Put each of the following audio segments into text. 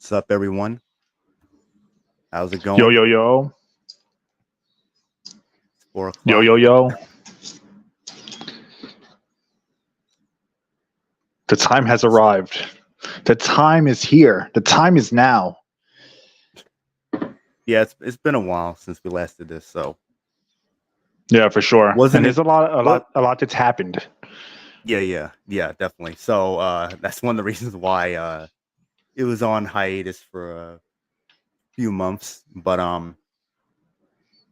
What's up, everyone? How's it Yo, going? yo, yo. It's 4 Yo, o'clock. yo, yo. The time has arrived. The time is here. The time is now. Yeah, it's been a while since we last did this, so Yeah, for sure. wasn't And it? there's a lot, a What? lot, a lot that's happened. Yeah, definitely. So that's one of the reasons why it was on hiatus for a few months. But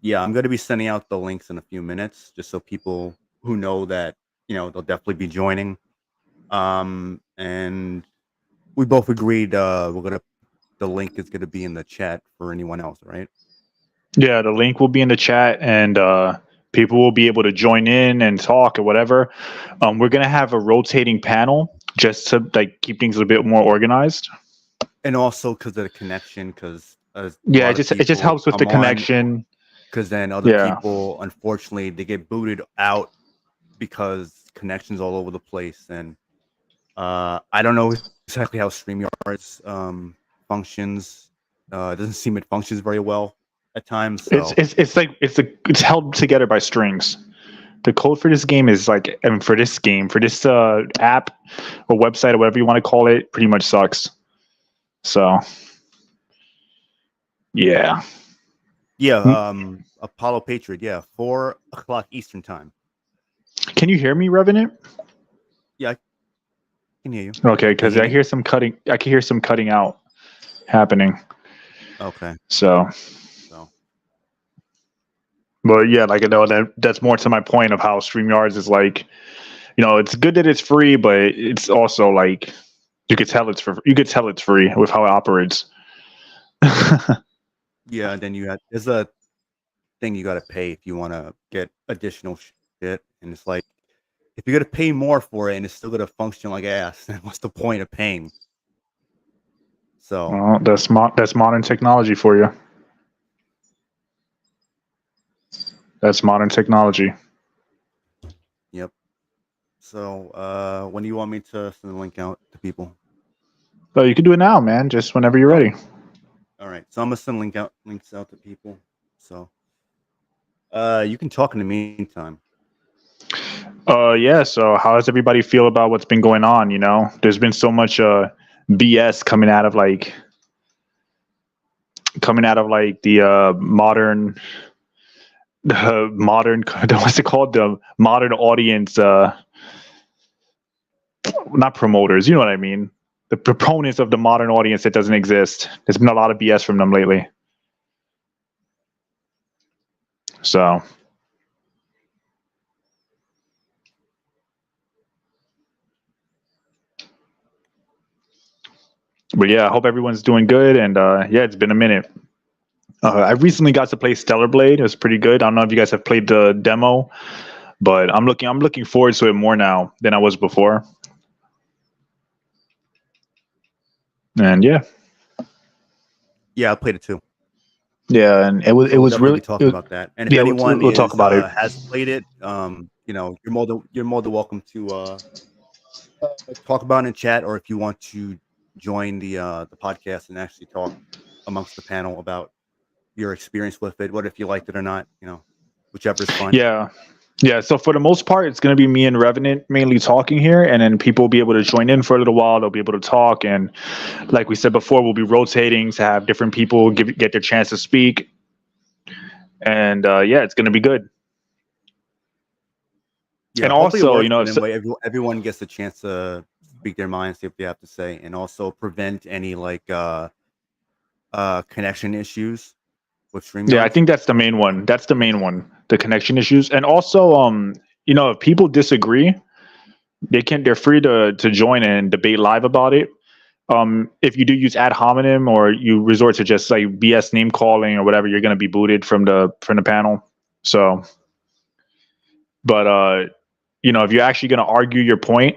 yeah, I'm gonna be sending out the links in a few minutes, just so people who know that they'll definitely be joining. And we both agreed the link is gonna be in the chat for anyone else, right? Yeah, the link will be in the chat, and people will be able to join in and talk or whatever. We're gonna have a rotating panel just to like keep things a bit more organized. And also because of the connection, because a Yeah, lot of it just people helps with the come on, connection. because then other Yeah. people, unfortunately, they get booted out because connections all over the place. And I don't know exactly how StreamYards functions. It doesn't seem it functions very well at times. It's So it's it's like it's held together by strings. The code for this game is like, and for this game, for this app or website or whatever you want to call it, pretty much sucks. So yeah. yeah, Hmm. Apollo Patriot, yeah, 4 o'clock Eastern time. Can you hear me, Revenant? Yeah, I can hear you. Okay, Can you because hear I me? hear some cutting. I can hear some cutting out happening. Okay, So, so but yeah, like I know that's more to my point of how StreamYards is like. It's good that it's free, but it's also like you could tell it's free with how it operates. yeah, and then there's a thing you got to pay if you want to get additional shit, and it's like if you're gonna pay more for it and it's still gonna function like ass, then what's the point of paying? So Well, that's modern technology for you. That's modern technology. yep. So when do you want me to send the link out to people? So you can do it now, man. Just whenever you're Oh, ready. all right. So I'm gonna send links out to people. So you can talk in the meantime. Yeah. So how does everybody feel about what's been going on? There's been so much BS coming out of like the modern what's it called, the modern audience, not promoters. You know what I mean? The proponents of the modern audience that doesn't exist. There's been a lot of BS from them lately. So. But yeah, I hope everyone's doing good. And yeah, it's been a minute. I recently got to play Stellar Blade. It was pretty good. I don't know if you guys have played the demo, but I'm looking forward to it more now than I was before. And yeah, Yeah, I played it too. yeah, and it So we'll was definitely really be talking about that. And if yeah. anyone We'll talk is about it. has played it, you're more than welcome to talk about it in chat, or if you want to join the podcast and actually talk amongst the panel about your experience with it, what if you liked it or not, whichever is fine. Yeah. Yeah, so for the most part, it's going to be me and Revenant mainly talking here, and then people will be able to join in for a little while. They'll be able to talk, and like we said before, we'll be rotating to have different people get their chance to speak. And yeah, it's going to be good. Yeah, And hopefully it also, works, so if then way everyone gets a chance to speak their mind, see what they have to say, and also prevent any like connection issues with yeah, I StreamYards. think that's the main one. That's the main one, the connection issues. And also, if people disagree, they're free to join and debate live about it. If you do use ad hominem or you resort to just like BS name calling or whatever, you're going to be booted from the panel. So, but if you're actually going to argue your point,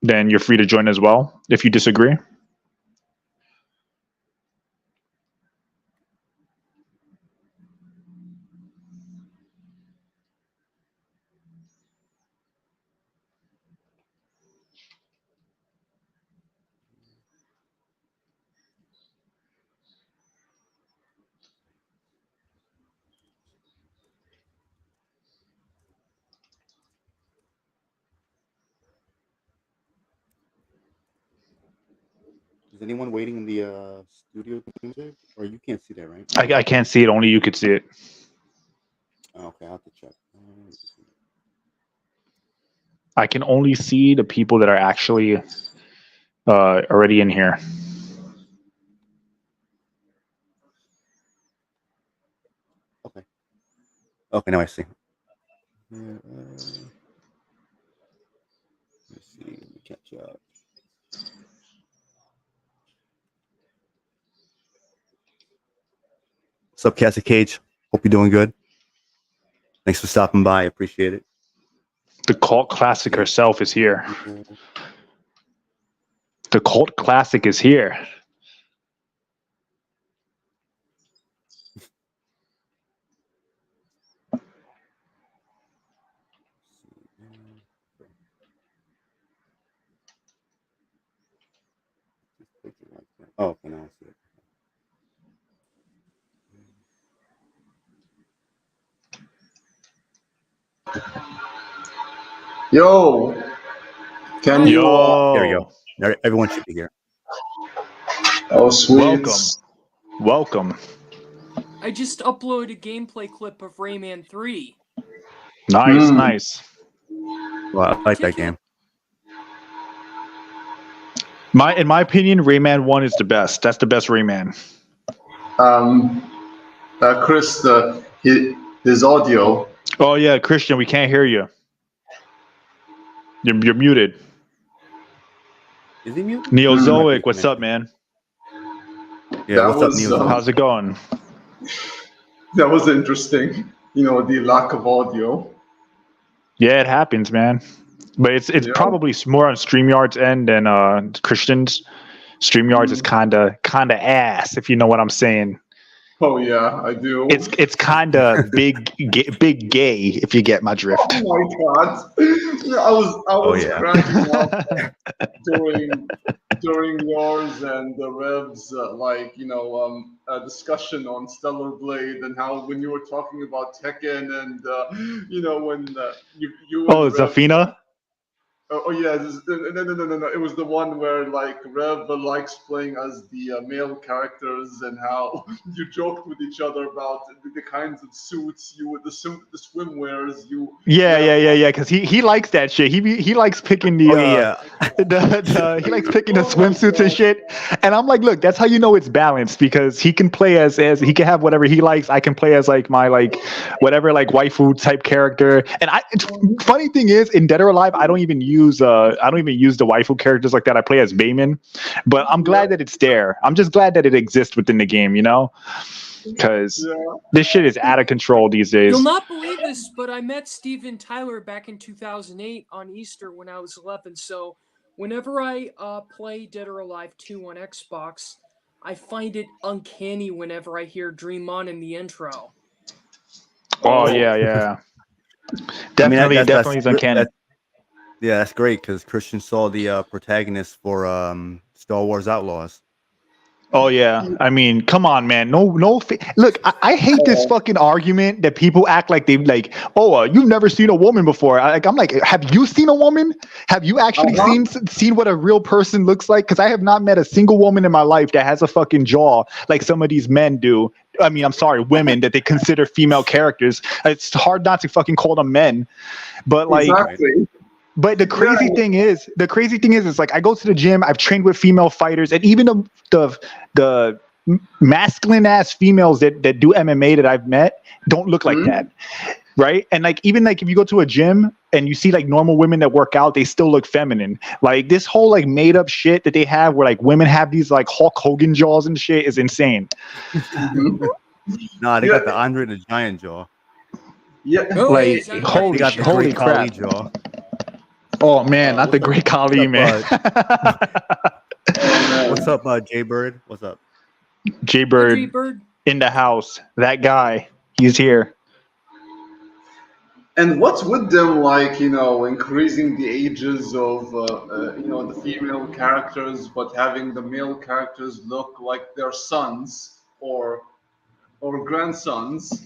then you're free to join as well if you disagree. Is anyone waiting in the studio music? Or you can't see that, right? I can't see it. Only you could see it. Okay, I'll have to check. I can only see the people that are actually already in here. Okay. Okay, now I see. Let's see. Let me catch up. What's up, Cassie Cage? Hope you're doing good. Thanks for stopping by. I appreciate it. The cult classic herself is here. The cult classic is here. Oh, okay, now I see it. Yo, can you? There we go. Everyone should be here. Oh, sweet. Welcome. I just uploaded a gameplay clip of Rayman 3. Nice. Well, I like that game. In my opinion, Rayman 1 is the best. That's the best Rayman. Chris, his audio. Oh yeah, Christian, we can't hear you. You're muted. Is he muted? Neozoic, what's up, man? Yeah, what's up, Neozoic? How's it going? That was interesting. You know, the lack of audio. Yeah, it happens, man. But it's probably more on StreamYard's end than Christian's. StreamYard's is kind of ass, if you know what I'm saying. Oh yeah, I do. It's kind of big gay, if you get my drift. Oh my god! I was cracking up during Wars and the Revs, a discussion on Stellar Blade and how when you were talking about Tekken and when you and Zafina. Oh yeah, no. It was the one where like Rev likes playing as the male characters and how you joked with each other about the kinds of suits the swimwears you. Yeah. Because he likes that shit. He likes picking he likes picking the swimsuits and shit. And I'm like, look, that's how you know it's balanced because he can play as he can have whatever he likes. I can play as like my whatever waifu type character. And funny thing is, in Dead or Alive, I don't even use the waifu characters like that. I play as Bayman, but I'm glad that it's there. I'm just glad that it exists within the game, because this shit is out of control these days. You'll not believe this, but I met Steven Tyler back in 2008 on Easter when I was 11. So whenever I play Dead or Alive 2 on Xbox, I find it uncanny whenever I hear Dream On in the intro. Oh yeah. Definitely is uncanny. Yeah, that's great because Christian saw the protagonist for Star Wars Outlaws. Oh yeah, I mean, come on, man. No. Look, I hate this fucking argument that people act like you've never seen a woman before. I'm like, have you seen a woman? Have you actually seen what a real person looks like? Because I have not met a single woman in my life that has a fucking jaw like some of these men do. I mean, I'm sorry, women that they consider female characters. It's hard not to fucking call them men, but like. Exactly. But the crazy thing is, it's like I go to the gym. I've trained with female fighters, and even the masculine ass females that do MMA that I've met don't look like that, right? And even if you go to a gym and you see normal women that work out, they still look feminine. Like this whole made up shit that they have, where women have these Hulk Hogan jaws and shit, is insane. Nah, they got the Andre the Giant jaw. Yeah, holy crap. Jaw. Oh man, not the Great Khali, man. What's up, Jaybird? What's up? Jaybird in the house. That guy, he's here. And what's with them increasing the ages of the female characters, but having the male characters look like their sons or grandsons?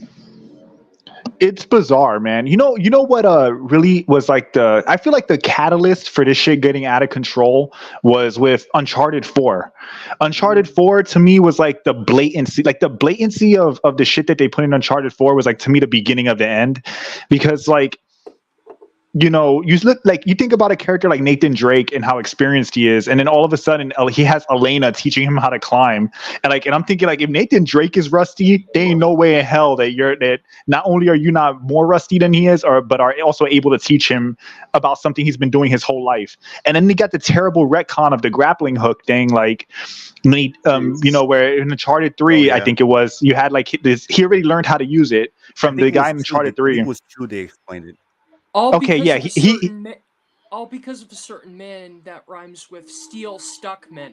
It's bizarre, man. You know what really was like I feel like the catalyst for this shit getting out of control was with Uncharted 4. Uncharted 4 to me was like the blatancy of the shit that they put in Uncharted 4 was like to me the beginning of the end, because like, you know, you look like you think about a character like Nathan Drake and how experienced he is, and then all of a sudden he has Elena teaching him how to climb, and I'm thinking like, if Nathan Drake is rusty, there ain't no way in hell that not only are you not more rusty than he is, but are also able to teach him about something he's been doing his whole life. And then they got the terrible retcon of the grappling hook thing, like, you know, where in Uncharted 3, I think it was, you had like this, he already learned how to use it from the guy in Uncharted 3. It was 2 they explained it. All Okay, yeah, all because of a certain man that rhymes with Steel Stuckman.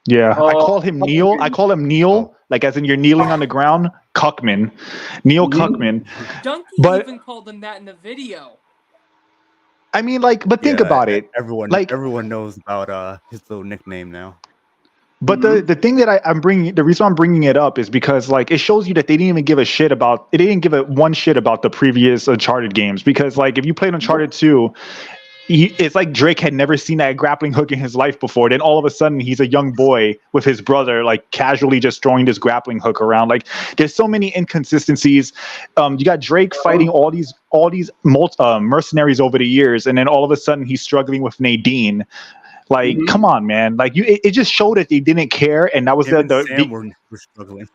Yeah, I call him Neil. I call him Neil, like as in you're kneeling on the ground. Cuckman, Neil Cuckman. Donkey even called him that in the video. I mean, like, but think about it. Everyone knows about his little nickname now. But the thing that the reason I'm bringing it up is because like it shows you that they didn't even give a shit about. They didn't give one shit about the previous Uncharted games, because like if you played Uncharted 2. It's like Drake had never seen that grappling hook in his life before. Then all of a sudden, he's a young boy with his brother, like casually just throwing this grappling hook around. Like, there's so many inconsistencies. You got Drake fighting all these mercenaries over the years, and then all of a sudden, he's struggling with Nadine. Like, come on, man! Like, it just showed that they didn't care, and that was we're struggling.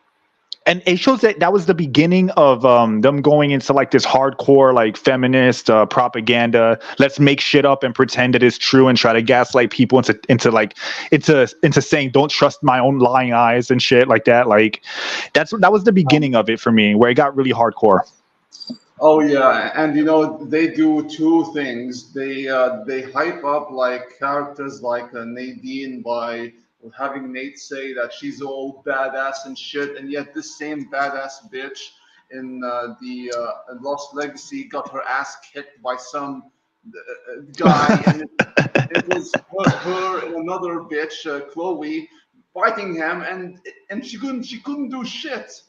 And it shows that was the beginning of them going into like this hardcore like feminist propaganda. Let's make shit up and pretend it is true and try to gaslight people into saying don't trust my own lying eyes and shit like that. Like that was the beginning of it for me, where it got really hardcore. Oh yeah, and you know they do two things. They hype up like characters like Nadine by having Nate say that she's all badass and shit, and yet this same badass bitch in Lost Legacy got her ass kicked by some guy, and it was her and another bitch, Chloe, fighting him, and she couldn't do shit.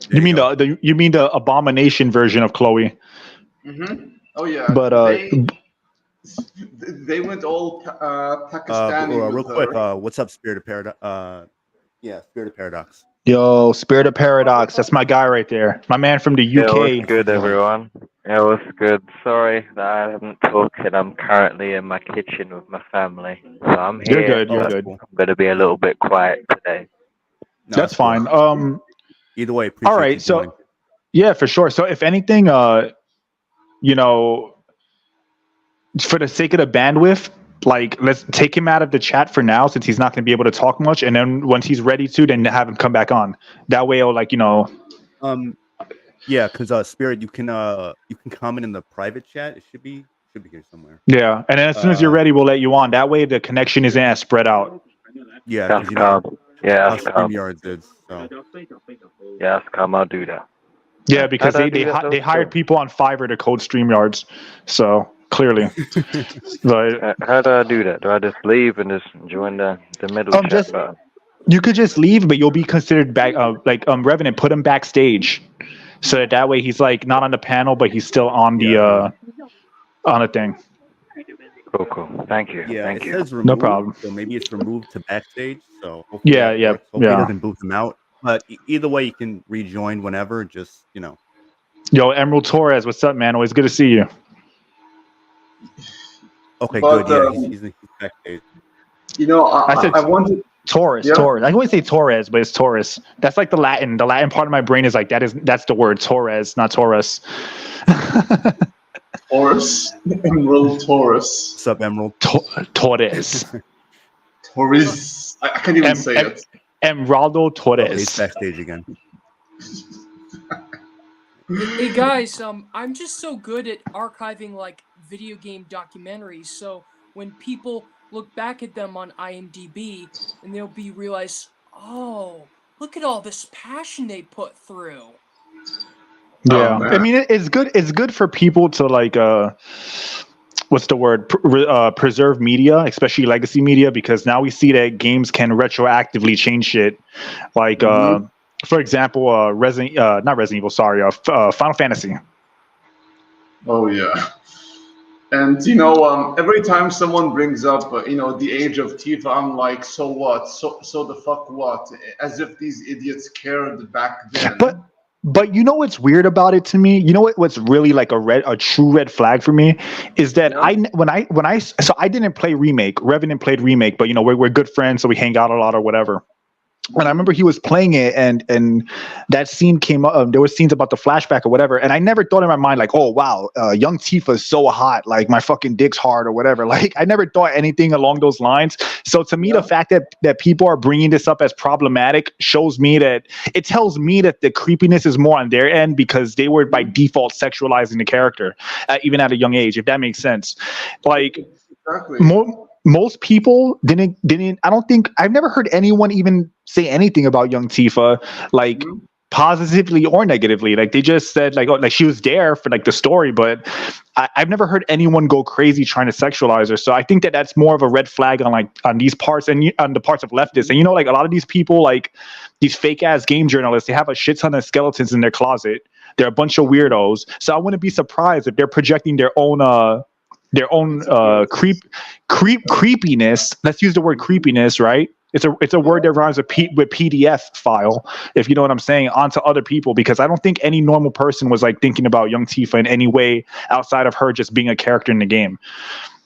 You mean the abomination version of Chloe? Mm-hmm. Oh yeah, but they went all Pakistani. Real quick, what's up, Spirit of Paradox? Spirit of Paradox. Yo, Spirit of Paradox, that's my guy right there. My man from the UK. Yeah, what's good, everyone? Yeah, what's good? Sorry that I haven't talked. I'm currently in my kitchen with my family, so I'm here. You're good. I'm gonna be a little bit quiet today. No, that's fine. Either way, all right. So, yeah, for sure. So, if anything, you know, for the sake of the bandwidth, like let's take him out of the chat for now, since he's not going to be able to talk much, and then once he's ready to, then have him come back on. That way, I'll like, you know. Yeah, because Spirit, you can comment in the private chat. It should be here somewhere. Yeah, and then as soon as you're ready, we'll let you on. That way, the connection isn't as spread out. Yeah, that's calm. Yeah, that's calm. Yeah, that's calm. I'll do that. Yeah, because they hired people on Fiverr to code StreamYards, so clearly. But how do I do that? Do I just leave and just join the middle chat button? You could just leave, but you'll be considered back. Revenant, put him backstage, so that way he's like not on the panel, but he's still on the thing. Cool. Thank you. Yeah, Thank you. Says removed, no problem. So maybe it's removed to backstage. So hopefully it doesn't boot them out. But either way, you can rejoin whenever. Just Yo, Emerald Torres, what's up, man? Always good to see you. Okay, good. Yeah, he's backstage. You know, I wanted Torres. Torres. I always say Torres, but it's Torres. That's like the Latin. The Latin part of my brain is like that's the word Torres, not Taurus. Taurus, Emerald Taurus. What's up, Emerald? Torres. Torres. I can't even say it. Emeraldo Torres. Okay, he's backstage again. Hey guys, I'm just so good at archiving like video game documentaries. So when people look back at them on IMDb, and they'll realize, oh, look at all this passion they put through. Yeah, I mean, it's good. It's good for people to like, what's the word? Preserve media, especially legacy media, because now we see that games can retroactively change shit. Like, For example, not Resident Evil, sorry, Final Fantasy. Oh yeah. And every time someone brings up, the age of Tifa, I'm like, so what? So the fuck what? As if these idiots cared back then. But you know what's weird about it to me? You know what's really like a true red flag for me is that so I didn't play Remake. Revenant played Remake, but we're good friends, so we hang out a lot or whatever. And I remember he was playing it, and that scene came up. There were scenes about the flashback or whatever, and I never thought in my mind like, oh wow, young Tifa is so hot, like my fucking dick's hard or whatever. Like I never thought anything along those lines. So to me, the fact that people are bringing this up as problematic shows me that it tells me that the creepiness is more on their end because they were by default sexualizing the character, even at a young age. If that makes sense, like most people didn't. I don't think I've never heard anyone even say anything about young Tifa, like positively or negatively. Like they just said like, oh, like she was there for like the story, but I've never heard anyone go crazy trying to sexualize her. So I think that that's more of a red flag on these parts and on the parts of leftists. And like a lot of these people, like these fake ass game journalists, they have a shit ton of skeletons in their closet. They're a bunch of weirdos. So I wouldn't be surprised if they're projecting their own creepiness. Let's use the word creepiness, right? It's a word that rhymes with PDF file, if you know what I'm saying, onto other people, because I don't think any normal person was like thinking about young Tifa in any way outside of her just being a character in the game.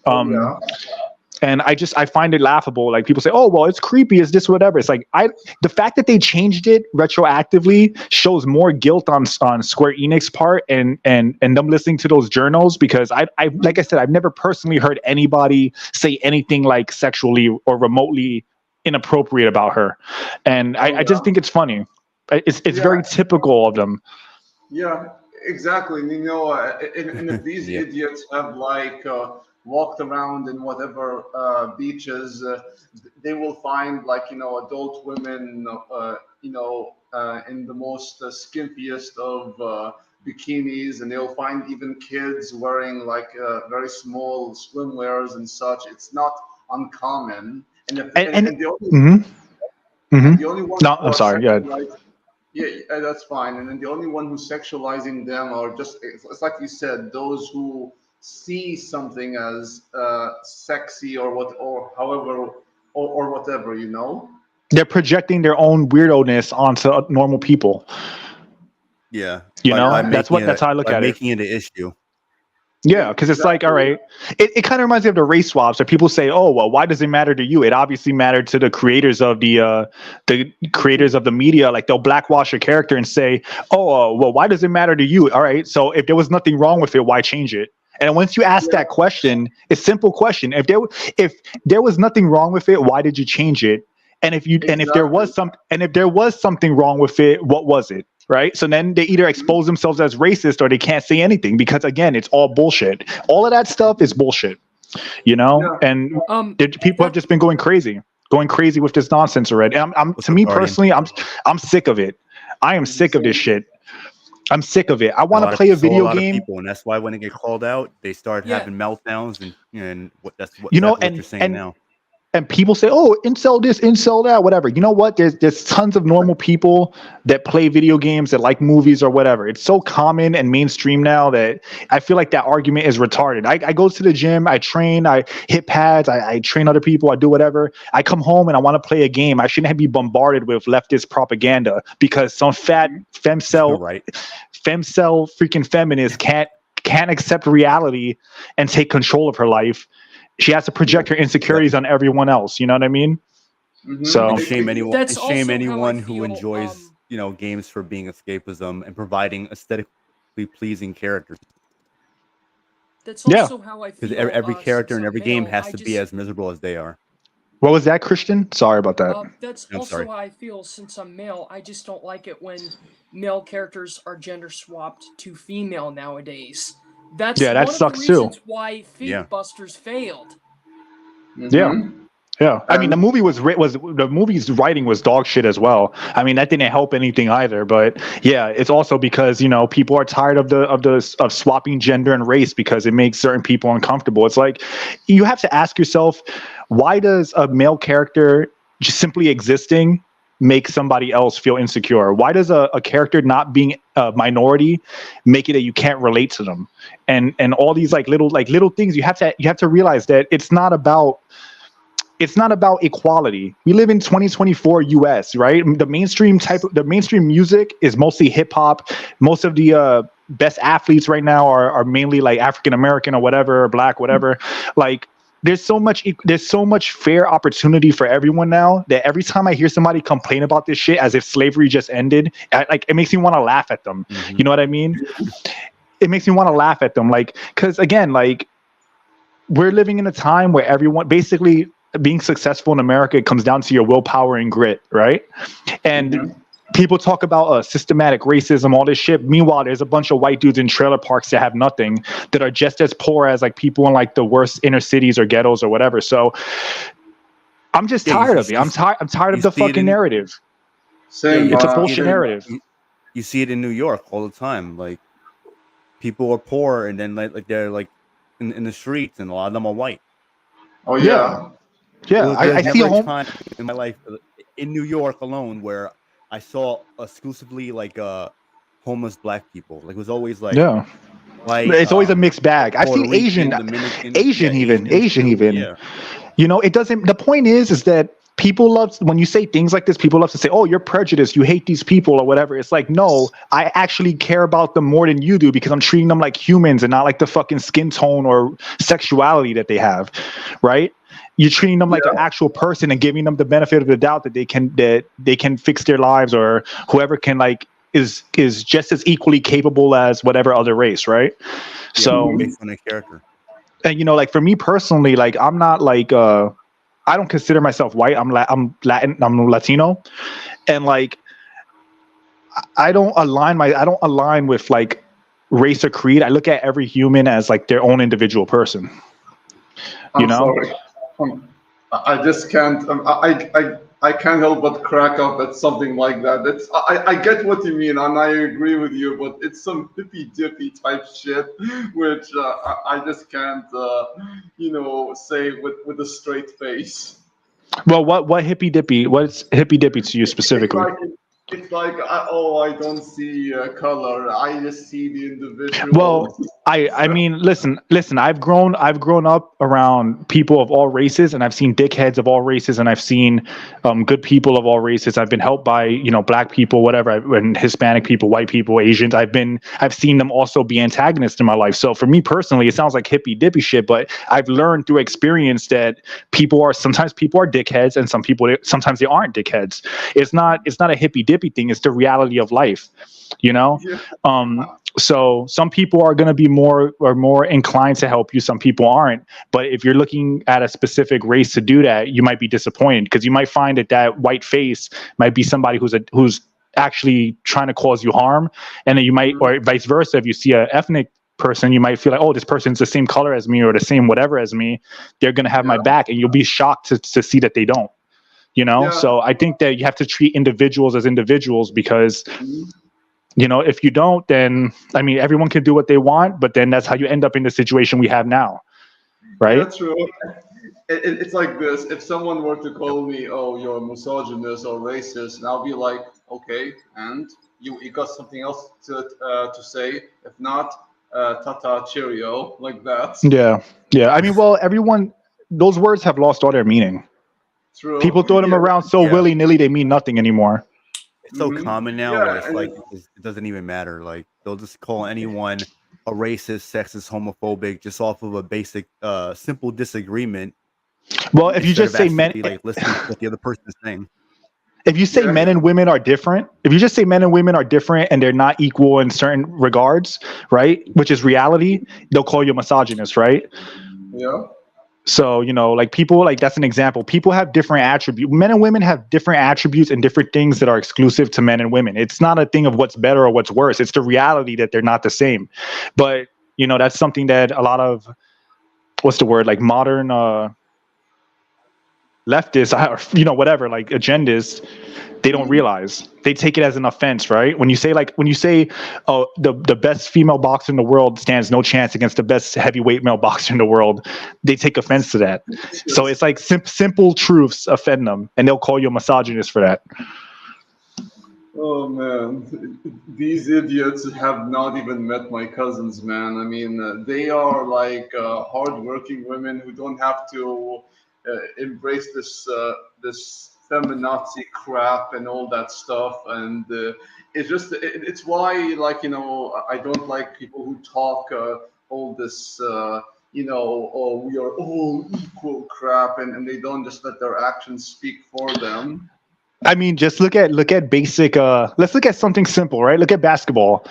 And I find it laughable. Like people say, oh, well, it's creepy, it's this, whatever. It's like the fact that they changed it retroactively shows more guilt on Square Enix part and them listening to those journals, because I like I said, I've never personally heard anybody say anything like sexually or remotely inappropriate about her. And I just think it's funny. It's very typical of them. Yeah, exactly. And if these idiots have like walked around in whatever beaches, they will find like adult women in the most skimpiest of bikinis, and they'll find even kids wearing like very small swimwears and such. It's not uncommon. And the only one. No, I'm sorry. Yeah. Yeah, that's fine. And then the only one who's sexualizing them are just, it's like you said, those who see something as sexy or whatever. They're projecting their own weirdness onto normal people. Yeah. That's how I look at it. Making it an issue. Yeah, because it's like, all right, it kind of reminds me of the race swaps where people say, oh, well, why does it matter to you? It obviously mattered to the creators of the creators of the media. Like they'll blackwash a character and say, oh, well, why does it matter to you? All right, so if there was nothing wrong with it, why change it? And once you ask that question, it's a simple question. If there was nothing wrong with it, why did you change it? And if there was something wrong with it, what was it? Right. So then they either expose themselves as racist or they can't say anything, because again, it's all bullshit. All of that stuff is bullshit, and people have just been going crazy with this nonsense already. Personally, I'm sick of it. I am sick of this shit. I'm sick of it. I want to play a video game. And that's why when they get called out, they start having meltdowns and that's what you're saying now. And people say, oh, incel this, incel that, whatever. You know what? There's tons of normal people that play video games, that like movies or whatever. It's so common and mainstream now that I feel like that argument is retarded. I go to the gym, I train, I hit pads, I train other people, I do whatever. I come home and I want to play a game. I shouldn't be bombarded with leftist propaganda because some fat femcel freaking feminist can't accept reality and take control of her life. She has to project her insecurities on everyone else. You know what I mean? Mm-hmm. So shame anyone who enjoys, games for being escapism and providing aesthetically pleasing characters. That's also how I feel. Because every character in every game has to be as miserable as they are. What was that, Christian? Sorry about that. That's also how I feel since I'm male. I just don't like it when male characters are gender swapped to female nowadays. That's one of the reasons why Feet Busters failed. Mm-hmm. Yeah. I mean, the movie's writing was dog shit as well. I mean, that didn't help anything either. But yeah, it's also because people are tired of swapping gender and race because it makes certain people uncomfortable. It's like you have to ask yourself, why does a male character just simply existing make somebody else feel insecure? Why does a character not being a minority make it that you can't relate to them? And all these little things, you have to realize that it's not about equality. We live in 2024 US, right? The mainstream music is mostly hip hop. Most of the best athletes right now are mainly like African American or whatever, or black, whatever. Like there's so much fair opportunity for everyone now that every time I hear somebody complain about this shit as if slavery just ended, it makes me want to laugh at them. You know what I mean? It makes me want to laugh at them, because again, we're living in a time where everyone basically being successful in America comes down to your willpower and grit, right? And people talk about systematic racism, all this shit. Meanwhile, there's a bunch of white dudes in trailer parks that have nothing, that are just as poor as people in the worst inner cities or ghettos or whatever. So I'm just tired of it. I'm tired of the fucking narrative. Same. It's a bullshit narrative. You see it in New York all the time. People are poor, and then they're in the streets, and a lot of them are white. Oh yeah. Yeah, I see a time in my life in New York alone where I saw exclusively homeless black people. It was always it's always a mixed bag. I've seen Asian even. Yeah. It doesn't. The point is that people love, when you say things like this, people love to say, "Oh, you're prejudiced. You hate these people," or whatever. It's no, I actually care about them more than you do, because I'm treating them like humans and not like the fucking skin tone or sexuality that they have, right? You're treating them like an actual person and giving them the benefit of the doubt that they can fix their lives, or whoever can is just as equally capable as whatever other race, right? Yeah, so based on a character. And for me personally, I'm not I don't consider myself white. I'm Latin. I'm Latino, and I don't align with race or creed. I look at every human as their own individual person. I'm sorry. I just can't. I can't help but crack up at something like that. I get what you mean, and I agree with you, but it's some hippy dippy type shit, which I just can't, say with a straight face. Well, what hippy dippy? What's hippy dippy to you specifically? It's I don't see color. I just see the individual. Well, I mean, listen. I've grown up around people of all races, and I've seen dickheads of all races, and I've seen good people of all races. I've been helped by black people, whatever, and Hispanic people, white people, Asians. I've seen them also be antagonists in my life. So for me personally, it sounds like hippy dippy shit, but I've learned through experience that sometimes people are dickheads, and sometimes they aren't dickheads. It's not a hippy dippy thing. It's the reality of life, so some people are going to be more inclined to help you, some people aren't. But if you're looking at a specific race to do that, you might be disappointed, because you might find that white face might be somebody who's actually trying to cause you harm, and then you might, or vice versa, if you see an ethnic person, you might feel oh, this person's the same color as me or the same whatever as me, they're going to have my back, and you'll be shocked to see that they don't. So I think that you have to treat individuals as individuals, because if you don't, then everyone can do what they want, but then that's how you end up in the situation we have now, right? That's true. It's like this: if someone were to call me, "Oh, you're a misogynist or racist," and I'll be like, "Okay, and you got something else to say? If not, tata cheerio," like that. Yeah. Everyone, those words have lost all their meaning. True. People throw them around so willy-nilly, they mean nothing anymore. It's so common now where it's it doesn't even matter. They'll just call anyone a racist, sexist, homophobic just off of a basic, simple disagreement. Well, if you just say men, listening to what the other person is saying. If you say men and women are different, and they're not equal in certain regards, right? Which is reality, they'll call you a misogynist, right? Yeah. So, people, that's an example. People have different attributes. Men and women have different attributes and different things that are exclusive to men and women. It's not a thing of what's better or what's worse. It's the reality that they're not the same. But, that's something that a lot of, modern leftists, whatever, agendas, they don't realize. They take it as an offense, right? When you say, oh, the best female boxer in the world stands no chance against the best heavyweight male boxer in the world, they take offense to that. So it's simple truths offend them, and they'll call you a misogynist for that. Oh man, these idiots have not even met my cousins, man. I mean, they are like hardworking women who don't have to embrace this feminazi crap and all that stuff. And it's why, like, I don't like people who talk all this oh, we are all equal crap, and they don't just let their actions speak for them. I mean, just look at basic. Let's look at something simple, right? Look at basketball,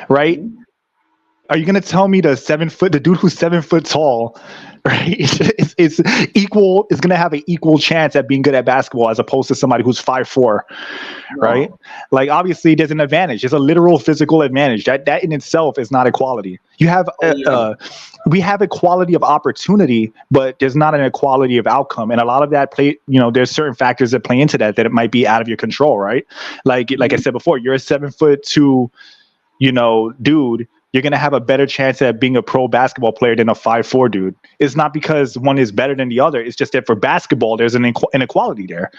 right? Mhm. Are you gonna tell me the dude who's 7 foot tall, right? It's equal. Is gonna have an equal chance at being good at basketball as opposed to somebody who's 5'4", right? No. Like obviously, there's an advantage. There's a literal physical advantage. That in itself is not equality. You have Oh, yeah. we have equality of opportunity, but there's not an equality of outcome. And a lot of that there's certain factors that play into that it might be out of your control, right? Like I said before, you're a 7'2", dude. You're gonna have a better chance at being a pro basketball player than a 5'4" dude. It's not because one is better than the other. It's just that for basketball, there's an inequality there,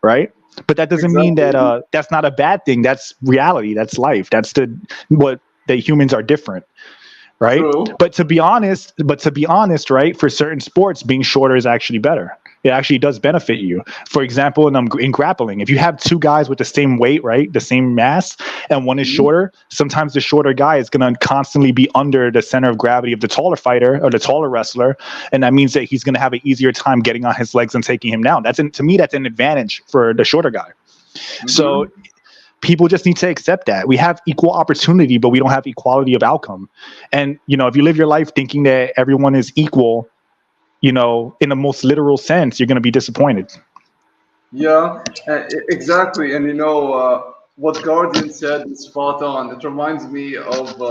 right? But that doesn't mean that Exactly. that's not a bad thing. That's reality. That's life. That's that humans are different, right? True. But to be honest, right, for certain sports, being shorter is actually better. It actually does benefit you. For example, in grappling, if you have two guys with the same weight, right, the same mass, and one is Mhm. shorter, sometimes the shorter guy is going to constantly be under the center of gravity of the taller fighter or the taller wrestler, and that means that he's going to have an easier time getting on his legs and taking him down. To me, that's an advantage for the shorter guy. So Mhm. people just need to accept that we have equal opportunity, but we don't have equality of outcome. And if you live your life thinking that everyone is equal, in the most literal sense, you're going to be disappointed. Yeah, exactly. And what Guardian said is spot on. It reminds me of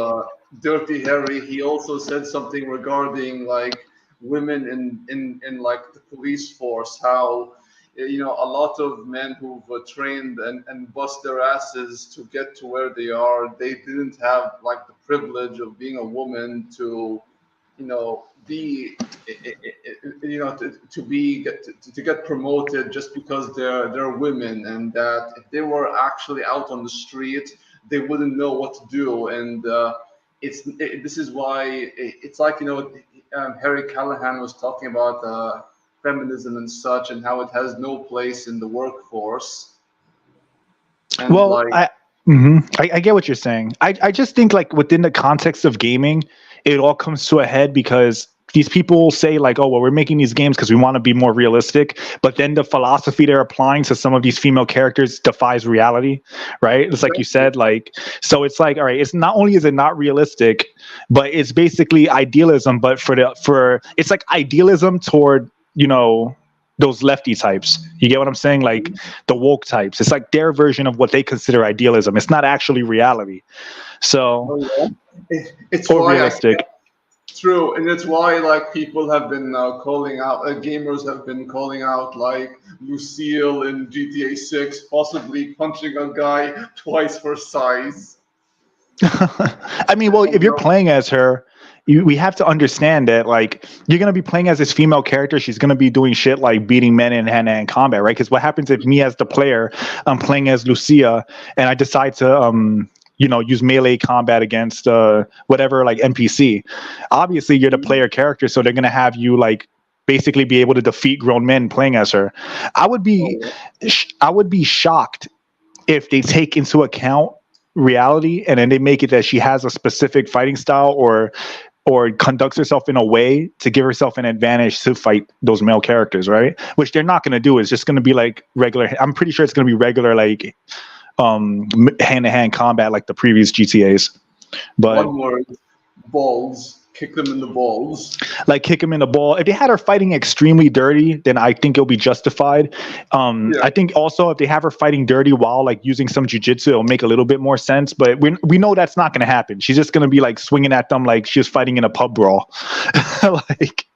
Dirty Harry. He also said something regarding like women in like the police force. How a lot of men who've trained and bust their asses to get to where they are, they didn't have like the privilege of being a woman to be to get promoted just because they're women, and that if they were actually out on the street they wouldn't know what to do. And this is why it's like Harry Callahan was talking about feminism and such, and how it has no place in the workforce. And Well, like, I get what you're saying. I just think like within the context of gaming, it all comes to a head because these people say like, oh, well, we're making these games because we want to be more realistic, but then the philosophy they're applying to some of these female characters defies reality, right? It's like you said, like, so it's like, all right, it's not only is it not realistic, but it's basically idealism, but it's like idealism toward, those lefty types. You get what I'm saying? Like the woke types. It's like their version of what they consider idealism. It's not actually reality. So, oh yeah, it's or why realistic. True, and it's why like people have been calling out, gamers have been calling out like Lucille in GTA 6, possibly punching a guy twice her size. I mean, well, if you're playing as her, we have to understand that like you're gonna be playing as this female character. She's gonna be doing shit like beating men in hand-to-hand combat, right? Because what happens if me as the player, I'm playing as Lucia, and I decide to use melee combat against whatever like NPC? Obviously, you're the player character, so they're gonna have you like basically be able to defeat grown men playing as her. I would be shocked if they take into account reality and then they make it that she has a specific fighting style or conducts herself in a way to give herself an advantage to fight those male characters, right? Which they're not going to do. It's just going to be like regular. I'm pretty sure it's going to be regular, like hand-to-hand combat like the previous GTAs. But One word: balls. Kick them in the balls. like kick him in the ball. If they had her fighting extremely dirty, then I think it'll be justified. Yeah. I think also if they have her fighting dirty while like using some jujitsu, it'll make a little bit more sense. But we know that's not going to happen. She's just going to be like swinging at them like she was fighting in a pub brawl. Like,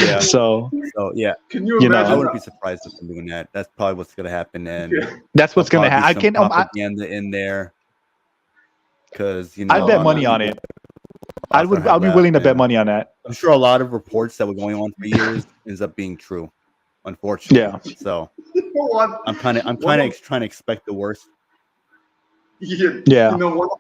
Yeah. So yeah, Can you You know, imagine? I wouldn't be surprised if they're doing that. That's probably what's gonna happen, and Yeah. that's what's going to there'll happen. probably I be can. some propaganda in there because I'd bet money on it. I'd be willing to bet money on that. I'm sure a lot of reports that were going on for years ends up being true, unfortunately. Yeah. So What? I'm kind of trying to expect the worst. Yeah. You know,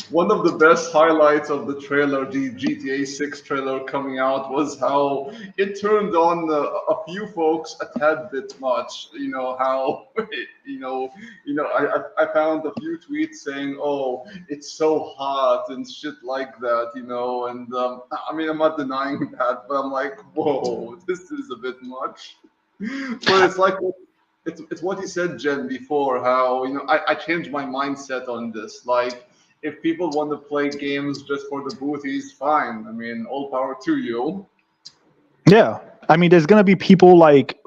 one of the best highlights of the trailer, the GTA 6 trailer coming out, was how it turned on a few folks a tad bit much. You know how, I found a few tweets saying, "Oh, it's so hot" and shit like that. And I mean, I'm not denying that, but I'm like, whoa, this is a bit much. But it's like it's what you said, Jen, before. How I changed my mindset on this. Like, if people want to play games just for the booties, fine. I mean, all power to you. Yeah. I mean, there's gonna be people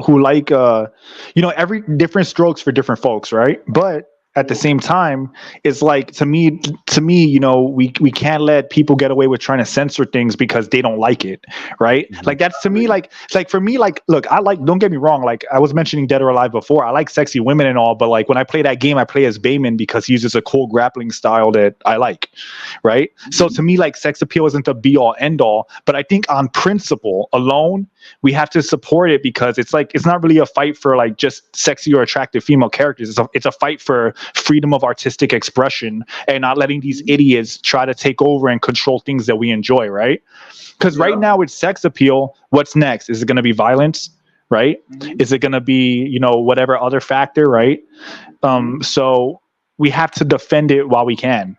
who every different strokes for different folks, right? But at the same time, it's like to me, we can't let people get away with trying to censor things because they don't like it, right? Mhm. Like that's to me, for me, look, don't get me wrong, like I was mentioning Dead or Alive before, I like sexy women and all, but like when I play that game, I play as Bayman because he uses a cool grappling style that I like, right? So to me, like sex appeal isn't the be all end all, but I think on principle alone, we have to support it because it's not really a fight for like just sexy or attractive female characters. It's a fight for freedom of artistic expression and not letting these idiots try to take over and control things that we enjoy, right? Because right now with sex appeal, what's next? Is it going to be violence, right? Is it going to be whatever other factor, right? So we have to defend it while we can.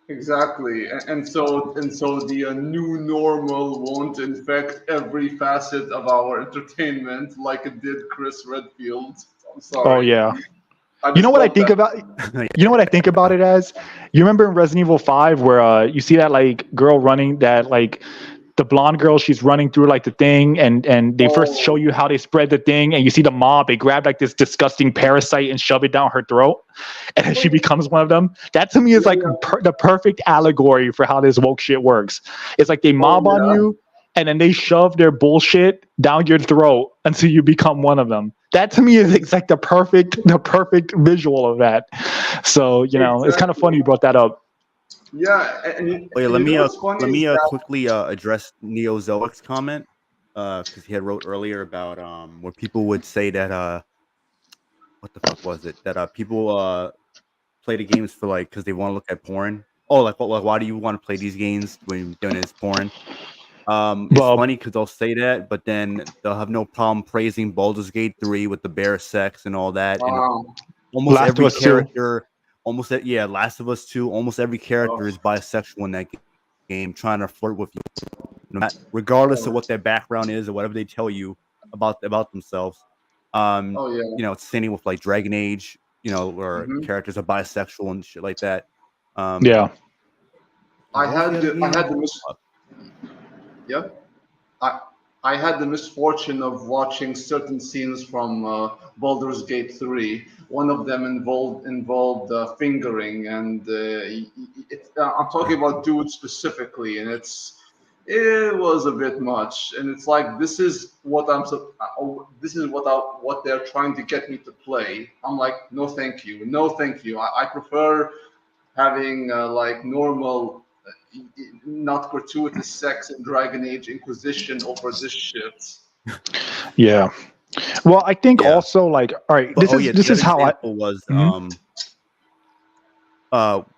Exactly, and so the new normal won't infect every facet of our entertainment like it did Chris Redfield. I'm sorry. Oh yeah. I You just know what I felt think that. about? You know what I think about it as? You remember in Resident Evil 5 where you see that like girl running that like the blonde girl, she's running through like the thing and they first show you how they spread the thing and you see the mob, they grab like this disgusting parasite and shove it down her throat and then she becomes one of them. That to me is like the perfect allegory for how this woke shit works. It's like they mob on you and then they shove their bullshit down your throat until you become one of them. That to me is like the perfect visual of that. So, it's kind of funny you brought that up. Yeah, and Wait, you let know me what's funny is that quickly address Neozoic's comment because he had wrote earlier about where people would say that what the fuck was it that people play the games for like because they want to look at porn. Oh, like why do you want to play these games when doing it's porn? It's Well, funny because they'll say that, but then they'll have no problem praising Baldur's Gate 3 with the bare sex and all that, and almost Last of every Us 2. character, Last of Us 2, almost every character is bisexual in that game, trying to flirt with you, regardless of what their background is or whatever they tell you about themselves. It's the same with like Dragon Age, where characters are bisexual and shit like that. Yeah. I had the misfortune of watching certain scenes from Baldur's Gate 3. One of them involved fingering, and I'm talking about dudes specifically, and it was a bit much. And it's like this is what what they're trying to get me to play. I'm like, no, thank you, no, thank you. I prefer having like normal, not gratuitous sex in Dragon Age Inquisition over this shit. Yeah. Well, I think also like, all right, But, this is how example was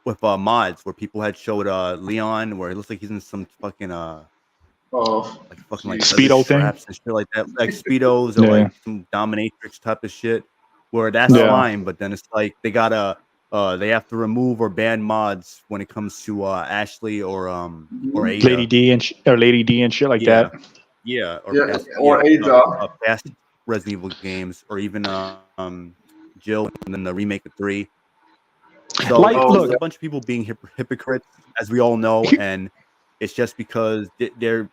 with mods where people had showed Leon where it looks like he's in some fucking like fucking like leather Speedo thing? straps and shit like that, like speedos or like some dominatrix type of shit. Where that's fine, but then it's like they gotta they have to remove or ban mods when it comes to Ashley or Ada. Lady D and shit like that. Yeah, or Ada. Past Resident Evil games, or even Jill, and then the remake of 3. So look, a bunch of people being hypocrites, as we all know, and it's just because they're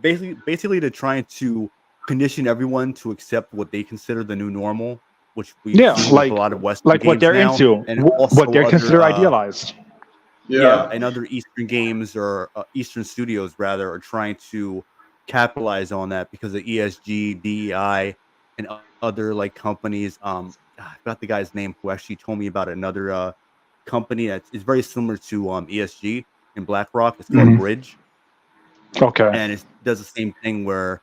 basically they're trying to condition everyone to accept what they consider the new normal, which we see with a lot of Western like games what they're now, into, and also what they're considered idealized. And other Eastern games or Eastern studios rather are trying to capitalize on that because of ESG, DEI, and other like companies. I forgot the guy's name who actually told me about another company that is very similar to ESG in BlackRock. It's called Bridge. Okay. And it does the same thing where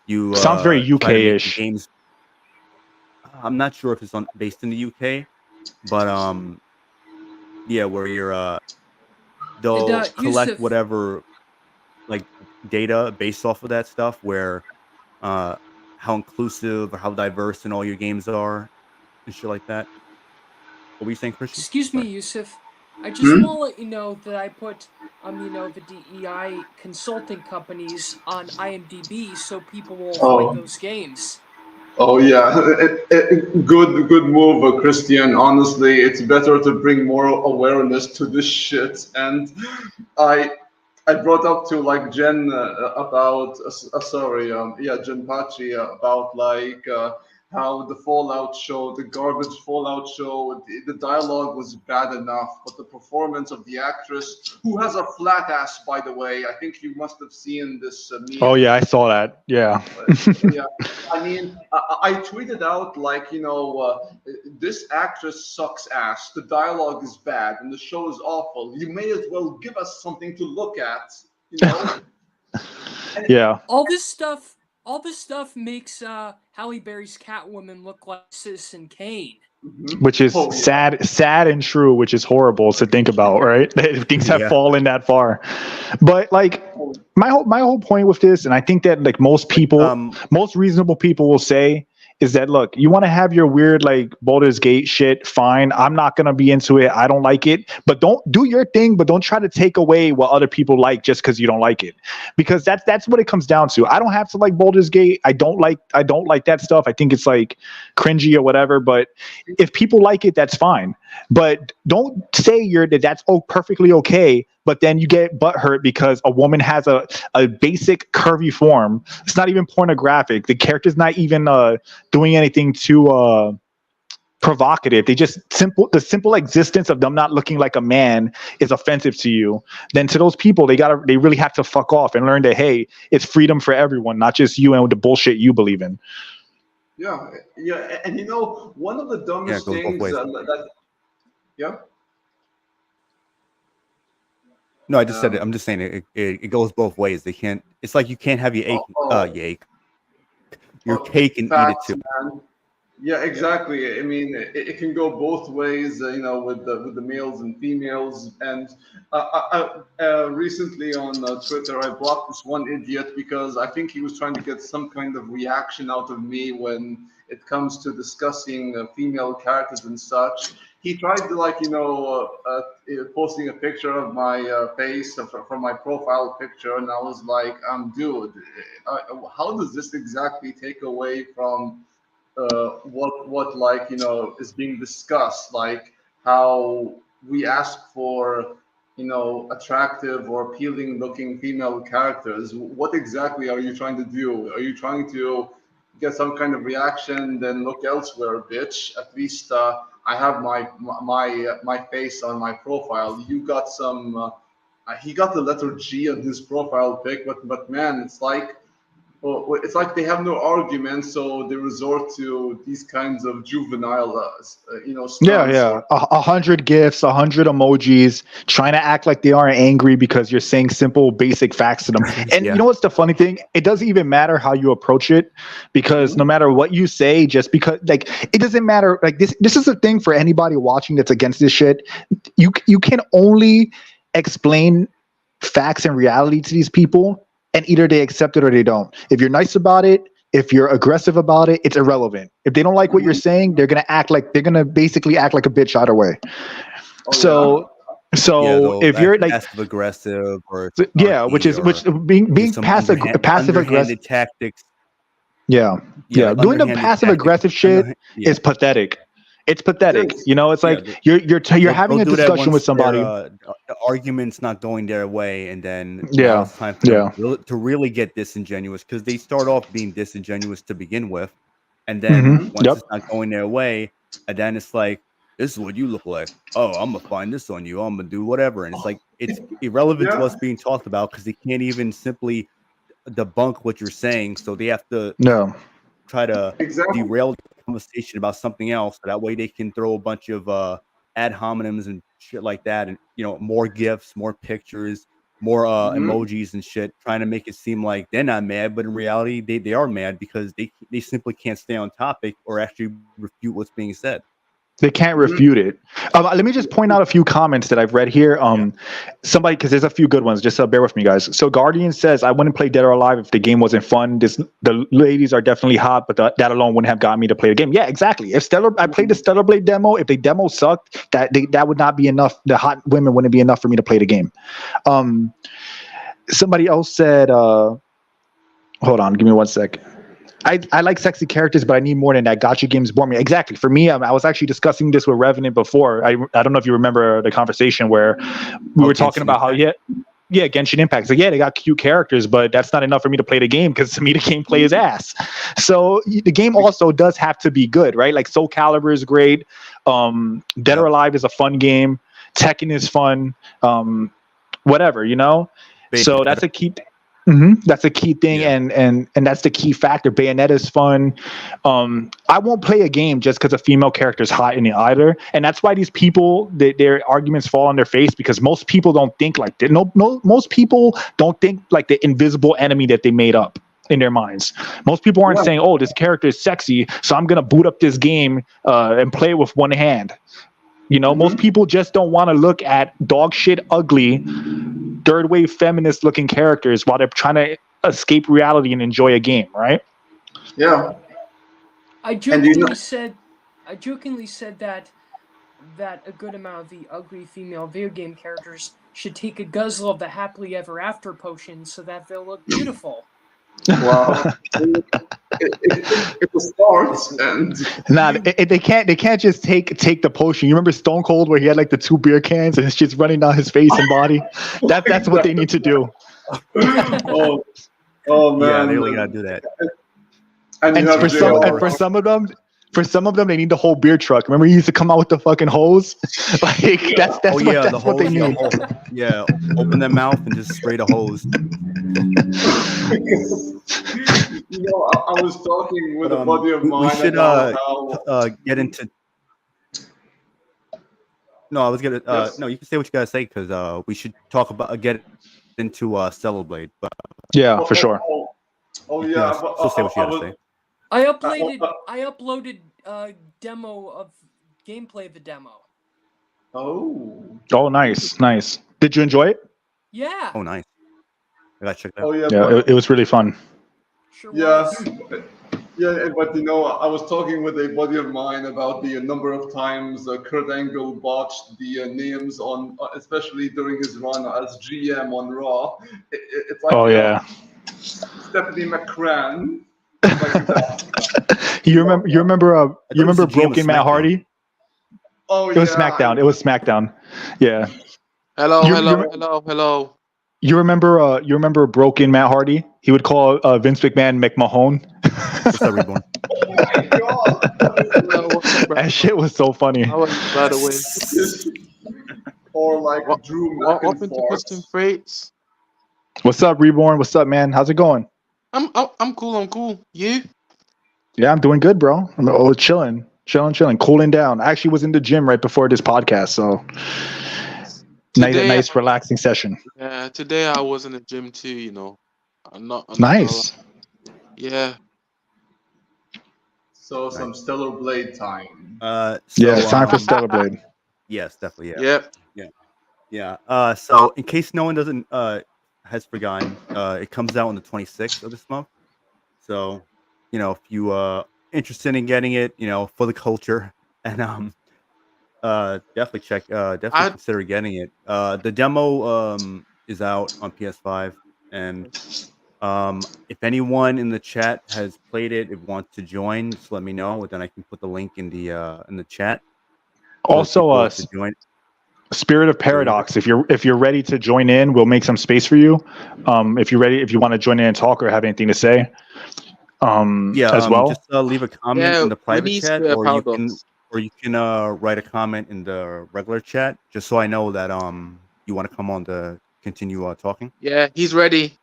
you sounds very UK-ish games. I'm not sure if it's based in the UK, but Yeah, where you're they'll collect Yusuf, whatever like data based off of that stuff, where uh how inclusive or how diverse and all your games are and shit like that. What were you saying, Christian? excuse me, Sorry. Yusuf. I just Hmm? want to let you know that I put the DEI consulting companies on IMDb so people will find Oh. those games. Oh yeah, good move, Christian. Honestly, it's better to bring more awareness to this shit. And I I brought up to like Jen about sorry, yeah, Jen Pachi about like how the Fallout show, the garbage Fallout show, the dialogue was bad enough, but the performance of the actress, who has a flat ass, by the way, I think you must have seen this Oh meme. yeah, I saw that. Yeah. Yeah, I mean, I tweeted out like, this actress sucks ass. The dialogue is bad, and the show is awful. You may as well give us something to look at, you know. And, Yeah. All this stuff makes Halle Berry's Catwoman look like Citizen Kane. Which is oh yeah, sad and true, which is horrible to think about, right? Things have Yeah. fallen that far. But like my whole point with this, and I think that like most reasonable people will say, is that look, you want to have your weird like Baldur's Gate shit, fine. I'm not gonna be into it. I don't like it. But don't do your thing, but don't try to take away what other people like just because you don't like it. Because that's what it comes down to. I don't have to like Baldur's Gate. I don't like that stuff. I think it's like cringy or whatever. But if people like it, that's fine. But don't say that's perfectly okay. But then you get butthurt because a woman has a basic curvy form. It's not even pornographic. The character's not even doing anything too provocative. The simple existence of them not looking like a man is offensive to you. Then to those people, they really have to fuck off and learn that, hey, it's freedom for everyone, not just you and the bullshit you believe in. yeah, yeah. And one of the Yeah, it dumbest goes both things ways. yeah. No, I just said it. Um, I'm just saying it goes both ways. They can't. It's like you can't have oh, your cake and eat it facts, too. man. Yeah, Yeah. exactly. I mean, it can go both ways, with the males and females. And recently on Twitter, I blocked this one idiot because I think he was trying to get some kind of reaction out of me when it comes to discussing female characters and such. He tried to posting a picture of my face from my profile picture, and I was like, dude, how does this exactly take away from what is being discussed, like how we ask for attractive or appealing looking female characters. What exactly are you trying to do? Are you trying to get some kind of reaction? Then look elsewhere, bitch. At least I have my face on my profile. You got some he got the letter G on his profile pic, but man, it's like they have no argument, so they resort to these kinds of juvenile, Yeah, stunts. yeah. Or 100 gifs, 100 emojis, trying to act like they aren't angry because you're saying simple, basic facts to them. And you Yeah. know what's the funny thing? It doesn't even matter how you approach it, because no matter what you say, just because like it doesn't matter. Like this is a thing for anybody watching that's against this shit. You can only explain facts and reality to these people, and either they accept it or they don't. If you're nice about it, if you're aggressive about it, it's irrelevant. If they don't like what you're saying, they're gonna basically act like a bitch either way. oh yeah, So Yeah, so they'll if act you're like, passive aggressive or yeah, which snarky is which or do being some passive aggressive. underhanded tactics. Yeah, Yeah, yeah, like doing the underhanded passive tactics. aggressive shit Yeah, is pathetic. It's it pathetic. is. You know, it's yeah. like you're They'll having a do that discussion with once their somebody. the argument's not going their way, and then now Yeah, it's time for them yeah. to really get disingenuous, because they start off being disingenuous to begin with, and then Mm-hmm. once Yep. it's not going their way, and then it's like, this is what you look like. Oh, I'm gonna find this on you. I'm gonna do whatever, and it's like it's irrelevant to Yeah, what's being talked about because they can't even simply debunk what you're saying, so they have to No. try to exactly. derail the conversation about something else. So that way they can throw a bunch of ad hominems and shit like that, and more gifs, more pictures, more Hmm. emojis and shit, trying to make it seem like they're not mad, but in reality they are mad because they simply can't stay on topic or actually refute what's being said. They can't refute it. Let me just point out a few comments that I've read here. Somebody, because there's a few good ones. Just bear with me, guys. So Guardian says, "I wouldn't play Dead or Alive if the game wasn't fun. The ladies are definitely hot, but that alone wouldn't have gotten me to play the game." Yeah, exactly. If I played the Stellar Blade demo, if the demo sucked, that would not be enough. The hot women wouldn't be enough for me to play the game. Somebody else said, "Hold on, give me 1 sec. I like sexy characters, but I need more than that. Gotcha games bore me." Exactly. For me, I was actually discussing this with Revenant before. I don't know if you remember the conversation where we were talking about how Genshin Impact. So they got cute characters, but that's not enough for me to play the game because to me the gameplay is ass. So the game also does have to be good, right? Like Soul Calibur is great. Dead or Alive is a fun game. Tekken is fun. Whatever, you know. So that's a key. That's a key thing, and that's the key factor. Bayonetta is fun. I won't play a game just because a female character is hot in it either, and that's why these people their arguments fall on their face because most people don't think like that. Most people don't think like the invisible enemy that they made up in their minds. Most people aren't saying, "Oh, this character is sexy, so I'm gonna boot up this game and play it with one hand." You know, most people just don't want to look at dog shit, ugly, third wave feminist looking characters while they're trying to escape reality and enjoy a game, right? Yeah. I jokingly said that a good amount of the ugly female video game characters should take a guzzle of the happily ever after potion so that they'll look beautiful. Wow. It was starts and they can't just take the potion. You remember Stone Cold where he had like the 2 beer cans and it's just running down his face and body? That's what they need to do. oh man. Yeah, they really gotta do that. And for some of them they need the whole beer truck. Remember he used to come out with the fucking hose? Like that's what they need. Yeah, open their mouth and just spray the hose. You know, I was talking with a buddy of mine. We should get into. No, I was gonna. No, you can say what you gotta say because we should talk about get into Stellar Blade. But for sure. Yeah. So say what you gotta say. I uploaded demo of gameplay of the demo. Oh, nice. Did you enjoy it? Yeah. Oh, nice. I gotta check that out. Oh yeah. Yeah, it was really fun. Sure Yes. was. Yeah, but you know, I was talking with a buddy of mine about the number of times Kurt Angle botched the names on, especially during his run as GM on Raw. It's like Stephanie McCran. You remember Broken Matt Hardy? Oh yeah. It was SmackDown. It was SmackDown. Yeah. Hello. You remember Broken Matt Hardy? He would call Vince McMahon McMahon. What's up, Reborn? Oh my god. That shit was so funny. I was by the way. Or like Drew Welcome to Custom Freights. What's up, Reborn? What's up, man? How's it going? I'm cool. You? Yeah, I'm doing good, bro. I'm chilling, cooling down. I actually was in the gym right before this podcast, so nice relaxing session. Yeah, today I was in the gym too. You know, I'm not nice. Yeah. So some Stellar Blade time. It's time for Stellar Blade. Yes, definitely. Yeah. Yeah. So in case no one doesn't has forgotten, it comes out on the 26th of this month. So, you know, if you interested in getting it, you know, for the culture, and definitely consider getting it. The demo is out on PS5, and if anyone in the chat has played it, if wants to join, just let me know. Then I can put the link in the chat. Also, to join. Spirit of Paradox. If you're ready to join in, we'll make some space for you. If you want to join in and talk or have anything to say, as well, just leave a comment in the private chat, or you can write a comment in the regular chat, just so I know that you want to come on to continue talking. Yeah, he's ready.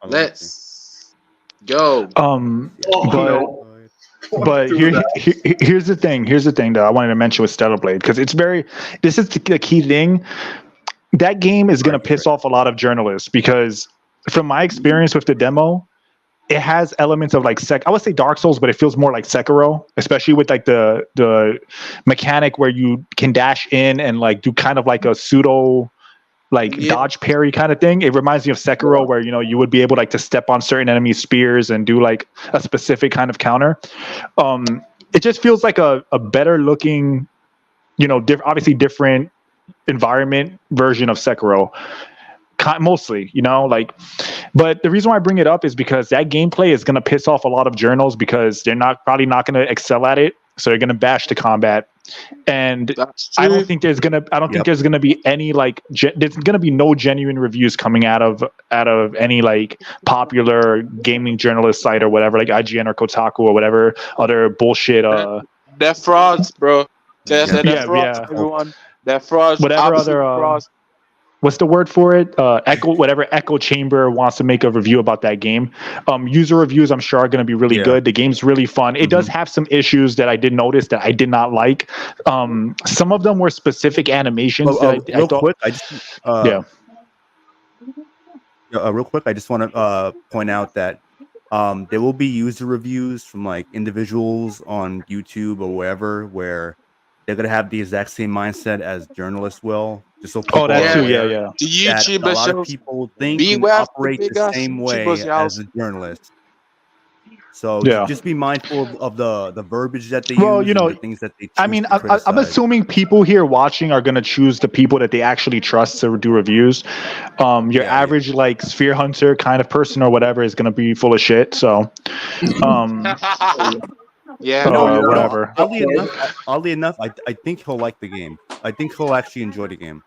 Let's go. But here's the thing that I wanted to mention with Stellar Blade, because this is the key thing. That game is going to piss off a lot of journalists, because from my experience with the demo, it has elements of like I would say Dark Souls, but it feels more like Sekiro, especially with like the mechanic where you can dash in and like do kind of like a pseudo like dodge parry kind of thing. It reminds me of Sekiro, where you would be able like to step on certain enemy spears and do like a specific kind of counter. It just feels like a better looking, obviously different environment version of Sekiro. Mostly, but the reason why I bring it up is because that gameplay is going to piss off a lot of journals because they're probably not going to excel at it, so they're going to bash the combat. And I don't think there's gonna be any like there's gonna be no genuine reviews coming out of any like popular gaming journalist site or whatever, like IGN or Kotaku or whatever other bullshit. They're frauds, bro. They're frauds, everyone. They're frauds. Whatever other frauds. What's the word for it? Echo chamber wants to make a review about that game. User reviews, I'm sure, are going to be really good. The game's really fun. It does have some issues that I did notice that I did not like. Some of them were specific animations. Real quick, I just want to point out that there will be user reviews from like individuals on YouTube or wherever where they're gonna have the exact same mindset as journalists will. Just so people that's true. Yeah. The YouTubers, a lot of people think and operate the same way as a journalist. So just be mindful of the verbiage that they use. And the things that they. I'm assuming people here watching are gonna choose the people that they actually trust to do reviews. Your average like Sphere Hunter kind of person or whatever is gonna be full of shit. So. Whatever. Oddly enough, I think he'll like the game. I think he'll actually enjoy the game.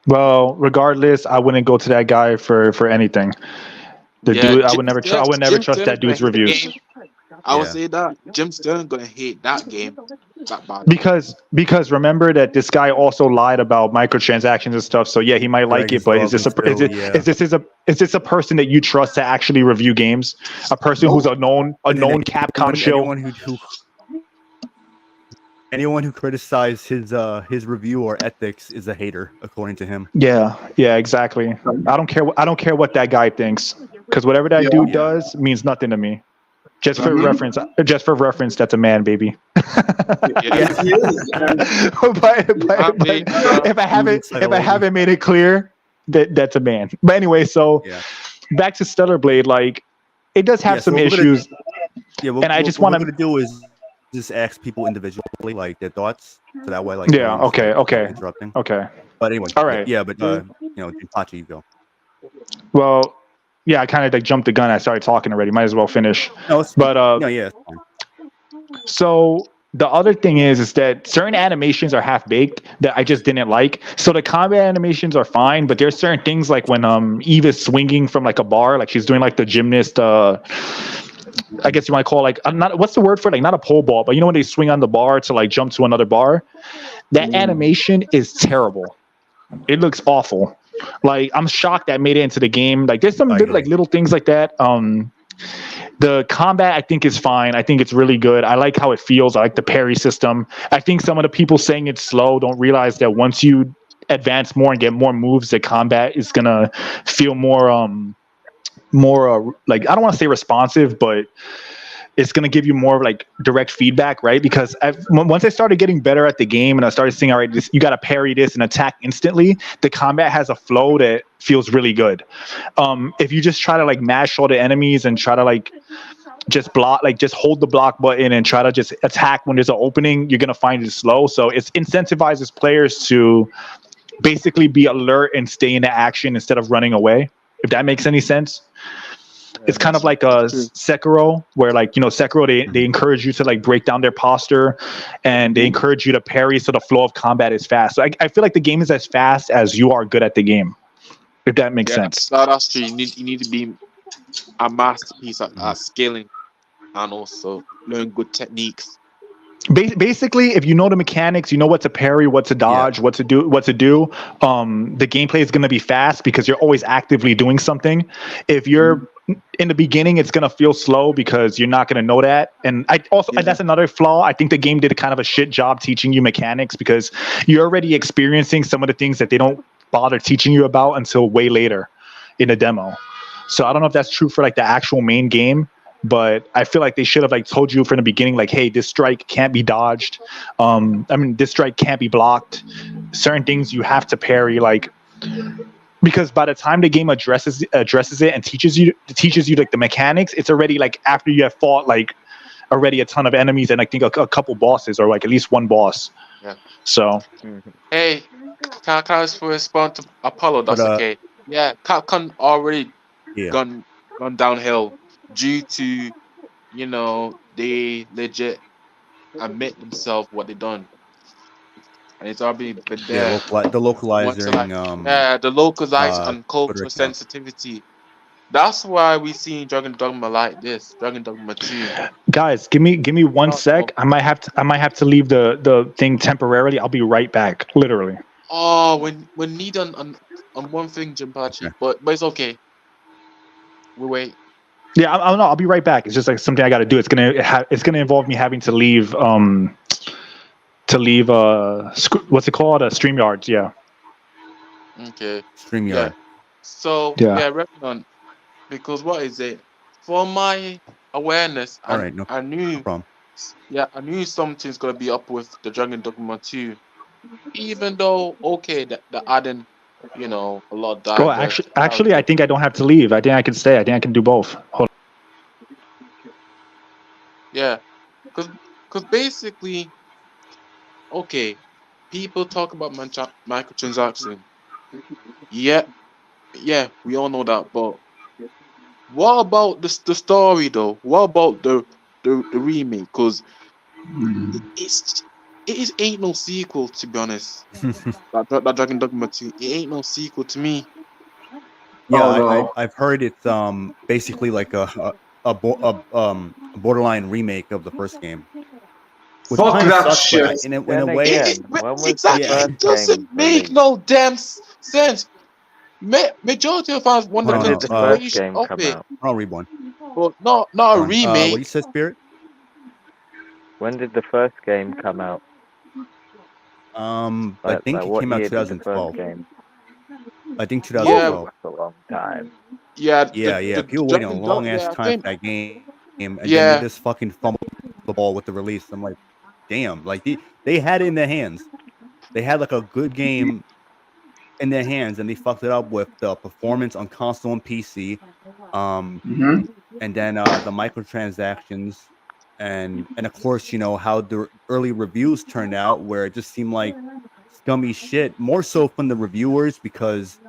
Well, regardless, I wouldn't go to that guy for anything. Dude, I would never trust that dude's reviews. I would say that Jim Sterling gonna hate that game. Because remember that this guy also lied about microtransactions and stuff. So yeah, he might like it, but is this a person that you trust to actually review games? A person who's a known Capcom show. Anyone who criticized his review or ethics is a hater, according to him. Yeah, exactly. I don't care what that guy thinks, because whatever that dude does means nothing to me. Just for reference, that's a man, baby. But if I haven't made it clear, that's a man. But anyway, so back to Stellar Blade, like it does have some issues. I just want to do is just ask people individually, like their thoughts, so that way, like interrupting. Okay. But anyway, all right. Pachi, you go. Well. Yeah, I kind of like jumped the gun. I started talking already. Might as well finish. So the other thing is that certain animations are half baked that I just didn't like. So the combat animations are fine, but there's certain things like when Eve is swinging from like a bar, like she's doing like the gymnast. I guess you might call like what's the word for it? Like not a pole ball, but when they swing on the bar to like jump to another bar. That animation is terrible. It looks awful. Like I'm shocked that made it into the game. Like there's some good like little things like that. The combat I think is fine. I think it's really good. I like how it feels. I like the parry system. I think some of the people saying it's slow don't realize that once you advance more and get more moves, the combat is gonna feel more like I don't want to say responsive, but it's going to give you more like direct feedback, right? Because once I started getting better at the game and I started seeing, all right, you got to parry this and attack instantly, the combat has a flow that feels really good. If you just try to like mash all the enemies and try to like just block, like just hold the block button and try to just attack when there's an opening, you're going to find it slow. So it incentivizes players to basically be alert and stay in the action instead of running away, if that makes any sense. It's kind of like a Sekiro, where like, Sekiro, they encourage you to like break down their posture and they encourage you to parry so the flow of combat is fast. So I feel like the game is as fast as you are good at the game, if that makes sense. That's true. You need to be a masterpiece at scaling and also learn good techniques. Basically, if you know the mechanics, you know what to parry, what to dodge, what to do. The gameplay is going to be fast because you're always actively doing something. If you're in the beginning, it's going to feel slow because you're not going to know that. And and that's another flaw. I think the game did a kind of a shit job teaching you mechanics because you're already experiencing some of the things that they don't bother teaching you about until way later in the demo. So I don't know if that's true for like the actual main game, but I feel like they should have like told you from the beginning, like, hey, this strike can't be dodged. This strike can't be blocked. Certain things you have to parry, like, because by the time the game addresses it and teaches you like the mechanics, it's already like after you have fought like already a ton of enemies and I think a couple bosses or like at least one boss. Yeah. So Hey, can I just respond to Apollo? That's But, okay. Yeah, Capcom already yeah. gone downhill due to, you know, they legit admit themselves what they done, and it's already been Yeah, there. the localizing, The localized and Twitter cultural account. sensitivity. That's why we seen Dragon Dogma like this, Dragon Dogma 2. guys, give me 1 sec. I might have to leave the thing temporarily. I'll be right back, literally. Oh, we need on one thing, Jimpachi, Okay. but it's okay. We wait. Yeah, I'll be right back. It's just like something I got to do. It's gonna involve me having to leave what's it called? StreamYards. Yeah. Okay. StreamYard. Yeah. So Yeah. Revenant, because what is it? For my awareness, All right, no I knew problem. I knew something's gonna be up with the Dragon Dogma 2. Even though they're adding, you know, a lot of Oh, diverse actually, I think I don't have to leave. I think I can stay. I think I can do both. Hold yeah, because basically, people talk about microtransaction. Yeah, we all know that. But what about the story though? What about the remake? Because it ain't no sequel, to be honest. that Dragon Dogma 2, it ain't no sequel to me. Yeah, Oh, no. I've heard it's basically like a borderline remake of the first game. Which Fuck kinda that sucks, shit. but in a Then way, again, when was the Exactly, yeah. it first doesn't game make released? no damn sense. Majority of fans want the Hold When on, did the first continuation game of come it, out? I'll read one. but not a Hold on. What remake. you said, Spirit? When did the first game come out? I think Like it what came out year did the first 2012. game? I think Yeah, 2012. That's a long time. yeah, Yeah. the People waiting a Dragon long Dog. ass Yeah, I time think. for that game, and then they Yeah, just fucking fumbled the ball with the release. I'm like, damn, like they had it in their hands. They had like a good game in their hands, and they fucked it up with the performance on console and PC. Mm-hmm. And then the microtransactions, and of course, you know how the early reviews turned out, where it just seemed like scummy shit. More so from the reviewers, because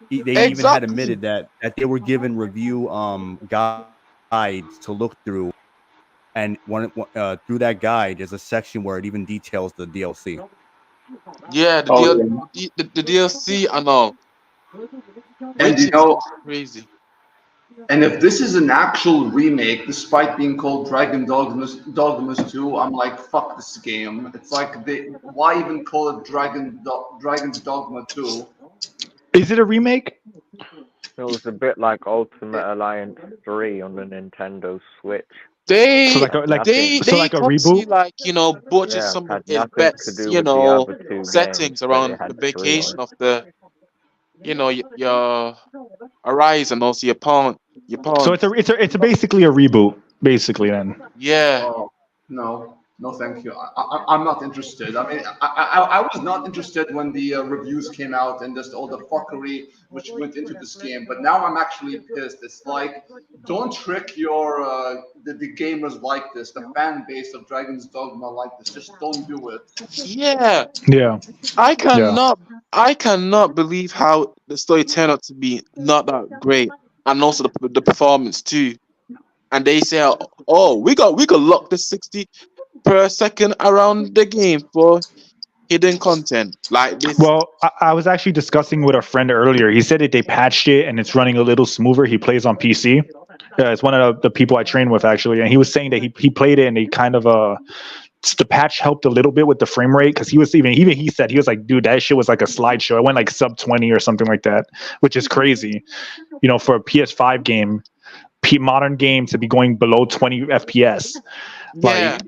they even had exactly. admitted that they were given review guides to look through, and through that guide, there's a section where it even details the DLC. Yeah, Okay. the DLC and all, And which is crazy. and if this is an actual remake, despite being called Dogmas 2, I'm like, fuck this game. It's like, why even call it Dragon's Dogma 2? Is it a remake? It was a bit like Ultimate Alliance 3 on the Nintendo Switch. They So like a constantly, reboot? like, you know, butcher Yeah, some of had its nothing to best, do you with the know, other two games, settings but around it the had 3 on vacation it. of the, you know, your Arise and also your pawn. So it's basically a reboot, basically then. Yeah. Oh, no, thank you. I'm not interested. I mean, I was not interested when the reviews came out and just all the fuckery which went into this game. But now I'm actually pissed. It's like, don't trick your the gamers like this, the fan base of Dragon's Dogma like this. Just don't do it. Yeah. Yeah. I cannot believe how the story turned out to be not that great, and also the performance too. And they say, "Oh, we got lock the 60 per second around the game for hidden content like this." Well, I was actually discussing with a friend earlier. He said that they patched it and it's running a little smoother. He plays on PC. It's one of the people I train with actually, and he was saying that he played it and he kind of the patch helped a little bit with the frame rate, because he was even he said, he was like, dude, that shit was like a slideshow. It went like sub 20 or something like that, which is crazy, you know, for a PS5 game, modern game, to be going below 20 FPS. Yeah.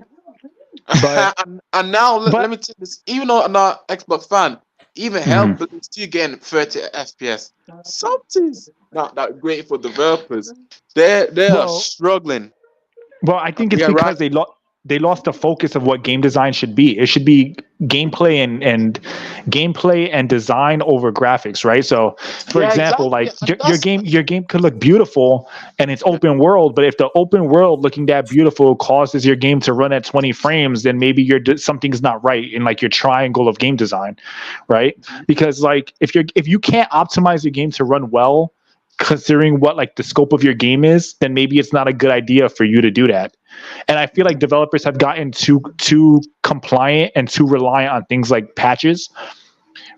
Like, but and now let me tell you this. Even though I'm not an Xbox fan, even Hellblade 2 getting 30 FPS. Something's not that great for developers. They are struggling. Well, I think it's Yeah, because right. they lost the focus of what game design should be. It should be gameplay and gameplay and design over graphics, right? So, for Yeah, example, exactly. like And your game could look beautiful and it's open world, but if the open world looking that beautiful causes your game to run at 20 frames, then maybe something's not right in like your triangle of game design, right? Because like if you can't optimize your game to run well, considering what like the scope of your game is, then maybe it's not a good idea for you to do that. And I feel like developers have gotten too compliant and too reliant on things like patches,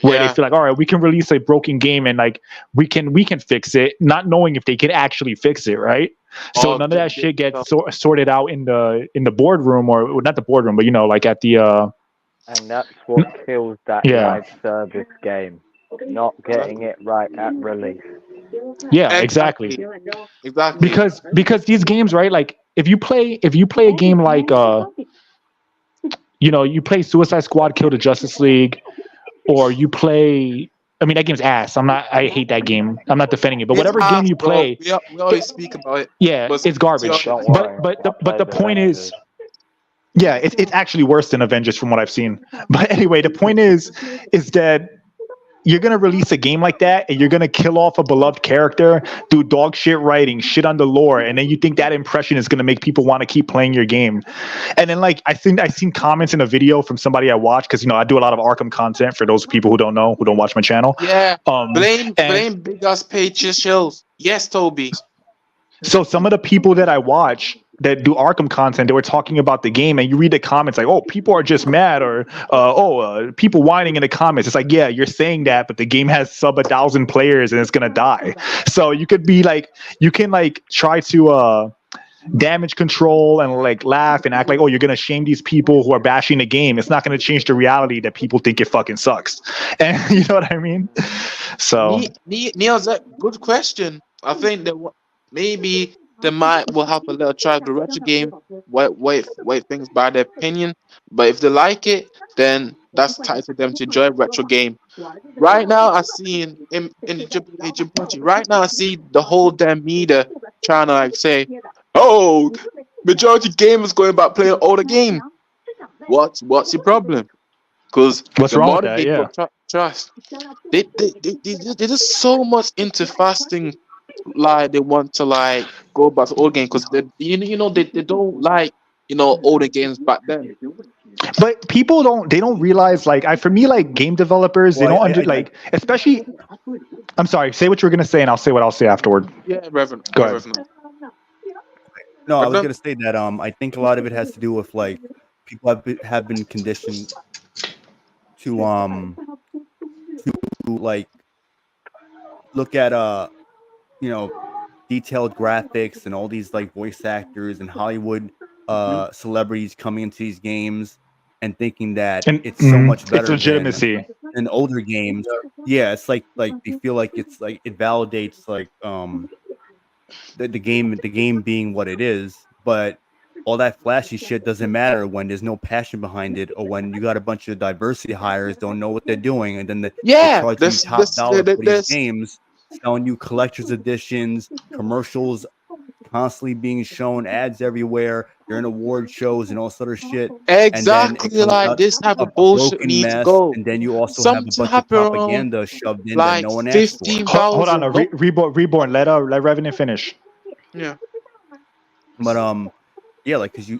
where they feel like, all right, we can release a broken game and like we can fix it, not knowing if they can actually fix it, right? So none of that shit gets sorted out in the boardroom, or not the boardroom, but like at the and that's what kills that live service game, not getting it right at release. Yeah, exactly. Exactly. Because these games, right? Like if you play a game like you play Suicide Squad Kill the Justice League, or you play, I mean, that game's ass. I hate that game. I'm not defending it, but whatever game you play, we always speak about it. yeah, it's garbage. Don't worry, But the point is, yeah, it's actually worse than Avengers from what I've seen. But anyway, the point is that you're gonna release a game like that and you're gonna kill off a beloved character, do dog shit writing, shit on the lore, and then you think that impression is gonna make people want to keep playing your game. And then like I seen comments in a video from somebody I watch, because I do a lot of Arkham content for those people who don't know, who don't watch my channel. Yeah. Blame big ass page shells. Yes, Toby. So some of the people that I watch that do Arkham content, they were talking about the game, and you read the comments like, oh, people are just mad, or people whining in the comments. It's like, yeah, you're saying that, but the game has sub 1,000 players and it's gonna die. So you could be like, you can like try to damage control and like laugh and act like, oh, you're gonna shame these people who are bashing the game. It's not gonna change the reality that people think it fucking sucks. And you know what I mean? So Neil's a good question. I think that maybe they will have a little try the retro game, wait things by their opinion. But if they like it, then that's tied to them to enjoy retro game. Right now, I see in the right now I see the whole damn media trying to like say, oh, majority gamers going about playing older game. What's your problem? Because what's wrong with that? Yeah. Trust. They're just so much into fasting. Like they want to like go back to old games because they don't like older games back then. But people don't realize, like, for me, like game developers, they don't like, especially. I'm sorry. Say what you were gonna say, and I'll say what I'll say afterward. Yeah, Reverend. Go ahead. No, I was gonna say that I think a lot of it has to do with like people have been conditioned to like look at detailed graphics and all these like voice actors and Hollywood celebrities coming into these games and thinking that it's so much better legitimacy than older games. Yeah, it's like they feel like it's like it validates like the game being what it is, but all that flashy shit doesn't matter when there's no passion behind it, or when you got a bunch of diversity hires don't know what they're doing, and then they charge you top dollar for these games, selling you collector's editions, commercials constantly being shown, ads everywhere during award shows and all sort of shit. Exactly, like this type of bullshit needs to go. And then you also have a bunch of propaganda shoved in like that no one asked for. Hold on, reborn. Let Revenant finish. Yeah. But yeah, like because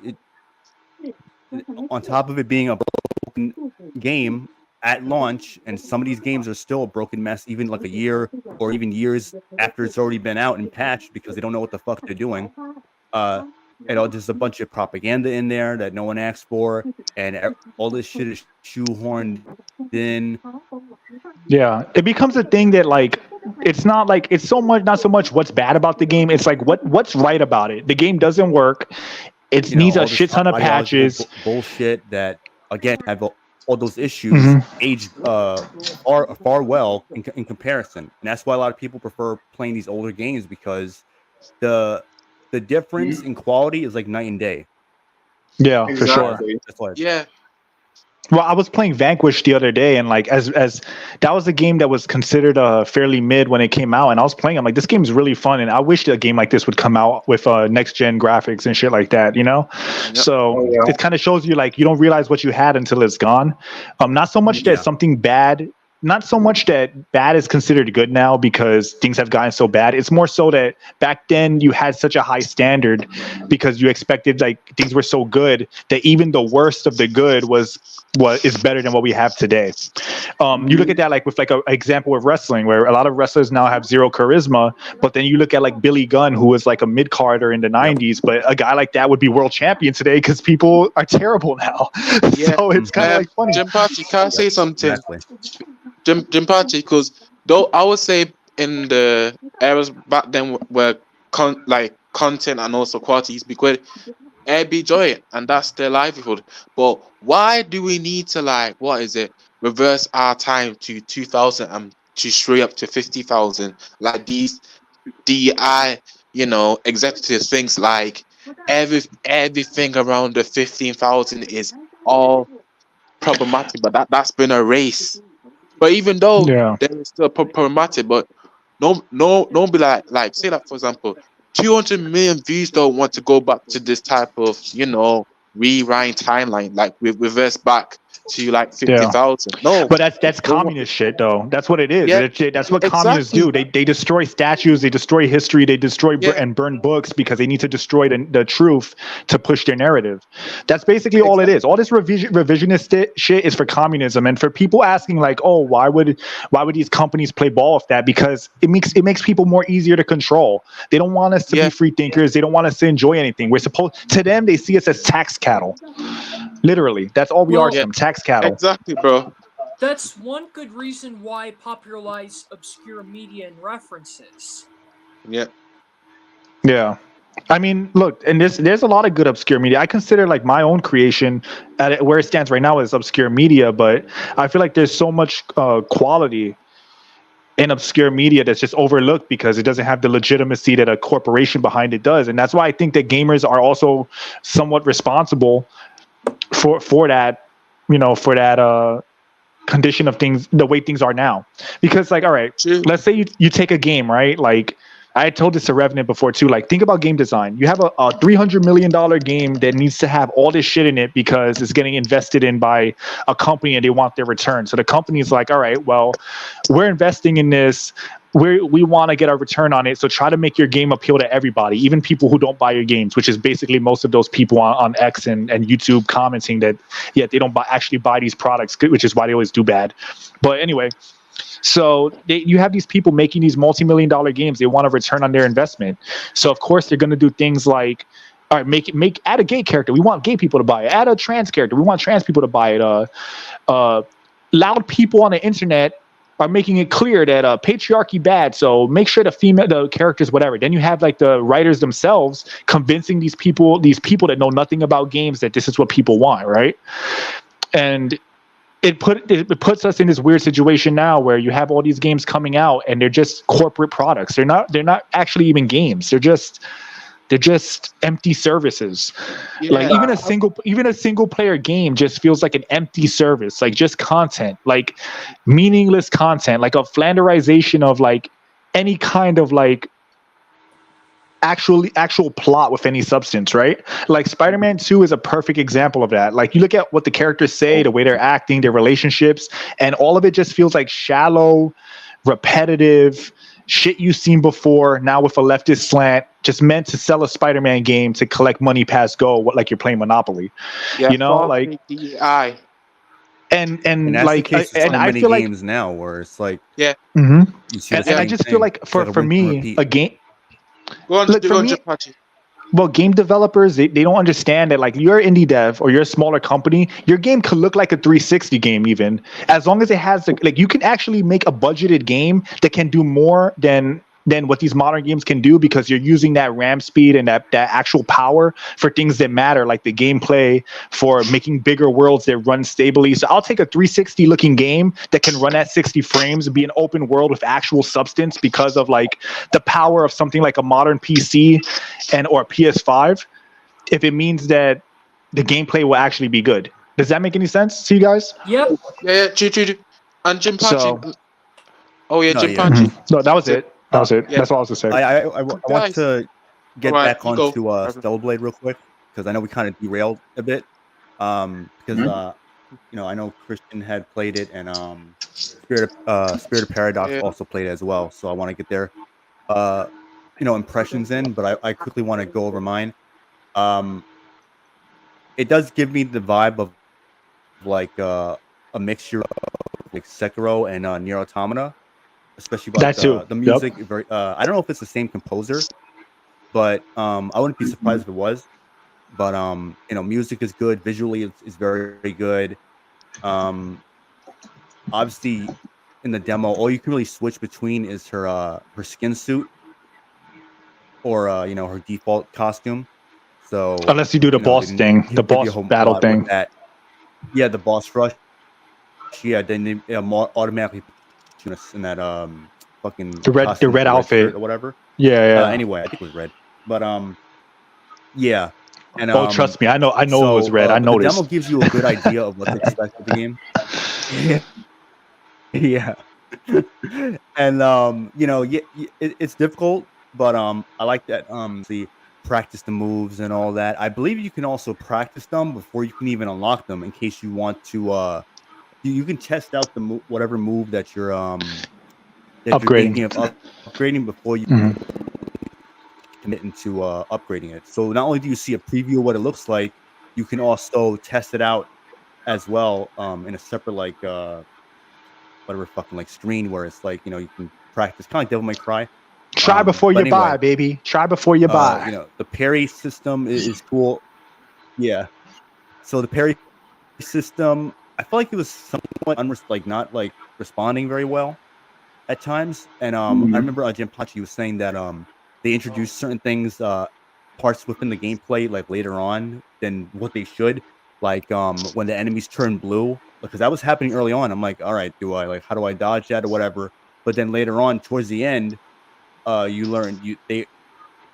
on top of it being a broken game at launch, and some of these games are still a broken mess, even like a year or even years after it's already been out and patched, because they don't know what the fuck they're doing. There's a bunch of propaganda in there that no one asked for, and all this shit is shoehorned in. Yeah, it becomes a thing that like it's not like it's not so much what's bad about the game. It's like what's right about it. The game doesn't work. It needs a shit ton of patches. Bullshit that again have all those issues aged far well in comparison, and that's why a lot of people prefer playing these older games, because the difference in quality is like night and day. Yeah, exactly. For sure. Yeah. Well, I was playing Vanquish the other day, and like as that was a game that was considered fairly mid when it came out, and I was playing. I'm like, this game is really fun, and I wish a game like this would come out with next gen graphics and shit like that. You know, so it kind of shows you like you don't realize what you had until it's gone. Not so much that something bad. Not so much that bad is considered good now because things have gotten so bad. It's more so that back then you had such a high standard because you expected like things were so good that even the worst of the good was what is better than what we have today. You look at that like with like an example of wrestling where a lot of wrestlers now have zero charisma, but then you look at like Billy Gunn, who was like a mid-carder in the 90s, but a guy like that would be world champion today because people are terrible now. So it's kind of like funny. Jim Pachi, can I say something? Exactly. Jim Pachi, because though I would say in the eras back then where content and also quality is because be joy and that's their livelihood. But why do we need to like reverse our time to 2000 and to straight up to 50,000 like these DI executives things like everything around the 15,000 is all problematic, but that's been a race. But even though there is still problematic, but don't be like say that for example, 200 million views don't want to go back to this type of rewrite timeline like we reverse back to like 50,000. No, but that's communist shit though. That's what it is. That's what communists do. They destroy statues, they destroy history, they destroy and burn books because they need to destroy the truth to push their narrative. That's basically all it is. All this revisionist shit is for communism, and for people asking like, oh, why would these companies play ball with that? Because it makes people more easier to control. They don't want us to be free thinkers. They don't want us to enjoy anything. To them, they see us as tax cattle. Literally, that's all we are to them, tax cattle. Exactly, bro. That's one good reason why popularize obscure media and references. Yeah. I mean, look, and there's a lot of good obscure media. I consider like my own creation where it stands right now as obscure media, but I feel like there's so much quality in obscure media that's just overlooked because it doesn't have the legitimacy that a corporation behind it does. And that's why I think that gamers are also somewhat responsible for that, condition of things, the way things are now. Because like, all right, let's say you take a game, right? Like I told this to Revenant before too, like think about game design. You have a $300 million game that needs to have all this shit in it because it's getting invested in by a company and they want their return. So the company's like, all right, well, we're investing in this. We want to get our return on it. So try to make your game appeal to everybody, even people who don't buy your games, which is basically most of those people on X and YouTube commenting that, they don't actually buy these products, which is why they always do bad. But anyway, so you have these people making these multi-million-dollar games. They want a return on their investment. So of course they're going to do things like, all right, add a gay character. We want gay people to buy it. Add a trans character. We want trans people to buy it. Loud people on the internet are making it clear that patriarchy bad. So make sure the characters, whatever. Then you have like the writers themselves convincing these people that know nothing about games that this is what people want, right? And it puts us in this weird situation now where you have all these games coming out and they're just corporate products. They're not actually even games. They're just empty services. Like even a single player game just feels like an empty service, like just content, like meaningless content, like a flanderization of like any kind of like actual plot with any substance, right? Like Spider-Man 2 is a perfect example of that. Like you look at what the characters say, the way they're acting, their relationships, and all of it just feels like shallow, repetitive shit you've seen before, now with a leftist slant, just meant to sell a Spider-Man game to collect money past go, like you're playing Monopoly. Like DI. And that's like the case with so many feel games now where it's like and I just feel like for me a game. Go on, Pachi. Well, game developers, they don't understand that like you're an indie dev or you're a smaller company, your game could look like a 360 game even, as long as it has like you can actually make a budgeted game that can do more than what these modern games can do because you're using that RAM speed and that actual power for things that matter, like the gameplay, for making bigger worlds that run stably. So I'll take a 360 looking game that can run at 60 frames and be an open world with actual substance because of like the power of something like a modern PC or PS5, if it means that the gameplay will actually be good. Does that make any sense to you guys? Yep. Yeah, true. And Jim Pachi. So- Oh yeah, No, Jim yeah. Pachi. No, that was it. That was it. Yeah. That's all I was gonna say. I want Guys. to get Alright, back you go. onto Stellar Blade real quick because I know we kind of derailed a bit. Because you know, I know Christian had played it and Spirit of Paradox Yeah. also played it as well. So I want to get their impressions in, but I quickly want to go over mine. It does give me the vibe of like a mixture of like Sekiro and Nier Automata, especially about That too. the music. Very, I don't know if it's the same composer, but I wouldn't be surprised if it was. But music is good. Visually, it's very, very good. Obviously, in the demo, all you can really switch between is her skin suit or her default costume. So Unless you do the boss they thing, give the you boss a whole battle lot with thing. that. Yeah, the boss rush. Yeah, then they automatically put you in that fucking The red costume, red outfit. shirt or whatever. Yeah. Anyway, I think it was red, but yeah. And Oh, trust me, I know it was red. I but the noticed. demo gives you a good idea of what to expect with the game. Yeah. And it's difficult, but I like that see practice the moves and all that. I believe you can also practice them before you can even unlock them in case you want to you can test out the whatever move that you're that you're thinking of upgrading before you Mhm. commit into upgrading it. So not only do you see a preview of what it looks like, you can also test it out as well in a separate like whatever fucking like screen where it's like you can practice kind of like Devil May Cry. Try before but you buy, anyway, baby. Try before you buy. the parry system is cool. Yeah. So the parry system, I felt like it was somewhat like not like responding very well at times. And I remember Jim Pachi was saying that they introduced certain things, parts within the gameplay like later on than what they should. Like when the enemies turn blue, because that was happening early on. I'm like, all right, how do I dodge that or whatever? But then later on, towards the end, you learn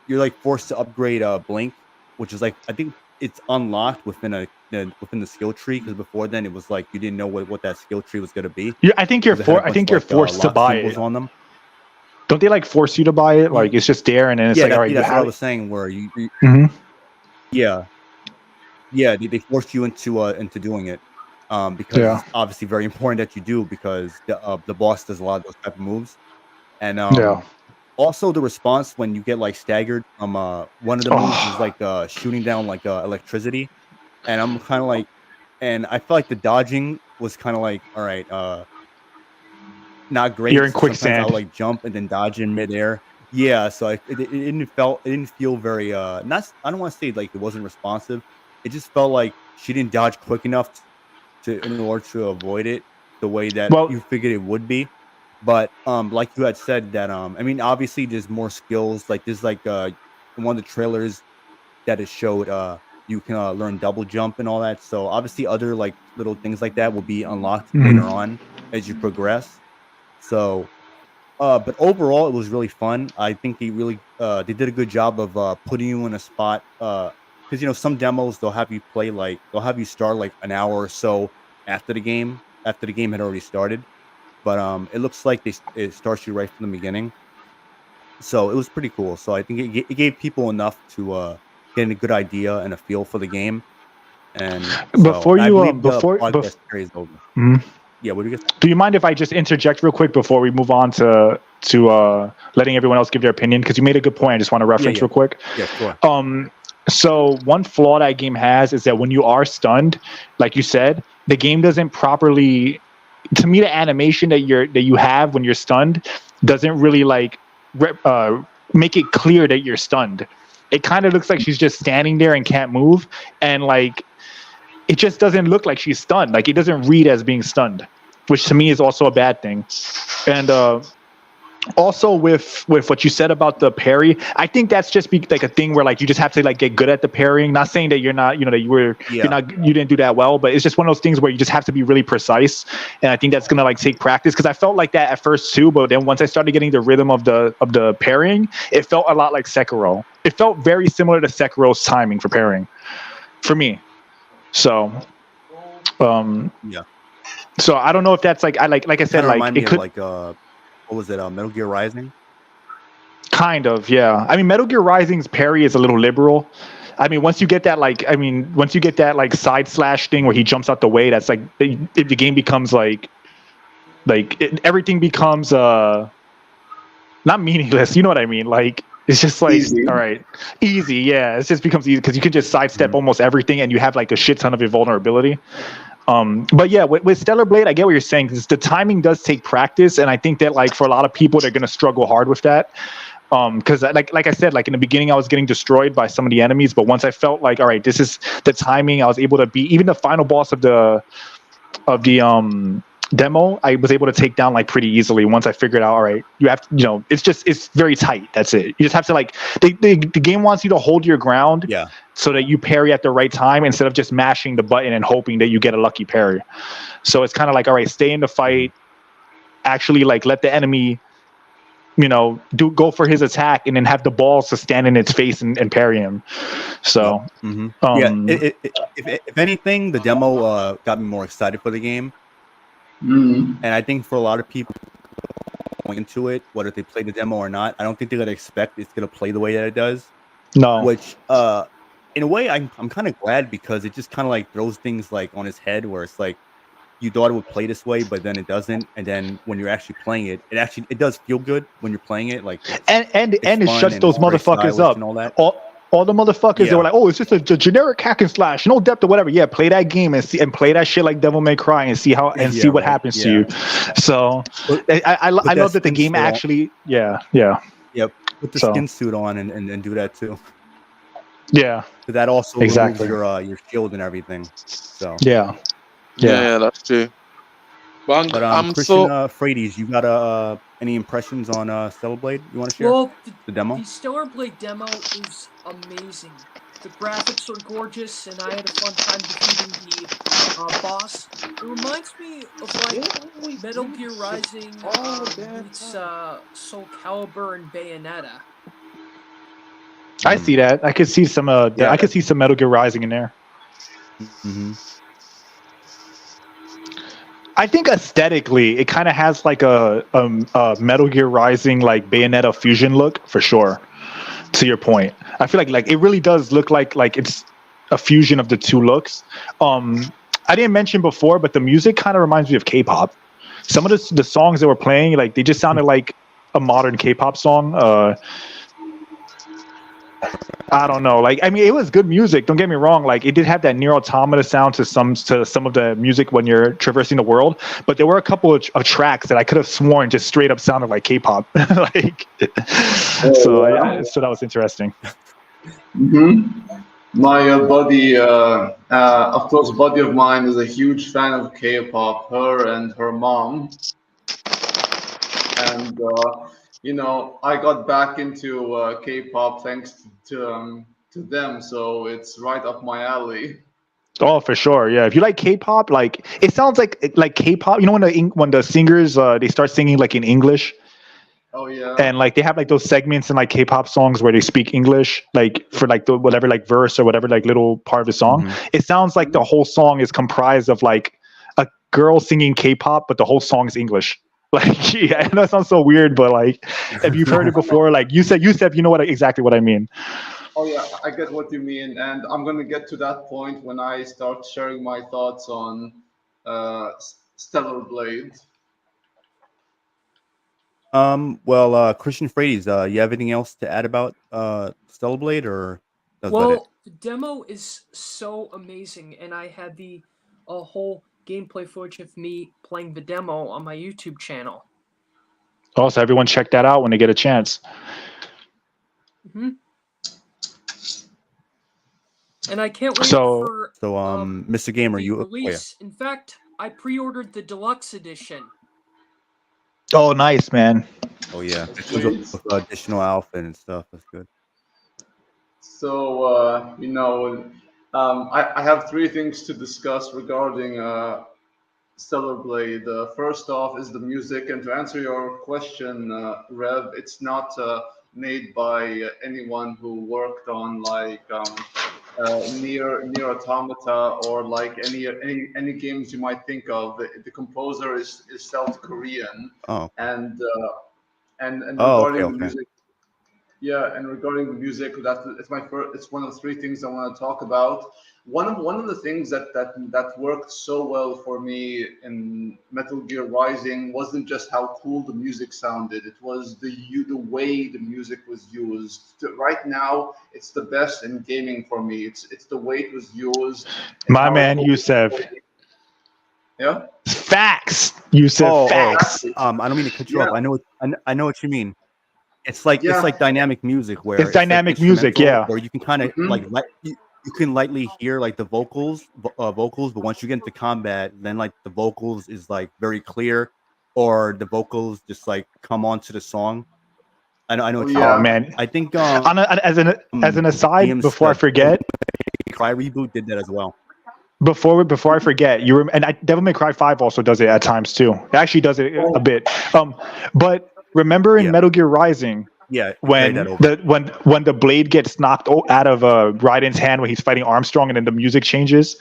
you're like forced to upgrade Blink, which is like I think it's unlocked within the skill tree because before then it was like you didn't know what that skill tree was gonna be. Yeah, I think you're 'Cause it had a bunch of, like, forced to lock buy symbols it. on them. Don't they like force you to buy it? Like it's just there, and then it's Yeah, like, all right, you that's what I have was saying. Where you Mhm. yeah, they forced you into doing it because Yeah. it's obviously very important that you do because the boss does a lot of those type of moves. And Yeah. also the response when you get like staggered from one of the moves is like shooting down like electricity, and I'm kind of like, and I feel like the dodging was kind of like, all right, not great. You're in So sometimes I'll quicksand. like jump and then dodge in midair. Yeah, so it didn't feel very not I don't want to say like it wasn't responsive. It just felt like she didn't dodge quick enough in order to avoid it the way that Well, you figured it would be. But like you had said that I mean obviously there's more skills like there's like in one of the trailers that it showed you can learn double jump and all that. So obviously other like little things like that will be unlocked later on as you progress. So but overall it was really fun. I think they did a good job of putting you in a spot because some demos they'll have you start like an hour or so after the game had already started. But it looks like it starts you right from the beginning. So it was pretty cool. So I think it gave people enough to get a good idea and a feel for the game. And so before I you believe the before podcast series is over. Mhm. Yeah, what do you guys? Do you mind if I just interject real quick before we move on to letting everyone else give their opinion? Because you made a good point. I just want to reference real quick. Yeah, sure. So one flaw that game has is that when you are stunned, like you said, the game doesn't properly. To me, the animation that you have when you're stunned doesn't really like make it clear that you're stunned. It kind of looks like she's just standing there and can't move, and like it just doesn't look like she's stunned. Like it doesn't read as being stunned, which to me is also a bad thing. And also with what you said about the parry, I think that's just like a thing where like you just have to like get good at the parrying. Not saying that you're not, that you didn't do that well, but it's just one of those things where you just have to be really precise. And I think that's gonna like take practice because I felt like that at first too, but then once I started getting the rhythm of the parrying, it felt a lot like Sekiro. It felt very similar to Sekiro's timing for parrying, for me. So Yeah. So I don't know if that's like I like I said, Kind of like remind me it of could like what was it? Metal Gear Rising. kind of, yeah. I mean, Metal Gear Rising's parry is a little liberal. I mean, once you get that like side slash thing where he jumps out the way, that's like the game becomes everything becomes not meaningless. You know what I mean? Like it's just like Easy. all right, easy. Yeah, it just becomes easy because you can just sidestep Mhm. almost everything, and you have like a shit ton of invulnerability. But yeah, with Stellar Blade, I get what you're saying because the timing does take practice, and I think that like for a lot of people, they're gonna struggle hard with that. Because like I said, like in the beginning, I was getting destroyed by some of the enemies, but once I felt like, all right, this is the timing, I was able to beat even the final boss of the demo. I was able to take down like pretty easily once I figured out, all right, you have to, it's very tight. That's it. You just have to like the game wants you to hold your ground. Yeah. So that you parry at the right time instead of just mashing the button and hoping that you get a lucky parry. So it's kind of like, all right, stay in the fight, actually like let the enemy, go for his attack and then have the balls to stand in its face and parry him. So, Yeah. If anything, the demo got me more excited for the game, Mm. and I think for a lot of people going into it, whether they play the demo or not, I don't think they're gonna expect it's gonna play the way that it does. no. Which, in a way, I'm kind of glad because it just kind of like throws things like on its head, where it's like you thought it would play this way, but then it doesn't. And then when you're actually playing it, it does feel good when you're playing it. Like And it fun shuts and those it's very motherfuckers stylish up. and all that. All the motherfuckers they Yeah. were like, oh, it's just a generic hack and slash, no depth or whatever. Yeah, play that game and play that shit like Devil May Cry and see see Yeah, what right. happens to Yeah. you. So Put I love that the skin game suit on. actually, yeah, Yep. Put the So skin suit on and do that too. yeah, 'Cause that also exactly. removes your shield and everything. So, Yeah, Yeah, that's true. But but I'm Christian so Frades, you got any impressions on Stellar Blade you want to share? Well, The demo? the Stellar Blade demo is amazing. The graphics are gorgeous, and I had a fun time defeating the boss. It reminds me of like Metal Gear Rising meets Soul Calibur and Bayonetta. I see that. I could see some Yeah. I could see some Metal Gear Rising in there. Mm-hmm. I think aesthetically, it kind of has like a Metal Gear Rising like Bayonetta fusion look for sure. To your point, I feel like it really does look like it's a fusion of the two looks. I didn't mention before, but the music kind of reminds me of K-pop. Some of the songs that were playing, like they just sounded like a modern K-pop song. I don't know. Like, I mean, it was good music. Don't get me wrong. Like, it did have that near automata sound to some of the music when you're traversing the world. But there were a couple of tracks that I could have sworn just straight up sounded like K-pop. Like, so that was interesting. Mm-hmm. My buddy, a close buddy of mine, is a huge fan of K-pop. Her and her mom, and I got back into K-pop thanks to them. So it's right up my alley. Oh, for sure. Yeah. If you like K-pop, like it sounds like K-pop. You know when the singers they start singing like in English. Oh yeah. And like they have like those segments in like K-pop songs where they speak English, like for like the whatever like verse or whatever like little part of the song. Mm-hmm. It sounds like the whole song is comprised of like a girl singing K-pop, but the whole song is English. Like, yeah, that sounds so weird, but like if you've heard it before, like you said, you know exactly what I mean. Oh yeah, I get what you mean, and I'm gonna get to that point when I start sharing my thoughts on Stellar Blade. Well, Christian Frades, you have anything else to add about Stellar Blade, or that's about it? Well, the demo is so amazing, and I had the whole gameplay footage of me playing the demo on my YouTube channel. Also, everyone check that out when they get a chance. Mm-hmm. And I can't wait So, for Mr. Gamer, the you release. In fact, I pre-ordered the deluxe edition. oh, nice, man. Oh yeah, with additional outfit and stuff. That's good. So I have three things to discuss regarding Stellar Blade. First off is the music, and to answer your question, Rev, it's not made by anyone who worked on like near Automata, or like any games you might think of. The composer is South Korean, Oh. and Oh, regarding the okay. music, yeah, and regarding the music, it's one of the three things I want to talk about. One of the things that worked so well for me in Metal Gear Rising wasn't just how cool the music sounded. It was the way the music was used. Right now, it's the best in gaming for me. It's the way it was used. And My how man, it Yusef. Yeah. Facts. Yusef, facts. I don't mean to cut you Yeah. off. I know what you mean. It's like dynamic music where It's dynamic like music, yeah. where you can kind of like you can lightly hear like the vocals, but once you get into combat, then like the vocals is like very clear, or the vocals just like come onto the song. I know what you yeah. Oh man. I think As an aside, before I forget, Cry reboot did that as well. before I forget, Devil May Cry 5 also does it at times too. It actually does it a bit. But remember in Metal Gear Rising, when the blade gets knocked out of Raiden's hand when he's fighting Armstrong, and then the music changes.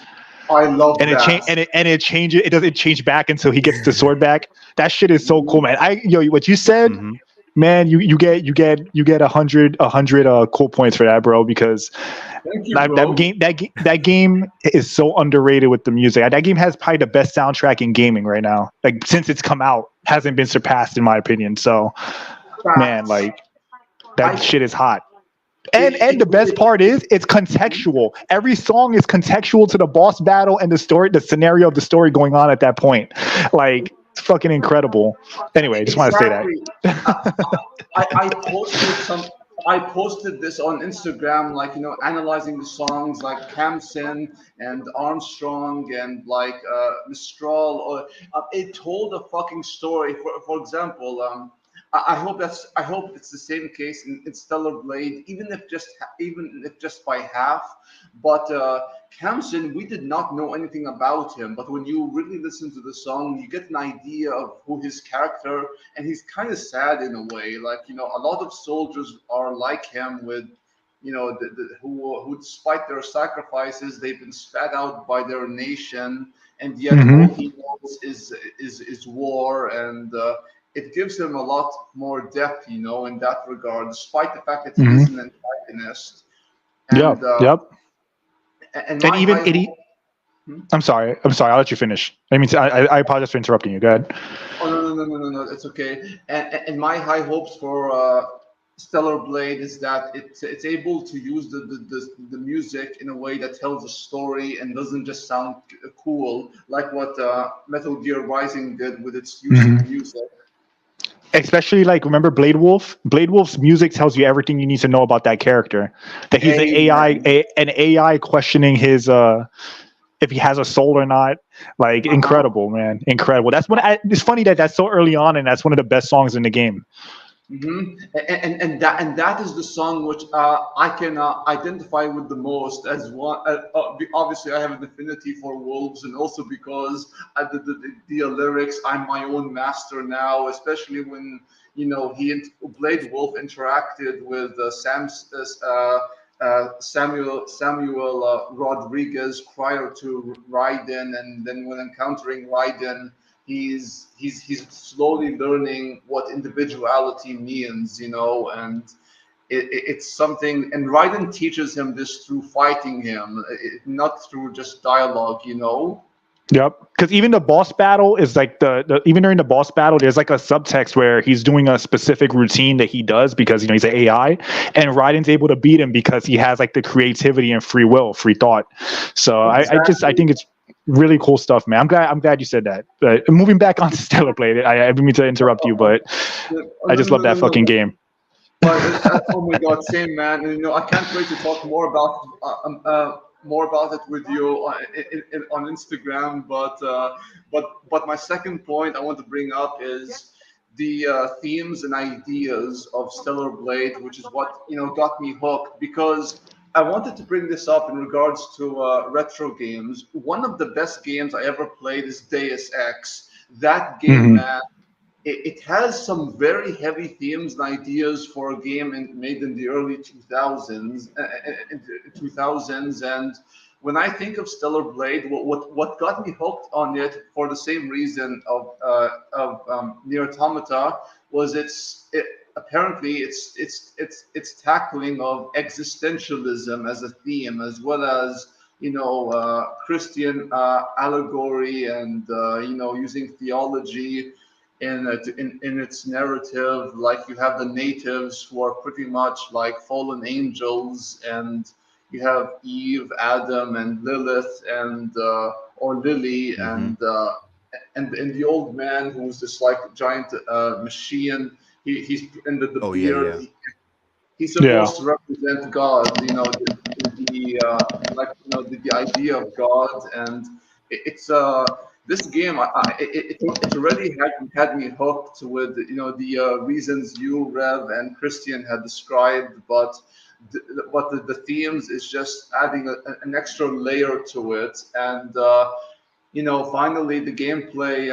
I love and that. It changes. It doesn't change back until he gets the sword back. That shit is so cool, man. What you said, man. You get 100 cool points for that, bro. Because Thank you, bro. that game is so underrated with the music. That game has probably the best soundtrack in gaming right now. Like since it's come out, hasn't been surpassed in my opinion. So, man, like that shit is hot. And the best part is it's contextual. Every song is contextual to the boss battle and the story, the scenario of the story going on at that point. Like it's fucking incredible. Anyway, I just want to say that. I posted this on Instagram, like, analyzing the songs like Camson and Armstrong and like Mistral. Or it told a fucking story. For example, I hope it's the same case in Stellar Blade, even if just by half. But Camson, we did not know anything about him. But when you really listen to the song, you get an idea of who his character, and he's kind of sad in a way. Like, a lot of soldiers are like him, with who despite their sacrifices, they've been spat out by their nation, and yet all he knows is war. And it gives him a lot more depth, in that regard, despite the fact that he is an antagonist. And, I'm sorry. I'll let you finish. I apologize for interrupting you. Go ahead. Oh no, it's okay. And my high hopes for Stellar Blade is that it's able to use the music in a way that tells a story and doesn't just sound cool, like what Metal Gear Rising did with its use of music. Especially like, remember Blade Wolf? Blade Wolf's music tells you everything you need to know about that character. That he's an AI questioning his if he has a soul or not. Like incredible, man, incredible. That's it's funny that that's so early on, and that's one of the best songs in the game. And that is the song which I can identify with the most as one. Obviously, I have an affinity for wolves, and also because the lyrics, "I'm my own master now," especially when Blade Wolf interacted with Samuel Rodriguez prior to Raiden, and then when encountering Raiden, he's slowly learning what individuality means, and it's something. And Raiden teaches him this through fighting him, not through just dialogue, Yep, because even the boss battle is like even during the boss battle, there's like a subtext where he's doing a specific routine that he does because he's an AI, and Raiden's able to beat him because he has like the creativity and free will, free thought. So exactly. I think it's really cool stuff, man. I'm glad you said that. But moving back on to Stellar Blade, I didn't mean to interrupt you, but I just love that fucking game. Oh my god, same, man. And, I can't wait to talk more about it with you on Instagram. But my second point I want to bring up is the themes and ideas of Stellar Blade, which is what got me hooked, because I wanted to bring this up in regards to retro games. One of the best games I ever played is Deus Ex. That game, man, it has some very heavy themes and ideas for a game made in the early 2000s. And when I think of Stellar Blade, what got me hooked on it for the same reason of Nier Automata was apparently it's tackling of existentialism as a theme, as well as Christian allegory, and using theology in its narrative. Like, you have the natives who are pretty much like fallen angels, and you have Eve, Adam, and Lilith, and or Lily, and the old man who's this like giant machine. He's in the beard. He's supposed to represent God, the idea of God. And it's this game, it already had me hooked with the reasons you, Rev, and Christian had described, but the themes is just adding an extra layer to it. And finally the gameplay.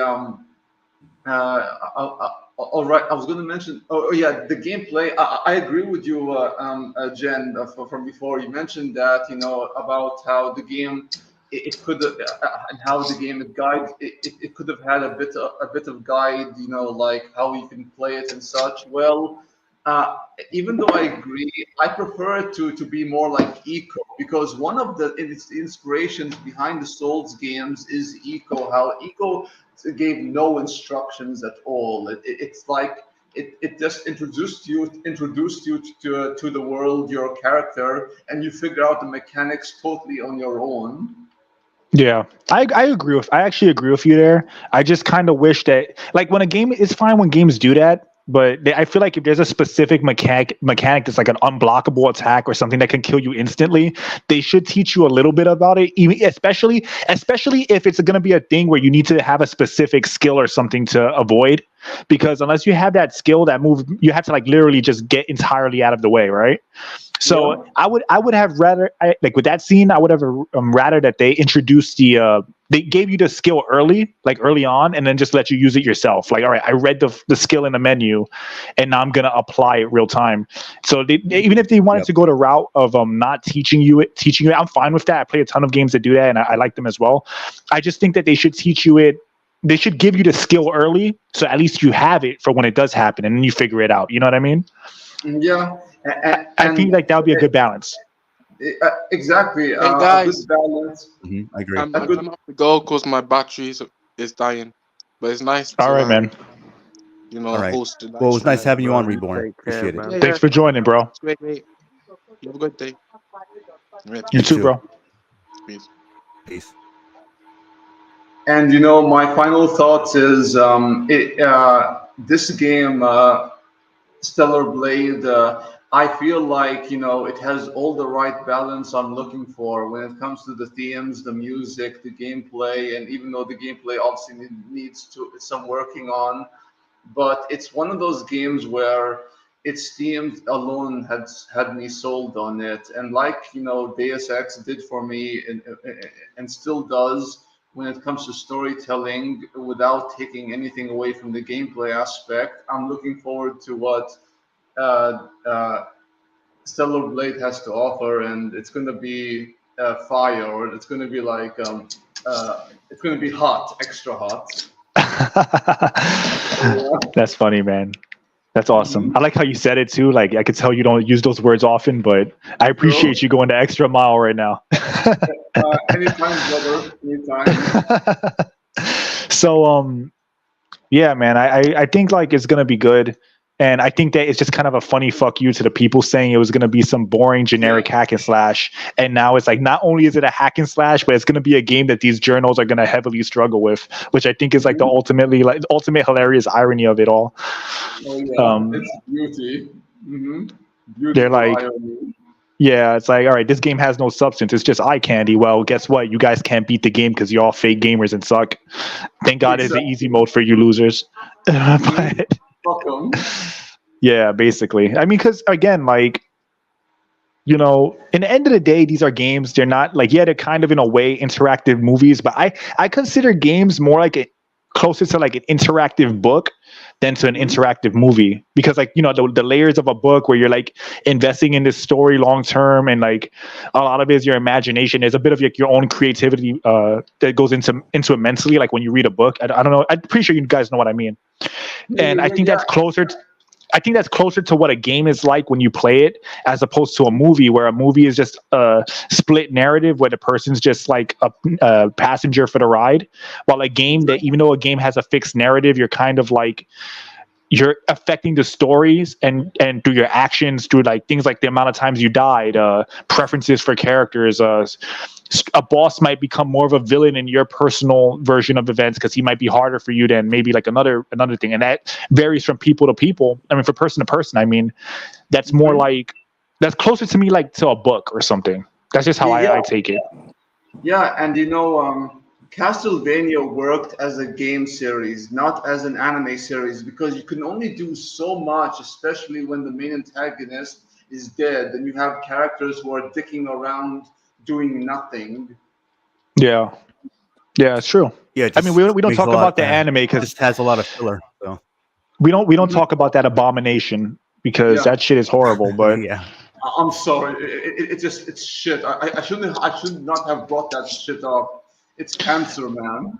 All right, I was going to mention. Oh yeah, the gameplay. I agree with you, Jen, from before. You mentioned that about how the game it could and how the game it could have had a bit of guide, like how you can play it and such. Well, even though I agree, I prefer it to be more like Eco, because one of the inspirations behind the Souls games is Eco. How Eco gave no instructions at all. It's like it just introduced you to the world, your character, and you figure out the mechanics totally on your own. Yeah, I actually agree with you there. I just kind of wish that, like, when a game is fine when games do that, but I feel like if there's a specific mechanic that's like an unblockable attack or something that can kill you instantly, they should teach you a little bit about it, especially if it's going to be a thing where you need to have a specific skill or something to avoid. Because unless you have that skill, that move, you have to like literally just get entirely out of the way, right? So yeah. I would have rather, like with that scene, I would have rather that they introduced they gave you the skill early on, and then just let you use it yourself. Like, all right, I read the skill in the menu, and now I'm gonna apply it real time. So even if they wanted to go the route of not teaching you it, I'm fine with that. I play a ton of games that do that, and I like them as well. I just think that they should teach you it. They should give you the skill early, so at least you have it for when it does happen, and then you figure it out. You know what I mean? Yeah. I think like that would be a good balance. Exactly. Hey guys, a good balance. I agree. I'm gonna have to go because my battery is dying. But it's nice. All right, man. All right. Host the Well, it was nice having you on, Take Reborn. care, Appreciate it. man. Thanks for joining, bro. It's great, mate. You have a good day. You too, bro. Peace. Peace. And my final thoughts is this game, Stellar Blade. I feel like it has all the right balance I'm looking for when it comes to the themes, the music, the gameplay. And even though the gameplay obviously needs some working on, but it's one of those games where its themes alone had me sold on it. And like Deus Ex did for me, and still does when it comes to storytelling, without taking anything away from the gameplay aspect. I'm looking forward to what Stellar Blade has to offer, and it's going to be fire, or it's going to be like it's going to be hot, extra hot. That's funny, man. That's awesome. I like how you said it too. Like, I could tell you don't use those words often, but I appreciate you going the extra mile right now. Anytime, brother. Anytime. So, yeah, man, I think like it's gonna be good. And I think that it's just kind of a funny fuck you to the people saying it was going to be some boring generic hack and slash. And now it's like, not only is it a hack and slash, but it's going to be a game that these journals are going to heavily struggle with, which I think is like the ultimate hilarious irony of it all. Oh, yeah. It's beauty. Mm-hmm. They're like, irony. Yeah, it's like, all right, this game has no substance. It's just eye candy. Well, guess what? You guys can't beat the game because you're all fake gamers and suck. Thank God it's the easy mode for you losers. But, yeah, basically. I mean, because again, like, in the end of the day, these are games. They're not like, they're kind of in a way interactive movies, but I consider games more like closer to like an interactive book, than to an interactive movie, because like, you know, the layers of a book where you're like investing in this story long term, and like a lot of it is your imagination. There's a bit of like your own creativity that goes into it mentally, like when you read a book. I don't know, I'm pretty sure you guys know what I mean. And I think that's closer to what a game is like when you play it, as opposed to a movie, where a movie is just a split narrative where the person's just like a passenger for the ride. While a game, that even though a game has a fixed narrative, you're kind of like, you're affecting the stories and through your actions, through like things like the amount of times you died, preferences for characters. A boss might become more of a villain in your personal version of events because he might be harder for you than maybe like another thing, and that varies from people to people. I mean, from person to person. I mean, that's more like, that's closer to me like to a book or something. That's just how I take it. Yeah, and you know, Castlevania worked as a game series, not as an anime series, because you can only do so much, especially when the main antagonist is dead and you have characters who are dicking around doing nothing. Yeah, it's true. Yeah, I mean, we don't talk about the anime because it just has a lot of filler. So we don't talk about that Abomination, because that shit is horrible. But yeah, I'm sorry, it's shit. I should not have brought that shit up. It's cancer, man.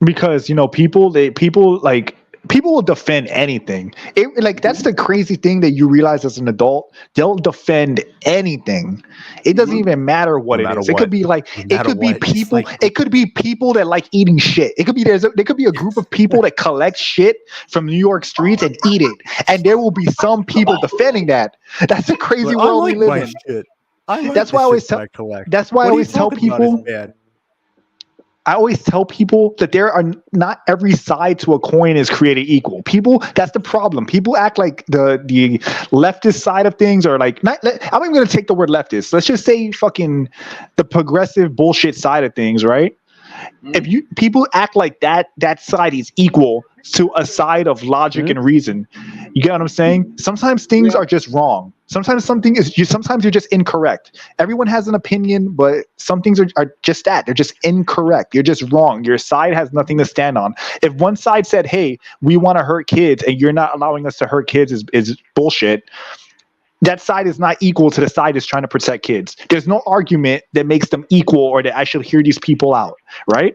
Because, you know, people will defend anything. That's the crazy thing that you realize as an adult. They'll defend anything. It doesn't even matter what it is. It could be like, it could be people. It could be people that like eating shit. It could be there could be a group of people that collect shit from New York streets and eat it, and there will be some people defending that. That's the crazy world we live in. That's why I always tell. That's why I always tell people. I always tell people that there are not every side to a coin is created equal. People, that's the problem. People act like the leftist side of things, or like, I'm not even going to take the word leftist. Let's just say fucking the progressive bullshit side of things, right? If people act like that side is equal to a side of logic and reason. You get what I'm saying? Sometimes things are just wrong. Sometimes sometimes you're just incorrect. Everyone has an opinion, but some things are just that. They're just incorrect. You're just wrong. Your side has nothing to stand on. If one side said, hey, we want to hurt kids and you're not allowing us to hurt kids is bullshit, that side is not equal to the side that's trying to protect kids. There's no argument that makes them equal or that I should hear these people out, right?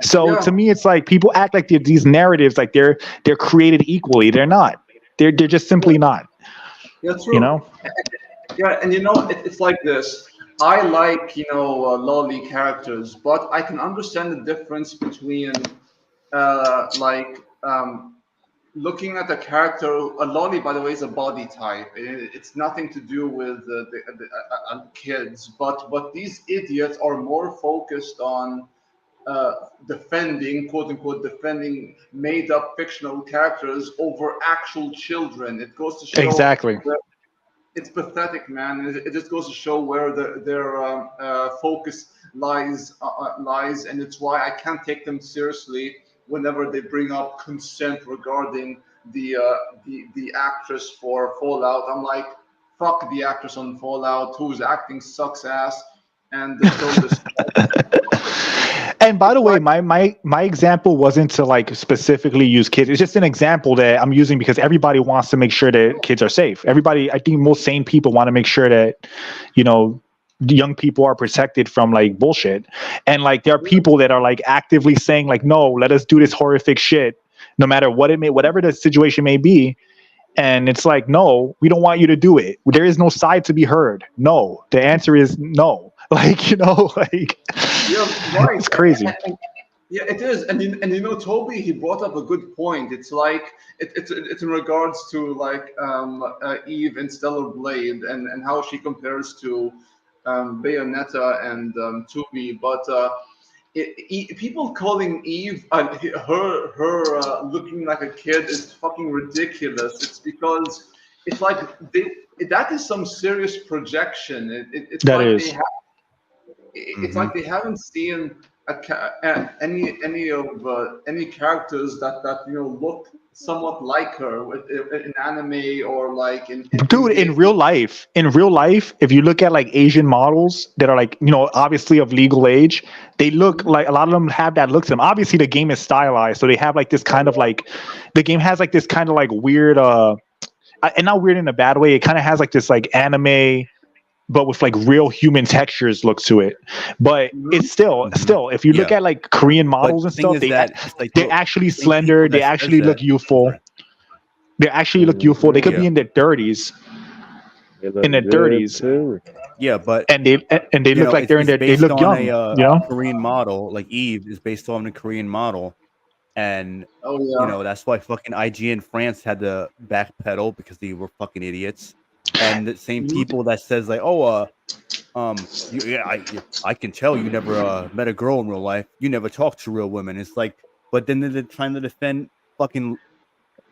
So to me, it's like people act like these narratives, like they're created equally. They're not. They're just simply not. Yeah, true. You know? Yeah, and you know, it's like this. I like, you know, lolly characters, but I can understand the difference between looking at a character. A lolly, by the way, is a body type. It's nothing to do with the kids, but these idiots are more focused on defending, quote unquote, defending made up fictional characters over actual children. It goes to show exactly. It's pathetic, man. It just goes to show where their focus lies, and it's why I can't take them seriously whenever they bring up consent regarding the actress for Fallout. I'm like, fuck the actress on Fallout whose acting sucks ass, and so this. And by the way, my example wasn't to like specifically use kids. It's just an example that I'm using because everybody wants to make sure that kids are safe. Everybody, I think most sane people want to make sure that, you know, young people are protected from like bullshit. And like there are people that are like actively saying like, no, let us do this horrific shit, no matter whatever the situation may be. And it's like, no, we don't want you to do it. There is no side to be heard. No, the answer is no. Like, you know, like, yeah, right. It's crazy. Yeah, it is. And you know, Toby, he brought up a good point. It's like it's in regards to like Eve in Stellar Blade and how she compares to Bayonetta and Toby, but people calling Eve her looking like a kid is fucking ridiculous. It's because it's like that is some serious projection. It's that like is. it's like they haven't seen any characters that look somewhat like her in anime or like in Dude, in game. real life, if you look at like Asian models that are like, obviously of legal age, they look like, a lot of them have that look to them. Obviously the game is stylized, so they have like this kind of like, the game has like this kind of like weird and not weird in a bad way, it kind of has like this like anime but with like real human textures look to it. But it's still if you look Yeah. at like Korean But models the and thing stuff, is that it's like they're the actually same slender, people they that actually says look that. youthful. Sorry. They actually look youthful. They could be Yeah. in their 30s. They look In their good 30s. too. Yeah, but And they look like they're in it's their, they based look on young, Korean model. Like Eve is based on a Korean model, and Oh yeah. that's why fucking IGN France had to backpedal because they were fucking idiots. And the same people that says like, I can tell you never met a girl in real life. You never talked to real women. It's like, but then they're trying to defend fucking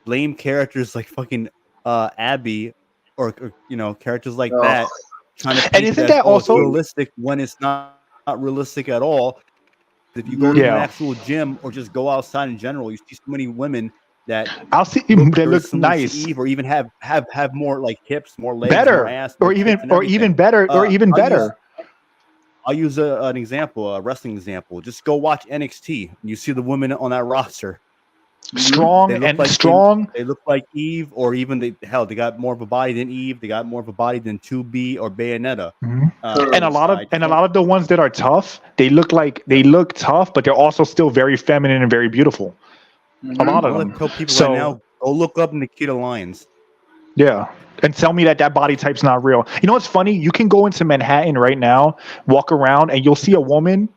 lame characters like fucking Abby or characters like Oh. that, trying to And paint isn't that that it's also realistic when it's not realistic at all. If you go to an actual gym or just go outside in general, you see so many women that I'll see look they very look similar to nice. Eve, or even have more like hips, more legs, more Better. ass, Or more even tits and or even everything. better or even better. I'll use an example, a wrestling example. Just go watch NXT. You see the women on that roster. Strong strong. They look like Eve, or even they got more of a body than Eve. They got more of a body than 2B or Bayonetta. And a lot of the ones that are tough, they look tough, but they're also still very feminine and very beautiful. A lot of them. Tell people right now, go look up Nikita Lyons. Yeah. And tell me that body type's not real. You know what's funny? You can go into Manhattan right now, walk around, and you'll see a woman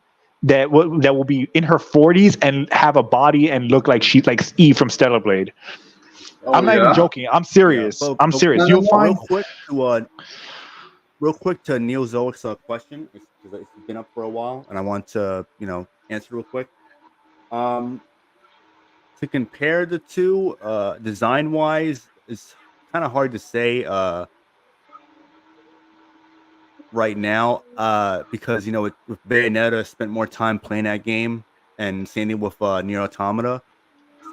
that will be in her 40s and have a body and look like she's like Eve from Stellar Blade. I'm not even joking. I'm serious. Yeah, I'm serious. You'll find real quick to Neil Zoic's question, because it's been up for a while, and I want to answer real quick. To compare the two, design wise, it's kind of hard to say right now, because with Bayonetta spent more time playing that game, and same thing with Nier Automata.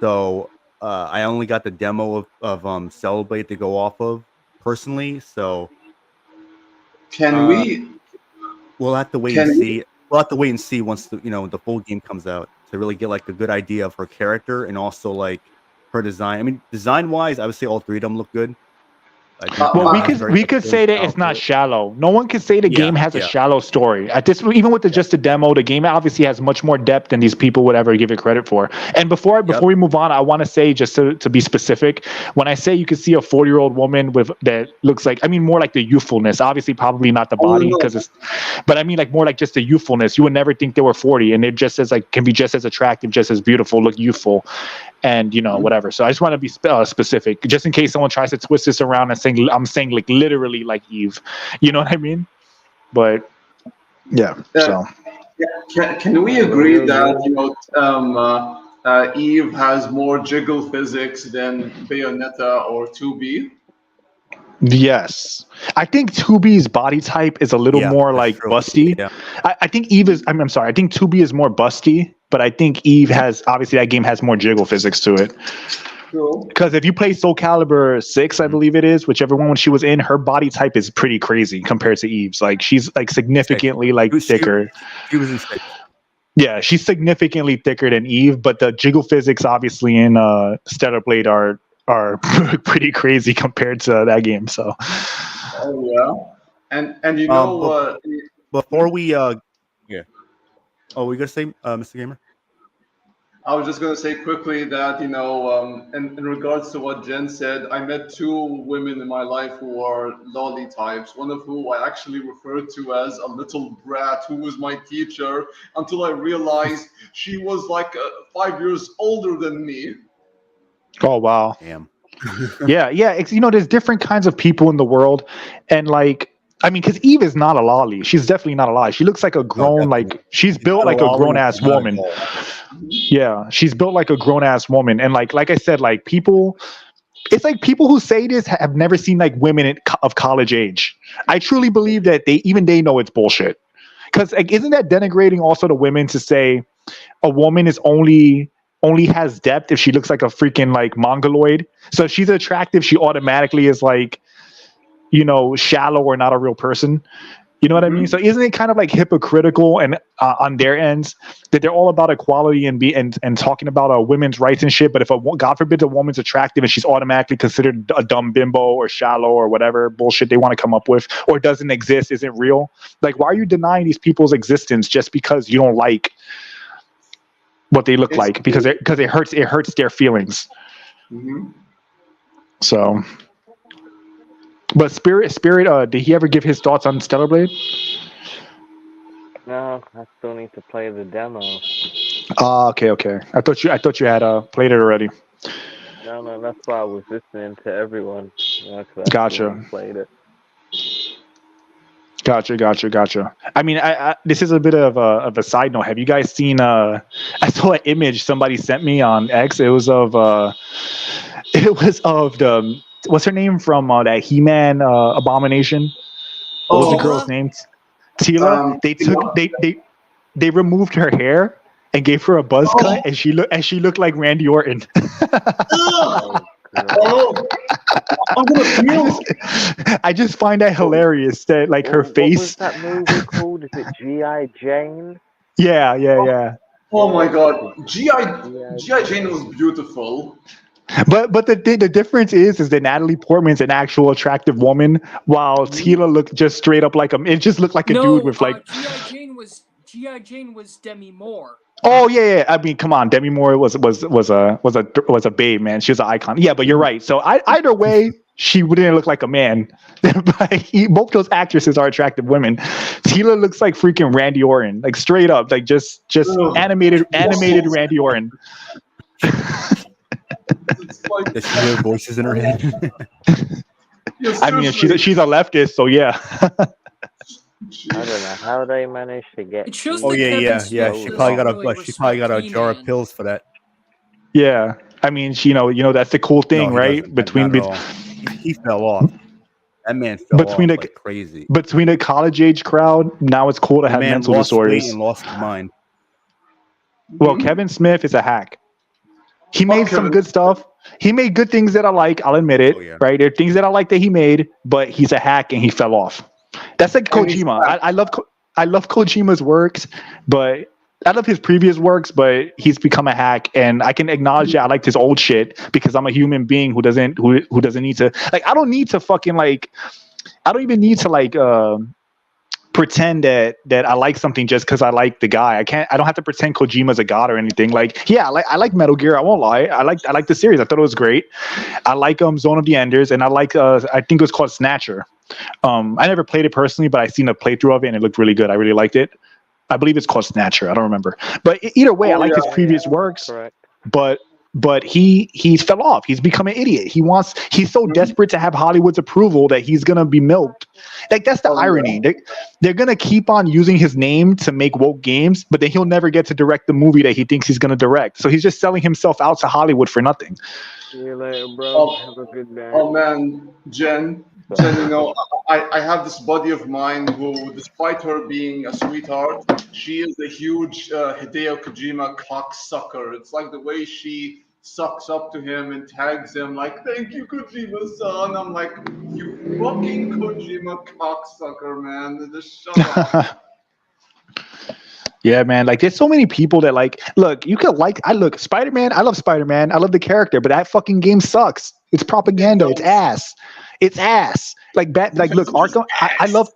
So I only got the demo of Celebrate to go off of personally. So we'll have to wait and see. We'll have to wait and see once the full game comes out to really get like a good idea of her character and also like her design. I mean, design wise, I would say all three of them look good. Well, we could say that it's not shallow. No one could say the game has a shallow story. At this, even with just a demo, the game obviously has much more depth than these people would ever give it credit for. And before we move on, I want to say, just to be specific, when I say you could see a 40-year-old woman that looks like, I mean more like the youthfulness. Obviously, probably not the body but I mean like more like just the youthfulness. You would never think they were 40, and they're just as like can be just as attractive, just as beautiful, look youthful, and whatever. So I just want to be specific, just in case someone tries to twist this around and say I'm saying like literally like Eve, you know what I mean? But so can we agree that Eve has more jiggle physics than Bayonetta or 2B? Yes, I think 2B's body type is a little more like busty. Yeah. I think Eve is. I'm sorry. I think 2B is more busty, but I think Eve has obviously that game has more jiggle physics to it. Because if you play Soul Calibur 6, I believe it is, whichever one when she was in, her body type is pretty crazy compared to Eve's. Like she's like significantly like thicker. She was in 6. Yeah, she's significantly thicker than Eve, but the jiggle physics obviously in Stellar Blade are pretty crazy compared to that game. So. Oh yeah, and before we Oh, we gonna say, Mr. Gamer? I was just going to say quickly that, in regards to what Jen said, I met 2 women in my life who are lolly types, one of who I actually referred to as a little brat who was my teacher until I realized she was like 5 years older than me. Oh, wow. Damn. Yeah. It's, there's different kinds of people in the world. And like, I mean, because Eve is not a lolly. She's definitely not a lolly. She looks like a grown, she's built like a grown-ass woman. Yeah, she's built like a grown-ass woman. And like I said, like people, it's like people who say this have never seen like women of college age. I truly believe that they know it's bullshit. Because like, isn't that denigrating also to women to say a woman is only has depth if she looks like a freaking like mongoloid? So if she's attractive, she automatically is like, you know, shallow or not a real person. You know what I mean? So isn't it kind of like hypocritical and on their ends that they're all about equality and talking about women's rights and shit? But if God forbid a woman's attractive and she's automatically considered a dumb bimbo or shallow or whatever bullshit they want to come up with, or doesn't exist, isn't real? Like, why are you denying these people's existence just because you don't like what they look like? Because it hurts their feelings. So. But Spirit, did he ever give his thoughts on Stellar Blade? No, I still need to play the demo. Okay. I thought you had played it already. No, that's why I was listening to everyone. Gotcha. Played it. Gotcha. I mean, I this is a bit of a side note. Have you guys seen? I saw an image somebody sent me on X. It was of the. What's her name from that He-Man Abomination? What was the girl's name? Tila. They removed her hair and gave her a buzz cut, and she looked like Randy Orton. I just find that hilarious that like her face. What was that movie called? Is it G.I. Jane? Yeah. Oh my God, G.I. Jane was beautiful. But the difference is that Natalie Portman's an actual attractive woman, while Tila looked just straight up like it just looked like a dude with like. G.I. Jane was Demi Moore. Oh yeah. I mean, come on, Demi Moore was a babe, man. She was an icon. Yeah, but you're right. So either way, she didn't look like a man. Both those actresses are attractive women. Tila looks like freaking Randy Orton, like straight up, like just animated Randy Orton. Like, does she hear voices in her head? I mean, if she's a leftist, so yeah. I don't know how they managed to get. It shows Oh yeah. She probably got a jar of pills for that. Yeah, I mean, you know that's the cool thing, No, right? He fell off. That man fell off like crazy. Between a college age crowd, now it's cool to have mental disorders. And lost his mind. Well, Kevin Smith is a hack. He made some good stuff. He made good things that I like. I'll admit it. Right? There are things that I like that he made, but he's a hack and he fell off. That's like Kojima. I love Kojima's works, but I love his previous works, but he's become a hack, and I can acknowledge that I liked his old shit because I'm a human being who doesn't need to like. I don't need to fucking like. I don't even need to like pretend that I like something just because I like the guy. I don't have to pretend Kojima's a god or anything. Like, yeah, I like Metal Gear. I won't lie. I like the series. I thought it was great. I like Zone of the Enders, and I like I think it was called Snatcher. I never played it personally, but I seen a playthrough of it and it looked really good. I really liked it. I believe it's called Snatcher. I don't remember. But either way, I like his previous works. Correct. But he fell off. He's become an idiot. He's so desperate to have Hollywood's approval that he's gonna be milked. Like, that's the irony. They're gonna keep on using his name to make woke games, but then he'll never get to direct the movie that he thinks he's gonna direct. So he's just selling himself out to Hollywood for nothing. See you later, bro. Have a good day. Oh man, Jen, you know, I have this buddy of mine who, despite her being a sweetheart, she is a huge Hideo Kojima cocksucker. It's like the way she sucks up to him and tags him like, "Thank you, Kojima-san." I'm like, "You fucking Kojima cocksucker, man. Just shut up." Yeah, man. Like, there's so many people that like. Look, you could like. I love Spider-Man. I love the character, but that fucking game sucks. It's propaganda. It's ass. It's ass. Like, look, Arkham. I love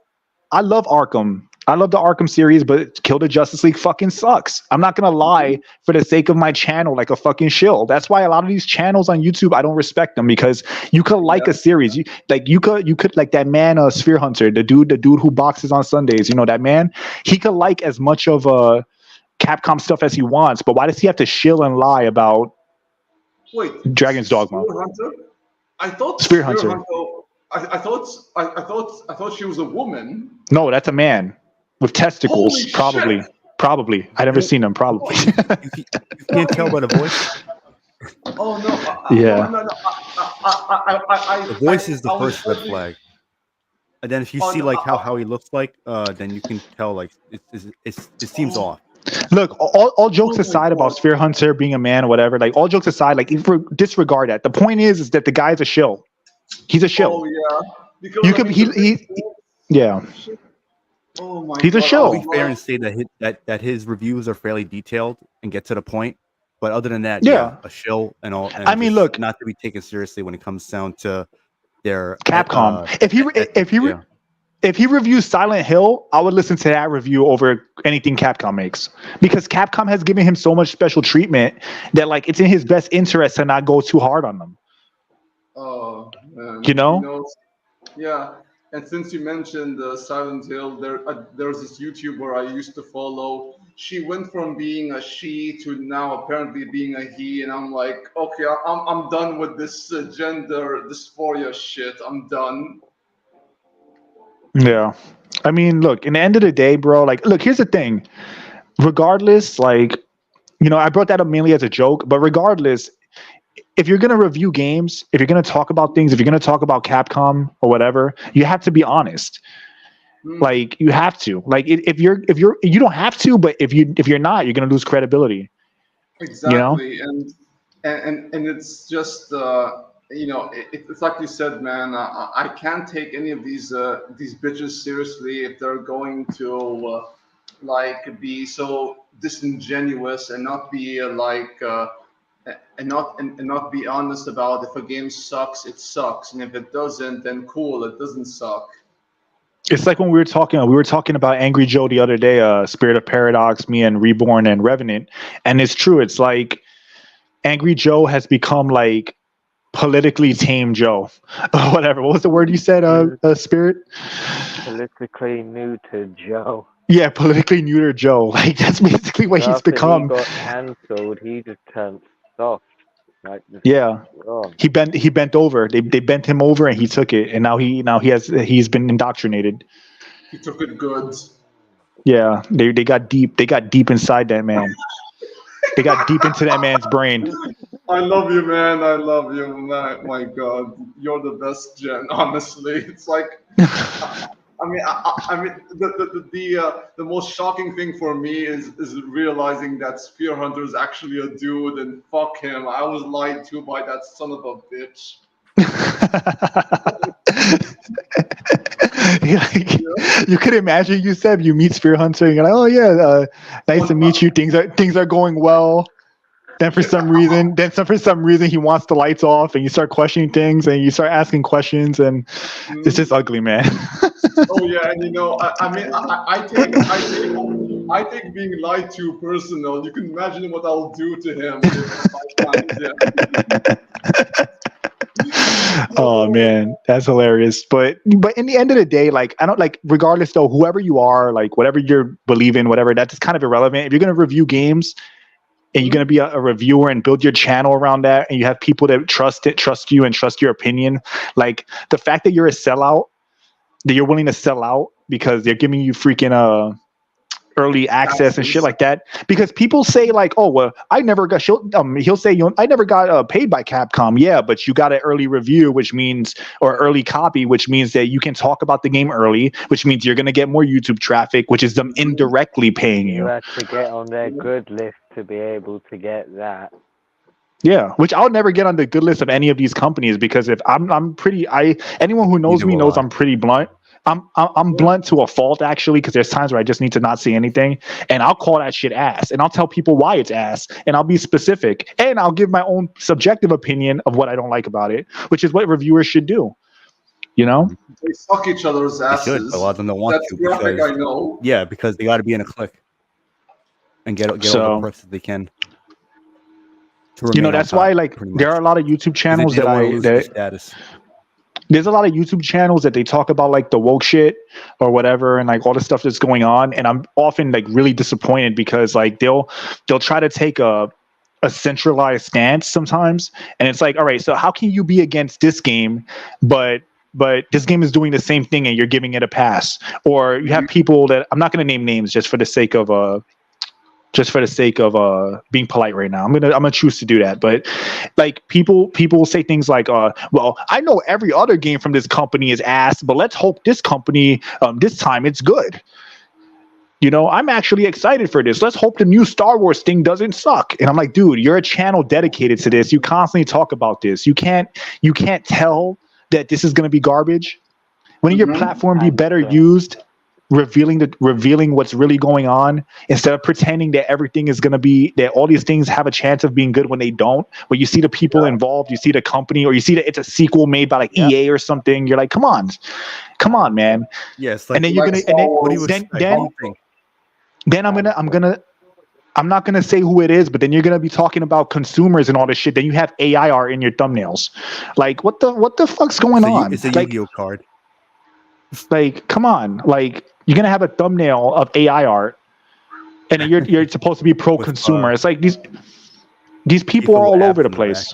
Arkham. I love the Arkham series, but Kill the Justice League fucking sucks. I'm not gonna lie for the sake of my channel, like a fucking shill. That's why a lot of these channels on YouTube, I don't respect them, because you could like a series. You could like that man, Sphere Hunter, the dude who boxes on Sundays. You know that man. He could like as much of Capcom stuff as he wants, but why does he have to shill and lie about Dragon's Dogma? I thought Sphere Hunter. I thought she was a woman. No, that's a man with testicles. Probably. I never seen them. Probably. You can't tell by the voice. Oh no! Yeah. No. The voice is the first red flag. And then if you On- see like how he looks like, then you can tell like it seems off. Look, all jokes Oh my aside about God. Sphere Hunter being a man or whatever, like all jokes aside, like disregard that. The point is that the guy's a shill. He's a shill. Oh yeah. Because You I could mean, he yeah. Oh my He's a God, I shill. I'll was be fair like- and say that his reviews are fairly detailed and get to the point. But other than that, Yeah. a shill and all. And I mean, just look- not to be taken seriously when it comes down to their Capcom. yeah. If he reviews Silent Hill, I would listen to that review over anything Capcom makes, because Capcom has given him so much special treatment that like it's in his best interest to not go too hard on them. Oh man. You know? Yeah. And since you mentioned Silent Hill, there's this YouTuber I used to follow. She went from being a she to now apparently being a he, and I'm like, okay, I'm done with this gender dysphoria shit. I'm done. Yeah. I mean, look, in the end of the day, bro, like, look, here's the thing. Regardless, like, you know, I brought that up mainly as a joke, but regardless, if you're going to review games, if you're going to talk about things, if you're going to talk about Capcom or whatever, you have to be honest. Like, you have to. Like, if you're, you don't have to, but if you're not, you're going to lose credibility. Exactly. And it's just, you know, it's like you said, man, I can't take any of these bitches seriously if they're going to like be so disingenuous and not be and not be honest about if a game sucks, it sucks, and if it doesn't, then cool, it doesn't suck. It's like when we were talking about Angry Joe the other day, Spirit of Paradox, me and Reborn and Revenant, and it's true. It's like Angry Joe has become like politically tame Joe, whatever. What was the word you said, Spirit? Politically neutered Joe. Yeah, politically neutered Joe. Like that's basically what he's After become. He got cancelled. He just turned soft. Like just, Yeah, oh. he bent over. They bent him over, and he took it. And now he's been indoctrinated. He took it good. Yeah, they got deep. They got deep inside that man. They got deep into that man's brain. I love you, man. I love you. My God, you're the best, Jen. Honestly, it's like, I mean, the most shocking thing for me is realizing that Spear Hunter is actually a dude, and fuck him. I was lied to by that son of a bitch. You could imagine, you said you meet Spear Hunter and you're like, oh yeah, nice to meet you. Things are going well. Then for some reason he wants the lights off, and you start questioning things, and you start asking questions, and it's just ugly, man. Oh yeah, and you know, I take being lied to personal. You can imagine what I'll do to him if I find him. Oh man, that's hilarious. But in the end of the day, like I don't like, regardless though, whoever you are, like whatever you're believing, whatever, that's kind of irrelevant. If you're gonna review games and you're gonna be a reviewer and build your channel around that, and you have people that trust you and trust your opinion, like the fact that you're a sellout, that you're willing to sell out because they're giving you freaking early access and shit like that, because people say like, oh well, I never got he'll say, I never got paid by Capcom. Yeah, but you got an early review, which means, or early copy, which means that you can talk about the game early, which means you're going to get more YouTube traffic, which is them indirectly paying you. You have to get on their good list to be able to get that. Yeah, which I'll never get on the good list of any of these companies, because if anyone who knows me knows I'm pretty blunt. I'm blunt to a fault, actually, because there's times where I just need to not say anything, and I'll call that shit ass, and I'll tell people why it's ass, and I'll be specific, and I'll give my own subjective opinion of what I don't like about it, which is what reviewers should do. You know? They suck each other's asses. They should. A lot of them don't want That's to. graphic, Because, I know. Yeah, because they got to be in a clique and get all the perks that they can. You know, that's why, like, there are a lot of YouTube channels there's a lot of YouTube channels that they talk about like the woke shit or whatever, and like all the stuff that's going on. And I'm often like really disappointed, because like they'll try to take a centralized stance sometimes. And it's like, all right, so how can you be against this game, but this game is doing the same thing and you're giving it a pass? Or you have people that, I'm not going to name names just for the sake of just for the sake of being polite right now. I'm gonna choose to do that. But like people will say things like, well, I know every other game from this company is ass, but let's hope this company this time it's good. You know, I'm actually excited for this. Let's hope the new Star Wars thing doesn't suck. And I'm like, dude, you're a channel dedicated to this. You constantly talk about this. You can't tell that this is gonna be garbage. Wouldn't your platform be better used revealing what's really going on instead of pretending that everything is going to be, that all these things have a chance of being good when they don't? Where you see the people involved, you see the company, or you see that it's a sequel made by like EA or something. You're like, come on, man. Yes. Like, and then you're gonna, I'm not gonna say who it is, but then you're gonna be talking about consumers and all this shit. Then you have AI art in your thumbnails. Like, what the fuck's going on? It's a like, Yu-Gi-Oh card. Like, come on, like you're gonna have a thumbnail of AI art, and then you're supposed to be pro-consumer. It's like these people are all over the place.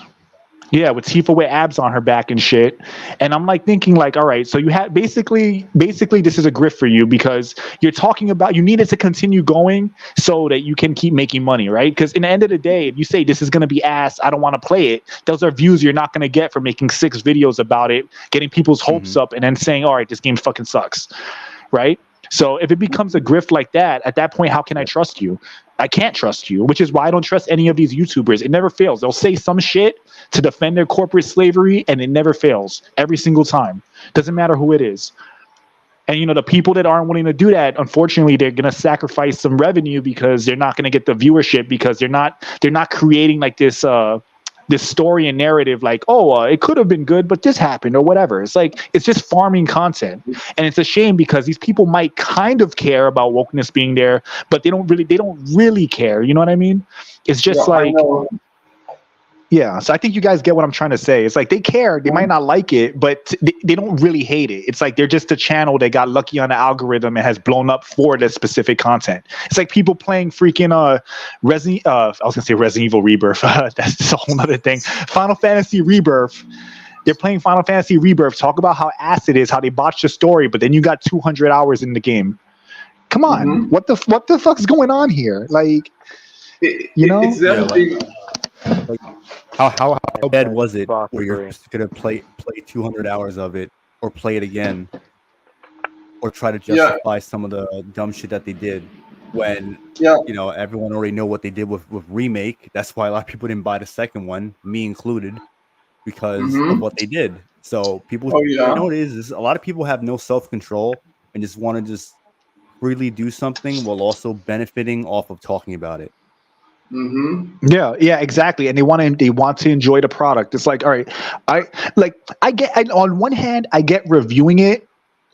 Yeah, with Tifa with abs on her back and shit. And I'm like thinking like, all right, so you have basically this is a grift for you because you're talking about, you need it to continue going so that you can keep making money, right? Because in the end of the day, if you say this is going to be ass, I don't want to play it, those are views you're not going to get for making 6 videos about it, getting people's hopes up and then saying, all right, this game fucking sucks, right? So if it becomes a grift like that, at that point, how can I trust you? I can't trust you, which is why I don't trust any of these YouTubers. It never fails. They'll say some shit to defend their corporate slavery, and it never fails every single time. Doesn't matter who it is. And, you know, the people that aren't willing to do that, unfortunately, they're going to sacrifice some revenue because they're not going to get the viewership because they're not creating like this story and narrative like, it could have been good, but this happened or whatever. It's like, it's just farming content. And it's a shame because these people might kind of care about wokeness being there, but they don't really care. You know what I mean? It's just yeah. So I think you guys get what I'm trying to say. It's like they care. They might not like it, but they don't really hate it. It's like they're just a channel that got lucky on the algorithm and has blown up for that specific content. It's like people playing freaking I was gonna say Resident Evil Rebirth. That's a whole other thing. Final Fantasy Rebirth. They're playing Final Fantasy Rebirth. Talk about how ass it is, how they botched the story, but then you got 200 hours in the game. Come on, what the fuck's going on here? Like, you know, it's definitely. Like, how bad was it where you're just gonna play 200 hours of it or play it again or try to justify some of the dumb shit that they did when you know everyone already know what they did with Remake. That's why a lot of people didn't buy the second one, me included, because of what they did. So people, you know what it is a lot of people have no self-control and just want to just freely do something while also benefiting off of talking about it. Yeah, exactly. And they want to enjoy the product. It's like, all right, on one hand, I get reviewing it.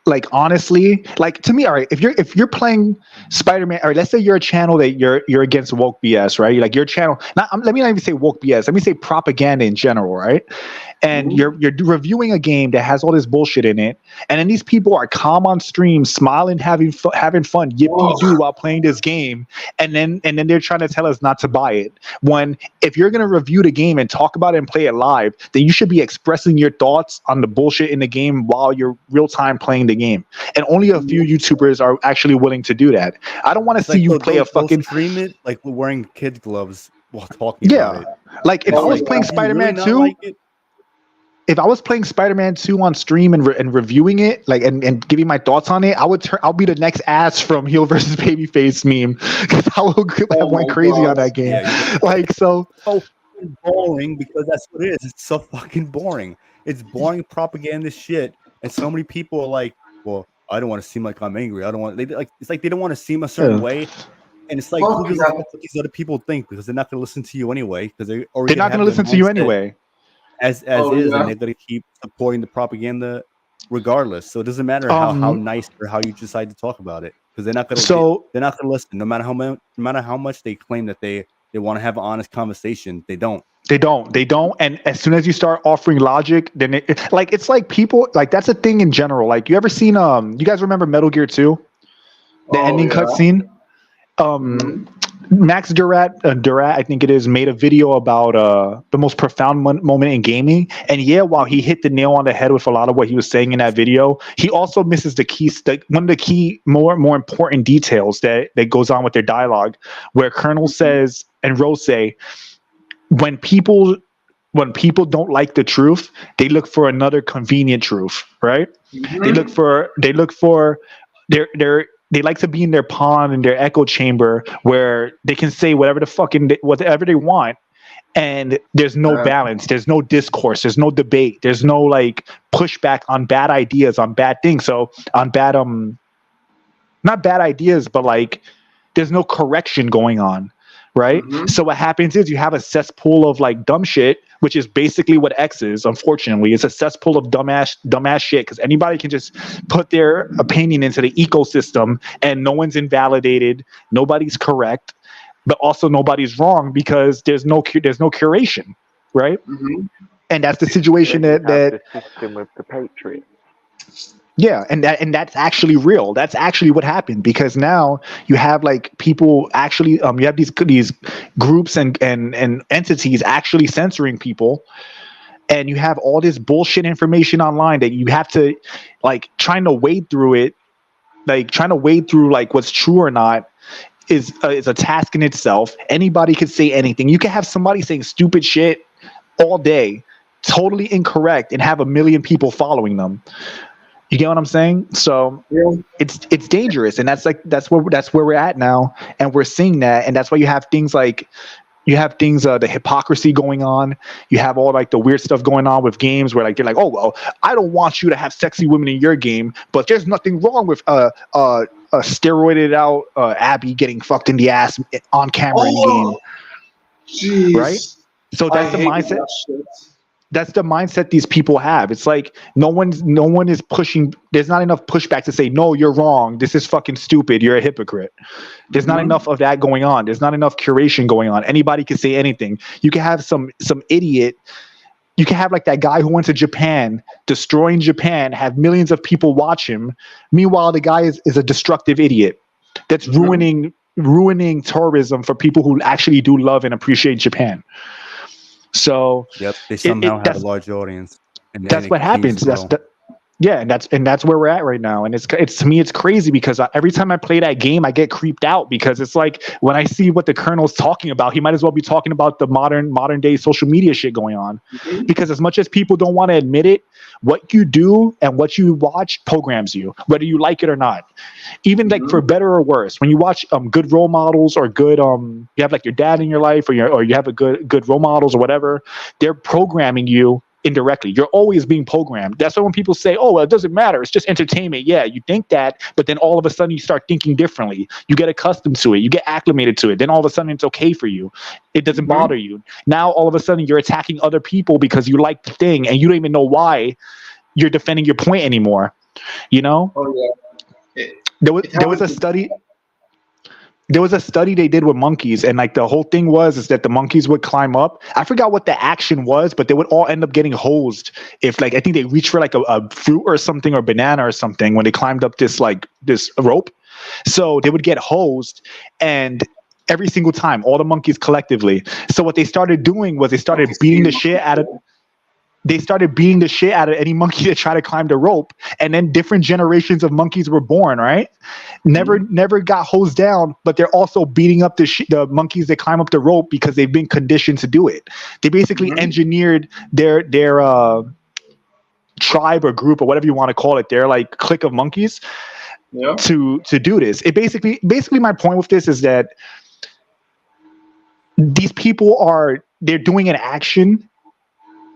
Like, honestly, like to me, all right, if you're playing Spider-Man, all right, let's say you're a channel that you're against woke BS, right? Like your channel, let me not even say woke BS. Let me say propaganda in general, right? And you're reviewing a game that has all this bullshit in it, and then these people are calm on stream, smiling, having fun, yippee-doo while playing this game, and then they're trying to tell us not to buy it. When if you're gonna review the game and talk about it and play it live, then you should be expressing your thoughts on the bullshit in the game while you're real time playing the game. And only a few YouTubers are actually willing to do that. I don't want to see you play a fucking stream it like we're wearing kid gloves while talking about it. Like if I was playing Spider-Man 2. If I was playing Spider-Man 2 on stream and reviewing it, like and giving my thoughts on it, I'll be the next ass from Heel versus Babyface meme because I went crazy on that game. Like so boring because that's what it is. It's so fucking boring. It's boring propaganda shit, and so many people are like, "Well, I don't want to seem like I'm angry. I don't want." It's like they don't want to seem a certain way, and it's like who gives a fuck what these other people think because they're not going to listen to you anyway because they're not going to listen to you anyway. As is, and they're gonna keep supporting the propaganda regardless. So it doesn't matter how nice or how you decide to talk about it, because they're not gonna listen. No matter how much they claim that they want to have an honest conversation, they don't. They don't. And as soon as you start offering logic, then it's like people like that's a thing in general. Like you ever seen you guys remember Metal Gear 2? The ending cutscene? Max Durat, I think it is, made a video about the most profound moment in gaming. And yeah, while he hit the nail on the head with a lot of what he was saying in that video, he also misses the key, one of the key, more important details that goes on with their dialogue, where Colonel says and Rose say, when people don't like the truth, they look for another convenient truth, right? They look for they like to be in their pond, in their echo chamber, where they can say whatever they want, and there's no balance, there's no discourse, there's no debate, there's no like pushback on bad ideas, on bad things. So on bad not bad ideas, but like there's no correction going on, right? So what happens is you have a cesspool of like dumb shit, which is basically what X is. Unfortunately, it's a cesspool of dumbass shit, because anybody can just put their opinion into the ecosystem and no one's invalidated, nobody's correct, but also nobody's wrong, because there's no curation, right? And that's the situation that the system with the Patriots. Yeah, and that's actually real. That's actually what happened, because now you have like people actually you have these groups and entities actually censoring people, and you have all this bullshit information online that you have to like trying to wade through like what's true or not is a task in itself. Anybody could say anything. You can have somebody saying stupid shit all day, totally incorrect, and have 1 million people following them. You get what I'm saying? So it's dangerous, and that's where we're at now, and we're seeing that, and that's why you have things the hypocrisy going on. You have all like the weird stuff going on with games where like you're like, oh well, I don't want you to have sexy women in your game, but there's nothing wrong with a steroided out Abby getting fucked in the ass on camera in game. Jeez. Right? So that's the mindset. That's the mindset these people have. It's like no one is pushing. There's not enough pushback to say, no, you're wrong. This is fucking stupid. You're a hypocrite. There's not enough of that going on. There's not enough curation going on. Anybody can say anything. You can have some idiot. You can have like that guy who went to Japan, destroying Japan, have millions of people watch him. Meanwhile, the guy is a destructive idiot that's ruining tourism for people who actually do love and appreciate Japan. So yep, they somehow have a large audience, and that's what happens. And that's where we're at right now. And it's to me, it's crazy, because every time I play that game, I get creeped out, because it's like when I see what the Colonel's talking about, he might as well be talking about the modern day social media shit going on. Because as much as people don't want to admit it, what you do and what you watch programs you, whether you like it or not. Even like for better or worse, when you watch good role models, or good you have like your dad in your life, or you have a good role models or whatever, they're programming you indirectly. You're always being programmed. That's why when people say, oh well, it doesn't matter, it's just entertainment. Yeah, you think that, but then all of a sudden you start thinking differently. You get accustomed to it, you get acclimated to it, then all of a sudden it's okay for you. It doesn't bother you. Now all of a sudden you're attacking other people because you like the thing, and you don't even know why you're defending your point anymore. You know? Oh yeah. There was a study. There was a study they did with monkeys, and like the whole thing is that the monkeys would climb up. I forgot what the action was, but they would all end up getting hosed if, like, I think they reached for like a fruit or something, or banana or something, when they climbed up this rope. So they would get hosed, and every single time, all the monkeys collectively. So what they started doing was they started beating the shit out of any monkey that tried to climb the rope, and then different generations of monkeys were born, right? Never got hosed down, but they're also beating up the monkeys that climb up the rope because they've been conditioned to do it. They basically engineered their tribe or group or whatever you want to call it, their like clique of monkeys to do this. It basically my point with this is that these people they're doing an action,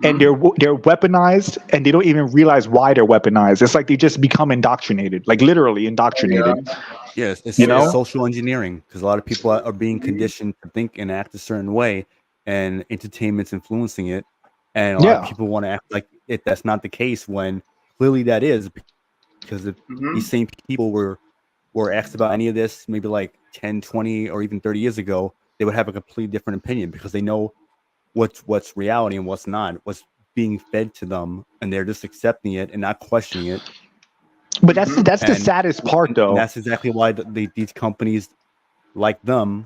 and they're weaponized, and they don't even realize why they're weaponized. It's like they just become indoctrinated, like literally indoctrinated. Yes, it's social engineering, because a lot of people are being conditioned to think and act a certain way, and entertainment's influencing it. And a lot of people want to act like that's not the case, when clearly that is, because if these same people were asked about any of this maybe like 10, 20, or even 30 years ago, they would have a completely different opinion, because they know what's reality and what's not, what's being fed to them, and they're just accepting it and not questioning it. But that's the saddest part, though. And that's exactly why these companies like them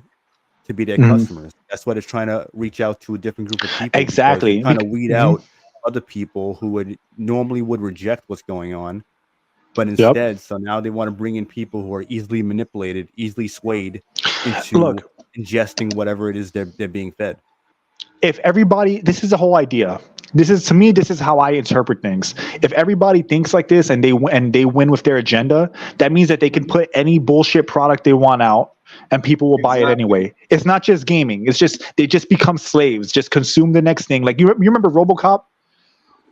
to be their Mhm. customers. That's why they're trying to reach out to a different group of people. Exactly. Trying to weed Mhm. out other people who would normally reject what's going on, but Yep. instead, so now they want to bring in people who are easily manipulated, easily swayed into Look, ingesting whatever it is they're being fed. if everybody, this is the whole idea. This is how I interpret things. If everybody thinks like this and they win with their agenda, that means that they can put any bullshit product they want out and people will buy it Exactly. anyway. It's not just gaming. It's just they just become slaves, just consume the next thing. Like you remember RoboCop?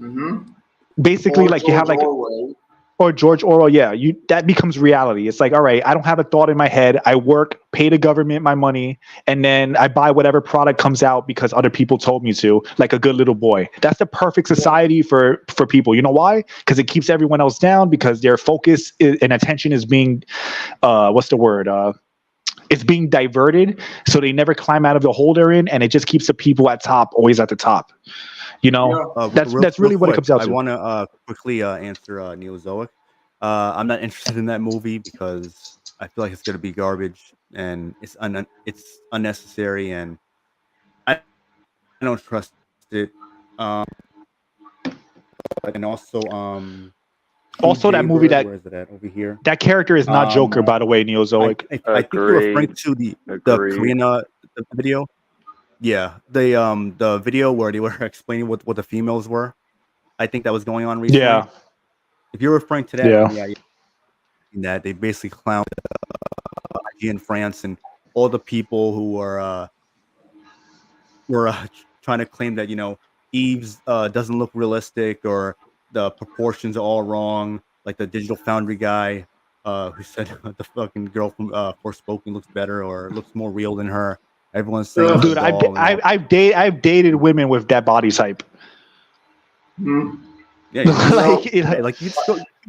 Mm-hmm. Basically, Or like you have George like Orwell. or George Orwell, yeah, that becomes reality. It's like, all right, I don't have a thought in my head. I work, pay the government my money, and then I buy whatever product comes out because other people told me to, like a good little boy. That's the perfect society for people. You know why? Because it keeps everyone else down because their focus and attention is being, what's the word? It's being diverted, so they never climb out of the hole they're in, and it just keeps the people at top always at the top. You know, Yeah. that's really what it quick, comes down I to. want to quickly answer Neozoic. I'm not interested in that movie because I feel like it's going to be garbage and it's unnecessary, and I don't trust it. Um, and also, Also, that movie Where is it at? Over here. that character is not Joker, by the way, I Neozoic. think you're referring Agreed. to the Agreed. Korean the video. Yeah, the video where they were explaining what the females were. I think that was going on recently. Yeah, If you're referring to that, yeah. then yeah, that they basically clowned IG in France and all the people who were trying to claim that Eve's doesn't look realistic or the proportions are all wrong. Like the Digital Foundry guy who said the fucking girl from Forspoken looks better or looks more real than her. Everyone's saying it's a Dude, I've doll and all. I've dated women with that body type. Mm. Yeah, you Like, like you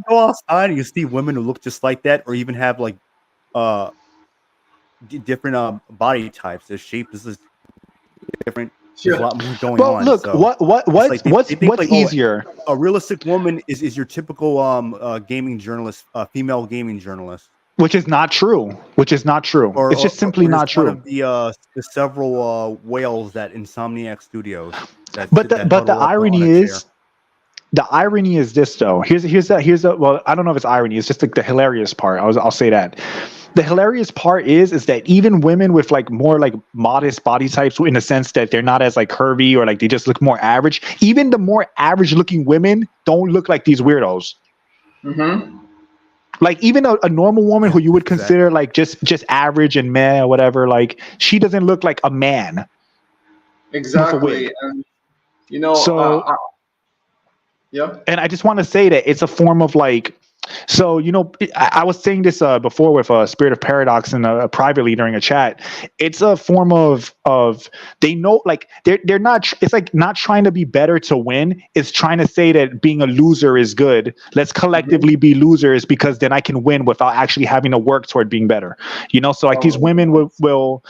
go outside and you see women who look just like that, or even have like uh different body types. Their shape is just different. There's a Yeah. lot more going well, on. look, So what's like they think what's like, easier? a realistic woman is your typical gaming journalist, female gaming journalist, Which is not true. Which is not true. It's just simply not just one true. of the several whales at Insomniac Studios that But that the huddle up irony on a chair. is, the irony is this though. Here's the well, I don't know if it's irony. It's just like the hilarious part. I'll say that. The hilarious part is that even women with like more like modest body types, in the sense that they're not as like curvy or like they just look more average. Even the more average looking women don't look like these weirdos. Mm-hmm. Like even a normal woman who you would consider like just average and meh or whatever, like she doesn't look like a man. Exactly. And So yeah. and I just want to say that it's a form of like, so I was saying this before with Spirit of Paradox and privately during a chat. It's a form of they know, like they're not. It's like not trying to be better to win. It's trying to say that being a loser is good. Let's collectively be losers because then I can win without actually having to work toward being better. So like these women will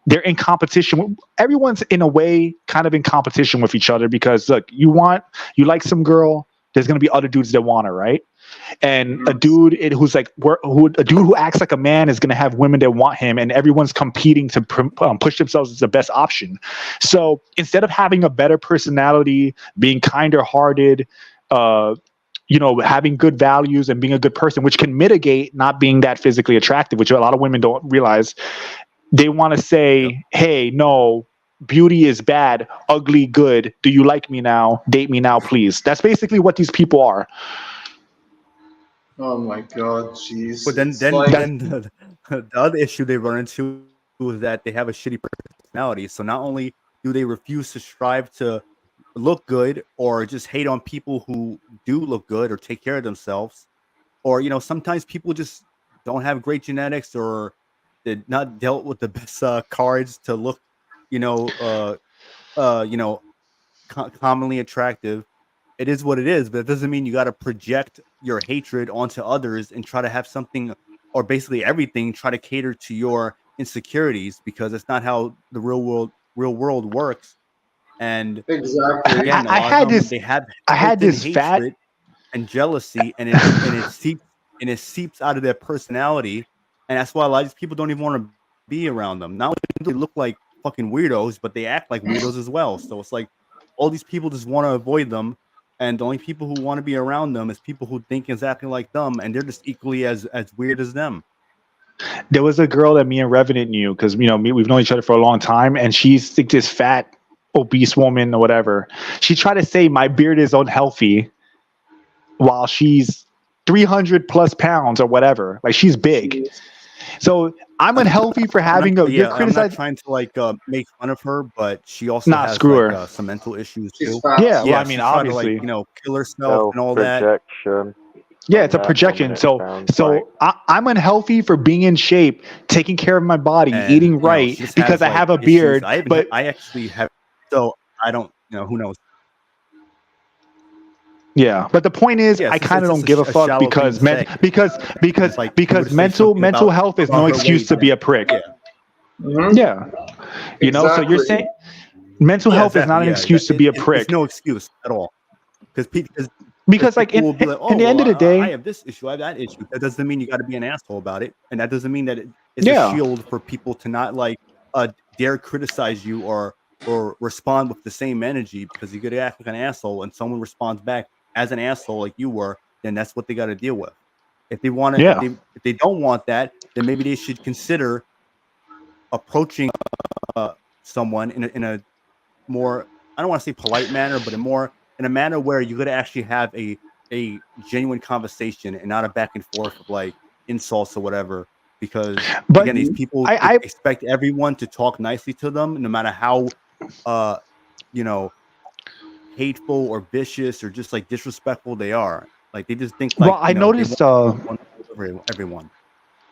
they're in competition. Everyone's in a way kind of in competition with each other because look, you like some girl, there's going to be other dudes that want her, right? And a dude who's like a dude who acts like a man is going to have women that want him, and everyone's competing to push themselves as the best option. So instead of having a better personality, being kinder hearted, having good values and being a good person, which can mitigate not being that physically attractive, which a lot of women don't realize. They want to say, hey, no, beauty is bad, ugly, good. Do you like me now? Date me now, please. That's basically what these people are. Oh my God, jeez. But then It's like, the other issue they run into is that they have a shitty personality. So not only do they refuse to strive to look good or just hate on people who do look good or take care of themselves, or sometimes people just don't have great genetics or they're not dealt with the best cards to look, you know, uh, commonly attractive. It is what it is, but it doesn't mean you got to project your hatred onto others and try to have something or basically everything try to cater to your insecurities, because it's not how the real world works. And exactly. again, a I lot had of them this they have I had built-in this fat hatred and jealousy, and it seeps out of their personality, and that's why a lot of these people don't even want to be around them. Not only they look like fucking weirdos, but they act like weirdos as well. So it's like all these people just want to avoid them, and the only people who want to be around them is people who think exactly like them, and they're just equally as weird as them. There was a girl that me and Revenant knew because we've known each other for a long time, and she's like this fat, obese woman or whatever. She tried to say my beard is unhealthy, while she's 300 plus pounds or whatever. Like she's big. So I'm unhealthy for having you're I'm not criticizing. trying to make fun of her, but she also has screw her. some mental issues She's too. fat. Yeah, well, I she mean, tried to obviously. kill herself and all that. Projection. Yeah, it's a projection. So I'm unhealthy for being in shape, taking care of my body, And, eating right she just because has, I have a issues. beard. But I actually have, so I don't, who knows? yeah, but the point is, Yeah, I it's kind of just don't give a a fuck shallow because thing to say. It's like you would say mental something about health is her no excuse weight, to be a prick. Yeah. Mhm. Yeah, so you're Exactly. saying mental health is not an excuse to be a prick. It's no excuse at all. Because like people will be like, oh, in the end of the day, I have this issue, I have that issue. That doesn't mean you got to be an asshole about it, and that doesn't mean that it's a shield for people to not dare criticize you or respond with the same energy, because you got to act like an asshole, and someone responds back as an asshole like you were, then that's what they got to deal with. If they want to, if they don't want that, then maybe they should consider approaching someone in a more, I don't want to say polite manner, but in a manner where you're going to actually have a genuine conversation and not a back and forth of like insults or whatever. Because again, these people expect everyone to talk nicely to them, no matter how hateful or vicious or just like disrespectful they are. Like they just think like, I noticed they want everyone.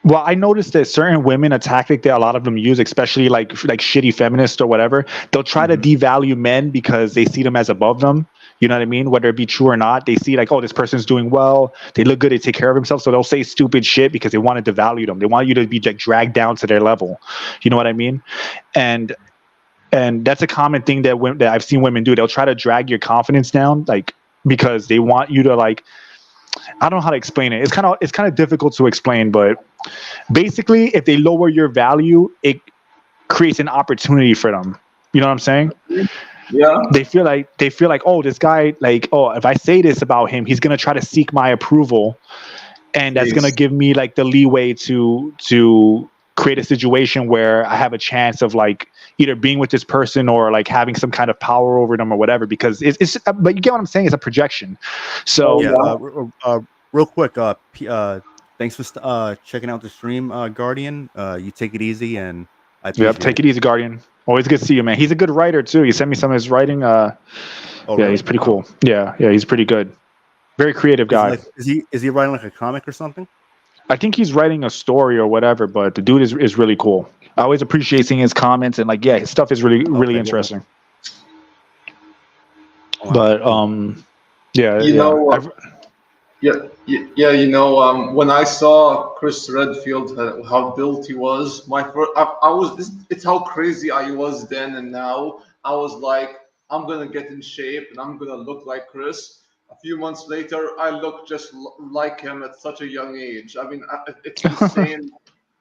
Well, I noticed that certain women, a tactic that a lot of them use, especially like shitty feminists or whatever, they'll try to devalue men because they see them as above them. You know what I mean? Whether it be true or not, they see like, oh, this person's doing well. They look good. They take care of themselves. So they'll say stupid shit because they want to devalue them. They want you to be like dragged down to their level. You know what I mean? And that's a common thing that I've seen women do. They'll try to drag your confidence down, like because they want you to like. I don't know how to explain it. It's kind of difficult to explain, but basically, if they lower your value, it creates an opportunity for them. You know what I'm saying? Yeah. They feel like, oh, this guy, like, oh, if I say this about him, he's gonna try to seek my approval, and that's gonna give me like the leeway to create a situation where I have a chance of like either being with this person or like having some kind of power over them or whatever. Because it's but you get what I'm saying? It's a projection. So real quick, thanks for checking out the stream, Guardian. You take it easy, and I appreciate take it easy, Guardian. Always good to see you, man. He's a good writer too. He sent me some of his writing. Really? He's pretty cool. Yeah, he's pretty good. Very creative guy. Is he writing like a comic or something? I think he's writing a story or whatever, but the dude is really cool. I always appreciate seeing his comments and like, his stuff is really interesting. Wow. But when I saw Chris Redfield, how built he was, it's how crazy I was then and now. I was like, I'm gonna get in shape and I'm gonna look like Chris. A few months later, I look just like him at such a young age. I mean, it's insane.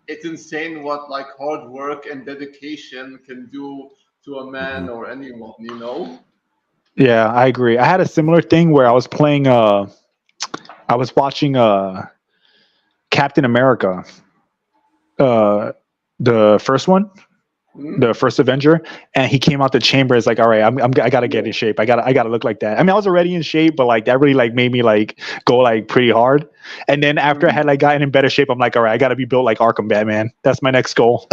It's insane what like hard work and dedication can do to a man or anyone, Yeah, I agree. I had a similar thing where I was playing. I was watching Captain America, the first one. The first Avenger, and he came out the chamber as like, all right, I gotta get in shape. I gotta look like that. I mean, I was already in shape, but like that really like made me like go like pretty hard. And then after I had like gotten in better shape, I'm like, all right, I gotta be built like Arkham Batman. That's my next goal.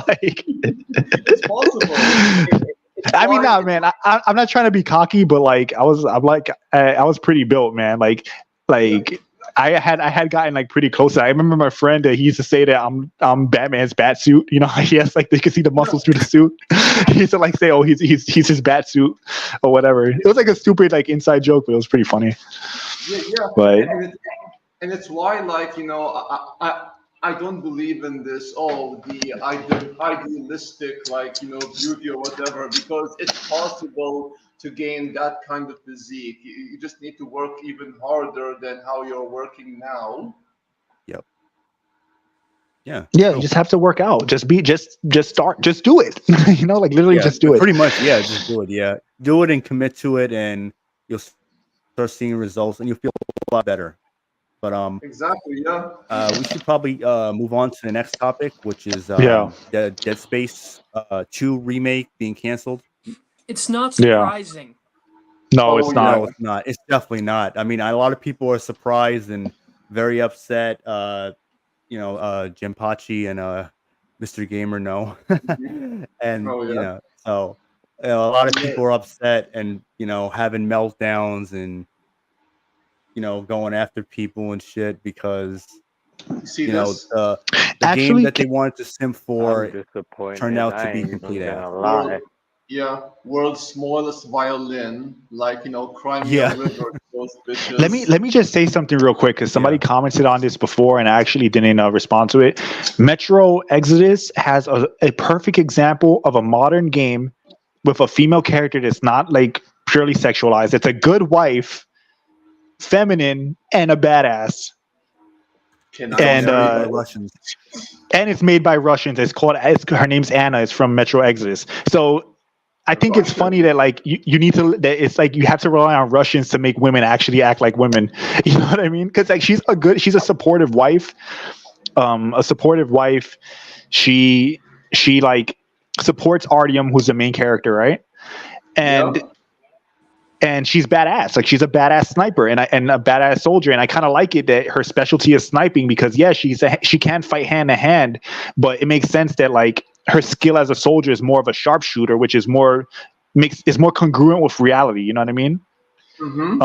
Like, it's possible. I mean, nah, man. I'm not trying to be cocky, but like I was pretty built, man. Like. I had gotten like pretty close. I remember my friend he used to say that I'm Batman's bat suit. You know, he has like, you can see the muscles through the suit. He used to like say, oh, he's his bat suit or whatever. It was like a stupid like inside joke, but it was pretty funny. Yeah. But and it's why like I don't believe in this the idealistic like beauty or whatever, because it's possible to gain that kind of physique. You just need to work even harder than how you're working now. Yep. Yeah. Yeah, true. you just have to work out. Just start. Just do it. You know, like literally Yeah, just do it. pretty much. Yeah, just do it. Yeah, do it and commit to it, and you'll start seeing results, and you'll feel a lot better. But Exactly. Yeah. we should probably move on to the next topic, which is Yeah. Dead Space 2 remake being canceled. It's not Yeah. surprising. No, Oh, it's yeah. not. No, it's not. It's definitely not. I mean, a lot of people are surprised and very upset. Jim Pachi and Mr. Gamer know, and Oh, yeah. so a lot of people are upset and having meltdowns and going after people and shit because You see you know this? the game Actually, that they wanted to sim for I'm disappointed. turned out to I be ain't even complete ass. gonna lie. Yeah, world's smallest violin, like Crimea Yeah. River, those bitches. let me just say something real quick because somebody Yeah. commented on this before and I actually didn't respond to it. Metro Exodus has a perfect example of a modern game with a female character that's not like purely sexualized. It's a good wife, feminine, and a badass. Can I And Made marry by her? Russians. and it's made by Russians. Her name's Anna. It's from Metro Exodus. So I think it's funny that like you need to that it's like you have to rely on Russians to make women actually act like women. You know what I mean? Because like she's a supportive wife. She like supports Artyom, who's the main character, right? And Yeah. and she's badass. Like she's a badass sniper and a badass soldier. And I kind of like it that her specialty is sniping because yeah, she can fight hand to hand, but it makes sense that like her skill as a soldier is more of a sharpshooter, which is more congruent with reality. You know what I mean? Mm-hmm.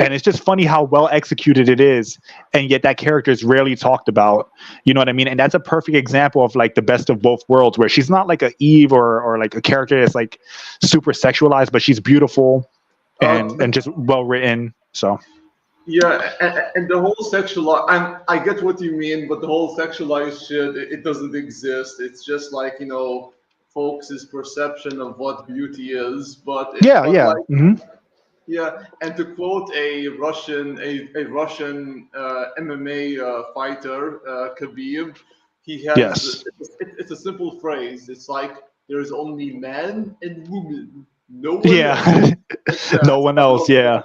And it's just funny how well executed it is, and yet that character is rarely talked about. You know what I mean? And that's a perfect example of like the best of both worlds, where she's not like a Eve or like a character that's like super sexualized, but she's beautiful and just well written. So Yeah, and the whole sexual, and I get what you mean, but the whole sexualized shit, it doesn't exist. It's just like folks' perception of what beauty is. But yeah. like, Mhm. yeah, and to quote a Russian MMA fighter, Khabib, he has Yes. it's a simple phrase. It's like there's only man and woman, no one else. Yeah. No one else. Yeah.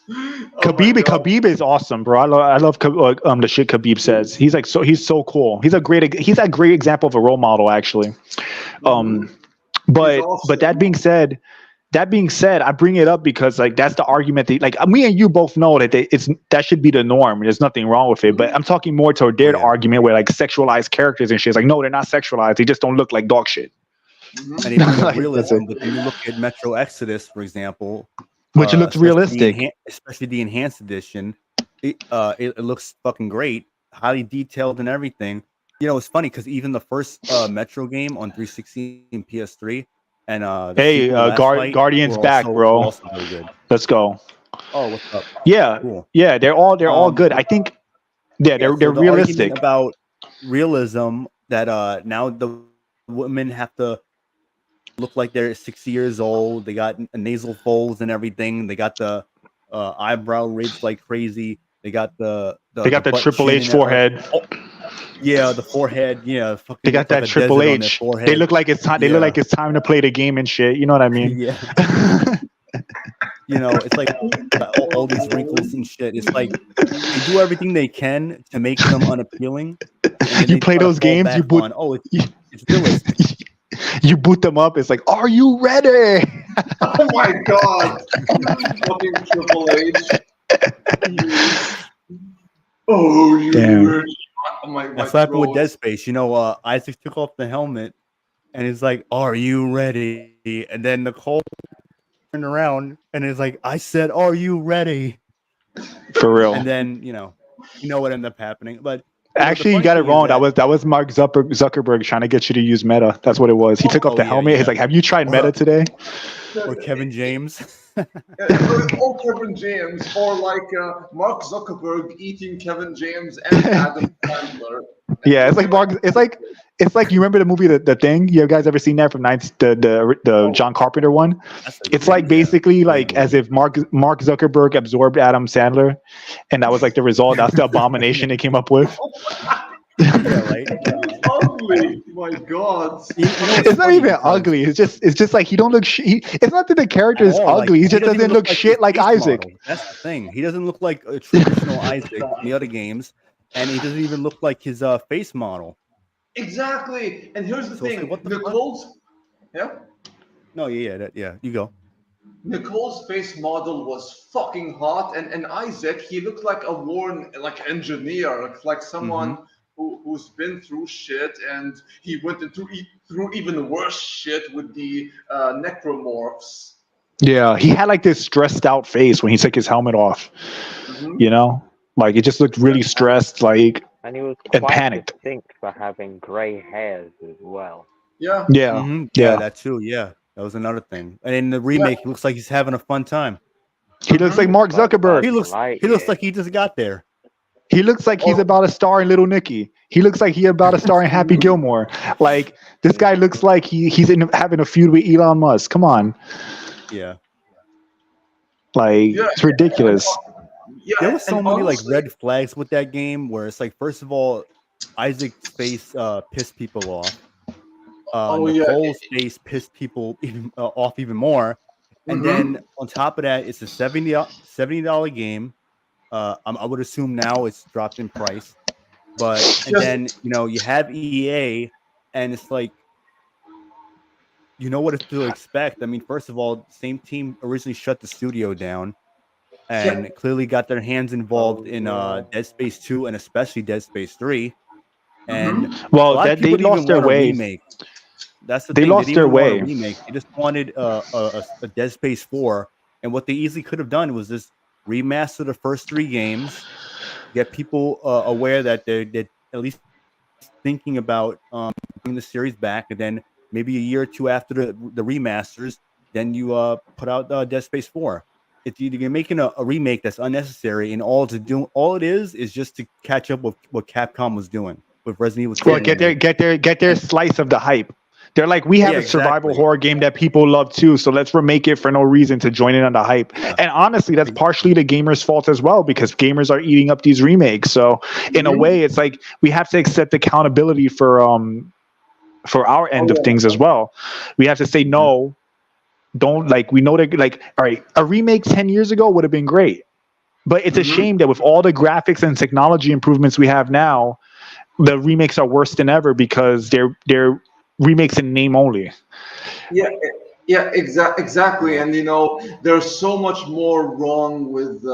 Oh my God. Khabib is awesome, bro. I love the shit Khabib says. He's so cool. He's a great example of a role model, actually. But awesome. that being said, I bring it up because like that's the argument that like me and you both know that that should be the norm. There's nothing wrong with it. But I'm talking more toward their argument where like sexualized characters and shit. It's like no, they're not sexualized. They just don't look like dog shit. And if you realism, but then you look at Metro Exodus, for example, which looks realistic, especially the enhanced edition. It looks fucking great, highly detailed and everything. It's funny because even the first Metro game on 360 and PS3, and Guardians back, bro. Also very good. Let's go. Oh, what's up? Yeah, cool. Yeah, they're all good. I think, they're realistic. About realism that now the women have to look like they're 60 years old. They got nasal folds and everything. They got the eyebrow ridge like crazy. They got the Triple H forehead. Yeah, the forehead. Yeah, they got that Triple H. They look like it's time. They look like it's time to play the game and shit. You know what I mean? Yeah. It's like all these wrinkles and shit. It's like they do everything they can to make them unappealing. You play those games. You boot. It's realistic. You boot them up. It's like, are you ready? Oh my God! Fucking Triple H. Oh, you damn. That's what happened with Dead Space. Isaac took off the helmet and he's like, "Are you ready?" And then Nicole turned around and is like, "I said, are you ready?" For real. And then you know what ended up happening. But actually, you got it wrong. That was Mark Zuckerberg trying to get you to use Meta. That's what it was. He took off the helmet. Yeah. He's like, "Have you tried Meta today?" Or Kevin James. Or Kevin James, or like Mark Zuckerberg eating Kevin James and Adam Sandler. Yeah, it's like Mark. It's like you remember the movie The Thing. You guys ever seen that from the John Carpenter one? It's like basically like as if Mark Zuckerberg absorbed Adam Sandler, and that was like the result. That's the abomination they came up with. Yeah, right. It's ugly. My God. It's not even ugly. It's just like he don't look. It's not that the character is ugly. He just doesn't look shit like Isaac. Model. That's the thing. He doesn't look like a traditional Isaac in the other games, and he doesn't even look like his face model. Exactly. And here's the thing. Like, what the Nicole's, yeah. No, yeah. You go. Nicole's face model was fucking hot, and Isaac, he looked like a worn like engineer, like someone who's been through shit, and he went through even worse shit with the necromorphs. Yeah, he had like this stressed out face when he took his helmet off. You know, like it just looked really stressed, like and he was and quite panicked. distinct for having grey hairs as well. Yeah. Yeah, that too. Yeah, that was another thing. And in the remake, he looks like he's having a fun time. He looks like Mark Zuckerberg. He looks like he just got there. He looks like he's about to star in Little Nicky. He looks like he's about to star in Happy Gilmore. Like this guy looks like he's having a feud with Elon Musk. Come on. Yeah. Like it's ridiculous. Yeah, there was so many honestly, like red flags with that game where it's like, first of all, Isaac's face pissed people off. Nicole's face pissed people off even more. And then on top of that, it's a $70 game. I would assume now it's dropped in price. But and then you have EA, and it's like, you know what to expect. I mean, first of all, same team originally shut the studio down, and clearly got their hands involved in Dead Space 2 and especially Dead Space 3. And they lost their way. Remake. That's the they thing. Lost they their didn't want way. a remake. They just wanted a Dead Space 4, and what they easily could have done was just remaster the first 3 games, get people aware that they're at least thinking about bringing the series back, and then maybe a year or two after the remasters, then you put out Dead Space 4. If you're making a remake that's unnecessary, and all it is just to catch up with what Capcom was doing with Resident Evil 2. Well, get their slice of the hype. They're like, we have a survival horror game that people love too, so let's remake it for no reason to join in on the hype. And honestly, that's partially the gamers' fault as well, because gamers are eating up these remakes. So in a way, it's like we have to accept accountability for our end of things as well. We have to say no. Don't we know that all right, a remake 10 years ago would have been great, but it's a shame that with all the graphics and technology improvements we have now, the remakes are worse than ever because they're remakes in name only. Exactly. And there's so much more wrong with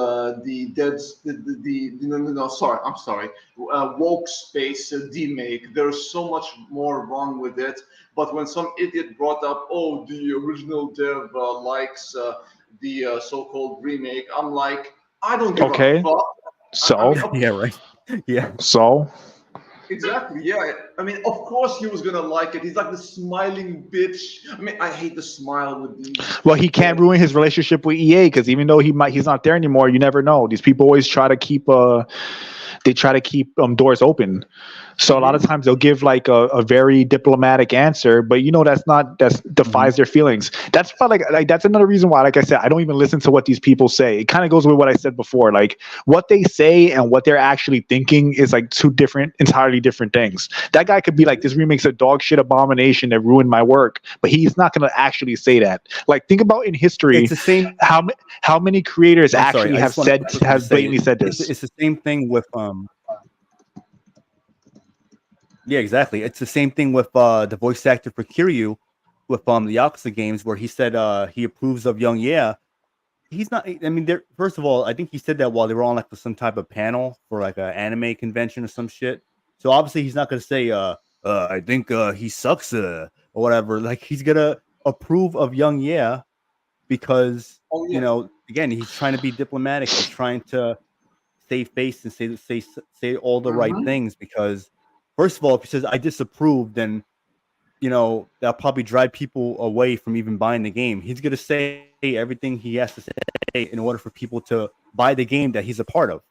woke space demake. There's so much more wrong with it. But when some idiot brought up, the original dev likes the so-called remake, I'm like, I don't give a fuck. So yeah, right. Yeah. So exactly. Yeah. I mean, of course he was gonna like it. He's like the smiling bitch. I mean, I hate the smile with these. Well, he can't ruin his relationship with EA because even though he's not there anymore, you never know. These people always try to keep doors open. So a lot of times they'll give like a very diplomatic answer, but that defies their feelings. That's why like that's another reason why, like I said, I don't even listen to what these people say. It kind of goes with what I said before. Like what they say and what they're actually thinking is like two entirely different things. That guy could be like, this remake's a dog shit abomination that ruined my work, but he's not going to actually say that. Like think about in history, it's the same. How many creators have blatantly said this. It's the same thing with Yeah, exactly. It's the same thing with the voice actor for Kiryu with the Yakuza games, where he said he approves of Young Yeah. He's not. I mean, first of all, I think he said that while they were on like some type of panel for like an anime convention or some shit. So obviously he's not gonna say I think he sucks or whatever. Like he's gonna approve of Young Yeah because again, he's trying to be diplomatic. He's trying to save face and say all the right things because. First of all, if he says I disapprove, then that'll probably drive people away from even buying the game. He's gonna say everything he has to say in order for people to buy the game that he's a part of.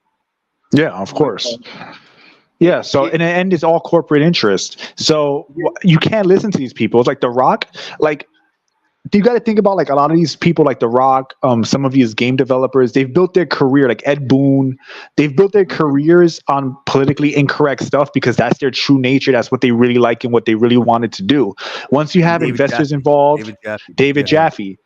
Yeah, of course. Yeah, so in the end, it's all corporate interest. So you can't listen to these people. It's like The Rock, like you got to think about like a lot of these people, like The Rock, some of these game developers, they've built their career, like Ed Boon, they've built their careers on politically incorrect stuff because that's their true nature. That's what they really like and what they really wanted to do. Once you have investors involved, David Jaffe,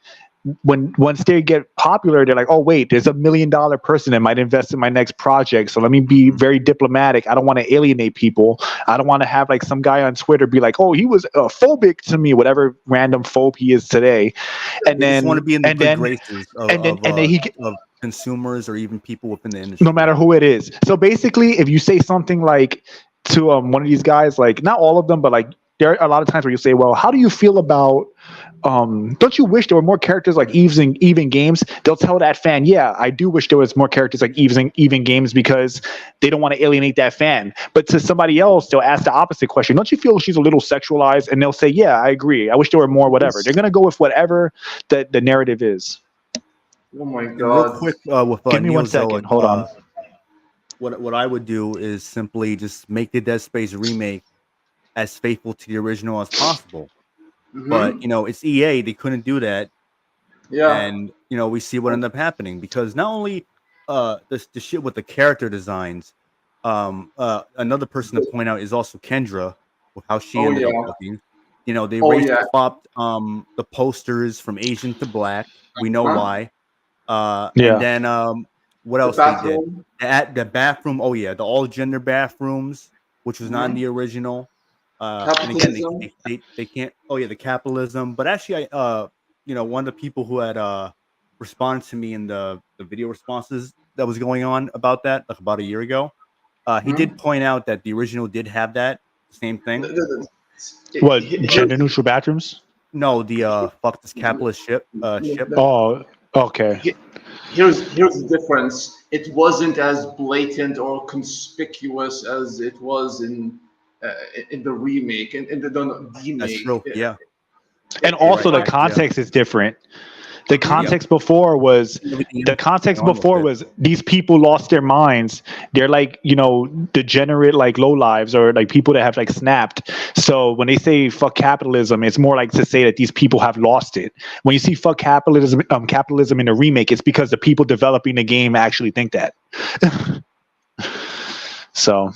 once they get popular, they're like, oh wait, there's $1 million person that might invest in my next project, so let me be very diplomatic. I don't want to alienate people. I don't want to have like some guy on Twitter be like, oh, he was phobic to me, whatever random phobe he is today. And they then just want to be in the good graces of consumers or even people within the industry, no matter who it is. So basically, if you say something like to one of these guys, like not all of them, but like there are a lot of times where you say, well, how do you feel about don't you wish there were more characters like Eves in Even Games? They'll tell that fan, yeah, I do wish there was more characters like Eves in Even Games because they don't want to alienate that fan. But to somebody else, they'll ask the opposite question. Don't you feel she's a little sexualized? And they'll say, yeah, I agree. I wish there were more, whatever. They're going to go with whatever the narrative is. Oh my God. Real quick, with give me 1 second. Hold on. What I would do is simply just make the Dead Space remake as faithful to the original as possible. But it's EA; they couldn't do that. Yeah. And we see what ended up happening because not only the shit with the character designs, another person to point out is also Kendra with how she ended up looking. They race swapped the posters from Asian to black. We know why. And then what else they did? The bathroom. Oh yeah, the all gender bathrooms, which was not in the original. And again, they can't. Oh yeah, the capitalism. But actually, one of the people who had responded to me in the video responses that was going on about that, like about a year ago, he did point out that the original did have that same thing. What, gender neutral bathrooms? No, the fuck this capitalist ship. Oh, okay. Here's the difference. It wasn't as blatant or conspicuous as it was in the remake and in the demake. That's true. Yeah. And also the context is different. The context before was these people lost their minds. They're like, degenerate like lowlives or like people that have like snapped. So when they say fuck capitalism, it's more like to say that these people have lost it. When you see fuck capitalism in a remake, it's because the people developing the game actually think that. So,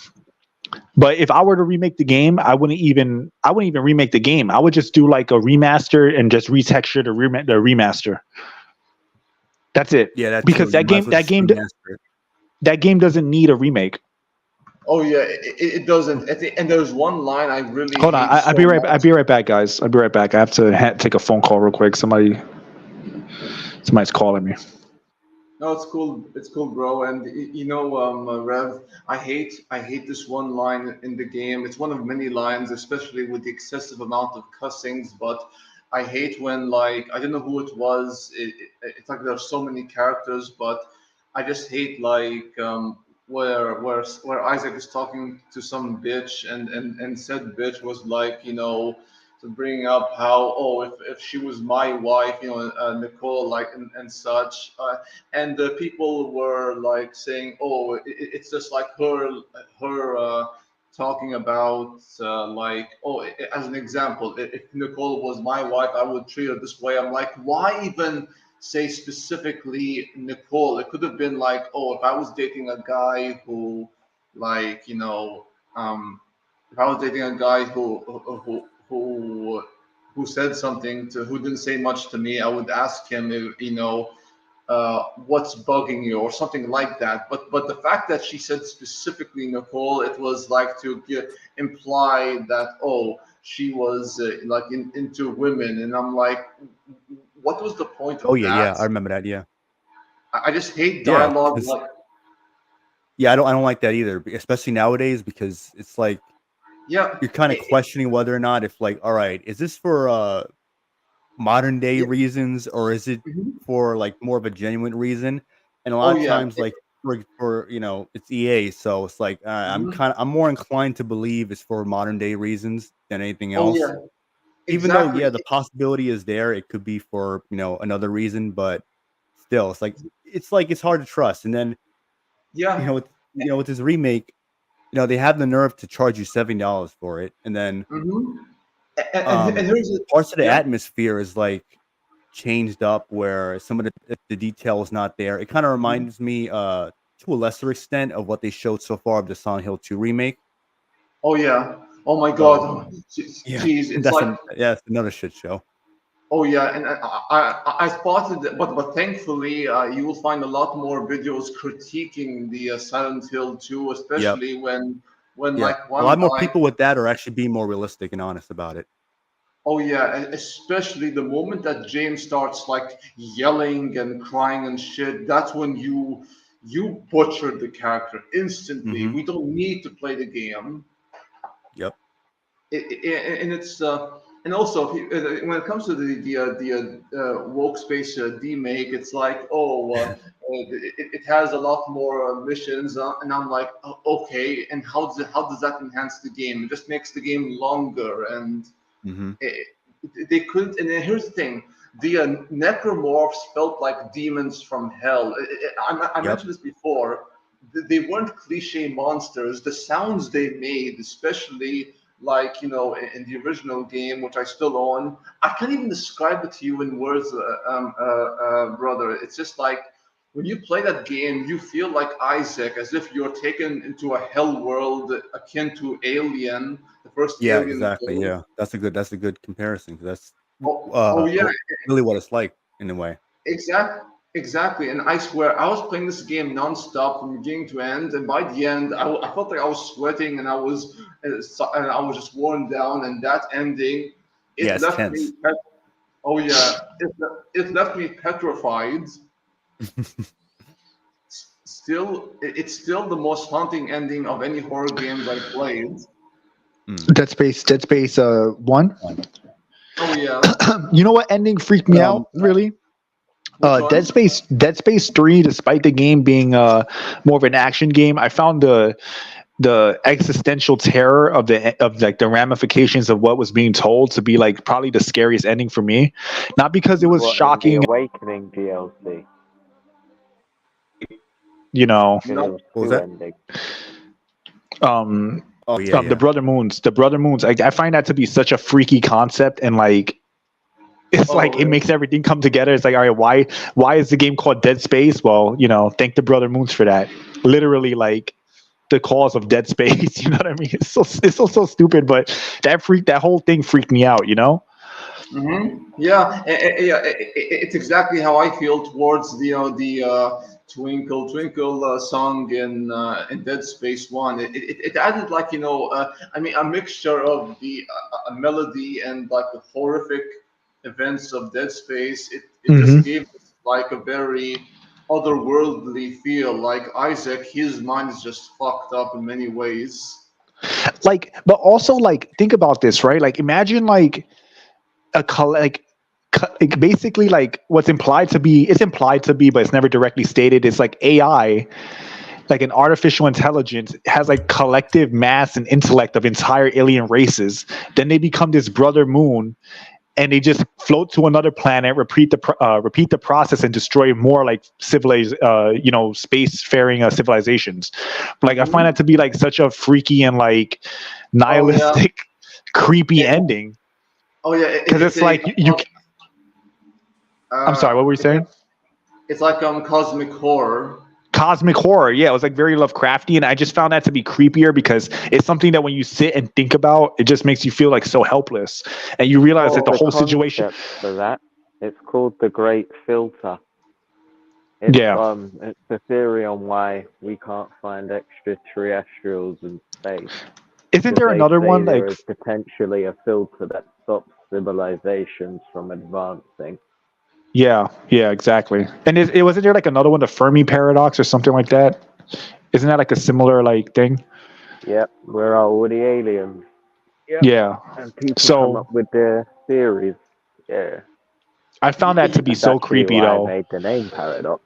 but if I were to remake the game, I wouldn't even remake the game. I would just do like a remaster and just retexture the remaster. That's it. Yeah, that's because that game doesn't need a remake. Oh yeah, it doesn't. And there's one line I really hold on. I'll be right back, guys. I'll be right back. I have to take a phone call real quick. Somebody's calling me. No, it's cool. It's cool, bro. And Rev, I hate this one line in the game. It's one of many lines, especially with the excessive amount of cussings. But I hate when, like, I don't know who it was. It's like there's so many characters, but I just hate like where Isaac is talking to some bitch, and said bitch was like, to bring up how, if she was my wife, Nicole, like, and such, and the people were like saying, it's just like her talking about as an example, if Nicole was my wife, I would treat her this way. I'm like, why even say specifically Nicole? It could have been like, if I was dating a guy who, like, if I was dating a guy who said something who didn't say much to me, I would ask him if, what's bugging you or something like that. But the fact that she said specifically Nicole, it was like to imply that she was like into women, and I'm like, what was the point of that? Yeah, I remember that. Yeah, I just hate dialogue. I don't like that either, especially nowadays, because it's like, you're kind of questioning whether or not, if like, all right, is this for modern day reasons, or is it for like more of a genuine reason? And a lot of times, like for it's EA, so it's like I'm more inclined to believe it's for modern day reasons than anything else. Even though the possibility is there, it could be for another reason, but still, it's hard to trust. And then with this remake, they have the nerve to charge you $70 for it, and then and here's parts of the atmosphere is like changed up where some of the detail is not there. It kind of reminds me to a lesser extent of what they showed so far of the Silent Hill 2 remake. Oh yeah. Oh my So God. yeah, Jeez, it's like it's another shit show. oh yeah, and I spotted it, but thankfully you will find a lot more videos critiquing the Silent Hill 2, Yep. especially when Yeah, like a one lot more guy. people with that are actually being more realistic and honest about it. Oh yeah, and especially the moment that James starts like yelling and crying and shit, that's when you butchered the character instantly. Hmm. We don't need to play the game. Yep. And it's and also if when it comes to the woke space demake, it's like it has a lot more missions, and I'm like okay, and how does that enhance the game? It just makes the game longer, and Hmm. they couldn't. And then here's the thing: the necromorphs felt like demons from hell. I Yep. mentioned this before. They weren't cliche monsters. The sounds they made, especially like in the original game, which I still own, I can't even describe it to you in words, brother. It's just like when you play that game, you feel like Isaac, as if you're taken into a hell world akin to Alien, the first Yeah, Alien exactly. film. Yeah, that's a good comparison. 'Cause that's Oh yeah, really what it's like in a way. exactly. And I swear, I was playing this game nonstop from beginning to end, and by the end, I felt like I was sweating and I was just worn down. And that ending, Yeah, it it's left me. tense. Oh yeah, it left me petrified. It's still the most haunting ending of any horror games I played. Dead Space 1. Oh yeah, You know what ending freaked me out Um, really? which one? Dead Space 3, despite the game being more of an action game, I found the existential terror of the ramifications of what was being told to be like probably the scariest ending for me. Not because it was What in the shocking, Awakening DLC? you know, Because it No. was what was two that? ending. Oh yeah, the Brother Moons. The Brother Moons. I find that to be such a freaky concept, and like it's Oh like it really? makes everything come together. It's like, all right, why is the game called Dead Space? Well, thank the Brother Moons for that. Literally, like the cause of Dead Space. You know what I mean? It's so stupid, but that whole thing freaked me out. Yeah, yeah. It's exactly how I feel towards the Twinkle Twinkle song in Dead Space One. It added like I mean a mixture of the a melody and like the horrific events of Dead Space. It hmm just gave us like a very otherworldly feel. Like Isaac, his mind is just fucked up in many ways. Like, but also like think about this, right? Like, imagine like like basically like what's implied to be it's implied to be but it's never directly stated. It's like AI, like an artificial intelligence has like collective mass and intellect of entire alien races. Then they become this brother moon and they just float to another planet, repeat the process and destroy more like civilized spacefaring civilizations. Like I find Mhm. that to be like such a freaky and like Oh yeah. nihilistic creepy Eh, ending, oh yeah. because it's like I'm sorry, what were you It's like saying? cosmic horror. Cosmic horror. Yeah, it was like very Lovecraftian. I just found that to be creepier because it's something that when you sit and think about, it just makes you feel like so helpless. And you realize that Oh, the The whole situation. concept for that, it's called the Great Filter. It's Yeah. it's a theory on why we can't find extraterrestrials in space. Isn't Because there they another say one there like is potentially a filter that stops civilizations from advancing. yeah, exactly. And it wasn't there like another one, the Fermi paradox or something like that? Isn't that like a similar like thing? Yep, we're all the aliens. Yep, Yeah. and people come So up with their theories. Yeah, I found that to be that's so actually creepy why I though. made the name Paradox.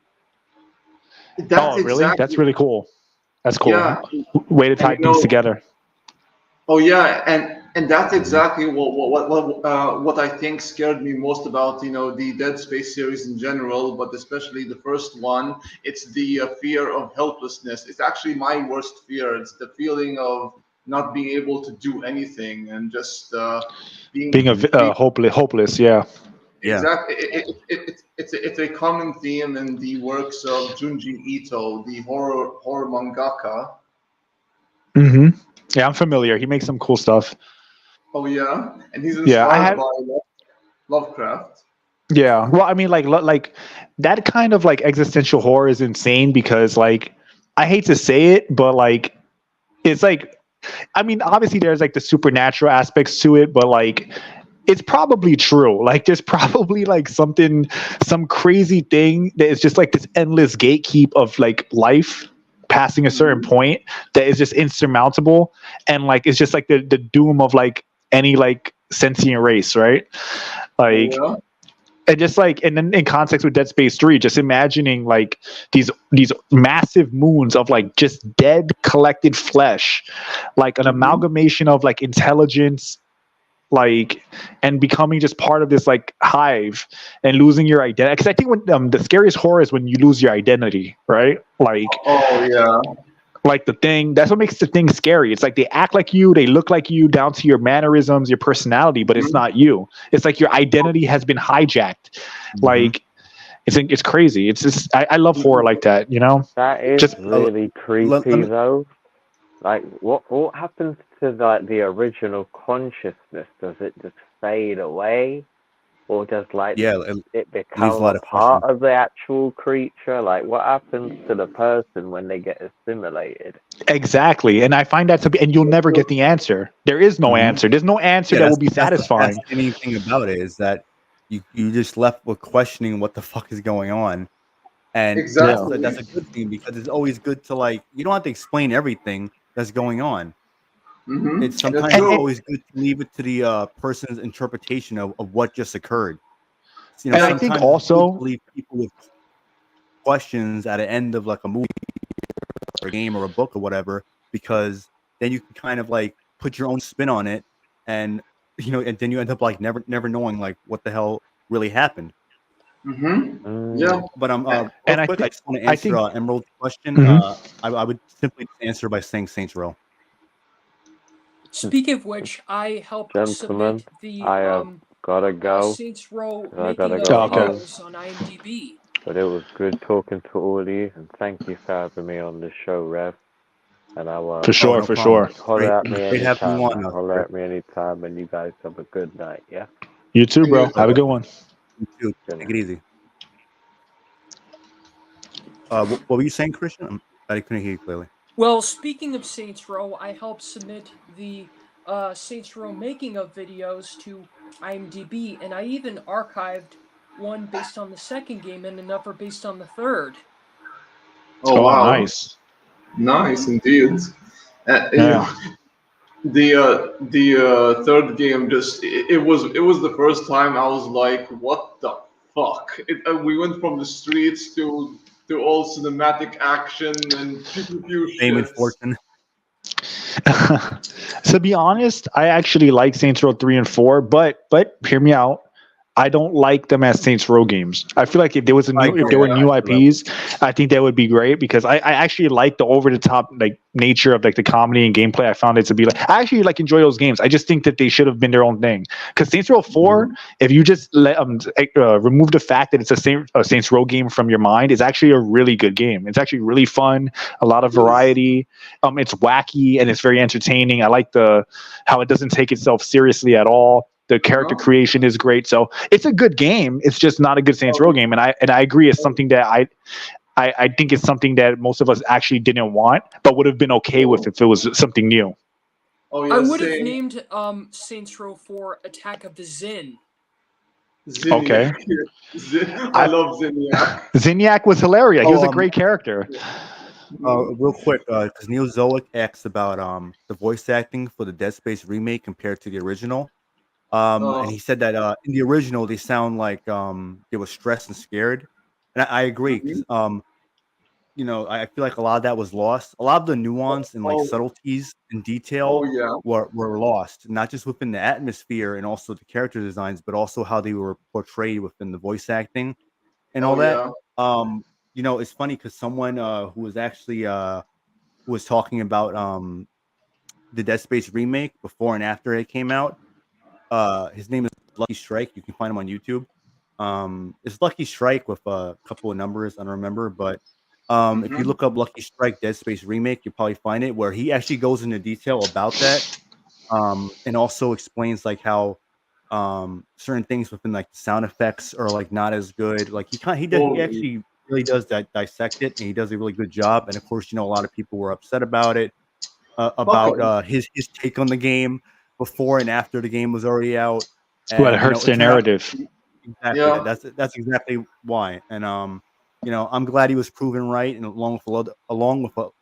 that's Oh, really? That's exactly. really cool. That's cool. Yeah, Way to and tie things together. oh yeah, and that's Mhm. exactly what I think scared me most about the Dead Space series in general, but especially the first one. It's the fear of helplessness. It's actually my worst fear. It's the feeling of not being able to do anything and just being Being hopeless, yeah. Yeah. Exactly. It's a common theme in the works of Junji Ito, the horror mangaka. Mm-hmm. Yeah, I'm familiar. He makes some cool stuff. Oh yeah, and he's Yeah, I inspired have. by Lovecraft. Yeah, well, I mean, like that kind of like existential horror is insane because like I hate to say it, but like it's like I mean, obviously there's like the supernatural aspects to it, but like it's probably true. Like there's probably like some crazy thing that is just like this endless gatekeep of like life passing a certain point that is just insurmountable, and like it's just like the doom of like any like sentient race, right? Like Oh, and just like and then in context with Dead Space 3, just imagining like these massive moons of like just dead collected flesh, like an amalgamation of like intelligence, like and becoming just part of this like hive and losing your identity. Because I think when the scariest horror is when you lose your identity, right? oh yeah. Like the thing, that's what makes the thing scary. It's like they act like you, they look like you down to your mannerisms, your personality, but it's not you. It's like your identity has been hijacked. Like it's crazy. It's just I love horror like that, you know? That is Just really creepy though. Like what happens to like the original consciousness? Does it just fade away? Or does like it become a part of the actual creature? Like what happens to the person when they get assimilated? Exactly. And I find that to be, and you'll never get the answer. There is no answer. There's no answer that will be satisfying. That's the fascinating thing about it is that you just left with questioning what the fuck is going on. And that's a good thing because it's always good to like, you don't have to explain everything that's going on. It's sometimes always good to leave it to the person's interpretation of what just occurred. You know, and I think also leave people with questions at the end of like a movie or a game or a book or whatever, because then you can kind of like put your own spin on it, and you know, and then you end up like never knowing like what the hell really happened. Yeah, but and real quick, I just want to answer Emerald's question. I would simply answer by saying Saints Row. Speaking of which, I helped submit the gotta go. Saints Row I making gotta of go videos on IMDb. But it was good talking to all of you, and thank you for having me on the show, Rev. And I will for sure. holler at me anytime. Holler at me anytime, and you guys have a good night. Yeah. You too, bro. Have a good one. You too. Take it easy. What were you saying, Christian? I couldn't hear you clearly. Well, speaking of Saints Row, I helped submit the Saints Row making of videos to IMDb, and I even archived one based on the second game and another based on the third. Oh wow! Nice indeed. The third game just it was the first time I was like, what the fuck? We went from the streets to all cinematic action and Fame and fortune. To be honest, I actually like Saints Row 3 and 4, but hear me out. I don't like them as Saints Row games. I feel like if there was if there were new IPs, I think that would be great because I actually like the over the top like nature of like the comedy and gameplay. I found it to be like I actually like enjoy those games. I just think that they should have been their own thing. Because Saints Row 4, if you just let remove the fact that it's a Saints Row game from your mind, it's actually a really good game. It's actually really fun, a lot of variety. It's wacky and it's very entertaining. I like how it doesn't take itself seriously at all. The character creation is great, so it's a good game. It's just not a good Saints Row game, and I agree. It's something that I think it's something that most of us actually didn't want, but would have been okay with if it was something new. Oh, yeah, I would have named Saints Row 4 Attack of the Zin. Okay. I love Zinyak. Zinyak was hilarious. He was a great character. Real quick, because Neil Zoic asked about the voice acting for the Dead Space remake compared to the original. And he said that in the original they sound like they were stressed and scared, and I agree. 'Cause, you know, I feel like a lot of that was lost. A lot of the nuance and like subtleties and detail were lost, not just within the atmosphere and also the character designs, but also how they were portrayed within the voice acting and all that. You know, it's funny because someone who was actually who was talking about the Dead Space remake before and after it came out. His name is Lucky Strike. You can find him on YouTube. It's Lucky Strike with a couple of numbers, I don't remember, but if you look up Lucky Strike Dead Space remake, you'll probably find it where he actually goes into detail about that, and also explains like how certain things within like the sound effects are like not as good. Like he actually really does dissect it, and he does a really good job. And of course, a lot of people were upset about it, about his take on the game before and after the game was already out. And, Well, it hurts their narrative. Exactly. Yeah. That's exactly why. And I'm glad he was proven right, and along with a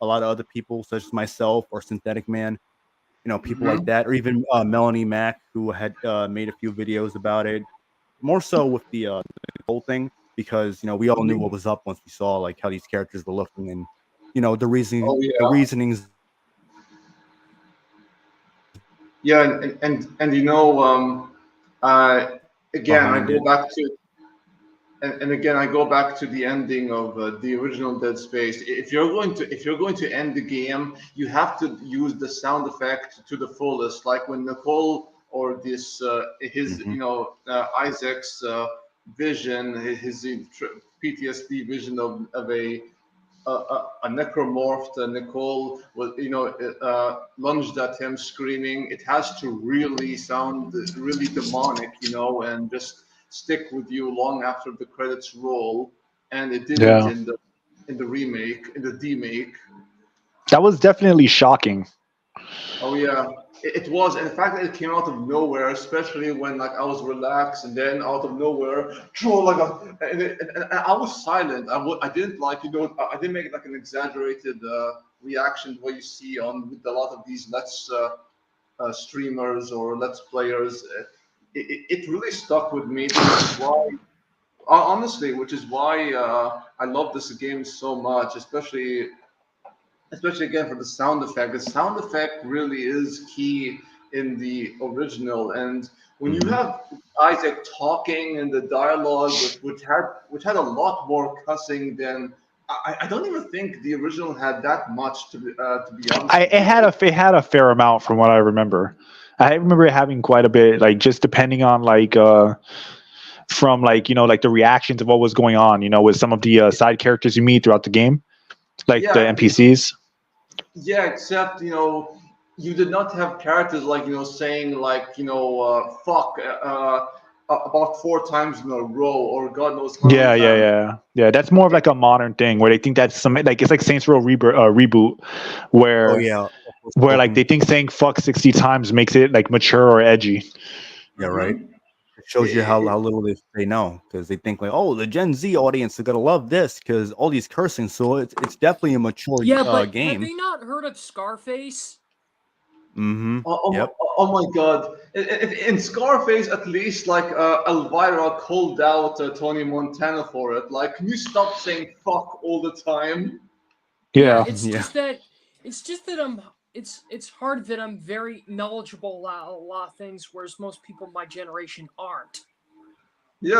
lot of other people such as myself or Synthetic Man, people like that, or even Melanie Mack, who had made a few videos about it. More so with the whole thing, because we all knew what was up once we saw like how these characters were looking, and the reasonings. Yeah, and again, I go back to. And again, I go back to the ending of the original Dead Space. If you're going to end the game, you have to use the sound effect to the fullest. Like when Nicole or this Isaac's vision, his PTSD vision of a necromorphed Nicole was lunged at him screaming. It has to really sound really demonic, and just stick with you long after the credits roll, and it didn't in the remake, in the demake. That was definitely shocking. Oh yeah, it was. And the fact that it came out of nowhere, especially when I was relaxed, and then out of nowhere, and I was silent. I didn't I didn't make an exaggerated reaction to what you see with a lot of these Let's streamers or Let's players. It really stuck with me, which is why, honestly, I love this game so much, especially again for the sound effect. The sound effect really is key in the original, and when you have Isaac talking in the dialogue, which had a lot more cussing than. I don't even think the original had that much, to be honest. It had a fair amount from what I remember. I remember it having quite a bit, like just depending on from the reactions of what was going on, with some of the side characters you meet throughout the game, the NPCs. Yeah, except you did not have characters saying fuck about 4 times in a row, or God knows how many times. Yeah. That's more of like a modern thing where they think that's it's like Saints Row reboot, where they think saying fuck 60 times makes it like mature or edgy. Yeah, right. It shows you how little they know, because they think like, oh, the Gen Z audience is gonna love this because all these cursing. So it's definitely a mature game. Have they not heard of Scarface? Oh my God! In Scarface, at least Elvira called out Tony Montana for it. Like, can you stop saying "fuck" all the time? Yeah. It's just that it's hard that I'm very knowledgeable about a lot of things, whereas most people my generation aren't. And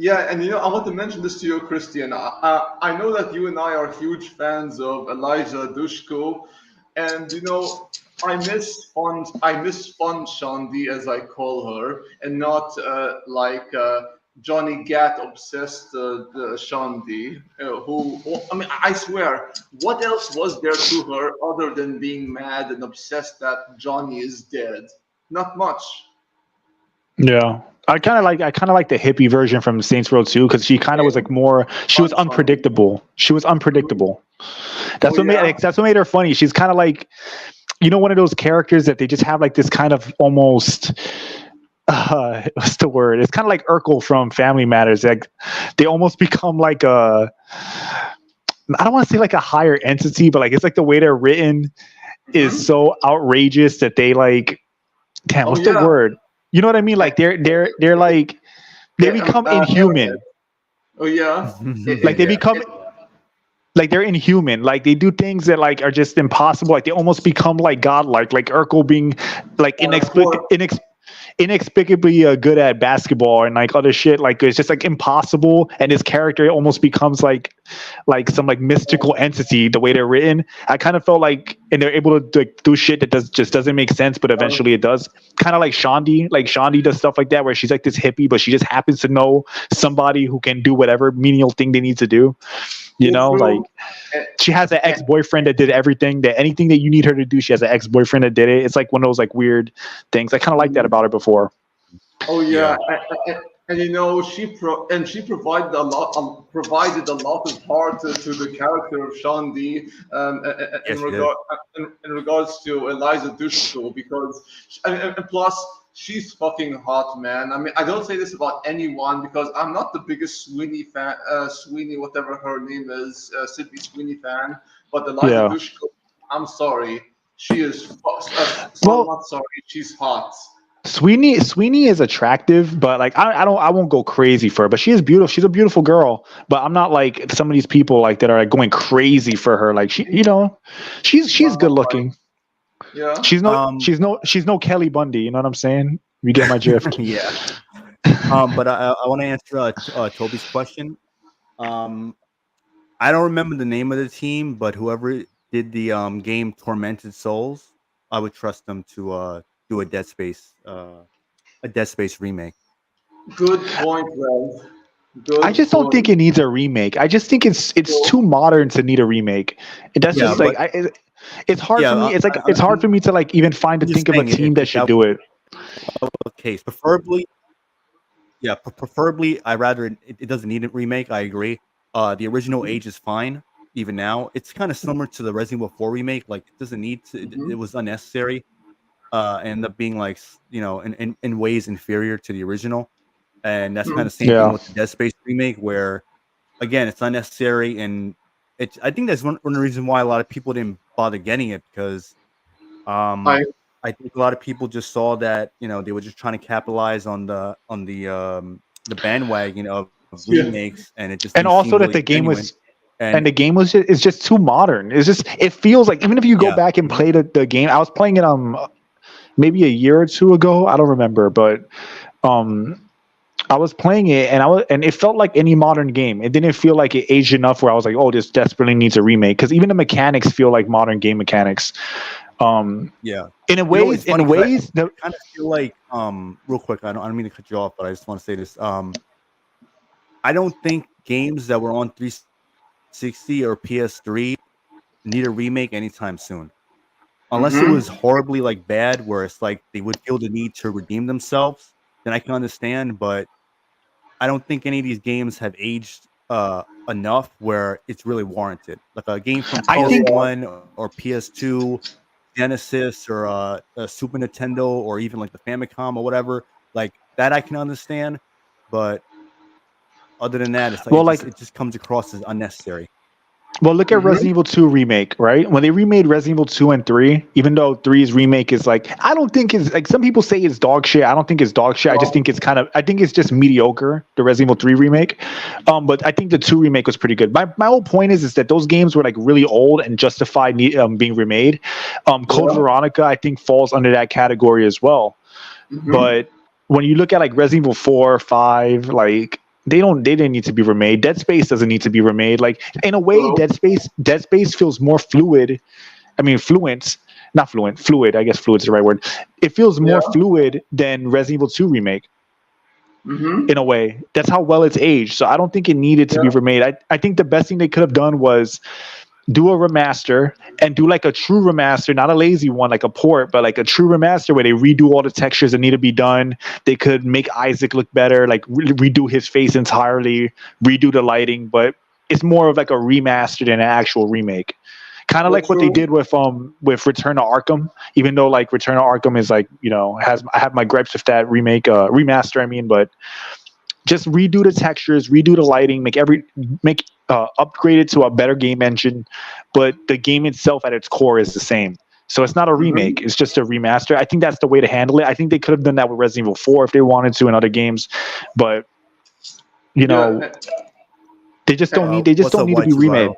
I want to mention this to you, Christian. I know that you and I are huge fans of Elijah Dushku, and I miss Fun Shandi, as I call her, and not Johnny Gat obsessed Shandi, who I swear, what else was there to her other than being mad and obsessed that Johnny is dead? Not much. Yeah. I kind of like the hippie version from Saints Row 2, because she kind of was like more. She was unpredictable. That's what made her funny. She's kind of like, one of those characters that they just have like this kind of almost. What's the word? It's kind of like Urkel from Family Matters. Like they almost become like I don't want to say like a higher entity, but like it's like the way they're written is so outrageous that they like. Damn, what's the word? You know what I mean? Like they're like they become inhuman. Oh yeah. Like they become like they're inhuman. Like they do things that like are just impossible. Like they almost become like godlike. Like Urkel being like inexplicably good at basketball and like other shit. Like it's just like impossible, and his character almost becomes like like some like mystical entity. The way they're written, I kind of felt like, and they're able to like, do shit that just doesn't make sense, but eventually it does. Kind of like Shandi. Like Shandi does stuff like that, where she's like this hippie, but she just happens to know somebody who can do whatever menial thing they need to do. You know, like she has an ex-boyfriend that did everything, that anything that you need her to do, she has an ex-boyfriend that did it. It's like one of those like weird things. I kind of like that about her before. Oh yeah, and you know she provided a lot of heart to the character of Shandi in regards to Eliza Dushku, because and plus she's fucking hot, man. I mean, I don't say this about anyone because I'm not the biggest Sweeney fan, Sweeney whatever her name is, Sydney Sweeney fan, but Eliza Dushku, I'm sorry, she is not sorry, she's hot. Sweeney is attractive, but like I won't go crazy for her. But she is beautiful. She's a beautiful girl. But I'm not like some of these people like that are like going crazy for her. Like she, you know, she's good looking. Yeah. She's no Kelly Bundy. You know what I'm saying? You get my drift. Yeah. But I want to answer Toby's question. I don't remember the name of the team, but whoever did the game Tormented Souls, I would trust them to do a Dead Space remake. Good point, Rev. I just don't think it needs a remake. I just think it's too modern to need a remake. And that's just like it's hard for me. It's like it's hard for me to like even think of a team that should do it. Okay, preferably, I rather it doesn't need a remake. I agree. The original age is fine. Even now, it's kind of similar to the Resident Evil 4 remake. Like it doesn't need to. It was unnecessary. End up being like, you know, in ways inferior to the original, and that's kind of same thing with the Dead Space remake, where again it's unnecessary, and I think that's one of the reasons why a lot of people didn't bother getting it, because I think a lot of people just saw that, you know, they were just trying to capitalize on the bandwagon of remakes, and it just and also that really the game genuine. was. And the game was it's just too modern. It feels like, even if you go back and play the game, I was playing it maybe a year or two ago, I don't remember, but I was playing it and it felt like any modern game. It didn't feel like it aged enough where I was like, oh, this desperately needs a remake, because even the mechanics feel like modern game mechanics. In ways I kind of feel like real quick, I don't mean to cut you off, but I just want to say this. I don't think games that were on 360 or PS3 need a remake anytime soon. Unless it was horribly like bad, where it's like they would feel the need to redeem themselves, then I can understand. But I don't think any of these games have aged enough where it's really warranted. Like a game from PS1 or PS2, Genesis, or a Super Nintendo, or even like the Famicom or whatever, like that I can understand. But other than that, it's like, it just comes across as unnecessary. Well, look at Resident Evil 2 remake, right? When they remade Resident Evil 2 and 3, even though 3's remake is like, I don't think it's like, some people say it's dog shit. I don't think it's dog shit. I just think I think it's just mediocre, the Resident Evil 3 remake. But I think the 2 remake was pretty good. My whole point is that those games were like really old and justified being remade. Code Veronica, I think, falls under that category as well. But when you look at like Resident Evil 4, 5, like, they didn't need to be remade. Dead Space doesn't need to be remade. Like, in a way, Dead Space feels more fluid. I mean, fluid. I guess fluid is the right word. It feels more fluid than Resident Evil 2 remake. In a way, that's how well it's aged. So I don't think it needed to be remade. I think the best thing they could have done was do a remaster, and do like a true remaster, not a lazy one like a port, but like a true remaster where they redo all the textures that need to be done. They could make Isaac look better, like redo his face entirely, redo the lighting, but it's more of like a remaster than an actual remake. Kind of like what they did with Return to Arkham, even though like Return to Arkham is like, you know, I have my gripes with that remaster, I mean, but just redo the textures, redo the lighting, upgrade it to a better game engine, but the game itself at its core is the same. So it's not a remake, it's just a remaster. I think that's the way to handle it. I think they could have done that with Resident Evil 4 if they wanted to, in other games, but you know, they just don't need to be remade.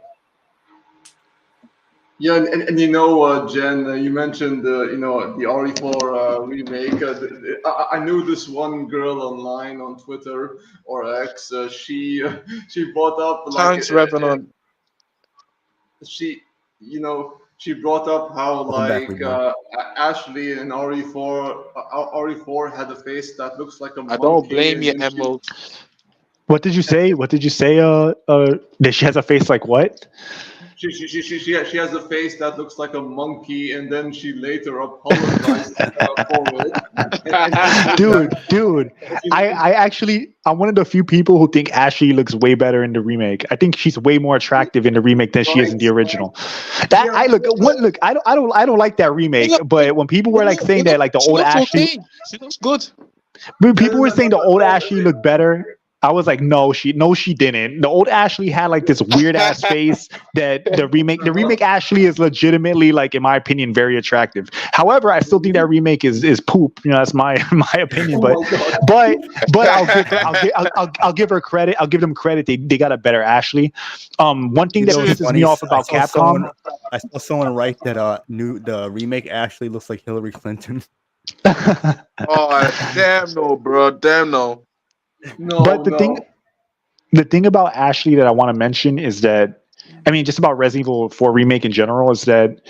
Yeah, and you know, Jen, you mentioned you know, the RE4 remake. I knew this one girl online on Twitter or X. She brought up like Thanks, Revenant. she, you know, she brought up how Welcome back, like Rebel. Ashley in RE4 had a face that looks like a I monkey. don't blame and you, then she- Emerald. What did you say? What did you say? That she has a face like what? She has a face that looks like a monkey, and then she later apologized for it. And Dude, I'm one of the few people who think Ashley looks way better in the remake. I think she's way more attractive in the remake than she is in the original. That I look, I don't like that remake. But when people were like saying that, like the old Ashley, okay. She looks good. when people were saying the old Ashley looked better, I was like, no, she didn't. The old Ashley had like this weird ass face that the remake Ashley is legitimately, like, in my opinion, very attractive. However, I still think that remake is poop. You know, that's my opinion. But I'll give her credit. I'll give them credit. They got a better Ashley. One thing that pisses me off about Capcom. I saw someone write that the remake Ashley looks like Hillary Clinton. Oh, damn no, bro. Damn no. But the thing about Ashley that I want to mention is that, I mean, just about Resident Evil 4 remake in general, is that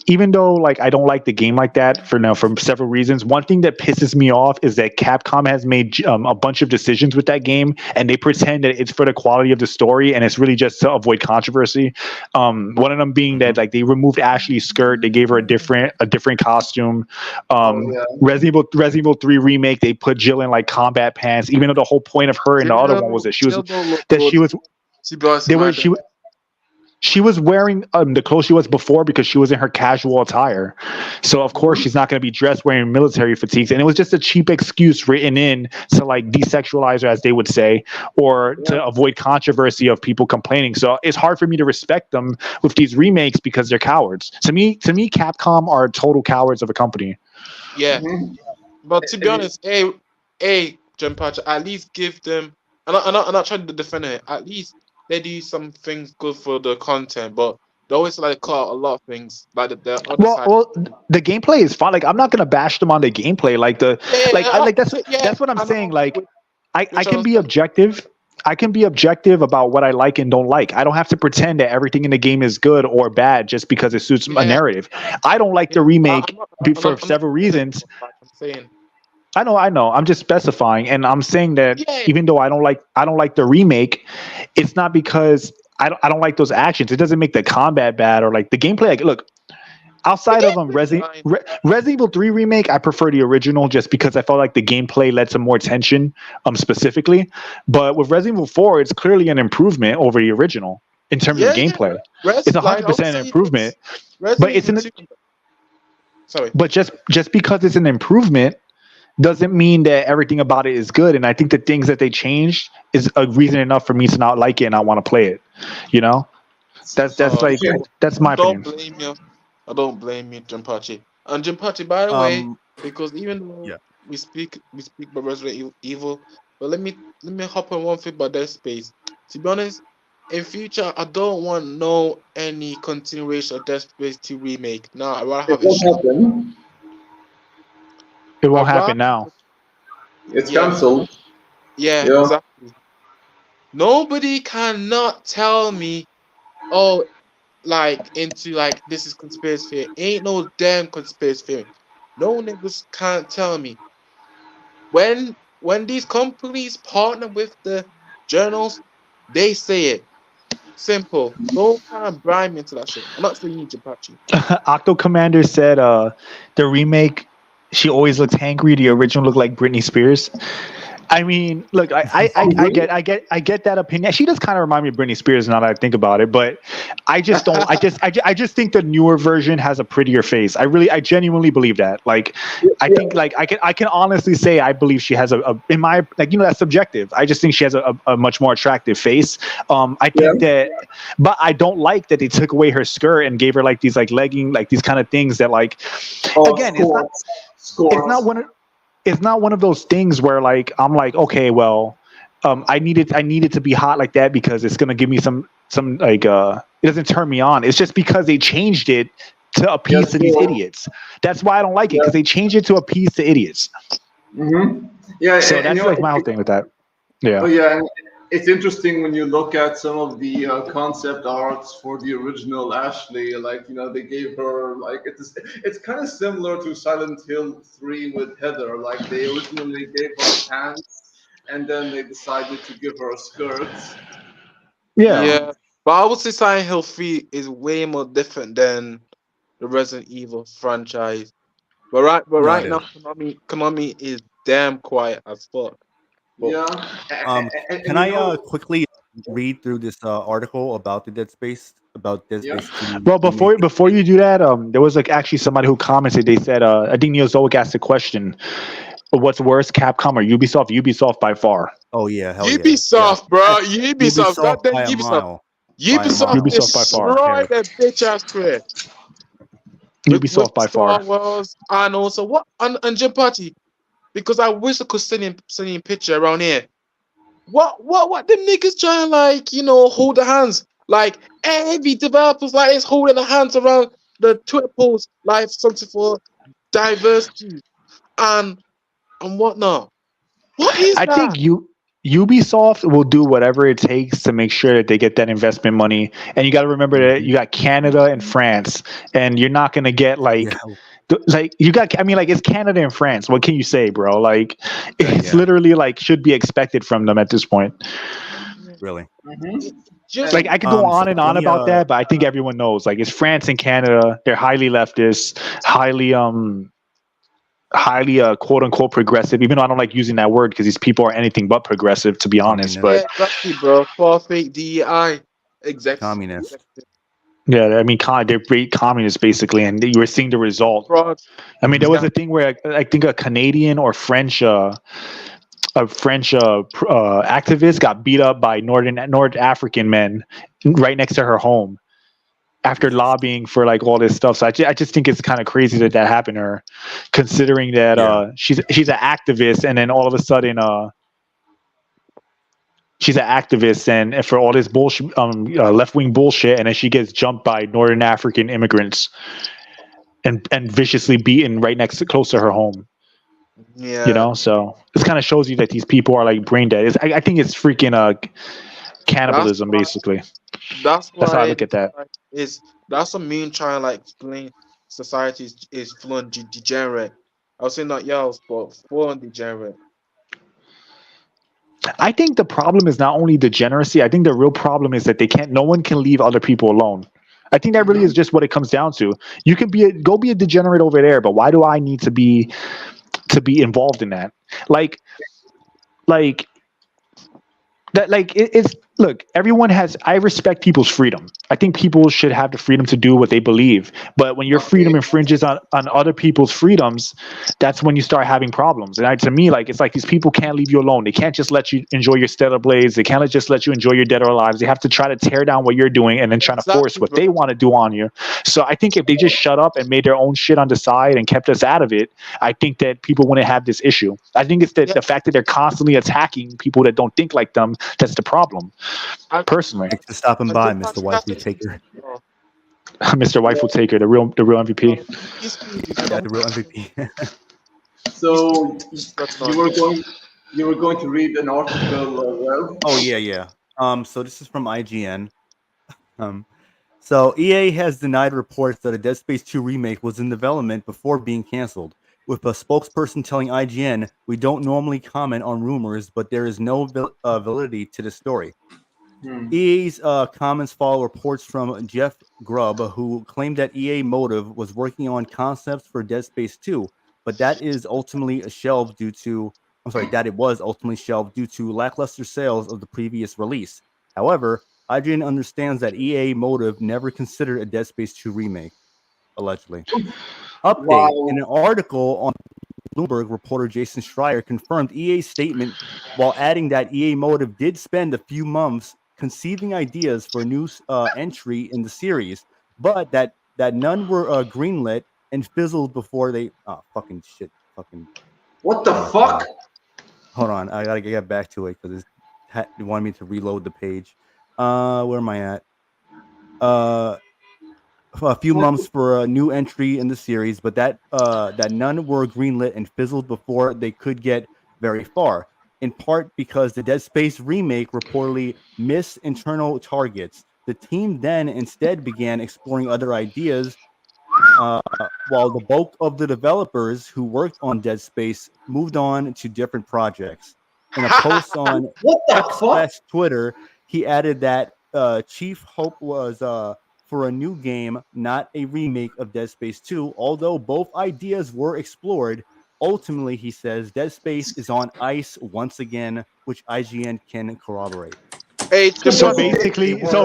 even though like I don't like the game like that for several reasons, one thing that pisses me off is that Capcom has made a bunch of decisions with that game, and they pretend that it's for the quality of the story, and it's really just to avoid controversy. One of them being that like they removed Ashley's skirt, they gave her a different costume. Resident Evil 3 remake, they put Jill in like combat pants, even though the whole point of her in the other one was that she was wearing the clothes she was before because she was in her casual attire. So of course she's not going to be dressed wearing military fatigues, and it was just a cheap excuse written in to like desexualize her, as they would say, or to avoid controversy of people complaining. So it's hard for me to respect them with these remakes because they're cowards. To me, Capcom are total cowards of a company. Yeah, but to be honest, Junpatch, at least give them. I'm not trying to defend it. At least they do some things good for the content, but they always like cut out a lot of things. Like the other side. Well, the gameplay is fine. Like I'm not gonna bash them on the gameplay. Like that's what I'm saying. Like I can be objective. I can be objective about what I like and don't like. I don't have to pretend that everything in the game is good or bad just because it suits a narrative. I don't like the remake for several reasons. I'm saying. I know. I'm just specifying, and I'm saying that even though I don't like the remake, it's not because I don't like those actions. It doesn't make the combat bad or like the gameplay. Like, look, outside of Resident Evil 3 remake, I prefer the original just because I felt like the gameplay led to more tension, specifically. But with Resident Evil 4, it's clearly an improvement over the original in terms of gameplay. It's 100% improvement, but it's But just because it's an improvement doesn't mean that everything about it is good. And I think the things that they changed is a reason enough for me to not like it and not want to play it. You know, that's my opinion. I don't blame you, Junpachi. And Junpachi, by the way, because even though we speak about Resident Evil, but let me hop on one thing about Dead Space. To be honest, in future, I don't want any continuation of Dead Space 2 remake. Nah, I rather have it. It won't happen now. It's cancelled. Yeah, exactly. Nobody cannot tell me, this is conspiracy theory. Ain't no damn conspiracy theory. No niggas can't tell me. When these companies partner with the journals, they say it. Simple. Don't try and bribe me into that shit. I'm not saying you, Japachi. Octo Commander said the remake, she always looks hangry. The original looked like Britney Spears. I mean, look, I get that opinion. She does kind of remind me of Britney Spears now that I think about it, but I just don't. I just think the newer version has a prettier face. I genuinely believe that. Like, I think like I can honestly say I believe she has in my that's subjective. I just think she has a much more attractive face. I think that, but I don't like that they took away her skirt and gave her like these like legging, like these kind of things that like again it's not one of those things where like I'm like, okay, well, I need it to be hot like that because it's gonna give me some it doesn't turn me on. It's just because they changed it to appease to these idiots. That's why I don't like it, because they changed it to appease to idiots. Mm-hmm. Yeah. So that's like my whole thing with that. Yeah. Oh yeah, and it's interesting when you look at some of the concept arts for the original Ashley. Like, they gave her like it's kind of similar to Silent Hill 3 with Heather. Like, they originally gave her pants, and then they decided to give her a skirt. Yeah, but I would say Silent Hill 3 is way more different than the Resident Evil franchise. But right now, Konami is damn quiet as fuck. Yeah. Can I quickly read through this article about the Dead Space 2? Well, before you do that, there was actually somebody who commented. They said, I think Neozoic asked the question, "What's worse, Capcom or Ubisoft?" Ubisoft by far. Oh yeah, hell Ubisoft, bro. Ubisoft. Goddamn by a Ubisoft. mile. Ubisoft by far. destroyed that bitch ass career. Ubisoft by far. Star Wars, and also what and Jim Party, because I wish I could send him picture around here. What them niggas trying hold the hands, like every developers like is holding the hands around the Twitter post like something for diversity and whatnot. What is that? I think Ubisoft will do whatever it takes to make sure that they get that investment money. And you got to remember that you got Canada and France, and you're not going to get it's Canada and France. What can you say, bro? Like, it's literally should be expected from them at this point. Really? Just I could go on and on about that, but I think everyone knows. It's France and Canada. They're highly leftist, highly quote unquote progressive, even though I don't like using that word because these people are anything but progressive, to be honest. But exactly, bro. For fake DEI, exactly. Communist. Yeah, I mean, they're great communists basically, and you were seeing the result. I mean, there was a thing where I think a Canadian or French activist got beat up by North African men right next to her home after lobbying for all this stuff. So I just think it's kind of crazy that happened to her, considering that she's an activist, and then all of a sudden she's an activist and for all this bullshit, left-wing bullshit, and then she gets jumped by Northern African immigrants and viciously beaten close to her home. Yeah, so this kind of shows you that these people are brain dead. I think it's freaking cannibalism, basically. That's how I look at that. That's a mean trying to explain society is fluent degenerate. I was saying not y'all, but fluent degenerate. I think the problem is not only degeneracy. I think the real problem is that no one can leave other people alone. I think that really is just what it comes down to. You can go be a degenerate over there, but why do I need to be involved in that? Look, everyone has. I respect people's freedom. I think people should have the freedom to do what they believe. But when your freedom infringes on other people's freedoms, that's when you start having problems. And to me, it's these people can't leave you alone. They can't just let you enjoy your Stellar Blades. They can't just let you enjoy your Dead or Alive. They have to try to tear down what you're doing and then try to force what they want to do on you. So I think if they just shut up and made their own shit on the side and kept us out of it, I think that people wouldn't have this issue. I think it's the fact that they're constantly attacking people that don't think like them that's the problem. Personally, thanks for stopping by, Mr. Wifey Taker. Mr. Wifey Taker, the real MVP. Yeah, the real MVP. So you were going to read an article, well? Oh yeah. So this is from IGN. So EA has denied reports that a Dead Space 2 remake was in development before being canceled, with a spokesperson telling IGN, "We don't normally comment on rumors, but there is no validity to the story." EA's comments follow reports from Jeff Grubb, who claimed that EA Motive was working on concepts for Dead Space 2, but that it was ultimately shelved due to lackluster sales of the previous release. However, IGN understands that EA Motive never considered a Dead Space 2 remake, allegedly. Update: in an article on Bloomberg, reporter Jason Schreier confirmed EA's statement while adding that EA Motive did spend a few months conceiving ideas for a new entry in the series, but that none were greenlit and fizzled before they. Oh, fucking shit! Fucking. What the fuck? Hold on, I gotta get back to it because it wanted me to reload the page. Where am I at? A few months for a new entry in the series, but that none were greenlit and fizzled before they could get very far. In part because the Dead Space remake reportedly missed internal targets. The team then instead began exploring other ideas, while the bulk of the developers who worked on Dead Space moved on to different projects. In a post on What the fuck? X/Twitter, he added that chief hope was for a new game, not a remake of Dead Space 2. Although both ideas were explored, ultimately, he says Dead Space is on ice once again, which IGN can corroborate. Hey, So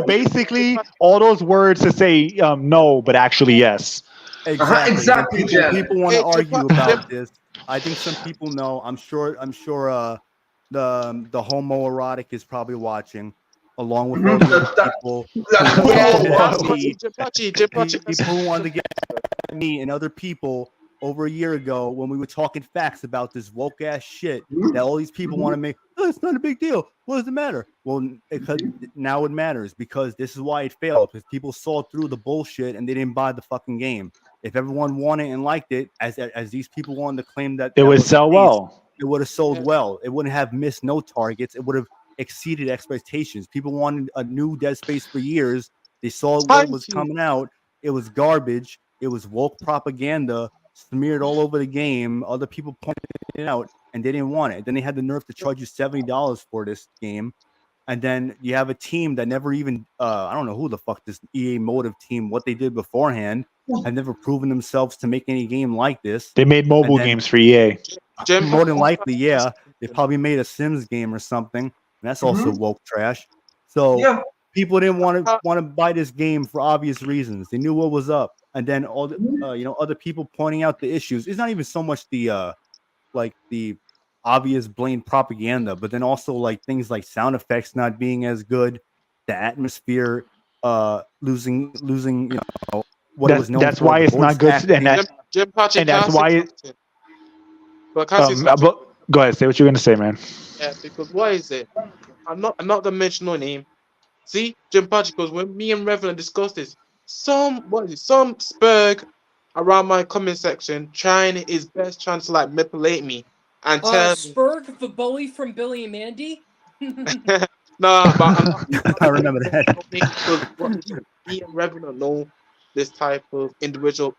basically, all those words to say no, but actually yes. Exactly. Exactly, Jen. People want to Hey, argue Jim- about this. I think some people know. I'm sure. The homoerotic is probably watching, along with all the other people That's who yeah, wanted to Wow. get me, people who wanted to get me and other people over a year ago when we were talking facts about this woke ass shit that all these people want to make. Oh, it's not a big deal. What does it matter? Well, because now it matters, because this is why it failed, because people saw through the bullshit and they didn't buy the fucking game. If everyone wanted and liked it, as these people wanted to claim that It would was the sell case, well. it would have sold well. It wouldn't have missed no targets. It would have exceeded expectations. People wanted a new Dead Space for years. They saw what was coming out. It was garbage. It was woke propaganda smeared all over the game. Other people pointed it out, and they didn't want it. Then they had the nerve to charge you $70 for this game. And then you have a team that never even I don't know who the fuck this EA Motive team, what they did beforehand, had never proven themselves to make any game like this. They made mobile games for EA. More than likely, yeah, they probably made a Sims game or something, and that's also woke trash. So Yeah. people didn't want to buy this game for obvious reasons. They knew what was up, and then all the other people pointing out the issues. It's not even so much the like the obvious blatant propaganda, but then also like things like sound effects not being as good, the atmosphere losing what it was known That's for, why the it's voice not good, acting. Jim Patrick, and that's why but can I say something? but go ahead, say what you're gonna say, man. Yeah, because what is it? I'm not gonna mention no name. See, Jim Patrick, because when me and Reverend discussed this, some Spurg around my comment section trying his best, trying to like manipulate me and tell me. Spurg, the bully from Billy and Mandy. No, but I'm not. I remember that. Because me and Reverend don't know this type of individual,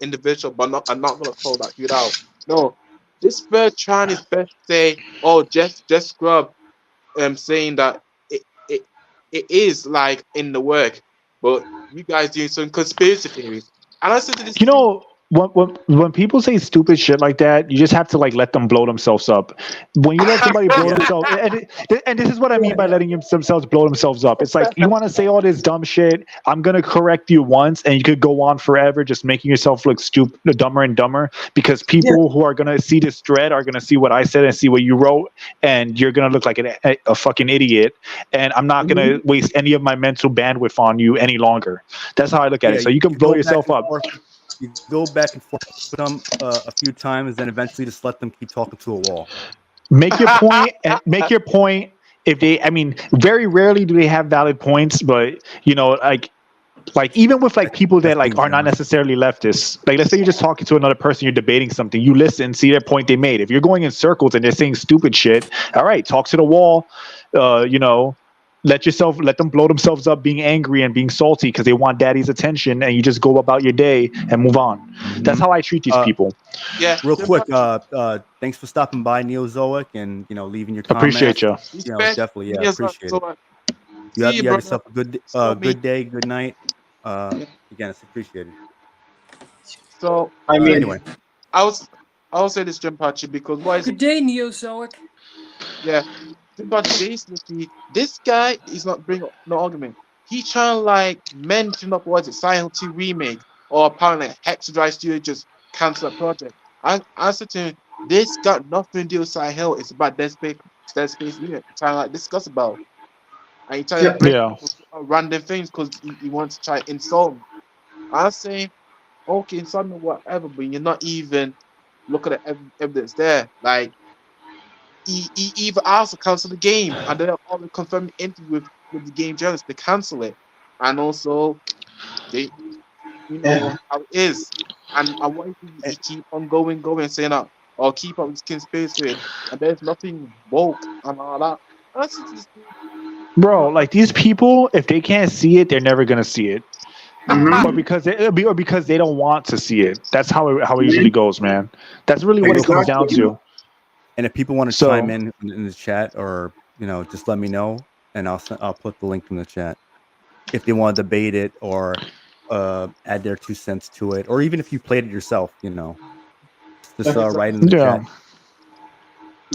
but I'm not gonna call that dude out. No, this Spurg trying his best to say, oh, just scrub, saying that it is like in the work, but you guys doing some conspiracy theories. And I said to this, when people say stupid shit like that, you just have to like let them blow themselves up. When you let somebody blow themselves, and this is what I mean by letting themselves blow themselves up. It's like you want to say all this dumb shit. I'm gonna correct you once, and you could go on forever just making yourself look stupid, dumber and dumber. Because people who are gonna see this thread are gonna see what I said and see what you wrote, and you're gonna look like a fucking idiot. And I'm not gonna waste any of my mental bandwidth on you any longer. That's how I look at it. So you can blow yourself up. You go back and forth with them a few times, then eventually just let them keep talking to a wall. Make your point and make your point. If they, I mean, very rarely do they have valid points, but like even with like people that like are not necessarily leftists, like let's say you're just talking to another person, you're debating something, you listen, see their point they made. If you're going in circles and they're saying stupid shit, all right, talk to the wall, let them blow themselves up being angry and being salty because they want daddy's attention, and you just go about your day and move on. That's how I treat these people. Yeah. Real quick, thanks for stopping by, Neozoic, and leaving your comments. Appreciate you. Definitely, appreciate it. You have yourself a good day, good night. Again, it's appreciated. So I mean, anyway, I'll say this, Jim Patrick, because why is Good day, Neozoic. Yeah. But basically, this guy is not bringing up no argument. He trying to like mention up what is it, Silent 2 remake, or apparently Hexadrive Studio just cancel a project. I said to him, this got nothing to do with Silent Hill. It's about Dead Space Unit. Trying to like discuss about, and he trying to bring up random things because he wants to try to insult me. I say, okay, insult me whatever, but you're not even looking at evidence there. Like. He either asked to cancel the game, and then all the confirmed interview with with the game journalists, they cancel it, and also they, you know how it is, and what if you keep on going, saying that, or keep on skin space with, and there's nothing woke and all that. That's just, Bro, like these people, if they can't see it, they're never gonna see it. Or because they don't want to see it. That's how it usually goes, man. That's really what it comes down to. And if people want to chime in the chat, or just let me know, and I'll put the link in the chat if they want to debate it or add their 2 cents to it, or even if you played it yourself, just write in the chat.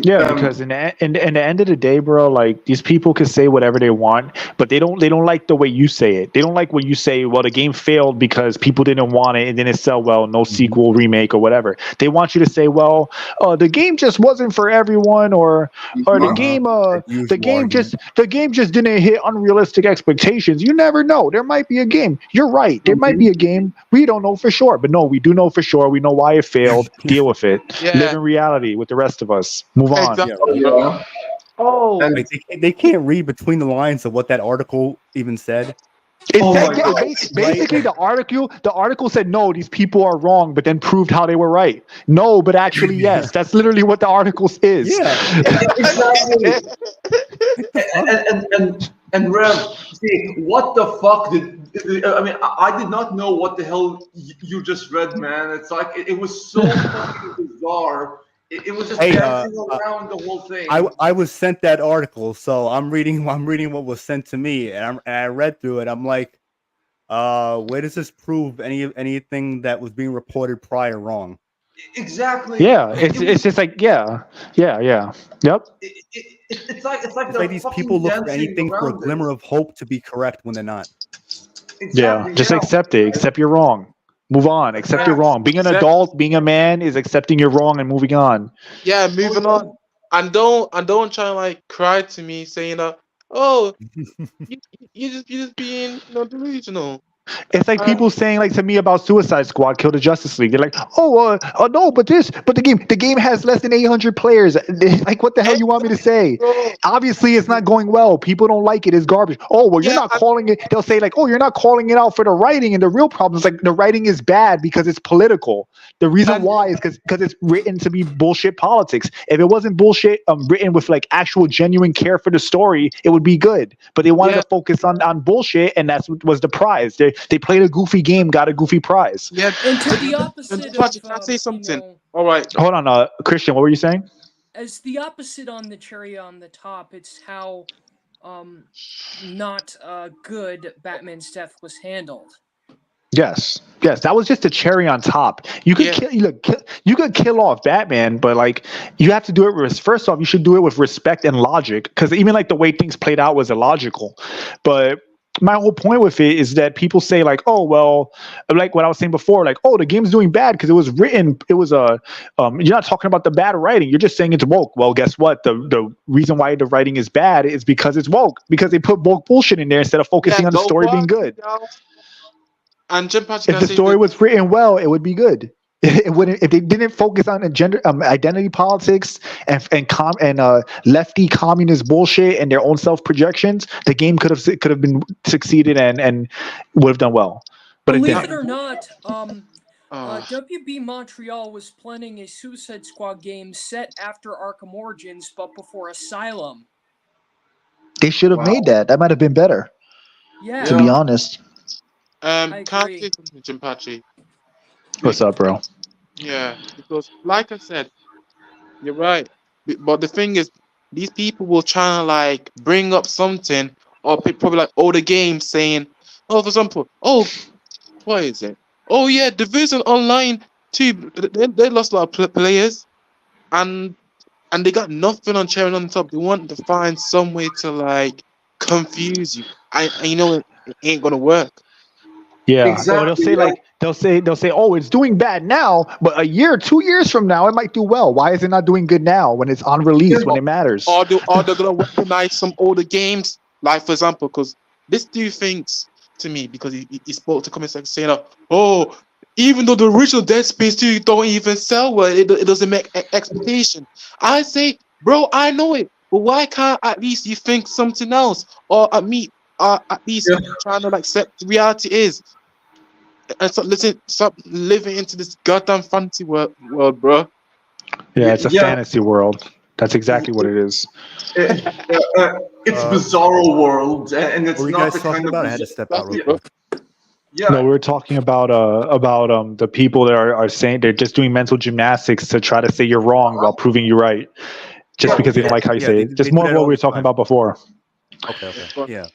Yeah, because in the end of the day, bro, like these people can say whatever they want, but they don't like the way you say it. They don't like when you say, well, the game failed because people didn't want it and didn't sell well, no sequel, remake, or whatever. They want you to say, well, the game just wasn't for everyone, or the game just didn't hit unrealistic expectations. You never know. There might be a game. You're right. There might be a game. We don't know for sure, but no, we do know for sure. We know why it failed. Deal with it. Live in reality with the rest of us. Move on. Exactly. Like they can't read between the lines of what that article even said. Basically, the article said no, these people are wrong, but then proved how they were right. No, but actually yes. That's literally what the article is. Yeah, exactly. and Rev, see, what the fuck I did not know what the hell you just read, man. It's like it was so fucking bizarre. It was just dancing around the whole thing. I was sent that article, so I'm reading what was sent to me, and I read through it. I'm like, where does this prove anything that was being reported prior wrong? Exactly. Yeah, it's just like yeah. Yep. It's like these people look for anything for a glimmer of hope to be correct when they're not. Exactly, just accept it. Accept you're wrong. Move on. Accept you're wrong. Being an adult, being a man, is accepting you're wrong and moving on. Yeah, moving on. And don't try and like cry to me saying that. Oh, you just being delusional. It's like people saying like to me about Suicide Squad, Kill the Justice League. They're like, no, but the game has less than 800 players. Like, what the hell you want me to say? Obviously, it's not going well. People don't like it. It's garbage. Oh, well, you're not calling it. They'll say like, oh, you're not calling it out for the writing, and the real problem is like the writing is bad because it's political. The reason why is because it's written to be bullshit politics. If it wasn't bullshit, written with like actual genuine care for the story, it would be good. But they wanted to focus on bullshit, and that's what was the prize. They played a goofy game, got a goofy prize. Yeah, and to the opposite can I say something? All right. Hold on, Christian, what were you saying? As the opposite on the cherry on the top, it's how not good Batman's death was handled. Yes, that was just the cherry on top. You could you could kill off Batman, but like you have to do it with, first off, you should do it with respect and logic, because even like the way things played out was illogical. But my whole point with it is that people say like, oh, well, like what I was saying before, like, oh, the game's doing bad because it was written, it was you're not talking about the bad writing, you're just saying it's woke. Well, guess what? The reason why the writing is bad is because it's woke, because they put woke bullshit in there instead of focusing on the story being good. And if the story was written well, it would be good. It wouldn't, if they didn't focus on gender identity politics and lefty communist bullshit and their own self projections. The game could have been succeeded and would have done well. But believe it or not, WB Montreal was planning a Suicide Squad game set after Arkham Origins, but before Asylum. They should have made that. That might have been better. Yeah. To be honest. Can I say something, Jimpachi? What's up, bro? Yeah, because like I said, you're right. But the thing is, these people will try to like bring up something, or probably like older games saying, oh, for example, what is it? Oh yeah, Division Online 2, they lost a lot of players, and they got nothing on cherry on top. They want to find some way to like confuse you. And you know it ain't gonna work. Yeah, exactly. Or they'll say, oh, it's doing bad now, but a year, 2 years from now, it might do well. Why is it not doing good now when it's on release, when it matters? Or they're gonna recognize some older games, like for example, because this dude thinks to me, because he spoke to comment section saying, oh, even though the original Dead Space 2 don't even sell well, it doesn't make expectation. I say, bro, I know it. But why can't at least you think something else, or at least trying to accept the reality is, and stop living into this goddamn fantasy world, bro. Yeah, it's a fantasy world. That's exactly what it is. It's bizarro world, and it's not the kind of. I had to step out real quick. Yeah. No, we were talking about the people that are saying they're just doing mental gymnastics to try to say you're wrong while proving you're right, just because they don't like how you say it. Just more of what we were talking about before. Okay. Yeah.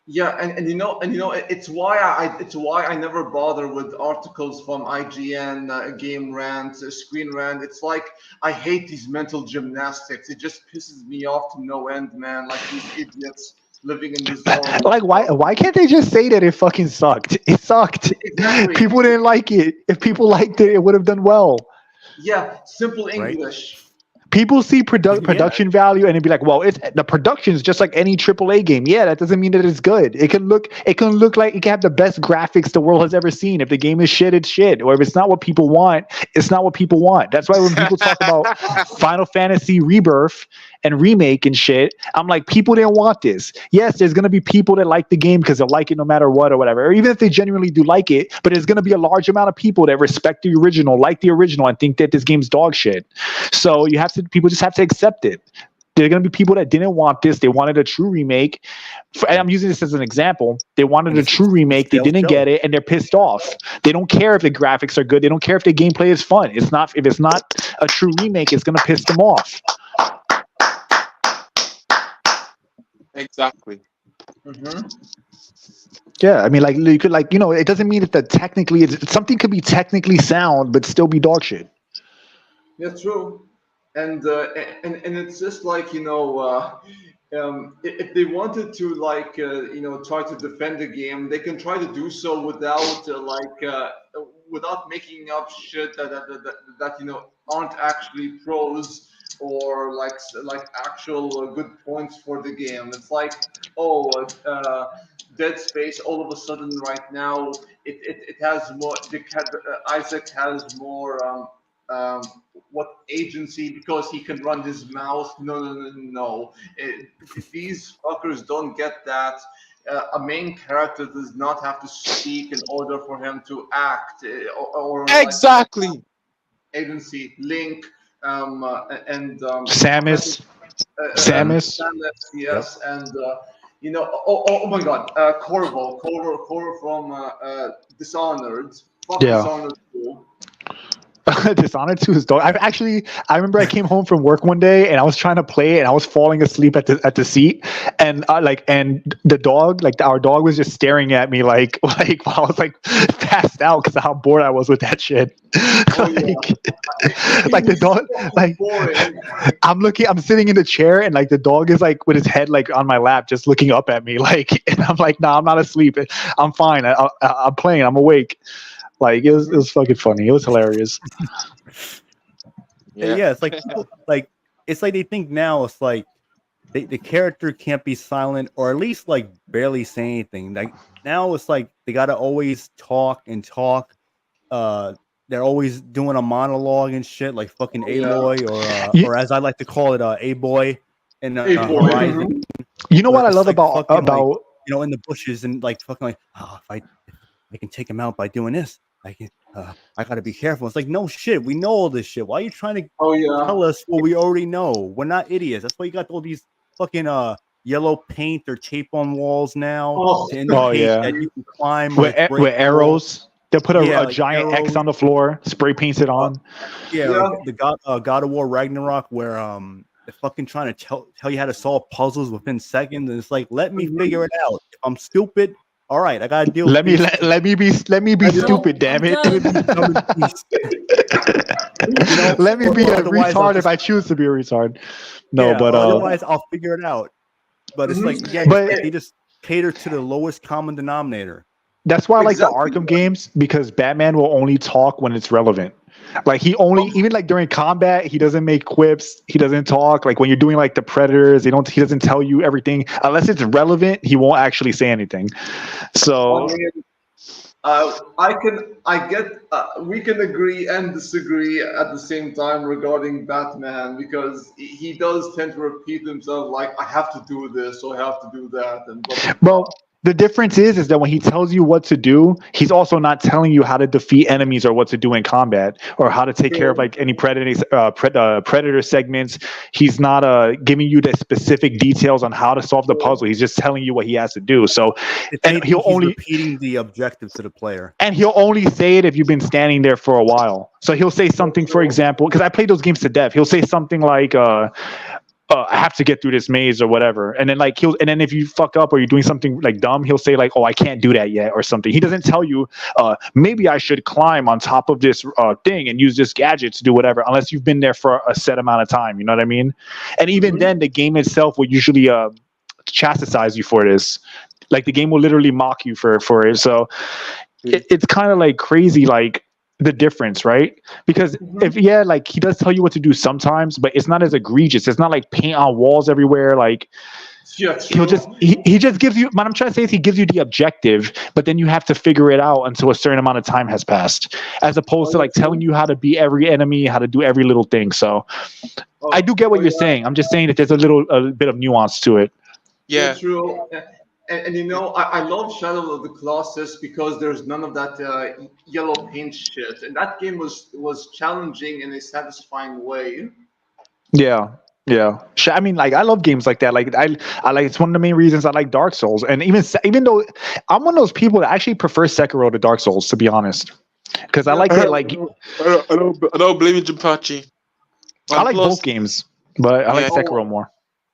Yeah, and you know it's why I never bother with articles from IGN, Game Rant, Screen Rant. It's like I hate these mental gymnastics. It just pisses me off to no end, man. Like these idiots living in this zone. Like why can't they just say that it fucking sucked? It sucked. Exactly. People didn't like it. If people liked it, it would have done well. Yeah, simple English. People see production value and it'd be like, well, the production is just like any AAA game. Yeah, that doesn't mean that it's good. It can look like it can have the best graphics the world has ever seen. If the game is shit, it's shit. Or if it's not what people want, it's not what people want. That's why when people talk about Final Fantasy Rebirth and Remake and shit, I'm like, people didn't want this. Yes, there's gonna be people that like the game because they'll like it no matter what or whatever. Or even if they genuinely do like it, but there's gonna be a large amount of people that respect the original, like the original, and think that this game's dog shit. So people just have to accept it. There are going to be people that didn't want this. They wanted a true remake. And I'm using this as an example. They wanted a true remake. They didn't get it, and they're pissed off. They don't care if the graphics are good. They don't care if the gameplay is fun. If it's not a true remake, it's going to piss them off. Exactly. Mm-hmm. Yeah, I mean, like you could, like, it doesn't mean that technically something could be technically sound but still be dog shit. Yeah, true. And it's just like if they wanted to try to defend the game, they can try to do so without making up shit that aren't actually pros or like actual good points for the game. It's like Dead Space all of a sudden right now it has more. Isaac has more. What agency because he can run his mouth. No. These fuckers don't get that. A main character does not have to speak in order for him to act. Or exactly. Like, agency, Link, and Samus. Samus, yes, yep. And oh my God, Corvo from Dishonored. Fuck yeah. Dishonored 2. Dishonored 2 is dog. I remember I came home from work one day and I was trying to play it and I was falling asleep at the seat and the dog, our dog was just staring at me like while I was passed out because of how bored I was with that shit. The dog, I'm sitting in the chair and the dog is with his head on my lap just looking up at me and I'm like, nah, I'm not asleep. I'm fine. I'm playing. I'm awake. It was fucking funny. It was hilarious. Yeah, it's people, it's they think now it's the character can't be silent or at least barely say anything. Now it's they gotta always talk and talk. They're always doing a monologue and shit like fucking Aloy or as I like to call it, A-Boy and Horizon. You know what I love about in the bushes and fucking if I can take him out by doing this. I gotta be careful. It's no shit. We know all this shit. Why are you trying to tell us what we already know? We're not idiots. That's why you got all these fucking yellow paint or tape on walls now to indicate that you can climb with arrows. They'll put a giant arrows. X on the floor, spray paints it on. The God of War Ragnarok, where they're fucking trying to tell you how to solve puzzles within seconds, and it's let me figure it out. If I'm stupid. All right, I gotta deal. Let me be stupid, damn it. Let me be a retard if I choose to be a retard. No, but otherwise I'll figure it out. But it's they just cater to the lowest common denominator. That's why I like the Arkham games because Batman will only talk when it's relevant. He only even during combat, he doesn't make quips. He doesn't talk. When you're doing the Predators, he doesn't tell you everything unless it's relevant. He won't actually say anything. So We can agree and disagree at the same time regarding Batman because he does tend to repeat himself like I have to do this or I have to do that and blah, blah, blah. Well, the difference is that when he tells you what to do, he's also not telling you how to defeat enemies or what to do in combat or how to take care of like any predator segments. He's not giving you the specific details on how to solve the puzzle. He's just telling you what he has to do. So, and he'll only repeating the objective to the player. And he'll only say it if you've been standing there for a while. So he'll say something, for example, because I played those games to death. He'll say something like, I have to get through this maze or whatever. And then then if you fuck up or you're doing something like dumb, he'll say like, oh, I can't do that yet or something. He doesn't tell you, maybe I should climb on top of this thing and use this gadget to do whatever, unless you've been there for a set amount of time. You know what I mean? And even then the game itself will usually chastise you for this. Like the game will literally mock you for it. So it's kind of like crazy, like the difference, right? Because like he does tell you what to do sometimes, but it's not as egregious. It's not like paint on walls everywhere. Like he just gives you. What I'm trying to say is he gives you the objective, but then you have to figure it out until a certain amount of time has passed, as opposed to like telling you how to beat every enemy, how to do every little thing. So I do get what you're saying. I'm just saying that there's a bit of nuance to it. Yeah, true. And you know, I love Shadow of the Colossus because there's none of that yellow paint shit, and that game was challenging in a satisfying way. Yeah. I mean, like I love games like that. Like I like it's one of the main reasons I like Dark Souls, and even though I'm one of those people that actually prefer Sekiro to Dark Souls, to be honest, because I like it. Like I don't blame you, Jinpachi. I like both games, but I like Sekiro more.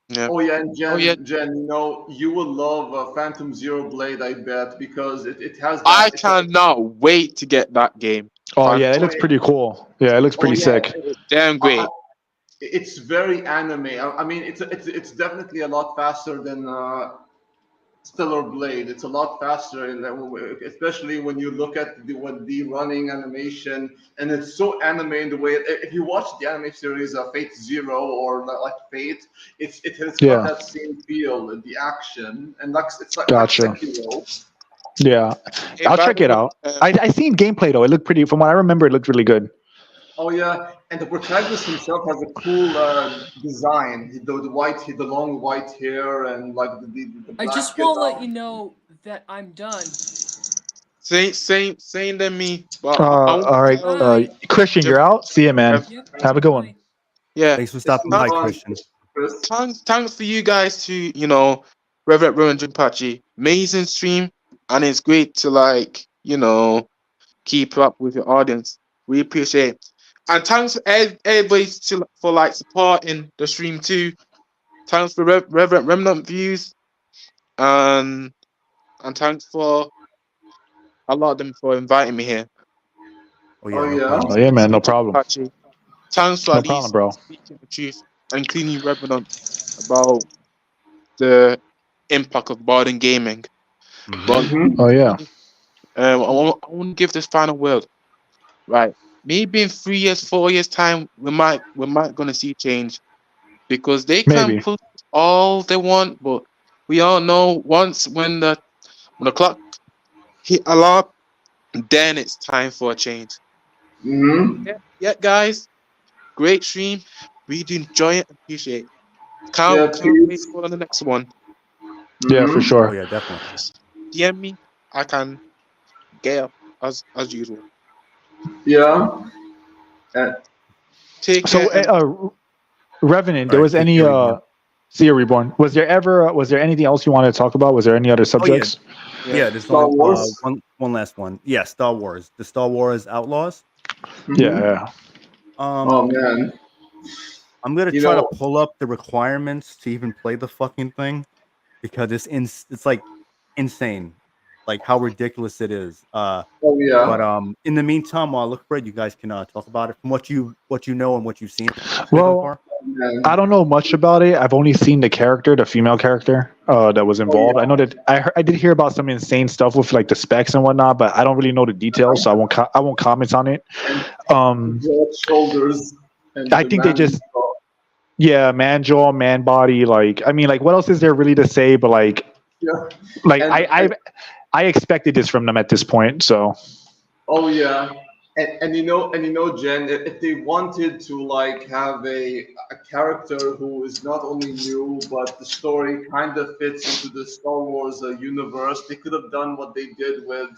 Yeah. Oh yeah, and Jen, you know, you will love Phantom Zero Blade, I bet, because it has. I cannot wait to get that game. Oh yeah, it looks pretty cool. Yeah, it looks pretty sick. Damn great. It's very anime. I mean, it's definitely a lot faster than Stellar Blade. It's a lot faster, especially when you look at the running animation, and it's so anime in the way. If you watch the anime series Fate Zero or like Fate, it has got that same feel, the action, and it's like Sekiro. Yeah, I'll check it out. I seen gameplay though. It looked pretty. From what I remember, it looked really good. Oh yeah, and the protagonist himself has a cool design. The long white hair and like the black. I just want to let you know that I'm done. Same than me. Well, all right, Christian, you're out. See ya, man. Yep, have a good one. Yeah. Thanks for stopping by, Christian. Thanks for you guys to Reverend Rowan Jinpachi. Amazing stream, and it's great to keep up with your audience. We appreciate it. And thanks for everybody for supporting the stream too. Thanks for Reverend Remnant Views, and thanks for a lot of them for inviting me here. Oh yeah, man, no problem. Thanks for no problem, bro. Speaking the truth and cleaning Revenant about the impact of modern gaming. Mm-hmm. Oh yeah. I want to give this final word. Right. Maybe in 3 years, 4 years time, we might gonna see change, because they can put all they want, but we all know once when the clock hit alarm, then it's time for a change. Mm-hmm. Yeah, guys, great stream. We do enjoy it, appreciate it. Can't wait for the next one. Yeah, for sure. Oh yeah, definitely. DM me, I can get up as usual. Yeah. Take care. Revenant, there was any See You Reborn. Was there anything else you wanted to talk about? Was there any other subjects? Yeah, there's one last one. Yeah, Star Wars. The Star Wars Outlaws. Mm-hmm. Yeah. Oh man. I'm gonna try to pull up the requirements to even play the fucking thing, because it's like insane, like how ridiculous it is. Oh yeah. But in the meantime, while I look for it, you guys can talk about it from what you know and what you've seen. Well, I don't know much about it. I've only seen the female character that was involved. I know that I did hear about some insane stuff with like the specs and whatnot, but I don't really know the details, so I won't comment on it. Shoulders. I think they just man jaw, man body. Like, I mean, like, what else is there really to say? But like, Yeah. Like And- I expected this from them at this point. So Oh yeah, and Jen, if they wanted to like have a character who is not only new, but the story kind of fits into the Star Wars universe, they could have done what they did with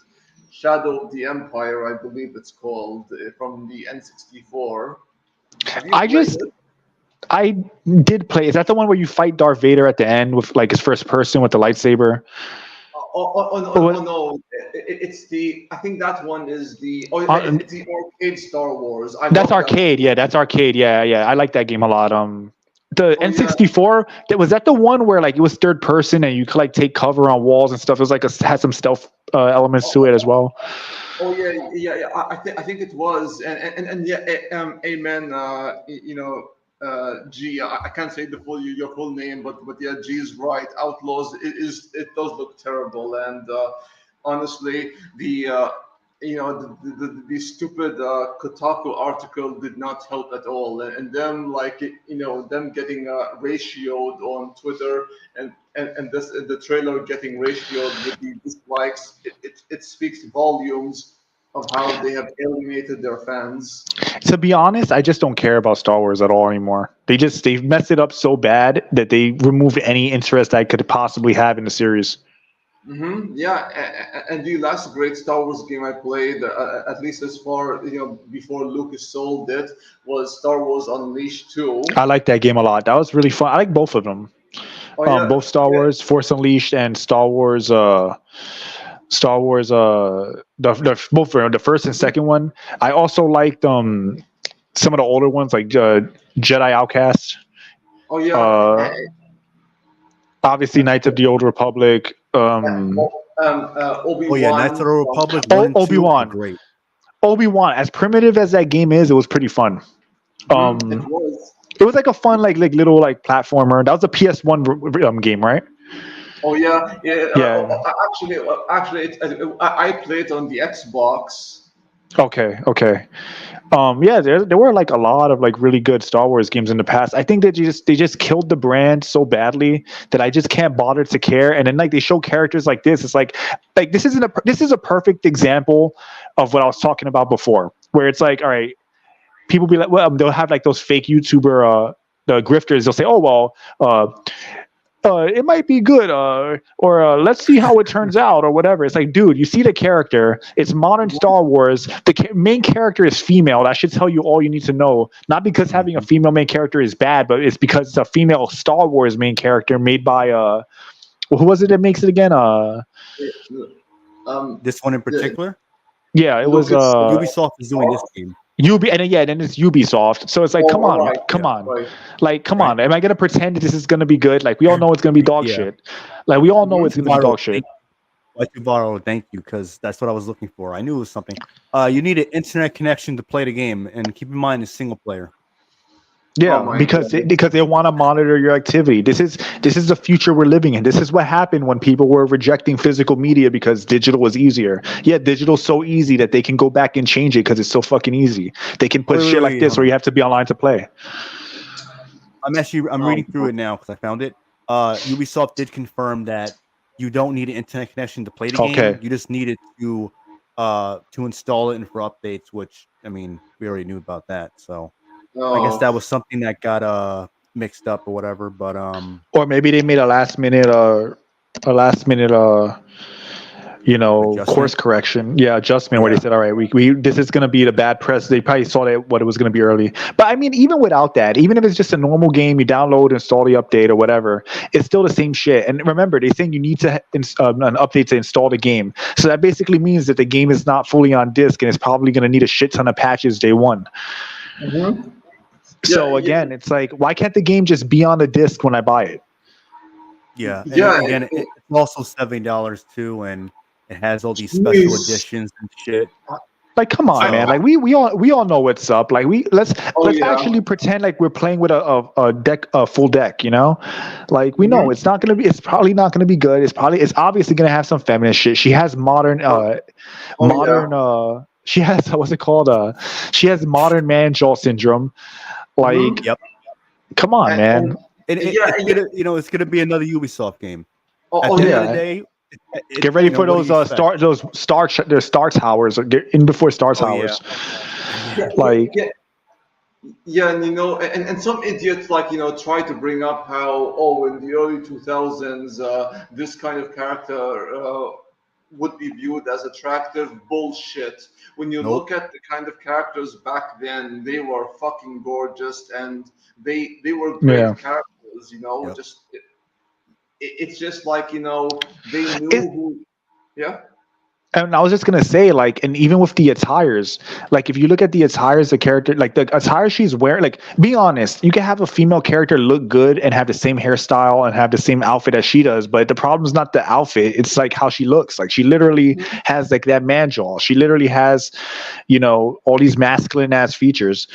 Shadow of the Empire, I believe it's called, from the N64. Have you played it? I did play. Is that the one where you fight Darth Vader at the end with like his first person with the lightsaber? No, it's the. I think that one is the. It's the arcade Star Wars. That's arcade. Yeah, that's arcade. Yeah. I like that game a lot. The N64. Was that the one where like it was third person and you could like take cover on walls and stuff? It was like had some stealth elements to it as well. Oh yeah. I think it was, and yeah, amen. G, I can't say your full name, but yeah, G is right. Outlaws it does look terrible, and honestly, the stupid Kotaku article did not help at all, and them them getting ratioed on Twitter, and the trailer getting ratioed with the dislikes, it speaks volumes of how they have alienated their fans. To be honest, I just don't care about Star Wars at all anymore. They've messed it up so bad that they removed any interest I could possibly have in the series. Mm-hmm. Yeah, and the last great Star Wars game I played, at least as far before Lucas sold it, was Star Wars Unleashed 2. I like that game a lot. That was really fun. I like both of them. Oh, yeah. Both Star Wars, Force Unleashed, and Star Wars. Both the first and second one. I also liked some of the older ones like Jedi Outcast. Oh yeah. Obviously, Knights of the Old Republic. Obi-Wan. Oh yeah, Knights of the Republic. Obi-Wan. Great. Obi-Wan. As primitive as that game is, it was pretty fun. It was like a fun little platformer. That was a PS1 game, right? Oh yeah. Actually, I played on the Xbox. Okay. Yeah, there were like a lot of like really good Star Wars games in the past. I think that they just killed the brand so badly that I just can't bother to care. And then like they show characters like this. It's like this is a perfect example of what I was talking about before, where it's like, all right, people be like, well, they'll have like those fake YouTuber the grifters. They'll say, oh well, it might be good, or let's see how it turns out, or whatever. It's like, dude, you see the character. It's modern Star Wars. The main character is female. That should tell you all you need to know. Not because having a female main character is bad, but it's because it's a female Star Wars main character made by who was it that makes it again? This one in particular. Yeah, it was. Ubisoft is doing this game. Then it's Ubisoft. So it's like, come on. Like, come on. Am I gonna pretend this is gonna be good? Like, we all know it's gonna be dog shit. Like, we all know it's gonna be dog shit. Thank you, because that's what I was looking for. I knew it was something. You need an internet connection to play the game, and keep in mind it's single player. Yeah, because they want to monitor your activity. This is the future we're living in. This is what happened when people were rejecting physical media because digital was easier. Yeah, digital's so easy that they can go back and change it because it's so fucking easy. They can put shit like this where you have to be online to play. I'm reading through it now because I found it. Ubisoft did confirm that you don't need an internet connection to play the game. You just need it to install it and for updates, which I mean we already knew about that. So. I guess that was something that got mixed up or whatever, but or maybe they made a last minute course correction, adjustment where they said, all right, we this is gonna be the bad press. They probably saw what it was gonna be early, but I mean, even without that, even if it's just a normal game, you download, install the update or whatever, it's still the same shit. And remember, they think you need to an update to install the game, so that basically means that the game is not fully on disk and it's probably gonna need a shit ton of patches day one. Mm-hmm. So again, it's like, why can't the game just be on the disc when I buy it? Yeah. Again, it's also $70 too, and it has all these special editions and shit. Like, come on, man! Like we all know what's up. Like let's actually pretend like we're playing with a full deck. You know, like we know it's probably not gonna be good. It's obviously gonna have some feminist shit. She has modern. She has what's it called? She has modern man jaw syndrome. Like, yep. Come on, man. It's gonna be another Ubisoft game. At the end of yeah. the day, Get ready for what do those you expect? star towers. Get in before star Oh yeah, towers. Yeah, Like, yeah, yeah, and and some idiots like try to bring up how in the early 2000s this kind of character would be viewed as attractive. Bullshit. When you nope. look at the kind of characters back then, they were fucking gorgeous, and they were yeah. great characters. Yep. Just it's just like they knew It, who. Yeah. And I was just gonna say, like, and even with the attires, like, if you look at the attires, the character, like the attire she's wearing, like, be honest, you can have a female character look good and have the same hairstyle and have the same outfit as she does, but the problem is not the outfit; it's like how she looks. Like, she literally has like that man jaw. She literally has, all these masculine ass features.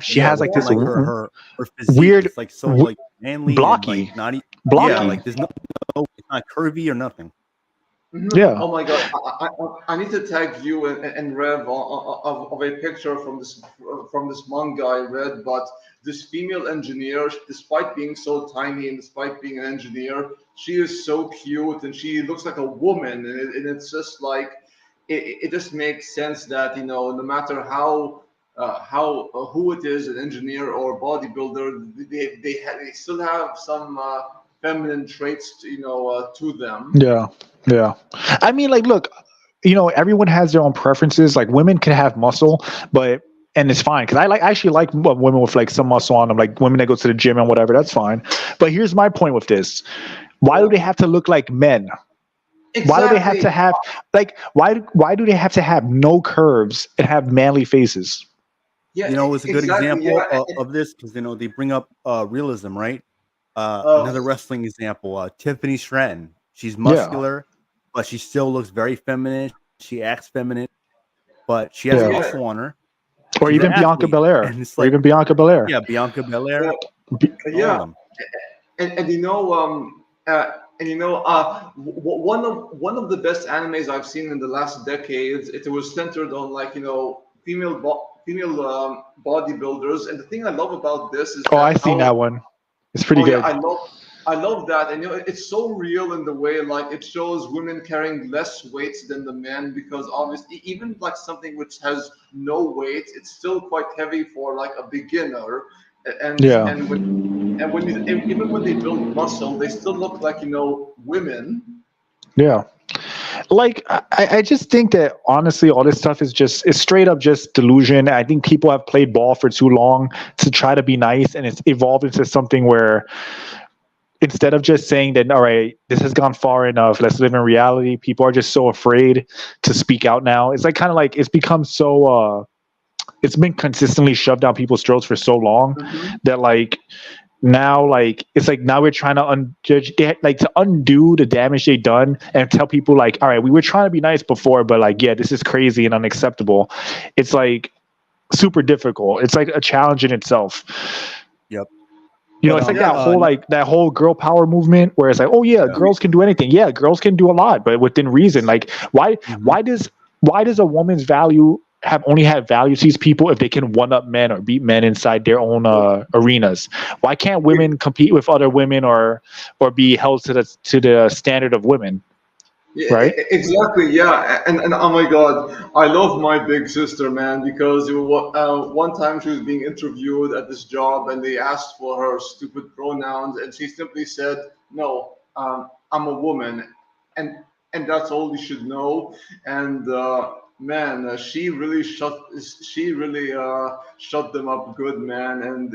She has like this like her physique. weird, It's like so like manly blocky, and like not blocky. yeah, like there's no, it's not curvy or nothing. Yeah. Oh my god! I need to tag you and Rev of a picture from this manga I read. But this female engineer, despite being so tiny and despite being an engineer, she is so cute and she looks like a woman. And it's just like it just makes sense that no matter how who it is, an engineer or bodybuilder, they still have some feminine traits to them. Yeah. Yeah. I mean, like, look, everyone has their own preferences. Like, women can have muscle, and it's fine because I actually like women with like some muscle on them, like women that go to the gym and whatever. That's fine. But here's my point with this: why do they have to look like men? Exactly. Why do they have to have why do they have to have no curves and have manly faces? Yeah, it's a good example of this because they bring up realism, right? Another wrestling example, Tiffany Stratton. She's muscular, but she still looks very feminine. She acts feminine, but she has muscle on her. Or even Bianca Belair. Like, even Bianca Belair. Yeah, Bianca Belair. Yeah. One of the best animes I've seen in the last decades. It was centered on female bodybuilders, and the thing I love about this is I've seen that one. It's pretty good. Yeah, I love that, and it's so real in the way like it shows women carrying less weights than the men, because obviously even like something which has no weight, it's still quite heavy for like a beginner, and even when they build muscle, they still look like women. Yeah. Like, I just think that honestly all this stuff is straight up just delusion. I think people have played ball for too long to try to be nice, and it's evolved into something where instead of just saying that, all right, this has gone far enough, let's live in reality, people are just so afraid to speak out now. It's like kind of like it's become so it's been consistently shoved down people's throats for so long that like now, like, it's like now we're trying to undo the damage they've done and tell people like, all right, we were trying to be nice before, but like, yeah, this is crazy and unacceptable. It's like super difficult. It's like a challenge in itself. Yep. It's like that whole girl power movement where it's like, oh yeah, girls can do anything. Yeah, girls can do a lot, but within reason. Like, why does a woman's value only have value to these people if they can one up men or beat men inside their own arenas? Why can't women compete with other women or be held to the standard of women? Yeah, right? Exactly. Yeah, and oh my God, I love my big sister, man, because one time she was being interviewed at this job, and they asked for her stupid pronouns, and she simply said, "No, I'm a woman," and that's all you should know. And man, she really shut them up good, man, and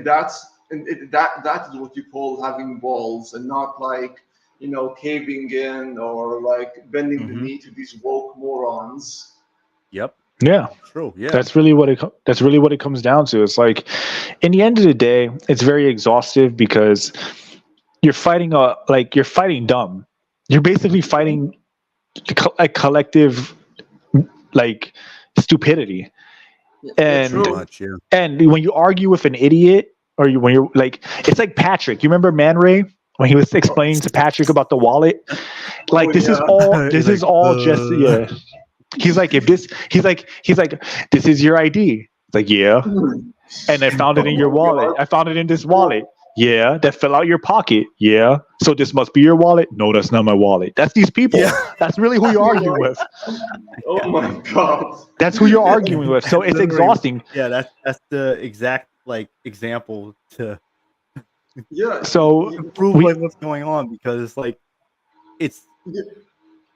that is what you call having balls, and not like caving in or like bending the knee to these woke morons. Yep. Yeah. True. Yeah. That's really what it comes down to. It's like, in the end of the day, it's very exhaustive because you're fighting dumb. You're basically fighting a collective like stupidity. And when you argue with an idiot, or when you're like, it's like Patrick. You remember Man Ray? When he was explaining to Patrick about the wallet, like this is all just He's like, he's like, this is your ID. It's like, yeah. And I found it in your wallet. I found it in this wallet. Yeah. That fell out your pocket. Yeah. So this must be your wallet. No, that's not my wallet. That's these people. Yeah. That's really who you're arguing with. Oh my god. That's who you're arguing with. So it's Literally, exhausting. Yeah, that's the exact like example to Yeah. So prove we like what's going on, because like it's Yeah.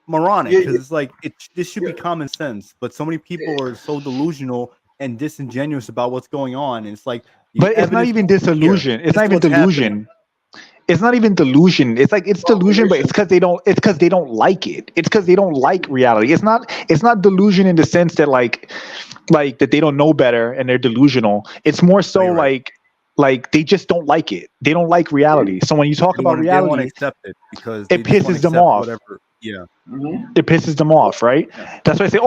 moronic, Yeah. because it's like this should be Yeah. common sense, but so many people are so delusional and disingenuous about what's going on, and it's like the but it's not evidence even is here. disillusion. It's This not is even what's happening. delusion. It's not even delusion. It's like it's delusion, but it's because they don't. It's because they don't like it. It's because they don't like reality. It's not. It's not delusion in the sense that like that they don't know better and they're delusional. It's more so You're right. like they just don't like it. They don't like reality. So when you talk They about don't want to reality, accept it because it they just want pisses to them accept off. whatever. Yeah. Mhm. It pisses them off, right? Yeah. That's why I say,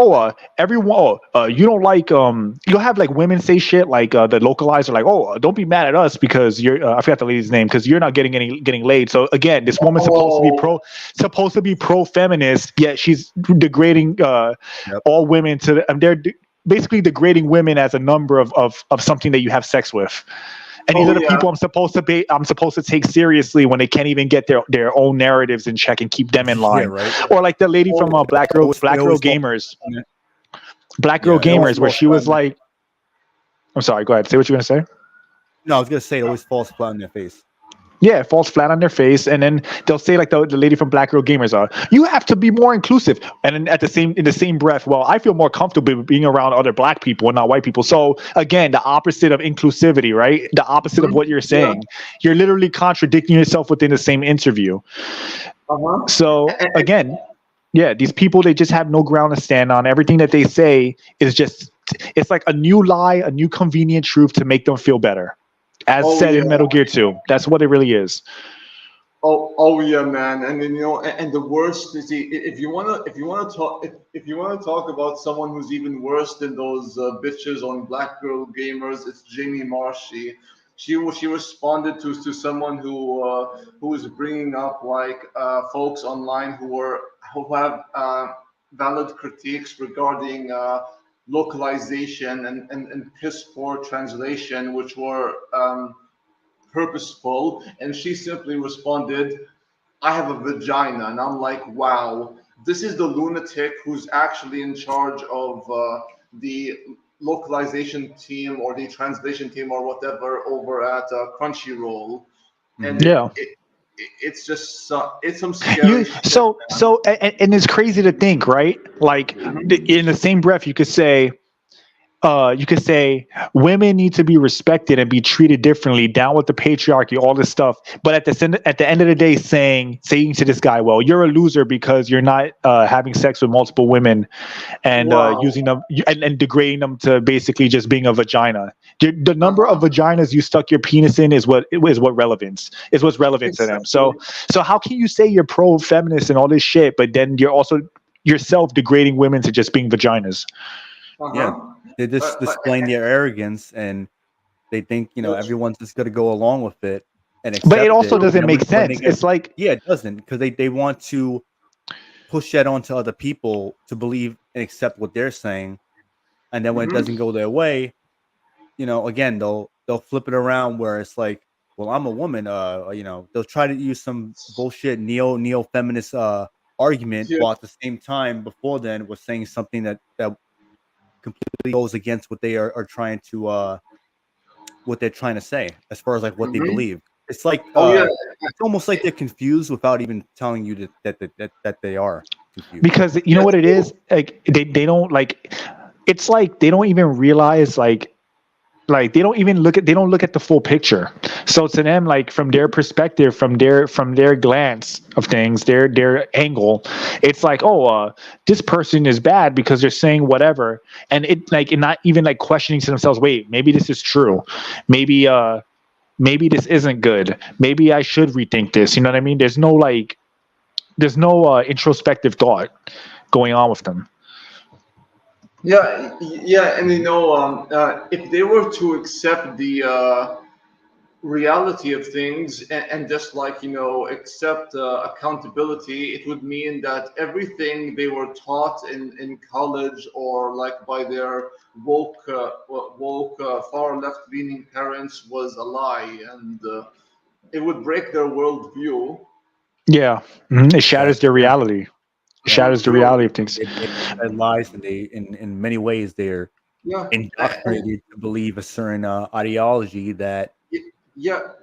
everyone, you don't like, you'll have like women say shit like the localizer, like, don't be mad at us because you're, I forgot the lady's name, because you're not getting laid. So again, this woman's supposed to be pro feminist, yet she's degrading Yep. all women to, basically degrading women as a number of something that you have sex with. And these are the people I'm supposed to take seriously when they can't even get their own narratives in check and keep them in line. Yeah, right. Or like the lady from Black Girl It always Gamers, falls- Black Girl Yeah, it always Gamers, where falls she was flat. like, I'm sorry, go ahead, say what you're gonna say. No, I was gonna say it always falls flat in their face. Yeah, it falls flat on their face, and then they'll say like the lady from Black Girl Gamers, you have to be more inclusive, and then in the same breath, well, I feel more comfortable being around other Black people and not white people. So again, the opposite of inclusivity, right? The opposite of what you're saying. You're literally contradicting yourself within the same interview. Uh-huh. So again, yeah, these people, they just have no ground to stand on. Everything that they say is just, it's like a new lie, a new convenient truth to make them feel better. As said in Metal Gear 2. That's what it really is. Oh yeah, man. And then, and the worst is, if you wanna talk about someone who's even worse than those bitches on Black Girl Gamers, it's Jamie Marshy. She responded to someone who was bringing up like folks online who have valid critiques regarding localization and piss poor translation, which were purposeful, and she simply responded, I have a vagina. And I'm like, wow, this is the lunatic who's actually in charge of the localization team or the translation team or whatever over at Crunchyroll. And it's just it's some scary shit. So and it's crazy to think, right? Like in the same breath, you could say women need to be respected and be treated differently, down with the patriarchy, all this stuff. But at the end of the day, saying to this guy, well, you're a loser because you're not having sex with multiple women and using them and degrading them to basically just being a vagina. The number of vaginas you stuck your penis in is what's relevant to them. So how can you say you're pro feminist and all this shit, but then you're also yourself degrading women to just being vaginas? Yeah. They're just displaying their arrogance, and they think everyone's just going to go along with it and accept it. But it also doesn't make sense. It's like, it doesn't, because they want to push that onto other people to believe and accept what they're saying, and then when it doesn't go their way, again they'll flip it around where it's like, well, I'm a woman. They'll try to use some bullshit neo feminist argument, while at the same time before then was saying something that completely goes against what they are trying to what they're trying to say as far as like what they believe. It's like it's almost like they're confused without even telling you that they are confused. Because you know what it is, like they don't like, it's like they don't even realize like they don't look at the full picture. So to them, like from their perspective, from their glance of things, their angle, it's like, this person is bad because they're saying whatever, and not even like questioning to themselves, wait, maybe this is true, maybe this isn't good, maybe I should rethink this. You know what I mean? There's no introspective thought going on with them. Yeah, and if they were to accept the reality of things and just accept accountability, it would mean that everything they were taught in college or like by their woke far left leaning parents was a lie, and it would break their worldview. Yeah, it shatters their reality. It shatters the reality of things. They spread lies, and they, in many ways, they're indoctrinated to believe a certain ideology that they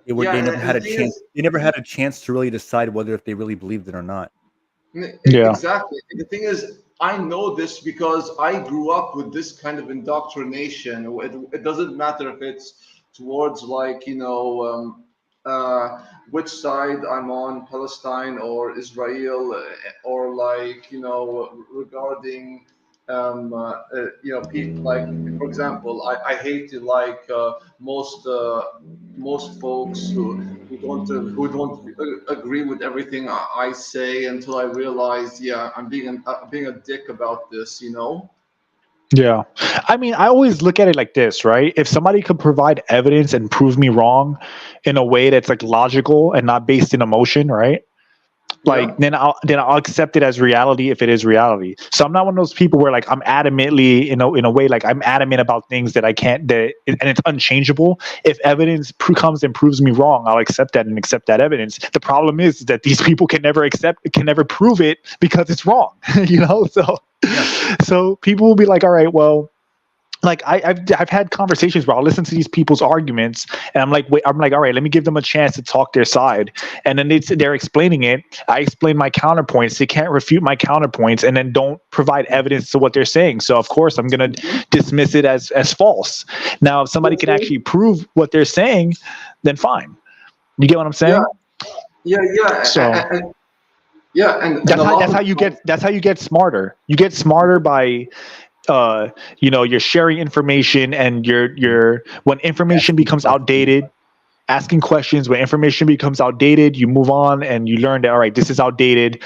never had a chance. They never had a chance to really decide whether if they really believed it or not. Exactly. And the thing is, I know this because I grew up with this kind of indoctrination. It doesn't matter if it's towards like, which side I'm on, Palestine or Israel, or like, regarding, people like, for example, I hate like most folks who don't agree with everything I say until I realize, I'm being a dick about this, Yeah. I mean, I always look at it like this, right? If somebody could provide evidence and prove me wrong in a way that's like logical and not based in emotion, right? Like then I'll accept it as reality if it is reality. So I'm not one of those people where like I'm adamantly in a way like I'm adamant about things that I can't and it's unchangeable. If evidence comes and proves me wrong, I'll accept that and accept that evidence. The problem is that these people can never prove it because it's wrong. So people will be like, all right, well, like I've had conversations where I'll listen to these people's arguments and I'm like, all right, let me give them a chance to talk their side. And then they're explaining it. I explain my counterpoints. They can't refute my counterpoints and then don't provide evidence to what they're saying. So of course I'm going to dismiss it as false. Now, if somebody can actually prove what they're saying, then fine. You get what I'm saying? Yeah. So that's how you get smarter. You get smarter by you're sharing information, and you're when information becomes outdated, asking questions. When information becomes outdated, you move on and you learn that, all right, this is outdated.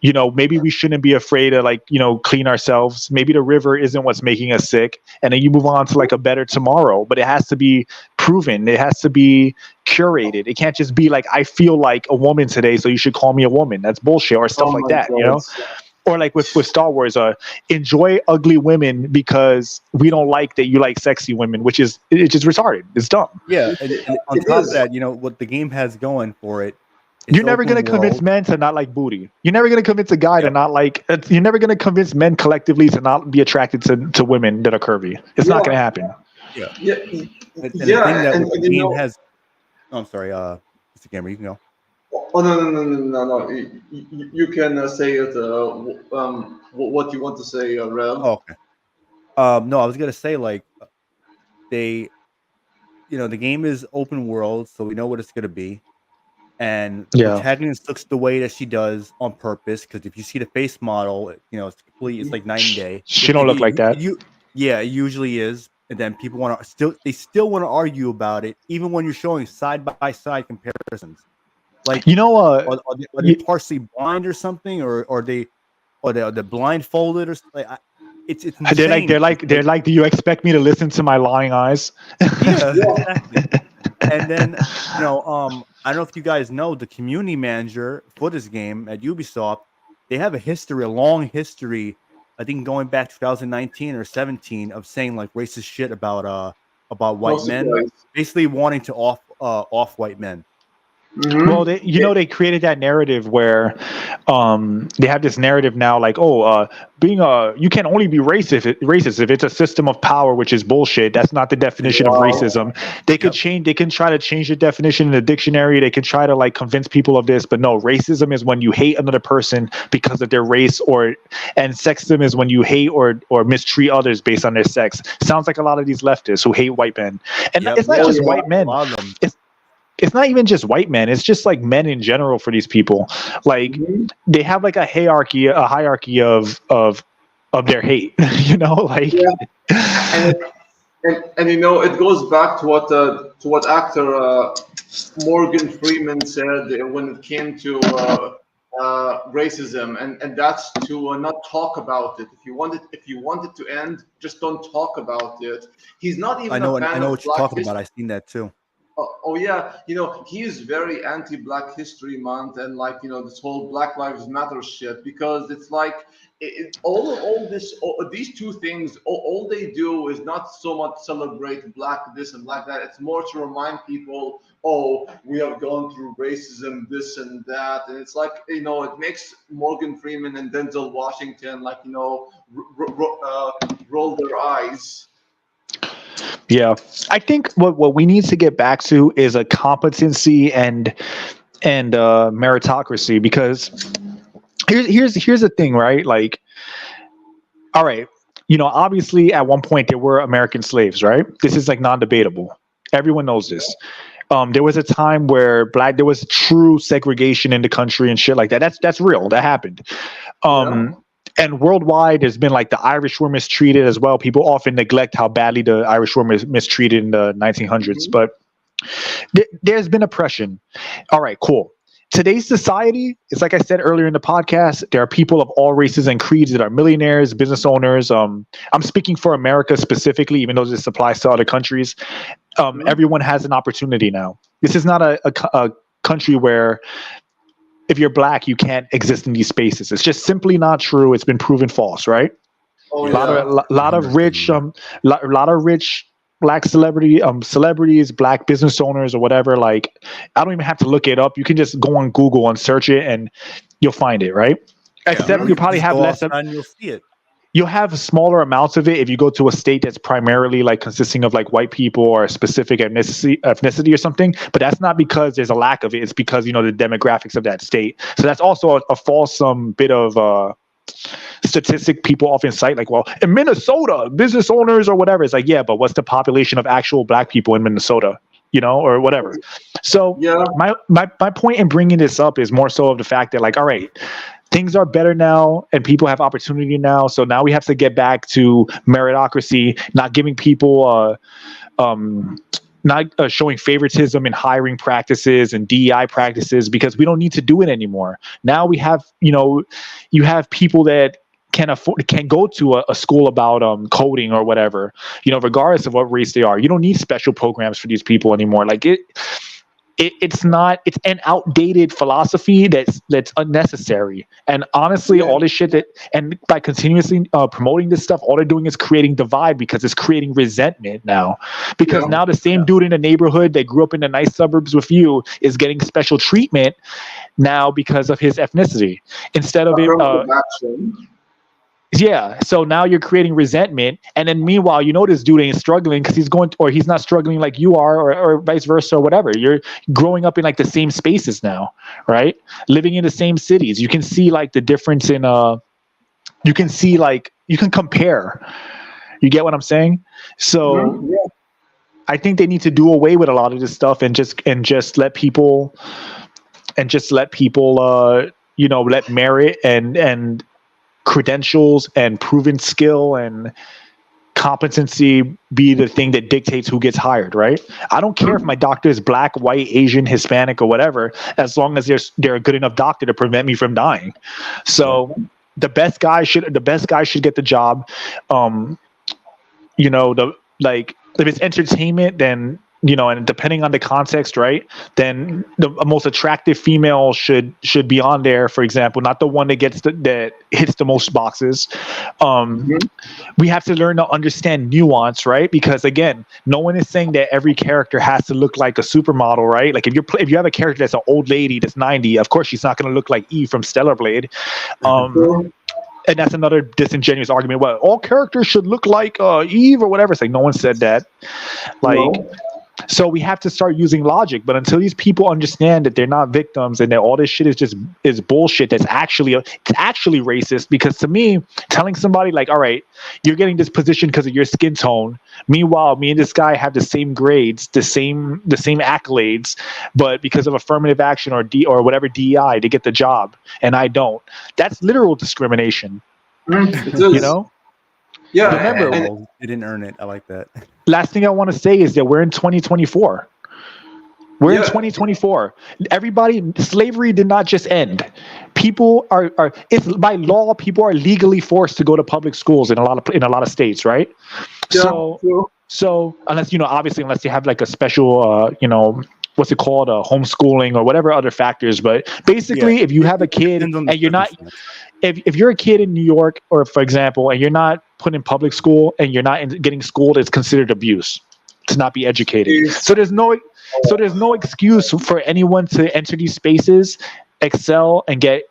Maybe we shouldn't be afraid to clean ourselves. Maybe the river isn't what's making us sick. And then you move on to like a better tomorrow, but it has to be proven. It has to be curated. It can't just be like, I feel like a woman today, so you should call me a woman. That's bullshit, or stuff like that, Or like with Star Wars, enjoy ugly women because we don't like that you like sexy women, which is just retarded. It's dumb. Yeah, and on top of that, what the game has going for it. You're never going to convince men to not like booty. You're never going to convince a guy to not like. You're never going to convince men collectively to not be attracted to women that are curvy. It's not going to happen. Yeah. And the thing that the game has. Oh, I'm sorry, Mr. Gamer, you can go. Oh no! You can say it. What you want to say, Rev? Oh, okay. No, I was gonna say like the game is open world, so we know what it's gonna be, and the protagonist looks the way that she does on purpose. Because if you see the face model, it's like night and day. She don't look like that. It usually is, and then people still want to argue about it, even when you're showing side by side comparisons. Like are they partially blind or something, or they blindfolded or something? It's insane. They're like. Do you expect me to listen to my lying eyes? Yeah, exactly. And then I don't know if you guys know the community manager for this game at Ubisoft. They have a long history. I think going back 2019 or 17 of saying like racist shit about white men, basically wanting to off white men. Mm-hmm. Well, they created that narrative where they have this narrative now like, you can only be racist if it's a system of power, which is bullshit. That's not the definition of racism. They could they can try to change the definition in the dictionary. They can try to like convince people of this, but no, racism is when you hate another person because of their race, and sexism is when you hate or mistreat others based on their sex. Sounds like a lot of these leftists who hate white men. And it's not just white men. It's not even just white men. It's just like men in general for these people. Like they have like a hierarchy of their hate. And it goes back to what actor Morgan Freeman said when it came to racism, and that's to not talk about it. If you want it to end, just don't talk about it. He's not even. I know what you're talking about. I've seen that too. Oh yeah, he is very anti-Black History Month and this whole Black Lives Matter shit, because it's like these two things, all they do is not so much celebrate Black this and Black that. It's more to remind people, oh, we have gone through racism, this and that, and it's like it makes Morgan Freeman and Denzel Washington roll their eyes. Yeah, I think what we need to get back to is a competency and meritocracy, because here's the thing, right? Like, all right, obviously at one point there were American slaves, right? This is like non-debatable. Everyone knows this. There was a time where there was true segregation in the country and shit like that. That's real. That happened. And worldwide, there's been like the Irish were mistreated as well. People often neglect how badly the Irish were mistreated in the 1900s, but there's been oppression. All right, cool. Today's society, it's like I said earlier in the podcast, there are people of all races and creeds that are millionaires, business owners. I'm speaking for America specifically, even though this applies to other countries. Everyone has an opportunity now. This is not a country where if you're Black, you can't exist in these spaces. It's just simply not true. It's been proven false, right? Oh, A lot of rich Black celebrities, Black business owners, or whatever. Like, I don't even have to look it up. You can just go on Google and search it, and you'll find it, right? Except you probably have less. And you'll see it. You'll have smaller amounts of it if you go to a state that's primarily like consisting of like white people or a specific ethnicity or something. But that's not because there's a lack of it. It's because the demographics of that state. So that's also a false bit of statistic people often cite. Like, well, in Minnesota, business owners or whatever. It's like, yeah, but what's the population of actual Black people in Minnesota? Or whatever. So my point in bringing this up is more so of the fact that, like, all right, things are better now and people have opportunity now. So now we have to get back to meritocracy, not giving people, not showing favoritism in hiring practices and DEI practices, because we don't need to do it anymore. Now we have, you have people that can go to a school about coding or whatever, regardless of what race they are. You don't need special programs for these people anymore. Like it's an outdated philosophy that's unnecessary. And honestly, all this shit and by continuously promoting this stuff, all they're doing is creating divide, because it's creating resentment now. Because now the same dude in the neighborhood that grew up in the nice suburbs with you is getting special treatment now because of his ethnicity, instead of it. Yeah, so now you're creating resentment, and then meanwhile, this dude ain't struggling because he's not struggling like you are, or vice versa, or whatever. You're growing up in like the same spaces now, right? Living in the same cities. You can see like the difference in you can compare. You get what I'm saying? So I think they need to do away with a lot of this stuff and just let people let merit and credentials and proven skill and competency be the thing that dictates who gets hired, right? I don't care if my doctor is Black, white, Asian, Hispanic, or whatever, as long as they're a good enough doctor to prevent me from dying. So the best guy should get the job. If it's entertainment, then and depending on the context, right, then the most attractive female should be on there, for example, not the one that hits the most boxes. We have to learn to understand nuance, right? Because again, no one is saying that every character has to look like a supermodel, right? Like if you have a character that's an old lady that's 90, of course she's not going to look like Eve from Stellar Blade. And that's another disingenuous argument. Well, all characters should look like Eve or whatever. It's like, no one said that. So we have to start using logic. But until these people understand that they're not victims and that all this shit is bullshit, it's actually racist. Because to me, telling somebody like, all right, you're getting this position because of your skin tone. Meanwhile, me and this guy have the same grades, the same accolades, but because of affirmative action or whatever DEI, they get the job and I don't. That's literal discrimination. Yeah, remember, they didn't earn it. I like that. Last thing I want to say is that we're in 2024. We're in 2024. Slavery did not just end. People it's by law, people are legally forced to go to public schools in a lot of states, right? So unless obviously unless you have like a special what's it called, homeschooling or whatever other factors, but basically if you have a kid and you're not, if you're a kid in New York, or for example, and you're not put in public school and you're not getting schooled, it's considered abuse to not be educated. So there's no excuse for anyone to enter these spaces, excel, and get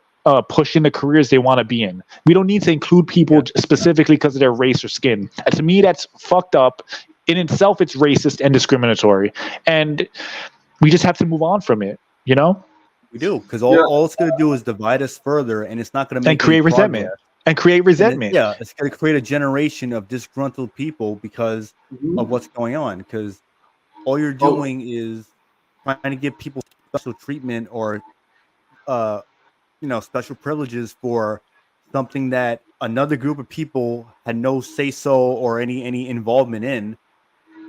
push in the careers they want to be in. We don't need to include people specifically because of their race or skin. And to me, that's fucked up. In itself, it's racist and discriminatory, and we just have to move on from it. We do, because all it's going to do is divide us further, and it's not going to make create resentment. And create resentment. It's going to create a generation of disgruntled people because of what's going on. Because all you're doing is trying to give people special treatment or special privileges for something that another group of people had no say-so or any involvement in.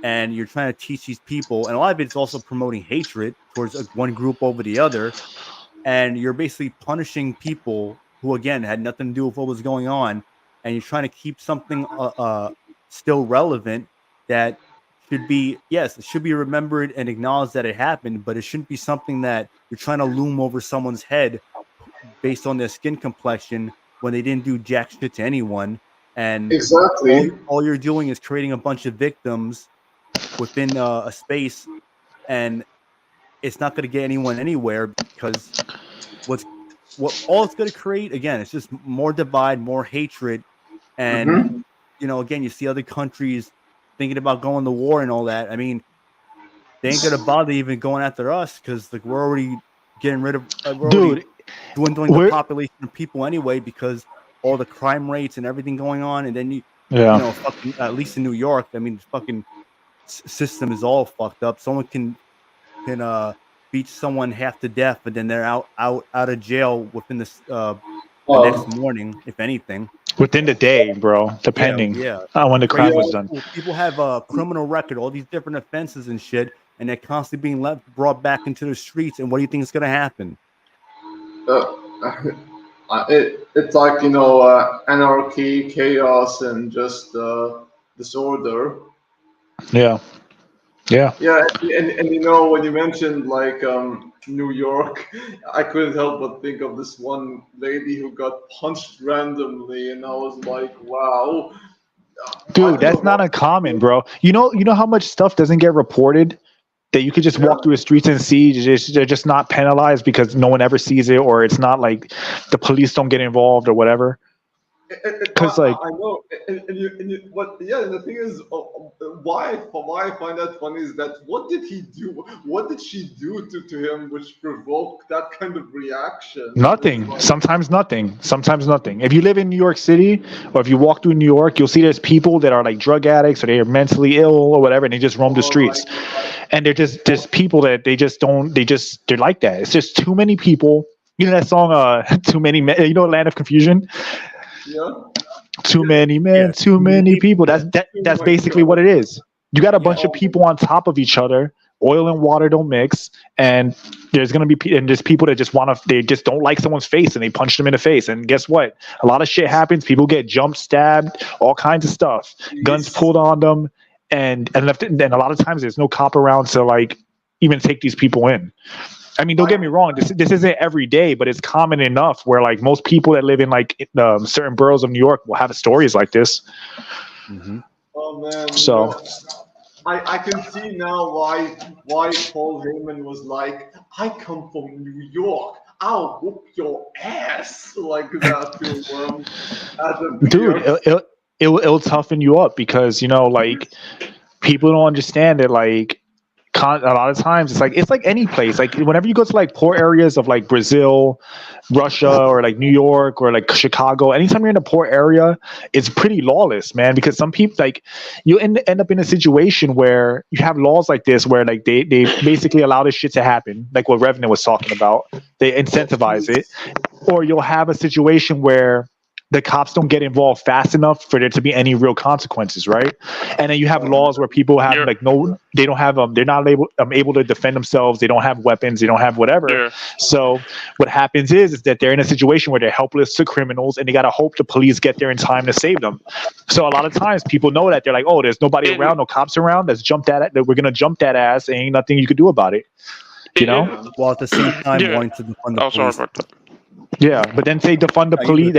And you're trying to teach these people, and a lot of it's also promoting hatred towards one group over the other. And you're basically punishing people who, again, had nothing to do with what was going on. And you're trying to keep something still relevant that should be, yes, it should be remembered and acknowledged that it happened, but it shouldn't be something that you're trying to loom over someone's head based on their skin complexion when they didn't do jack shit to anyone. And all you're doing is creating a bunch of victims within a space, and it's not going to get anyone anywhere, because what all it's going to create, again, it's just more divide, more hatred. And again, you see other countries thinking about going to war and all that. I mean, they ain't going to bother even going after us, because like we're already getting rid of dwindling the population of people anyway, because all the crime rates and everything going on. And then fucking, at least in New York, I mean, fucking system is all fucked up. Someone can beat someone half to death, but then they're out of jail within the next morning, if anything. Within the day, bro, depending on when the crime was done. People have a criminal record, all these different offenses and shit, and they're constantly being brought back into the streets. And what do you think is going to happen? It's like anarchy, chaos, and just disorder. Yeah. And when you mentioned like New York, I couldn't help but think of this one lady who got punched randomly, and I was like, wow. Dude, that's not uncommon, bro. You know how much stuff doesn't get reported that you could just walk through the streets and see? They're just not penalized because no one ever sees it, or it's not like the police don't get involved or whatever. Because I know, the thing is, why I find that funny is that what did he do? What did she do to him which provoked that kind of reaction? Nothing. Sometimes nothing. If you live in New York City, or if you walk through New York, you'll see there's people that are like drug addicts, or they are mentally ill or whatever, and they just roam the streets. And they're just people that they're like that. It's just too many people. You know that song, Too Many Men, Land of Confusion? Yeah. Too many men, too many people. That's basically what it is. You got a bunch of people on top of each other. Oil and water don't mix, and there's people that they just don't like someone's face, and they punch them in the face. And guess what? A lot of shit happens. People get jumped, stabbed, all kinds of stuff. Guns pulled on them, and a lot of times there's no cop around to like even take these people in. I mean, don't get me wrong. This isn't every day, but it's common enough where like most people that live in like certain boroughs of New York will have stories like this. Mm-hmm. Oh man! So I can see now why Paul Heyman was like, "I come from New York. I'll whoop your ass," like that. Dude, it'll toughen you up, because like people don't understand that like. A lot of times it's like any place, like whenever you go to like poor areas of like Brazil, Russia, or like New York, or like Chicago, anytime you're in a poor area, it's pretty lawless, man, because some people like you end up in a situation where you have laws like this where like they basically allow this shit to happen, like what Revenant was talking about. They incentivize it. Or you'll have a situation where the cops don't get involved fast enough for there to be any real consequences, right? And then you have laws where people have like they don't have they're not able to defend themselves. They don't have weapons. They don't have whatever. Yeah. So what happens is that they're in a situation where they're helpless to criminals, and they gotta hope the police get there in time to save them. So a lot of times people know that they're like, oh, there's nobody around, no cops around. Let's jump that. We're gonna jump that ass. And ain't nothing you could do about it. You know. While at the same time wanting to defund the police. Sorry about that. Yeah, but then say defund the police.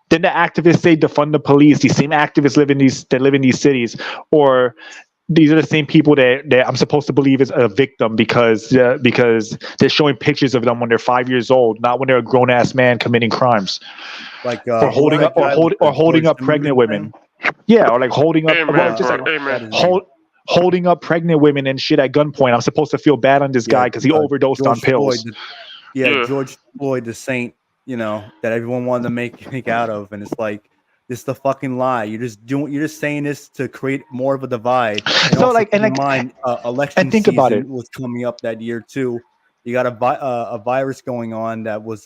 Then the activists say defund the police. These same activists live in these cities, or these are the same people that I'm supposed to believe is a victim because they're showing pictures of them when they're 5 years old, not when they're a grown ass man committing crimes, like or holding up pregnant women. Yeah, or like holding up, holding up pregnant women and shit at gunpoint. I'm supposed to feel bad on this guy because he overdosed on pills. George Floyd, the saint, that everyone wanted to make out of, and it's like, this is the fucking lie. You're just saying this to create more of a divide. And so election think season about it. was coming up that year too. You got a virus going on that was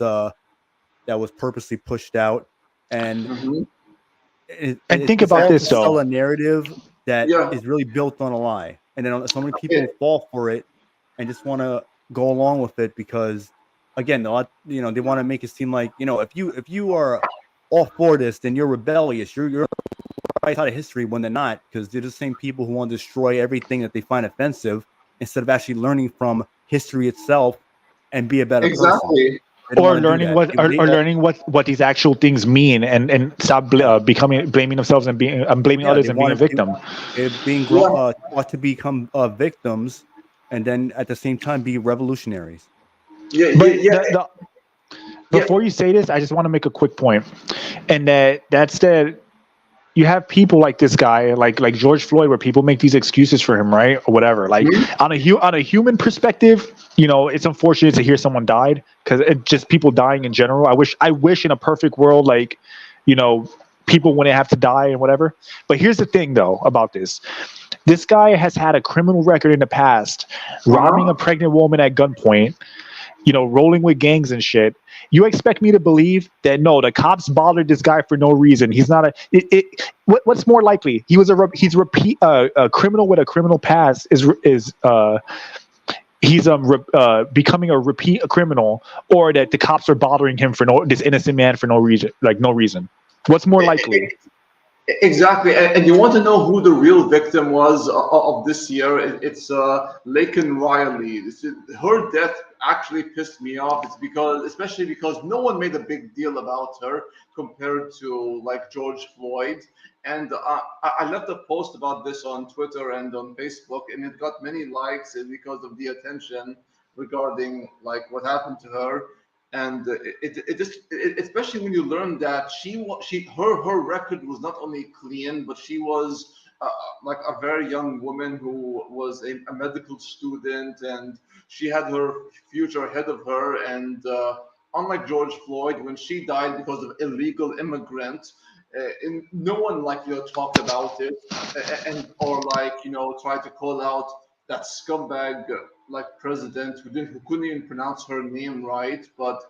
purposely pushed out, and think about this though. Sell a narrative that is really built on a lie, and then so many people fall for it and just want to go along with it because, again, they want to make it seem like, if you are all for this, then you're rebellious. You're right out of history when they're not, because they're the same people who want to destroy everything that they find offensive instead of actually learning from history itself and be a better person. Or learning what these actual things mean and stop blaming themselves and blaming others and being a victim. Being taught to become victims, and then at the same time be revolutionaries. Before you say this, I just want to make a quick point, and that's that you have people like this guy, like George Floyd, where people make these excuses for him, right, or whatever. Like on a human perspective, it's unfortunate to hear someone died, because it's just people dying in general. I wish in a perfect world, like, people wouldn't have to die and whatever. But here's the thing, though, about this. This guy has had a criminal record in the past, robbing a pregnant woman at gunpoint, rolling with gangs and shit. You expect me to believe that no, the cops bothered this guy for no reason? He's not what's more likely? He's a criminal with a criminal past he's becoming a repeat criminal, or that the cops are bothering him for this innocent man for no reason, like no reason. What's more likely? Exactly, and you want to know who the real victim was of this year? It's Laken Riley. Her death actually pissed me off. It's especially because no one made a big deal about her compared to like George Floyd. And I left a post about this on Twitter and on Facebook, and it got many likes because of the attention regarding like what happened to her. And it just especially when you learn that her record was not only clean, but she was like a very young woman who was a medical student, and she had her future ahead of her. And unlike George Floyd, when she died because of illegal immigrant, no one talked about it or tried to call out that scumbag president who couldn't even pronounce her name right. But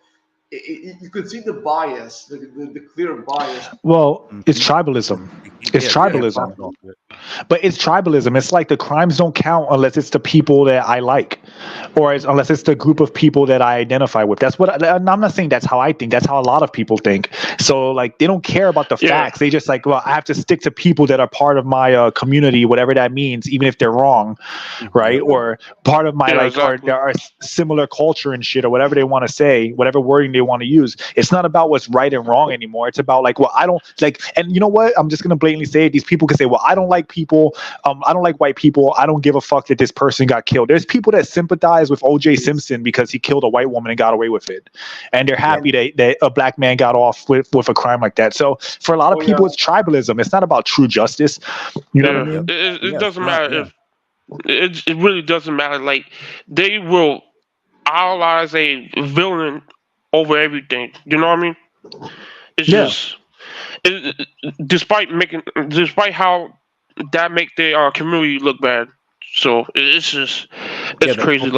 you could see the bias, the clear bias. Well, it's tribalism. It's tribalism. But it's tribalism. It's like the crimes don't count unless it's the people that I like, or unless it's the group of people that I identify with. That's what I'm not saying that's how I think. That's how a lot of people think. So they don't care about the facts. They just I have to stick to people that are part of my community, whatever that means, even if they're wrong, right? Or part of my or there are similar culture and shit, or whatever they want to say, whatever wording they want to use. It's not about what's right and wrong anymore. It's about I don't like, and you know what? I'm just gonna blatantly say it. These people can say, well, I don't like people. I don't like white people. I don't give a fuck that this person got killed. There's people that sympathize with O.J. Simpson because he killed a white woman and got away with it, and they're happy that a black man got off with a crime like that. So for a lot of people, it's tribalism. It's not about true justice. You know what I mean? It doesn't matter if it really doesn't matter. Like, they will idolize a villain over everything. You know what I mean? It's just despite how that make their community look bad. So it's crazy.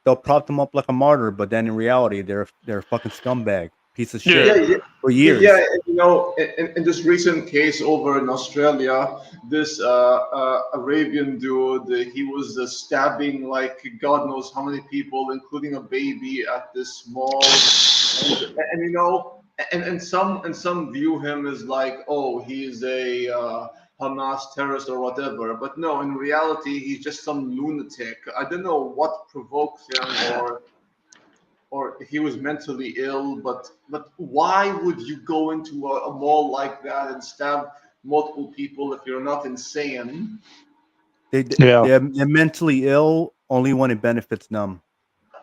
They'll prop them up like a martyr, but then in reality, they're a fucking scumbag. piece of shit for years. Yeah, you know, in this recent case over in Australia, this Arabian dude, he was stabbing like God knows how many people, including a baby, at this mall, and you know, and some view him as like, oh, he's a Hamas terrorist or whatever. But no, in reality, he's just some lunatic. I don't know what provoked him, or he was mentally ill, but why would you go into a mall like that and stab multiple people if you're not insane? They're mentally ill only when it benefits them.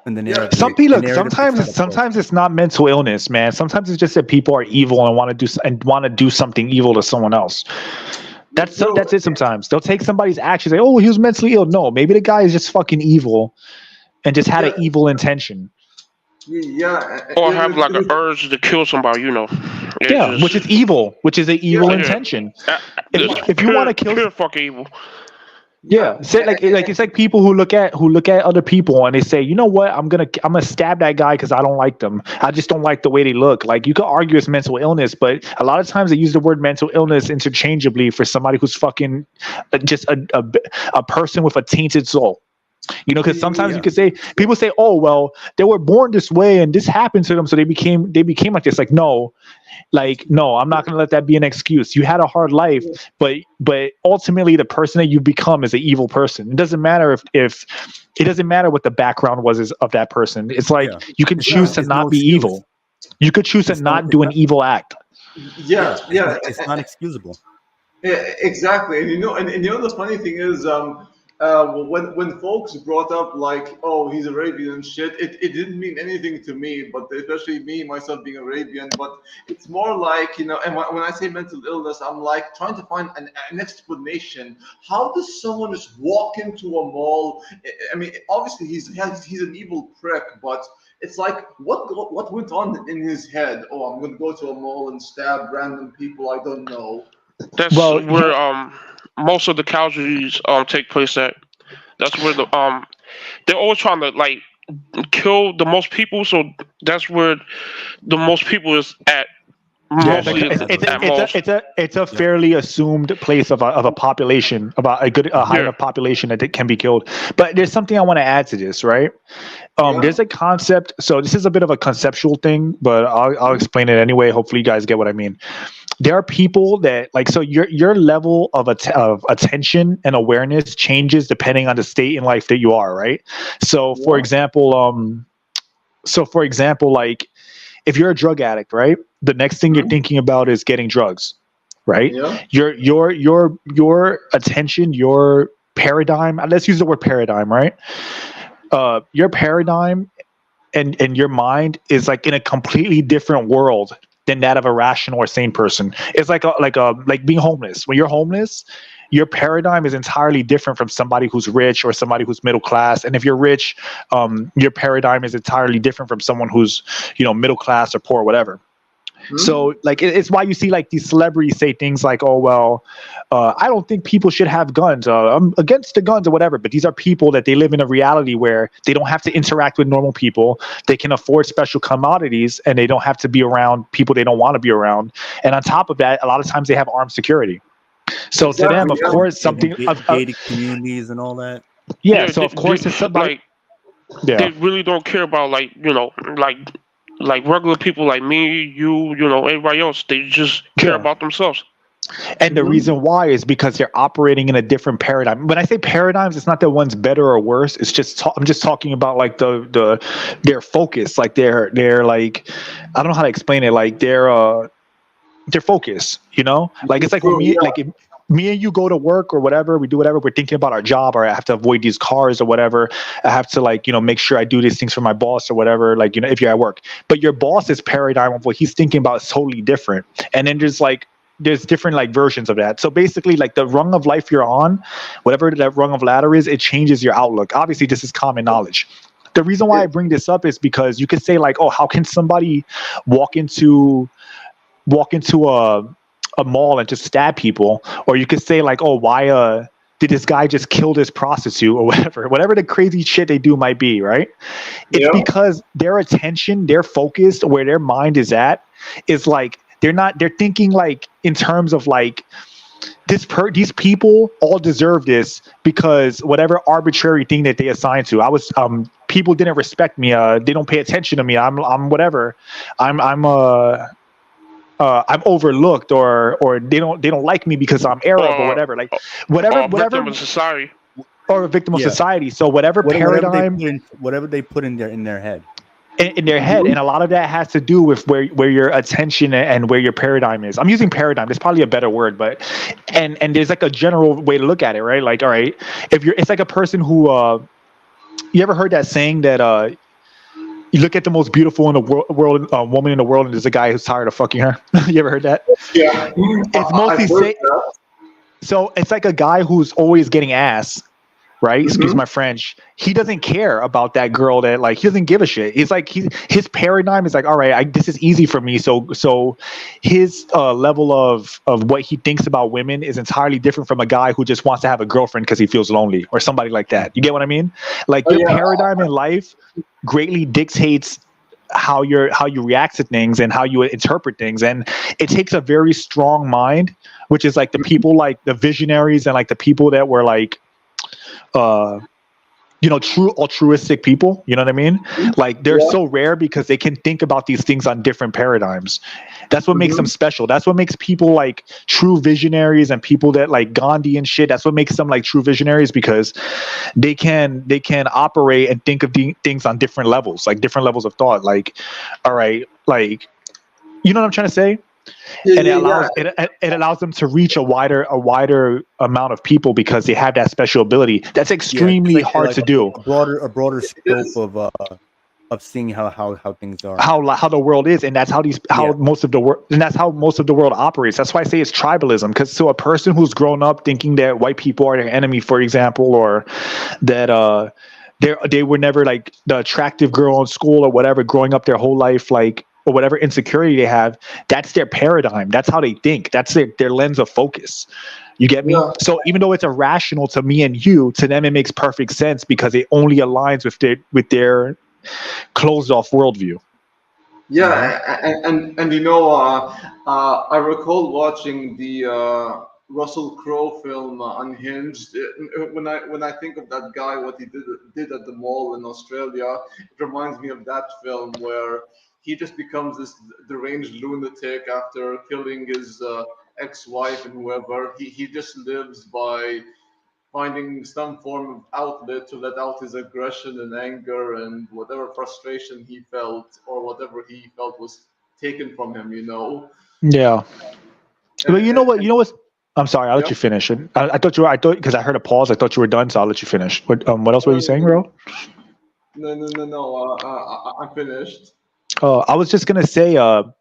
In the narrative, sometimes it's not mental illness, man. Sometimes it's just that people are evil and want to do something evil to someone else. That's it. Sometimes they'll take somebody's actions, say, "Oh, he was mentally ill." No, maybe the guy is just fucking evil and just had an evil intention. Or have like an urge to kill somebody, you know. Which is evil, which is an evil intention. If you want to kill, pure fucking evil. Say like it's like people who look at other people and they say, you know what, I'm gonna stab that guy because I don't like them. I just don't like the way they look. Like you could argue it's mental illness, but a lot of times they use the word mental illness interchangeably for somebody who's fucking just a person with a tainted soul. You know, because sometimes you could say, people say, oh, well, they were born this way and this happened to them, so they became like this. Like, no, I'm not going to let that be an excuse. You had a hard life, but ultimately the person that you become is an evil person. It doesn't matter if it doesn't matter what the background was of that person. It's like you can choose to not be evil. You could choose to not do an evil act. It's not excusable. Yeah, exactly. And you know the funny thing is, when folks brought up like, oh, he's Arabian and shit, it didn't mean anything to me, but especially me myself being Arabian. But it's more like, you know, and when I say mental illness, I'm like trying to find an explanation. How does someone just walk into a mall? I mean, obviously he's an evil prick, but it's like what went on in his head? Oh, I'm gonna go to a mall and stab random people I don't know. That's where most of the casualties take place at. That's where they're always trying to like kill the most people, so that's where the most people is at. It's a fairly assumed place of a population, about a high enough population that it can be killed. But there's something I want to add to this, right? There's a concept. So this is a bit of a conceptual thing, but I'll explain it anyway. Hopefully, you guys get what I mean. There are people that like, so your level of attention and awareness changes depending on the state in life that you are, right? So for example, like if you're a drug addict, right? The next thing you're thinking about is getting drugs, right? Yeah. Your attention, your paradigm, let's use the word paradigm, right? Your paradigm and your mind is like in a completely different world than that of a rational or sane person. It's like being homeless. When you're homeless, your paradigm is entirely different from somebody who's rich or somebody who's middle class. And if you're rich, your paradigm is entirely different from someone who's, you know, middle class or poor or whatever. So like it's why you see like these celebrities say things like, oh, well, I don't think people should have guns. I'm against the guns or whatever. But these are people that they live in a reality where they don't have to interact with normal people. They can afford special commodities and they don't have to be around people they don't want to be around. And on top of that, a lot of times they have armed security. So to them, of course, something gated communities and all that. Yeah. So of course, it's somebody. They really don't care about like, you know, like regular people like me, you know, everybody else. They just care about themselves. And the reason why is because they're operating in a different paradigm. When I say paradigms, it's not that one's better or worse. It's just I'm just talking about like their focus, like they're like, I don't know how to explain it. Like their focus, you know, like it's like when me, like if me and you go to work or whatever, we do whatever, we're thinking about our job, or I have to avoid these cars or whatever. I have to like, you know, make sure I do these things for my boss or whatever, like, you know, if you're at work. But your boss's paradigm of what he's thinking about is totally different. And then there's different like versions of that. So basically like the rung of life you're on, whatever that rung of ladder is, it changes your outlook. Obviously, this is common knowledge. The reason why I bring this up is because you could say like, oh, how can somebody walk into a mall and just stab people? Or you could say like, oh, why did this guy just kill this prostitute or whatever the crazy shit they do might be, right? It's because their attention, their focus, where their mind is at, is like they're thinking like in terms of like these people all deserve this because whatever arbitrary thing that they assigned to. People didn't respect me. They don't pay attention to me. I'm whatever. I'm overlooked or they don't like me because I'm Arab or whatever. Like whatever victim of society. Or a victim of society. So whatever paradigm, whatever they put in their head. In their head, and a lot of that has to do with where your attention and where your paradigm is. I'm using paradigm. There's probably a better word, but and there's like a general way to look at it, right? Like, all right, it's like a person who you ever heard that saying that you look at the most beautiful in the world woman in the world, and there's a guy who's tired of fucking her. You ever heard that? Yeah, it's mostly so it's like a guy who's always getting ass. Right? Excuse my French. He doesn't care about that girl that like, he doesn't give a shit. It's like his paradigm is like, all right, this is easy for me. So his level of what he thinks about women is entirely different from a guy who just wants to have a girlfriend because he feels lonely or somebody like that. You get what I mean? Like your paradigm in life greatly dictates how you react to things and how you interpret things. And it takes a very strong mind, which is like the people like the visionaries and like the people that were like, true altruistic people, you know what I mean? Like they're so rare because they can think about these things on different paradigms. That's what makes them special. That's what makes people like true visionaries and people that like Gandhi and shit. That's what makes them like true visionaries because they can operate and think of things on different levels, like different levels of thought. Like, all right, like, you know what I'm trying to say? And it allows them to reach a wider amount of people because they have that special ability. That's extremely hard to do. A broader scope of seeing how things are, how the world is, and that's how most of the world, and that's how most of the world operates. That's why I say it's tribalism. Because to a person who's grown up thinking that white people are their enemy, for example, or that they were never like the attractive girl in school or whatever, growing up their whole life, like. Or whatever insecurity they have, that's their paradigm. That's how they think. That's their lens of focus. You get me? Yeah. So even though it's irrational to me and you, to them it makes perfect sense because it only aligns with their closed off worldview. Yeah, and I recall watching the Russell Crowe film Unhinged. When I think of that guy, what he did at the mall in Australia, it reminds me of that film where he just becomes this deranged lunatic after killing his ex-wife and whoever. He just lives by finding some form of outlet to let out his aggression and anger and whatever frustration he felt or whatever he felt was taken from him, Yeah. But you know what? I'm sorry, I'll let you finish. I thought because I heard a pause, I thought you were done, so I'll let you finish. What else were you saying, bro? No. I'm finished. I was just gonna say, that's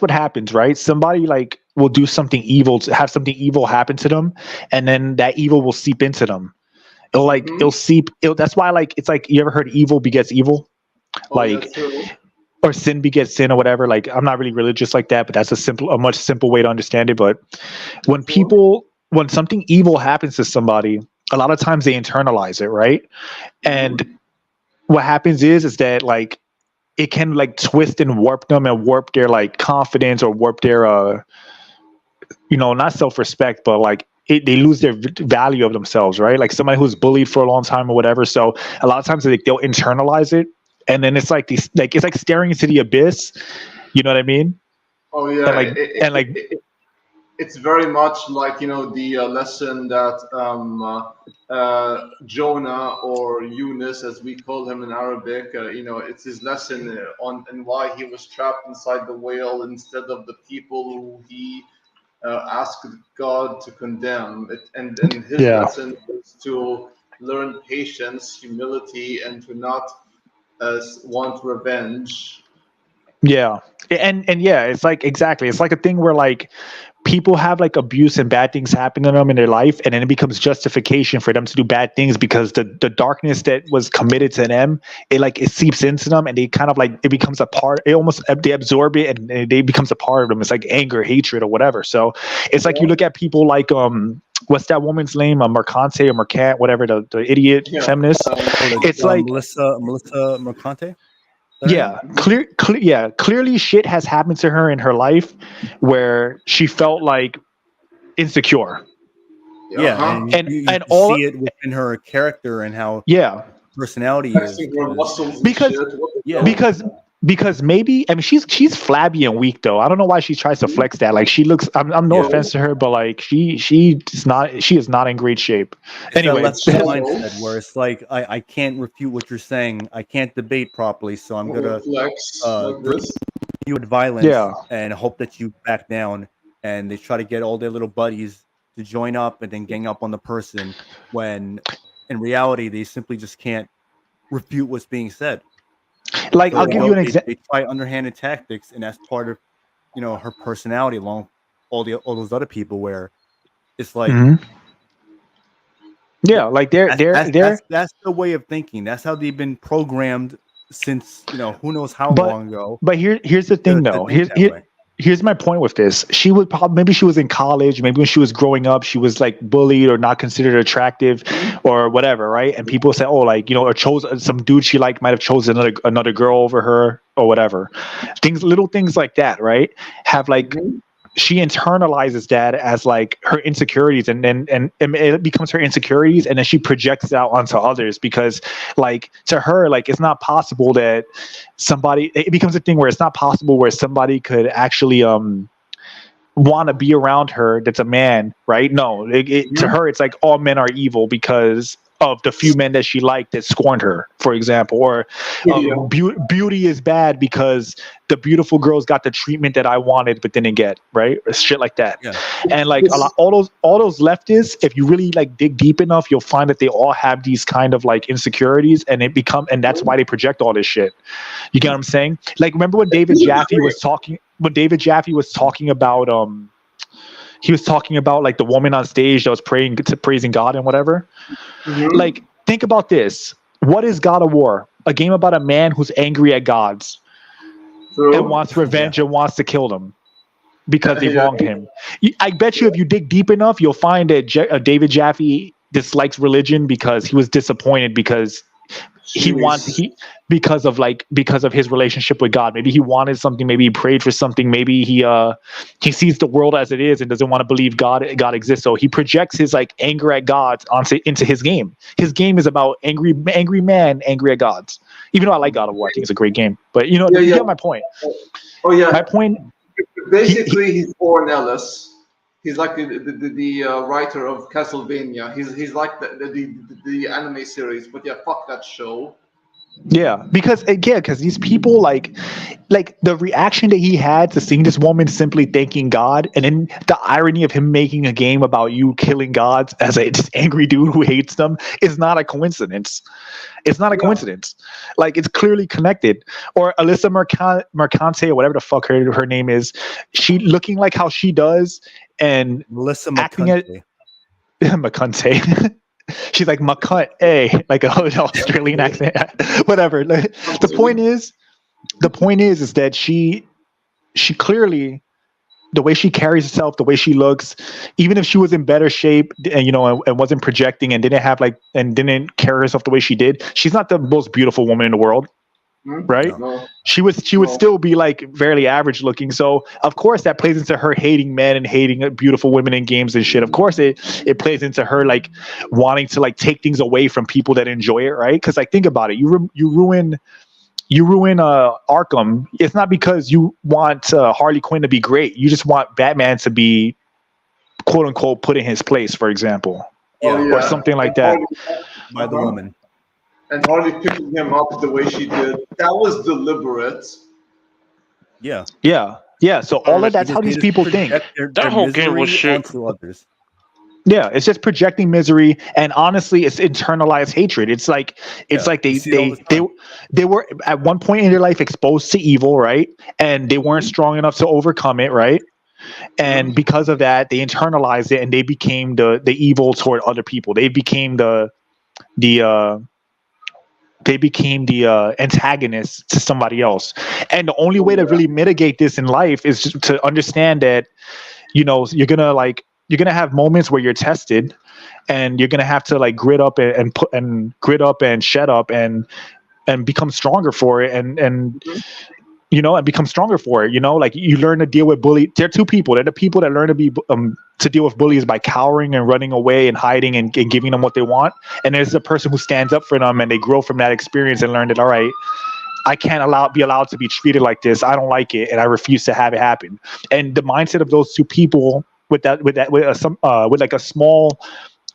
what happens, right? Somebody like will do something evil, to have something evil happen to them, and then that evil will seep into them. It'll seep. That's why, like, it's like, you ever heard evil begets evil, or sin begets sin, or whatever. Like, I'm not really religious like that, but that's a much simple way to understand it. But when something evil happens to somebody, a lot of times they internalize it, right? And what happens is that like it can like twist and warp them and warp their like confidence or warp their not self-respect, but like they lose their value of themselves, right? Like somebody who's bullied for a long time or whatever. So a lot of times they'll internalize it, and then it's like it's like staring into the abyss. You know what I mean? Oh yeah, it's very much like the lesson that Jonah, or Yunus as we call him in Arabic, it's his lesson on and why he was trapped inside the whale instead of the people who he asked God to condemn. And his lesson is to learn patience, humility, and to not want revenge. Yeah. And yeah, it's like exactly. It's like a thing where like people have like abuse and bad things happen to them in their life, and then it becomes justification for them to do bad things because the darkness that was committed to them, it seeps into them, and they kind of like it becomes a part. It almost they absorb it, and it becomes a part of them. It's like anger, hatred, or whatever. So it's like you look at people like what's that woman's name? Mercante or Mercant, whatever, the idiot feminist. It's like Melissa Mercante. Yeah, clearly shit has happened to her in her life where she felt like insecure. Yeah, and you all see it within her character and how personality is. Because maybe she's flabby and weak though. I don't know why she tries to flex that. Like she looks. I'm no offense to her, but like she is not in great shape. Anyway, mindset where it's like I can't refute what you're saying. I can't debate properly, so I'm gonna you with violence and hope that you back down. And they try to get all their little buddies to join up and then gang up on the person when in reality they simply just can't refute what's being said. Like I'll give you an example. They try underhanded tactics, and that's part of, her personality along all those other people. Where it's like, like that's the way of thinking. That's how they've been programmed since who knows how long ago. But here's the thing, though. Here's my point with this. She would maybe she was in college, maybe when she was growing up, she was like bullied or not considered attractive or whatever, right? And people say, oh, like, or chose some dude she liked might have chosen another girl over her or whatever. Little things like that, right? Have like she internalizes that as like her insecurities, and it becomes her insecurities, and then she projects it out onto others because like to her, like it's not possible that it becomes a thing where it's not possible where somebody could actually want to be around her that's a man, right? No, to her it's like all men are evil because of the few men that she liked that scorned her, for example, or beauty is bad because the beautiful girls got the treatment that I wanted but didn't get, right? Shit like that. And like all those leftists, if you really like dig deep enough, you'll find that they all have these kind of like insecurities, and that's why they project all this shit. You get what I'm saying? Like remember when David Jaffe was talking about he was talking about like the woman on stage that was praising God and whatever. Like, think about this. What is God of War? A game about a man who's angry at gods and wants revenge and wants to kill them because they wronged him. I bet you if you dig deep enough, you'll find that David Jaffe dislikes religion because he was disappointed because because of his relationship with God. Maybe he wanted something, maybe he prayed for something, maybe he sees the world as it is and doesn't want to believe God exists. So he projects his like anger at God into his game. His game is about angry man angry at gods. Even though I like God of War, I think it's a great game. But you get my point. Oh yeah. My point. Basically, he's Orson Ellis. He's like the writer of Castlevania. He's like the anime series, but yeah, fuck that show. Yeah, because these people like the reaction that he had to seeing this woman simply thanking God, and then the irony of him making a game about you killing gods as this angry dude who hates them is not a coincidence. It's not a coincidence. Like it's clearly connected. Or Alyssa Mercante or whatever the fuck her name is, she looking like how she does and Melissa Mercante. She's like McCunt, like an Australian accent, whatever. Like, the point is that she clearly, the way she carries herself, the way she looks, even if she was in better shape and and wasn't projecting and didn't carry herself the way she did, she's not the most beautiful woman in the world. Right? No. She would still be like fairly average looking. So of course that plays into her hating men and hating beautiful women in games and shit. Of course it plays into her like wanting to like take things away from people that enjoy it, right? Because like think about it, you ruin Arkham. It's not because you want Harley Quinn to be great. You just want Batman to be quote unquote put in his place, for example, or something like that by the woman. And Harley picking him up the way she did, that was deliberate. Yeah. So all of that's how these people think. That whole game was shit. Yeah, it's just projecting misery, and honestly, it's internalized hatred. It's like they were at one point in their life exposed to evil, right? And they weren't strong enough to overcome it, right? And because of that, they internalized it, and they became the evil toward other people. They became the antagonist to somebody else. And the only way to really mitigate this in life is just to understand that, you know, you're gonna have moments where you're tested, and you're gonna have to like grit up and shed up and become stronger for it, and you know, and become stronger for it. You know, like you learn to deal with bully. There are two people. They're the people that learn to deal with bullies by cowering and running away and hiding and giving them what they want. And there's the person who stands up for them, and they grow from that experience and learn that, all right, I can't be allowed to be treated like this. I don't like it, and I refuse to have it happen. And the mindset of those two people with like a small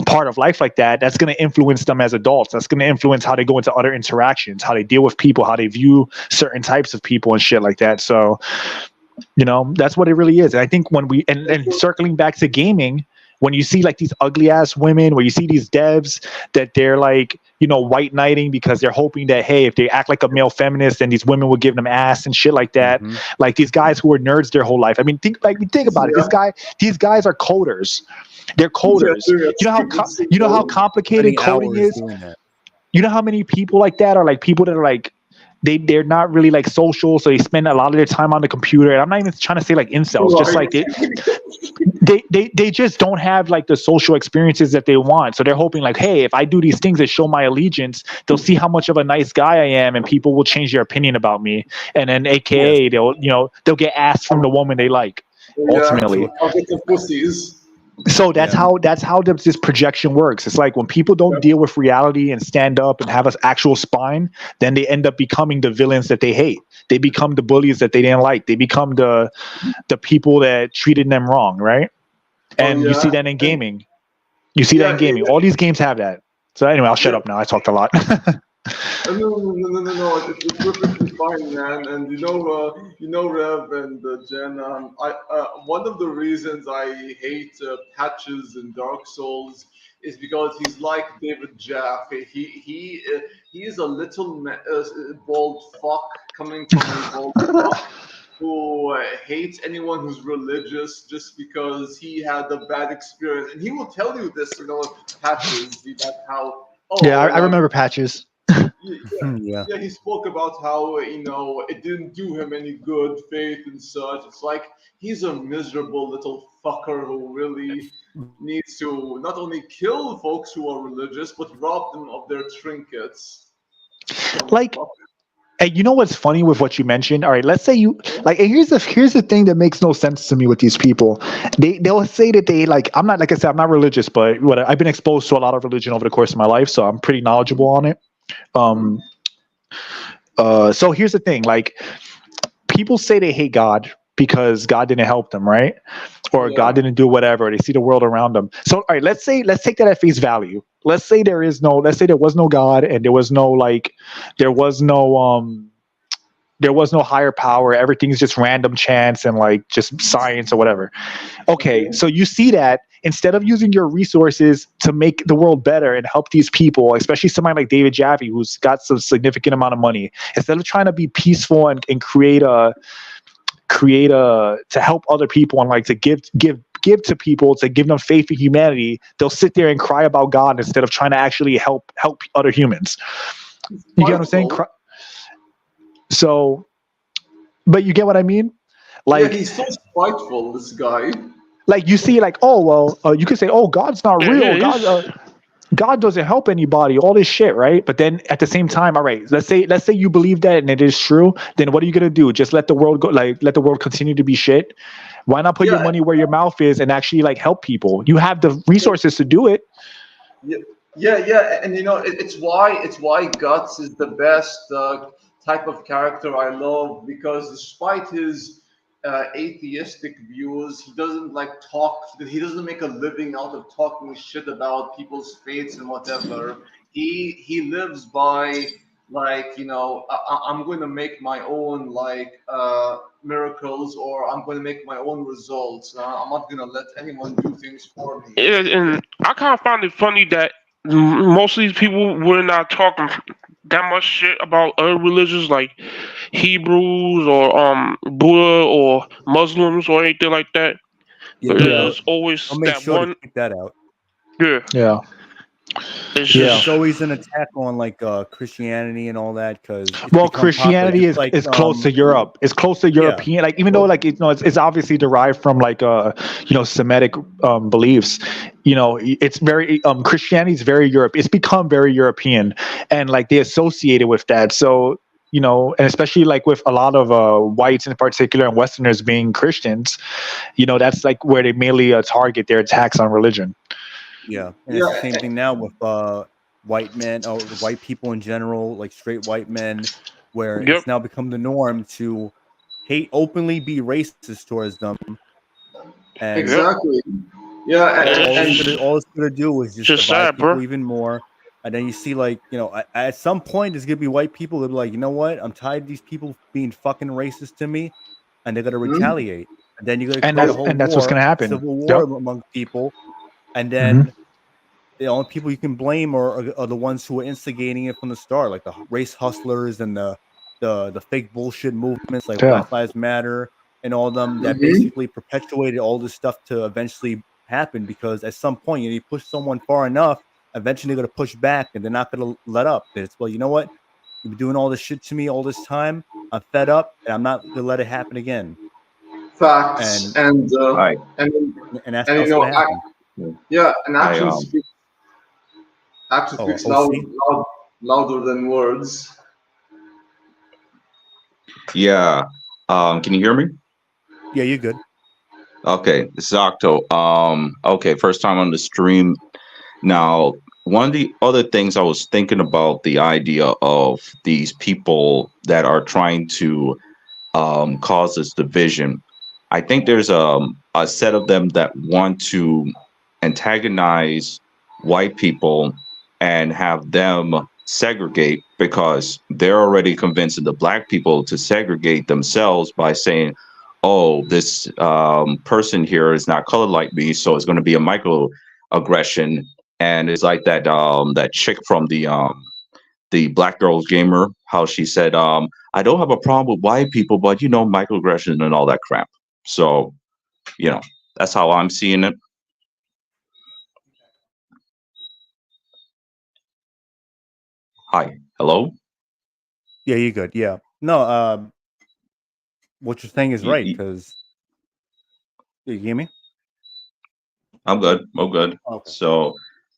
part of life like that, that's going to influence them as adults. That's going to influence how they go into other interactions, how they deal with people, how they view certain types of people and shit like that. So, you know, that's what it really is. And I think when we and circling back to gaming, when you see like these ugly ass women, where you see these devs that they're like, you know, white knighting because they're hoping that, hey, if they act like a male feminist, then these women will give them ass and shit like that. Like these guys who are nerds their whole life. I mean, think about it. These guys are coders. They're coders. You know how complicated coding is. You know how many people like that are like people that are like they're not really like social, so they spend a lot of their time on the computer. And I'm not even trying to say like incels, just like they just don't have like the social experiences that they want. So they're hoping like, hey, if I do these things that show my allegiance, they'll see how much of a nice guy I am, and people will change their opinion about me. And then AKA they'll get asked from the woman they like. Ultimately. I'll get the pussies. So that's how this projection works. It's like when people don't deal with reality and stand up and have an actual spine, then they end up becoming the villains that they hate. They become the bullies that they didn't like. They become the people that treated them wrong, right? And you see that in gaming. All these games have that. So anyway, I'll shut up now. I talked a lot. No. It's perfectly fine, man. And you know, Rev and Jen. One of the reasons I hate Patches in Dark Souls is because he's like David Jaffe. He is a little bald fuck coming from a bald fuck who hates anyone who's religious just because he had a bad experience, and he will tell you this. You know, Patches. That's how. I remember Patches. Yeah, he spoke about how, it didn't do him any good, faith and such. It's like he's a miserable little fucker who really needs to not only kill folks who are religious, but rob them of their trinkets. Like, and you know what's funny with what you mentioned? All right, let's say you like. And here's the thing that makes no sense to me with these people. They'll say that they like. I'm not, like I said, I'm not religious, but I've been exposed to a lot of religion over the course of my life, so I'm pretty knowledgeable on it. So here's the thing, like people say they hate God because God didn't help them, right? Or God didn't do whatever. They see the world around them. So all right, let's take that at face value. Let's say there was no God, and there was no higher power. Everything's just random chance and like just science or whatever. Okay, so you see that instead of using your resources to make the world better and help these people, especially somebody like David Jaffe, who's got some significant amount of money, instead of trying to be peaceful and create a to help other people and like to give to people, to give them faith in humanity, they'll sit there and cry about God instead of trying to actually help other humans. You get what I'm saying? So, but you get what I mean? Like, he's so spiteful, this guy. Like you see, like, you could say, God's not real. God doesn't help anybody. All this shit, right? But then at the same time, all right, let's say you believe that and it is true. Then what are you gonna do? Just let the world go? Like, let the world continue to be shit? Why not put your money where your mouth is and actually like help people? You have the resources to do it. Yeah, and it's why Guts is the best type of character I love, because despite his atheistic views, he doesn't like talk. He doesn't make a living out of talking shit about people's faiths and whatever. He lives by like, I'm going to make my own like miracles, or I'm going to make my own results. I'm not going to let anyone do things for me. And I kind of find it funny that most of these people were not talking that much shit about other religions like Hebrews or Buddha or Muslims or anything like that. But there's always I'll make that sure to one. keep that out. Yeah. Yeah. It's Yeah. just It's always an attack on like Christianity and all that because Well, Christianity is close to Europe. It's close to European. Like even though like it's obviously derived from like Semitic beliefs. It's very Christianity is very Europe. It's become very European, and like they associate it with that. So and especially like with a lot of whites in particular and Westerners being Christians, that's like where they mainly target their attacks on religion. Yeah, and it's the same thing now with white men or white people in general, like straight white men, where it's now become the norm to openly be racist towards them. And exactly. Yeah, all it's gonna do is just divide people even more. And then you see, like, at some point, there's gonna be white people that be like, you know what? I'm tired of these people being fucking racist to me, and they're gonna retaliate. And then you're gonna create a whole war, that's what's gonna happen. Civil war among people. And then the only people you can blame are the ones who are instigating it from the start, like the race hustlers and the fake bullshit movements like Black Lives Matter and all of them that basically perpetuated all this stuff to eventually happen. Because at some point, you push someone far enough, eventually they're going to push back and they're not going to let up. It's, well, you know what? You've been doing all this shit to me all this time. I'm fed up and I'm not going to let it happen again. Facts. And that's what's going to happen. And action speaks louder than words. Yeah. Can you hear me? Yeah, you're good. Okay, this is Octo. Okay, first time on the stream. Now, one of the other things I was thinking about the idea of these people that are trying to cause this division. I think there's a set of them that want to antagonize white people and have them segregate because they're already convincing the black people to segregate themselves by saying, oh, this person here is not colored like me, so it's going to be a microaggression. And it's like that that chick from the Black Girls Gamer, how she said, I don't have a problem with white people, but microaggression and all that crap. So, that's how I'm seeing it. Hi. Hello? Yeah, you're good. Yeah. No, what you're saying is right, because you hear me? I'm good. I'm good. Okay. So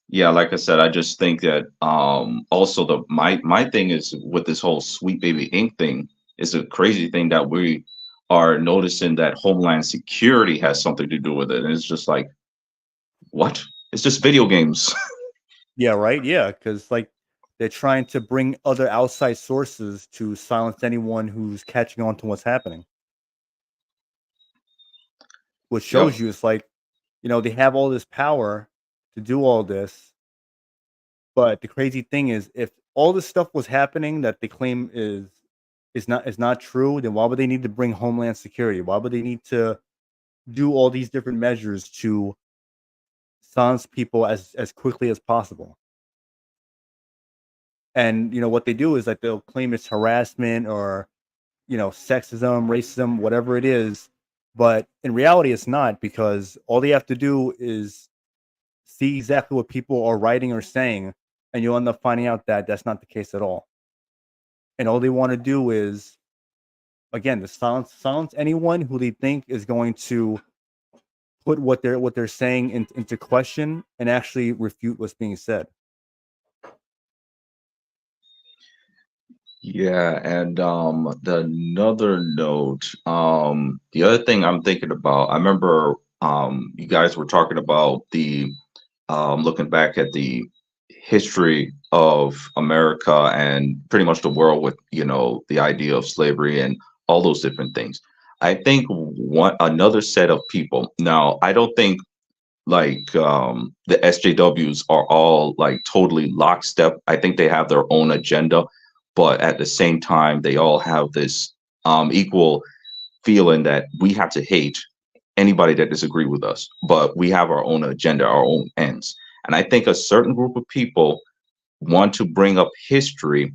yeah, like I said, I just think that also my thing is with this whole Sweet Baby Inc. thing is a crazy thing that we are noticing that Homeland Security has something to do with it. And it's just like, what? It's just video games. Yeah, right. Yeah, because like they're trying to bring other outside sources to silence anyone who's catching on to what's happening. Which shows you it's like, they have all this power to do all this. But the crazy thing is, if all this stuff was happening that they claim is not true, then why would they need to bring Homeland Security? Why would they need to do all these different measures to silence people as quickly as possible? And what they do is like they'll claim it's harassment or sexism, racism, whatever it is. But in reality, it's not, because all they have to do is see exactly what people are writing or saying, and you'll end up finding out that that's not the case at all. And all they want to do is, again, to silence anyone who they think is going to put what they're saying into question and actually refute what's being said. Yeah, and another note, the other thing I'm thinking about, I remember you guys were talking about the looking back at the history of America and pretty much the world with the idea of slavery and all those different things. I think another set of people. Now, I don't think like the SJWs are all like totally lockstep. I think they have their own agenda. but at the same time, they all have this equal feeling that we have to hate anybody that disagree with us, but we have our own agenda, our own ends. And I think a certain group of people want to bring up history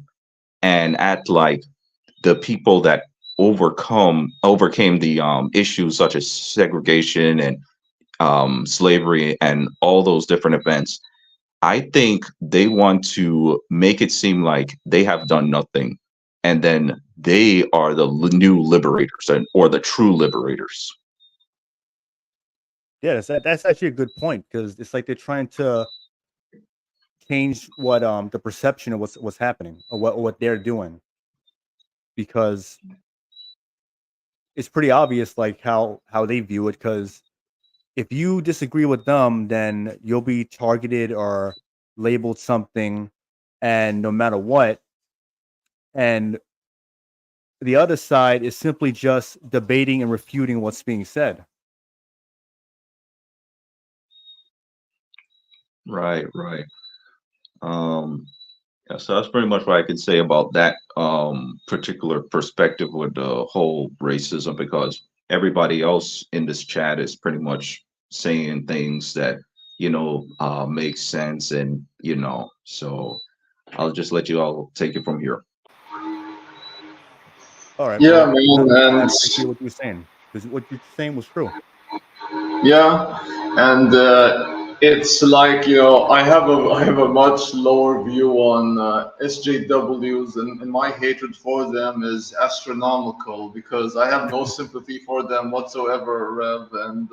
and act like the people that overcame the issues such as segregation and slavery and all those different events. I think they want to make it seem like they have done nothing, and then they are the new liberators or the true liberators. Yeah, that's actually a good point, because it's like they're trying to change what the perception of what's happening, or what they're doing, because it's pretty obvious like how they view it. Because if you disagree with them, then you'll be targeted or labeled something, and no matter what. And the other side is simply just debating and refuting what's being said. Right, right. Yeah, so that's pretty much what I can say about that particular perspective with the whole racism, because everybody else in this chat is pretty much saying things that make sense, and so I'll just let you all take it from here. All right. Yeah, Well, man, I and appreciate what you were saying, because what you're saying was true. yeah, and it's like, I have a much lower view on SJWs, and my hatred for them is astronomical, because I have no sympathy for them whatsoever, Rev. And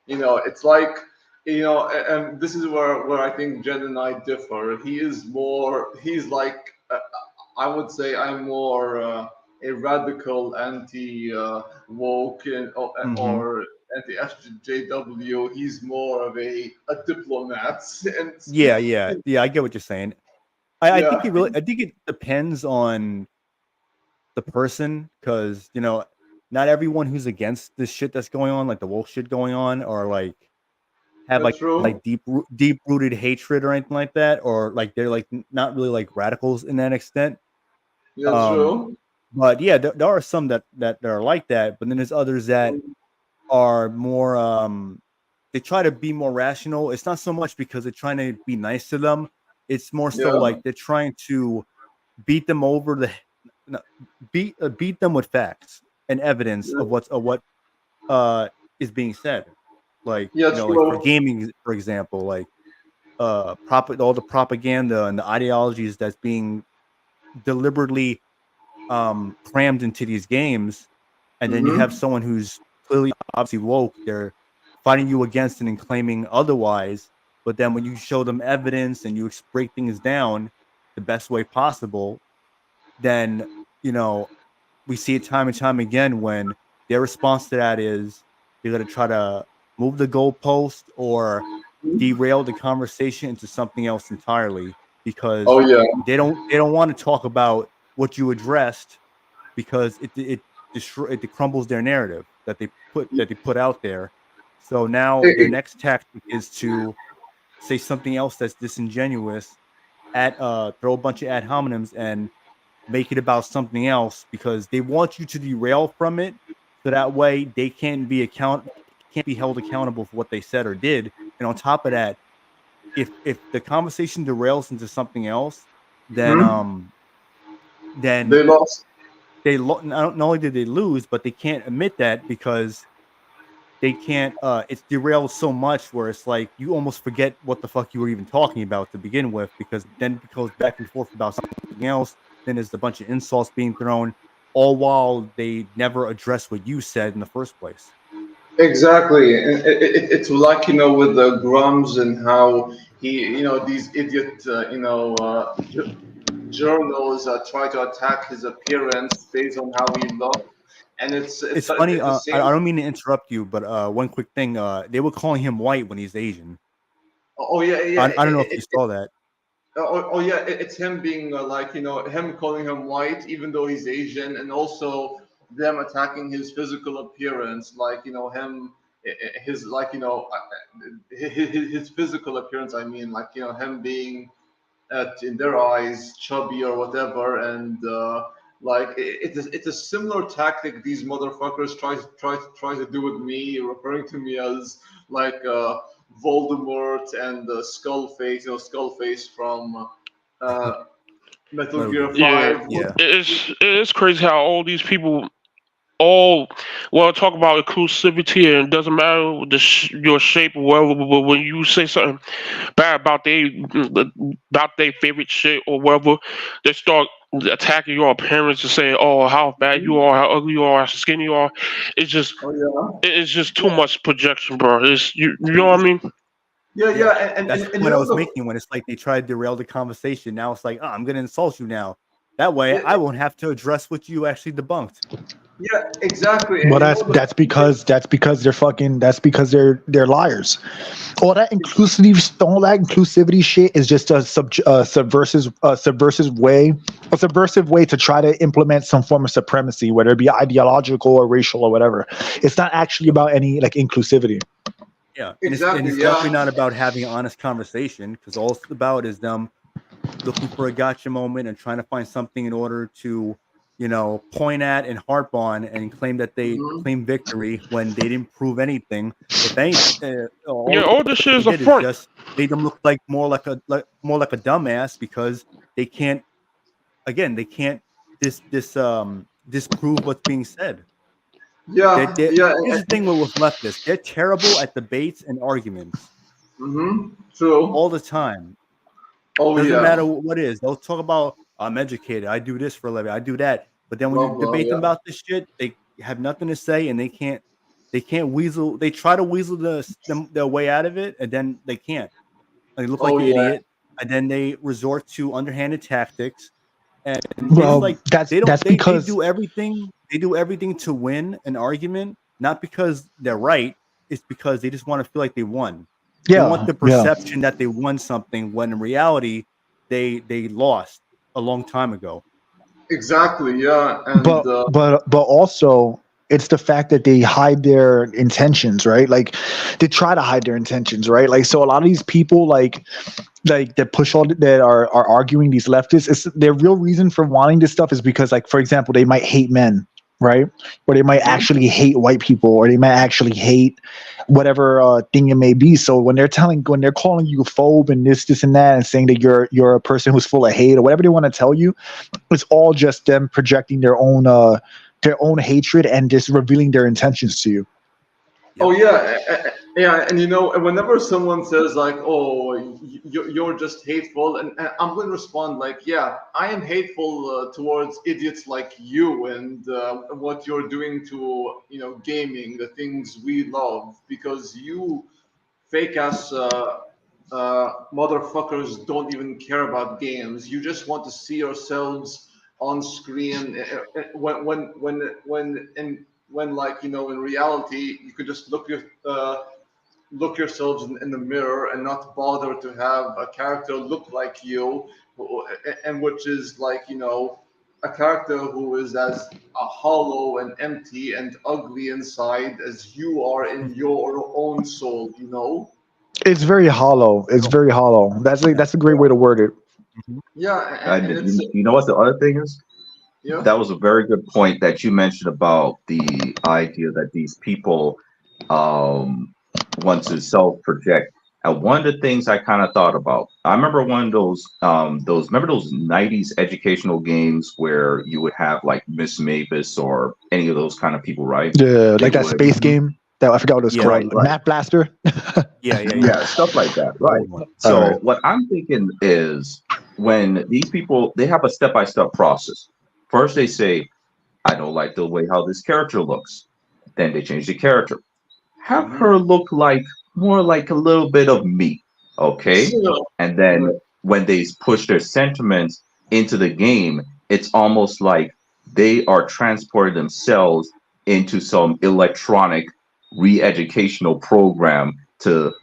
it's like, and this is where I think Jen and I differ. He's like, I would say I'm more a radical anti woke, Mm-hmm. or anti-SJW. He's more of a diplomat. And Yeah. I get what you're saying. I think yeah, I think it depends on the person, because not everyone who's against this shit that's going on, like the woke shit going on, or like have that's true. like deep rooted hatred or anything like that, or like they're like not really like radicals in that extent. That's Um, true. but yeah, there are some that are like that, but then there's others that are more they try to be more rational. It's not so much because they're trying to be nice to them. It's more so Yeah. like they're trying to beat them over the no, beat them with facts and evidence Yeah, of what uh is being said. Like, yeah, like for true. gaming, for example, like all the propaganda and the ideologies that's being deliberately crammed into these games, and then you have Mm-hmm. someone who's clearly obviously woke. They're fighting you against it and claiming otherwise, but then when you show them evidence and you break things down the best way possible, then we see it time and time again when their response to that is they're going to try to move the goalpost or derail the conversation into something else entirely, Oh because yeah. they don't want to talk about what you addressed, because it crumbles their narrative that they put out there. So now their next tactic is to say something else that's disingenuous, throw a bunch of ad hominems and make it about something else, because they want you to derail from it, so that way they can't be held accountable for what they said or did. And on top of that, if the conversation derails into something else, then Hmm. then They lost. not only did they lose, but they can't admit that, because they can't it's derailed so much where it's like you almost forget what the fuck you were even talking about to begin with, because then it goes back and forth about something else. Then there's a bunch of insults being thrown, all while they never address what you said in the first place. Exactly, and it's like, with the Grums, and how these idiot journals try to attack his appearance based on how he looked, and It's funny, it's the I same. don't mean to interrupt you, but one quick thing, they were calling him white when he's Asian. Oh yeah, yeah. I don't know if you saw that. Oh yeah, it's him being like, him calling him white even though he's Asian, and also them attacking his physical appearance, like, him, his, like, his physical appearance. I mean, like, him being in their eyes chubby or whatever, and like it's a similar tactic these motherfuckers try to do with me, referring to me as like Voldemort and Skullface, Skullface from Metal Gear Yeah, 5. Yeah. it's crazy how all these people all talk about inclusivity, and it doesn't matter your shape or whatever. But when you say something bad about their favorite shit or whatever, they start attacking your appearance and saying, "Oh, how bad you are, how ugly you are, how skinny you are." It's just Oh it's just too much projection, bro. You know what I mean? yeah, Yeah. and That's the you point I know was making when it's like they tried to derail the conversation. Now it's like, oh, I'm gonna insult you now. That way yeah, I won't have to address what you actually debunked. yeah, exactly. Well, And that's because they're liars. All that inclusivity shit is just a subversive way to try to implement some form of supremacy, whether it be ideological or racial or whatever. It's not actually about any like inclusivity. Yeah, exactly, and it's definitely not about having an honest conversation, because all it's about is them looking for a gotcha moment and trying to find something in order to, point at and harp on and claim that they Mhm. claim victory when they didn't prove anything. If anything, Yeah, all all this shit they is a did is front. just made them look like more like a dumbass, because they can't, again, they can't disprove what's being said. Yeah, yeah, Here's the thing with leftists: they're terrible at debates and arguments true. all the time. Oh Doesn't yeah, matter what it is. They'll talk about, I'm educated, I do this for a living, I do that. But then when blah you blah. debate them Yeah. about this shit, they have nothing to say, and they can't weasel. They try to weasel their way out of it, and then they can't. They look like Oh an yeah, idiot, and then they resort to underhanded tactics, and it's Well, like they don't that's because they do everything to win an argument, not because they're right. It's because they just want to feel like they won. They want yeah, the yeah. perception that they won something, when in reality they lost a long time ago. exactly. Yeah, and But also it's the fact that they hide their intentions, right? Like they try to hide their intentions, right? Like so a lot of these people like that push all that are arguing these leftists, is their real reason for wanting this stuff is because, like, for example, they might hate men, right? Or they might actually hate white people, or they might actually hate whatever thing it may be. So when they're calling you a phobe and this and that, and saying that you're a person who's full of hate or whatever they want to tell you, it's all just them projecting their own hatred and just revealing their intentions to you. oh yeah, yeah, and whenever someone says like, "Oh, you're just hateful," and I'm going to respond like, "Yeah, I am hateful towards idiots like you and what you're doing to gaming, the things we love, because you fake ass motherfuckers don't even care about games. You just want to see yourselves on screen when like in reality you could just look yourselves in the mirror and not bother to have a character look like you, and which is like a character who is as hollow and empty and ugly inside as you are in your own soul. It's very hollow. It's very hollow. That's a great way to word it. Mhm. Yeah, And and it's you know what the other thing is? yeah. That was a very good point that you mentioned about the idea that these people um, want to self-project. And one of the things I kind of thought about, I remember one of those remember those '90s educational games where you would have like Miss Mavis or any of those kind of people, right? Yeah, They like that would, space game that I forgot what it was Yeah, called. right. Map Blaster. Yeah, stuff like that, The right? old one. So All right. what I'm thinking is when these people they have a step-by-step process. First, they say, I don't like the way how this character looks. Then they change the character. Have her look like more like a little bit of me. Okay. So, And then when they push their sentiments into the game, it's almost like they are transporting themselves into some electronic re-educational program to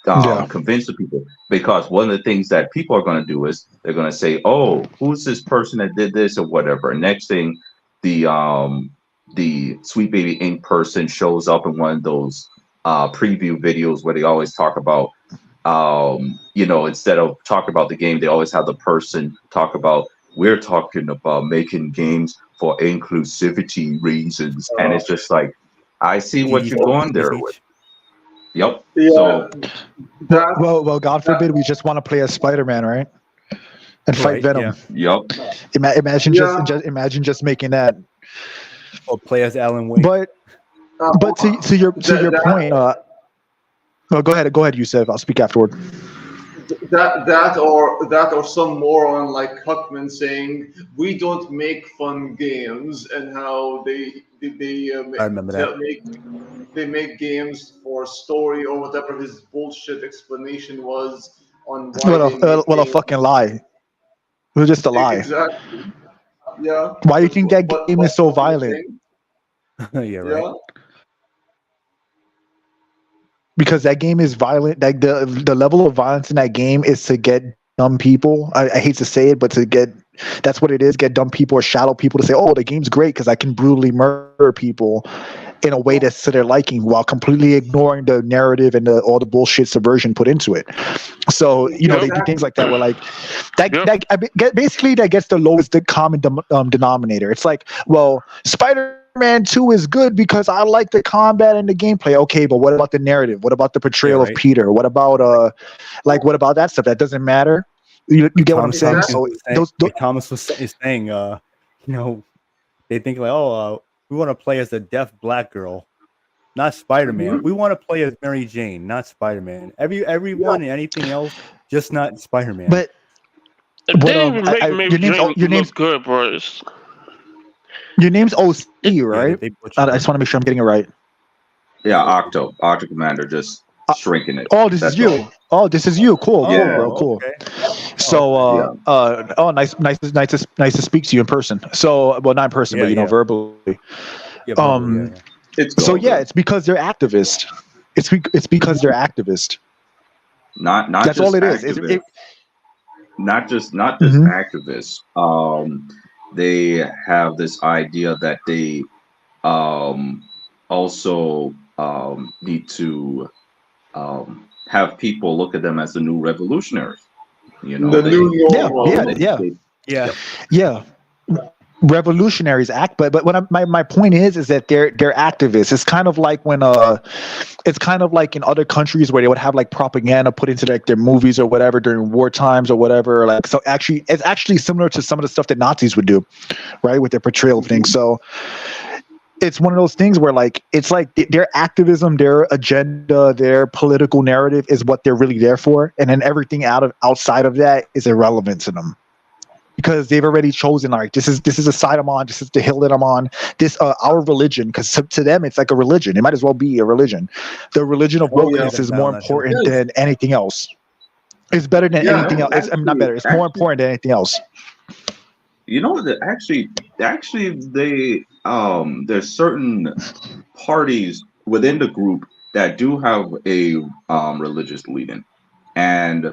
Yeah. convince the people. Because one of the things that people are going to do is they're going to say, "Oh, who's this person that did this or whatever?" And next thing, the Sweet Baby Inc. person shows up in one of those preview videos where they always talk about instead of talking about the game, they always have the person talk about, we're talking about making games for inclusivity reasons. And it's just like, I see what you're going there with. Yep. Yeah. So, well, God forbid we just want to play as Spider-Man, right? And fight Venom. Yep. Imagine just making that. Or play as Alan Wake. But to your point, well, go ahead, Yusef. I'll speak afterward. That or some moron like Huckman saying we don't make fun games, and how they I remember that. They make games for story or whatever his bullshit explanation was on why a fucking lie. It was just a lie. Exactly. Yeah. Why do you think that game is so violent? Yeah, right. Yeah. Because that game is violent. Like the level of violence in that game is to get dumb people. I hate to say it, but that's what it is. Get dumb people or shallow people to say, "Oh, the game's great because I can brutally murder people in a way that's to their liking," while completely ignoring the narrative and all the bullshit subversion put into it. So they do things like that. Where like basically that gets the lowest common denominator. It's like, well, Spider-Man 2 is good because I like the combat and the gameplay. Okay, but what about the narrative? What about the portrayal of Peter? What about what about that stuff? That doesn't matter. You get what I'm saying? So Thomas was saying, they think like, we want to play as a deaf black girl, not Spider-Man. We want to play as Mary Jane, not Spider-Man. Everyone and anything else, just not Spider-Man. But your name's good, bro. Your name's OC, right? I just want to make sure I'm getting it right. Yeah, Octo Commander, just shrinking it. Oh, this is you. All. Oh, this is you. Cool, bro. Cool. Okay. So, nice to speak to you in person. So, well, not in person, but verbally. Yeah, it's because they're activists. It's because they're activists. Not that's just all it is. Not just activists. They have this idea that they also need to have people look at them as the new revolutionaries. Yeah. Revolutionaries act, but what my point is that they're activists. It's kind of like when it's kind of like in other countries where they would have like propaganda put into like their movies or whatever during war times or whatever. Like, so actually, it's actually similar to some of the stuff that Nazis would do, right, with their portrayal of things. So it's one of those things where like it's like their activism, their agenda, their political narrative is what they're really there for, and then everything outside of that is irrelevant to them. Because they've already chosen, like, this is a side I'm on, this is the hill that I'm on, this our religion, because to them it's like a religion. It might as well be a religion. The religion of wokeness is more important than anything else. It's better than anything else. It's not better. It's more important than anything else. Actually, they there's certain parties within the group that do have a religious leaning, and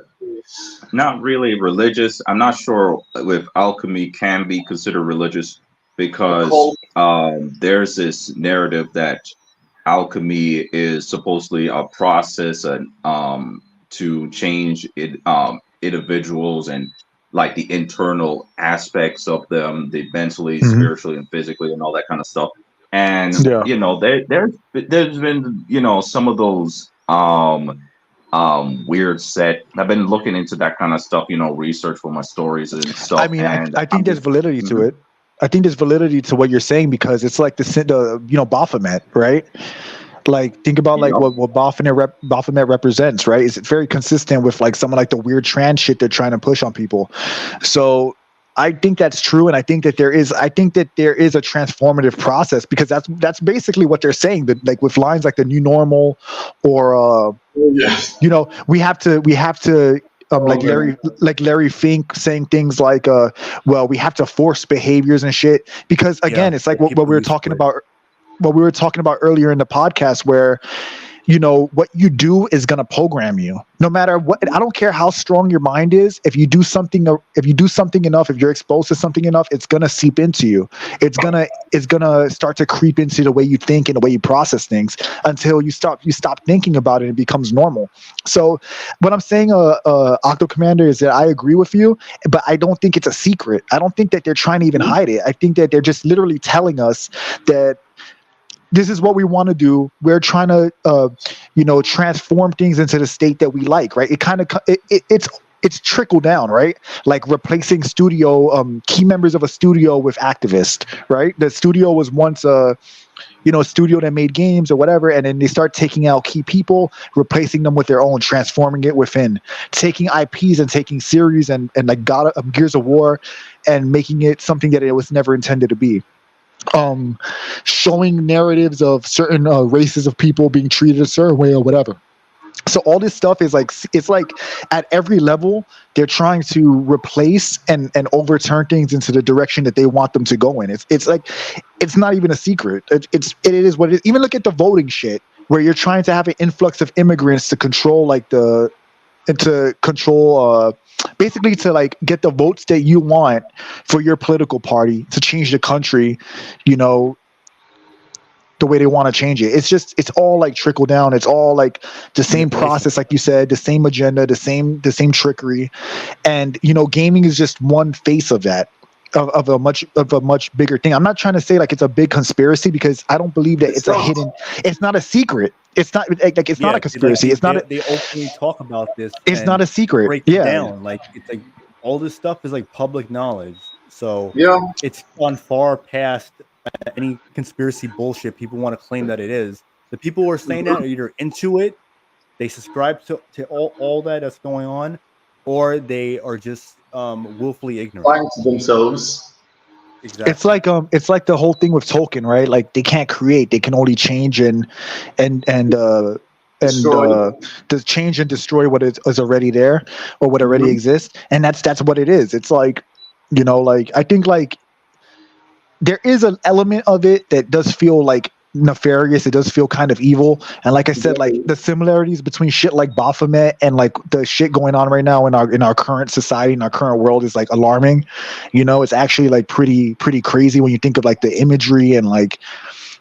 not really religious. I'm not sure if alchemy can be considered religious, because there's this narrative that alchemy is supposedly a process to change individuals and like the internal aspects of them, the mentally, spiritually, and physically, and all that kind of stuff. And there's been some of those weird set. I've been looking into that kind of stuff, research for my stories and stuff. I mean, I think there's validity to it. I think there's validity to what you're saying, because it's like the Baphomet, right? Like, think about like what Baphomet represents, right? Is it very consistent with like some of like the weird trans shit they're trying to push on people? So I think that's true, and I think that there is a transformative process, because that's basically what they're saying. That like with lines like the new normal, or we have to. Like Larry Fink saying things like, well, we have to force behaviors and shit, because again, it's like what we were talking about. What we were talking about earlier in the podcast, where you know, what you do is going to program you no matter what. I don't care how strong your mind is. If you do something enough, if you're exposed to something enough, it's going to seep into you. It's going to start to creep into the way you think and the way you process things until you stop thinking about it and it becomes normal. So what I'm saying, Octo Commander, is that I agree with you, but I don't think it's a secret. I don't think that they're trying to even hide it. I think that they're just literally telling us that this is what we want to do. We're trying to, transform things into the state that we like, right? It kind of it's trickle down, right? Like replacing key members of a studio with activists, right? The studio was once a studio that made games or whatever, and then they start taking out key people, replacing them with their own, transforming it within, taking IPs and taking series and like Gears of War, and making it something that it was never intended to be. Showing narratives of certain races of people being treated a certain way or whatever. So all this stuff is like, it's like at every level they're trying to replace and overturn things into the direction that they want them to go in. It's like, it's not even a secret. It is what it is. Even look at the voting shit, where you're trying to have an influx of immigrants to control basically to like get the votes that you want for your political party to change the country, the way they want to change it. It's all like trickle down. It's all like the same process, like you said, the same agenda, the same trickery. And gaming is just one face of that, of a much bigger thing. I'm not trying to say like it's a big conspiracy, because I don't believe that it's not a secret. It's not like it's not a conspiracy. They openly talk about this. It's not a secret. Break it down. Like it's like all this stuff is like public knowledge. So it's gone far past any conspiracy bullshit people want to claim that it is. The people who are saying that are either into it, they subscribe to all that's going on, or they are just willfully ignorant. Lying to themselves. Exactly. It's like the whole thing with Tolkien, right? Like they can't create; they can only change and change and destroy what is already there or what already exists, and that's what it is. It's like, like I think like there is an element of it that does feel like nefarious. It does feel kind of evil, and like I said, like the similarities between shit like Baphomet and like the shit going on right now in our current society, in our current world, is like alarming. It's actually like pretty crazy when you think of like the imagery, and like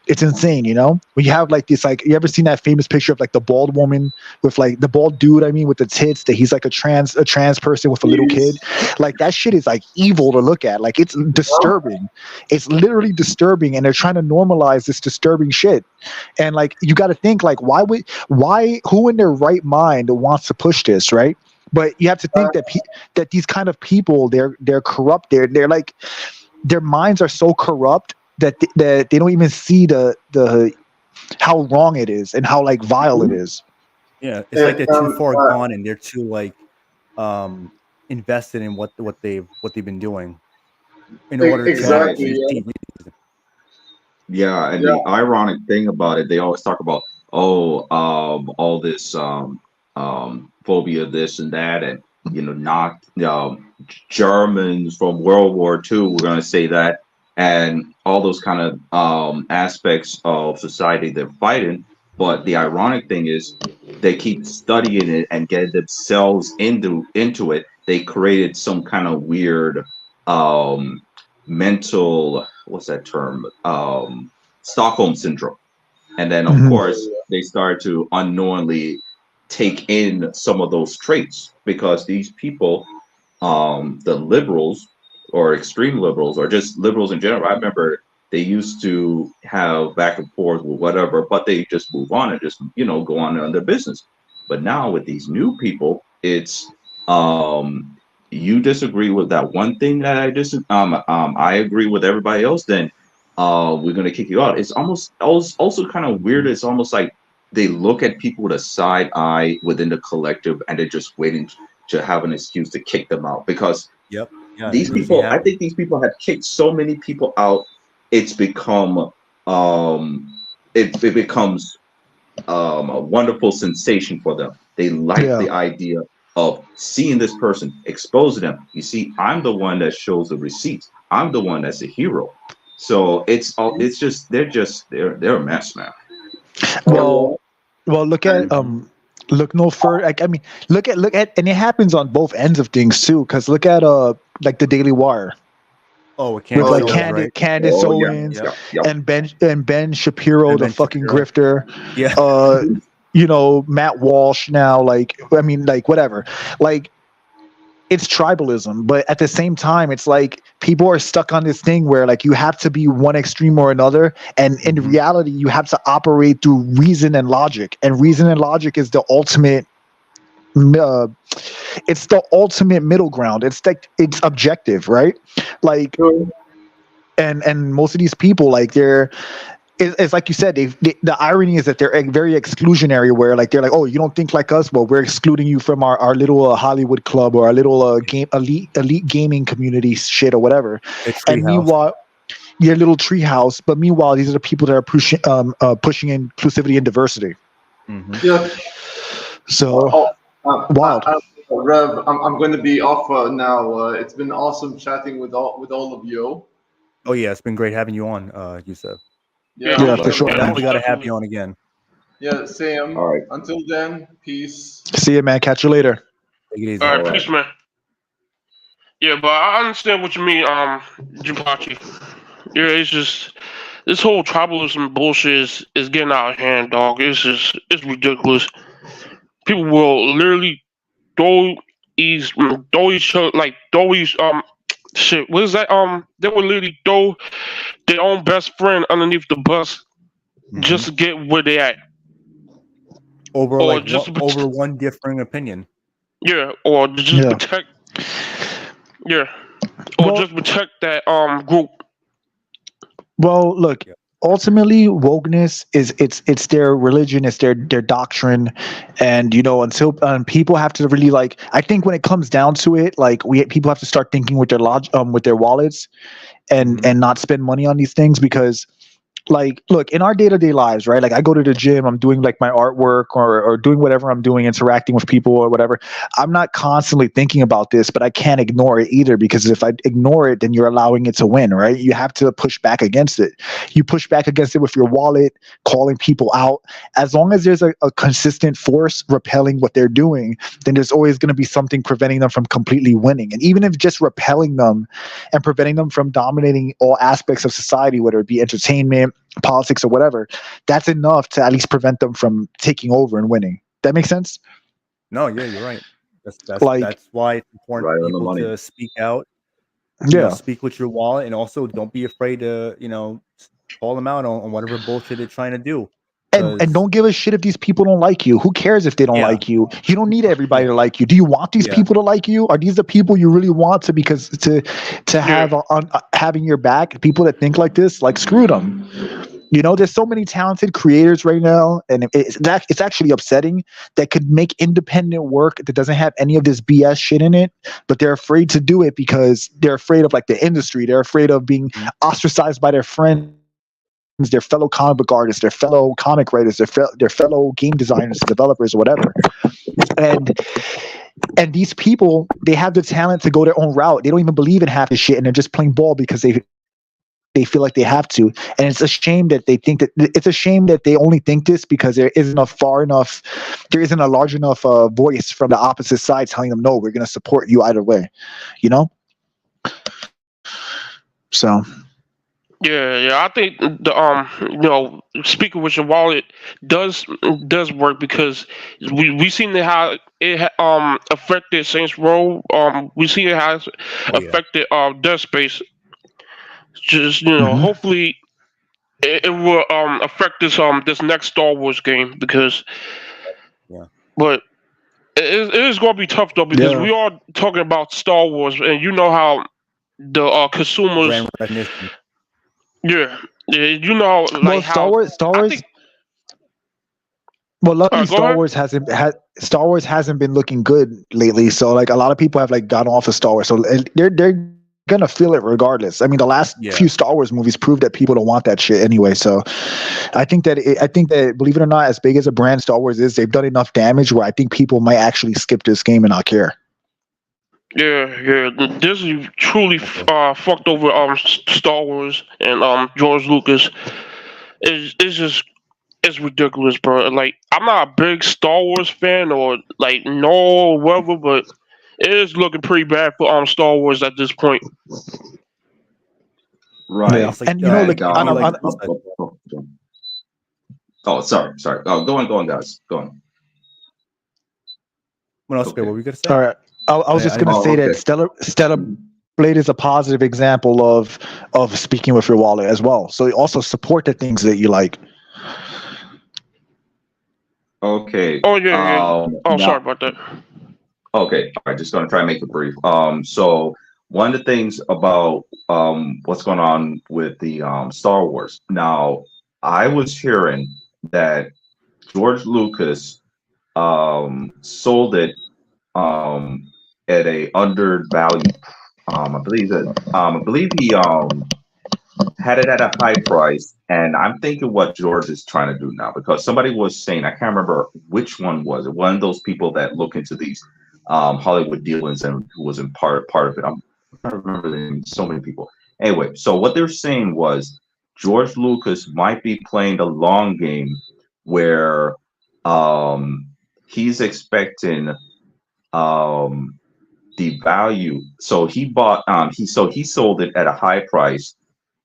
it's insane. When you have like this, like, you ever seen that famous picture of like the bald woman with like the bald dude, with the tits, that he's like a trans person with a little kid? Like that shit is like evil to look at. Like it's disturbing. It's literally disturbing, and they're trying to normalize this disturbing shit. And like you got to think like, who in their right mind wants to push this, right? But you have to think that these kind of people, they're corrupt. They're like, their minds are so corrupt that they don't even see the how wrong it is and how like vile it is. Yeah, it's like they're too far gone, and they're too like invested in what they've been doing in order to Yeah, and the ironic thing about it, they always talk about all this phobia, this and that, and not Germans from World War II. We're going to say that. And all those kind of aspects of society they're fighting. But the ironic thing is they keep studying it and getting themselves into it. They created some kind of weird mental, what's that term? Stockholm syndrome. And then, of course, they start to unknowingly take in some of those traits, because these people, the liberals, or extreme liberals, or just liberals in general. I remember they used to have back and forth with whatever, but they just move on and just, go on their business. But now with these new people, it's you disagree with that one thing that I agree with everybody else, then we're gonna kick you out. It's almost also kind of weird. It's almost like they look at people with a side eye within the collective, and they're just waiting to have an excuse to kick them out, because these people, I think these people have kicked so many people out. It's become it becomes a wonderful sensation for them. They like the idea of seeing this person, exposing them. You see, I'm the one that shows the receipts. I'm the one that's a hero. So it's just they're a mess, man. Well, Well, look at look no further. Like, I mean, look at, and it happens on both ends of things too. Because look at like the Daily Wire. Oh, with With like Owens, right? Candace Owens and Ben Shapiro, the fucking grifter. Yeah. You know, Matt Walsh now. Like, I mean, like whatever. Like, it's tribalism, but at the same time, it's like people are stuck on this thing where like you have to be one extreme or another, and in reality, you have to operate through reason and logic. And reason and logic is the ultimate. It's the ultimate middle ground. It's like it's objective, right? Like, and most of these people, like it's like you said, the irony is that they're very exclusionary, where like they're like, oh, you don't think like us, well, we're excluding you from our little Hollywood club or our little game elite gaming community shit or whatever. And meanwhile, your little treehouse. But meanwhile, these are the people that are pushing inclusivity and diversity. Yeah. So wild. Rev, I'm going to be off now. It's been awesome chatting with all of you. Oh yeah, it's been great having you on, Yusuf. Yeah, for sure. We got to have you on again. Yeah, Sam. All right. Until then, peace. See you, man. Catch you later. Take it easy. All right, peace, man. Yeah, but I understand what you mean, Jupachi. Yeah, it's just this whole tribalism bullshit is getting out of hand, dog. It's ridiculous. People will literally throw each shit. What is that? They will literally throw their own best friend underneath the bus just to get where they at. Over over one differing opinion. Yeah, or just protect. Yeah, or just protect that group. Well, look. Ultimately, wokeness is it's their religion, it's their doctrine, and you know, until people have to really like. I think when it comes down to it, like people have to start thinking with their with their wallets, and not spend money on these things, because like, look, in our day-to-day lives, right? Like I go to the gym, I'm doing like my artwork or doing whatever I'm doing, interacting with people or whatever. I'm not constantly thinking about this, but I can't ignore it either, because if I ignore it, then you're allowing it to win, right? You have to push back against it. You push back against it with your wallet, calling people out. As long as there's a consistent force repelling what they're doing, then there's always going to be something preventing them from completely winning. And even if just repelling them and preventing them from dominating all aspects of society, whether it be entertainment, politics, or whatever, that's enough to at least prevent them from taking over and winning. That makes sense? No, yeah, you're right. That's why it's important for people to speak out. Speak with your wallet, and also don't be afraid to, call them out on whatever bullshit they're trying to do. And don't give a shit if these people don't like you. Who cares if they don't like you? You don't need everybody to like you. Do you want these people to like you? Are these the people you really want to have on having your back? People that think like this, like, screw them. You know, there's so many talented creators right now, and it's actually upsetting, that could make independent work that doesn't have any of this BS shit in it, but they're afraid to do it because they're afraid of like the industry. They're afraid of being ostracized by their friends, their fellow comic book artists, their fellow comic writers, their fellow game designers, developers, or whatever. And these people, they have the talent to go their own route. They don't even believe in half this shit, and they're just playing ball because they feel like they have to. And it's a shame that they think that it's a shame that they only think this because there isn't a large enough voice from the opposite side telling them, no, we're going to support you either way, you know? So. Yeah, I think the speaking with your wallet does work, because we seen how it affected Saints Row. We seen it has affected Dead Space. Just hopefully it will affect this next Star Wars game, because but it is going to be tough though, because we are talking about Star Wars, and you know how the consumers. Brand recognition. Yeah, you know, like well, how Star Wars. Well, luckily Star Wars hasn't been looking good lately. So like a lot of people have like gone off of Star Wars, so they're gonna feel it regardless. I mean, the last few Star Wars movies proved that people don't want that shit anyway. So I think that believe it or not, as big as a brand Star Wars is, they've done enough damage where I think people might actually skip this game and not care. Yeah. Disney truly fucked over Star Wars and George Lucas. It's just it's ridiculous, bro. Like, I'm not a big Star Wars fan or like no whatever, but it is looking pretty bad for Star Wars at this point. Right. Yeah. And you know, like, oh, sorry. Oh, go on, guys. Go on. What else? Okay. What were we gonna say? All right. I was just gonna say that Stellar Blade is a positive example of speaking with your wallet as well. So you also support the things that you like. Okay. Oh yeah. Sorry about that. Okay. All right. Just gonna try and make it brief. So one of the things about what's going on with the Star Wars. Now, I was hearing that George Lucas sold it at a undervalued. I believe he had it at a high price, and I'm thinking what George is trying to do now, because somebody was saying, I can't remember which one was it. One of those people that look into these Hollywood dealings and who was in part of it. I'm trying to remember the name. So many people. Anyway, so what they're saying was George Lucas might be playing the long game, where he's expecting the value. So he bought he sold it at a high price,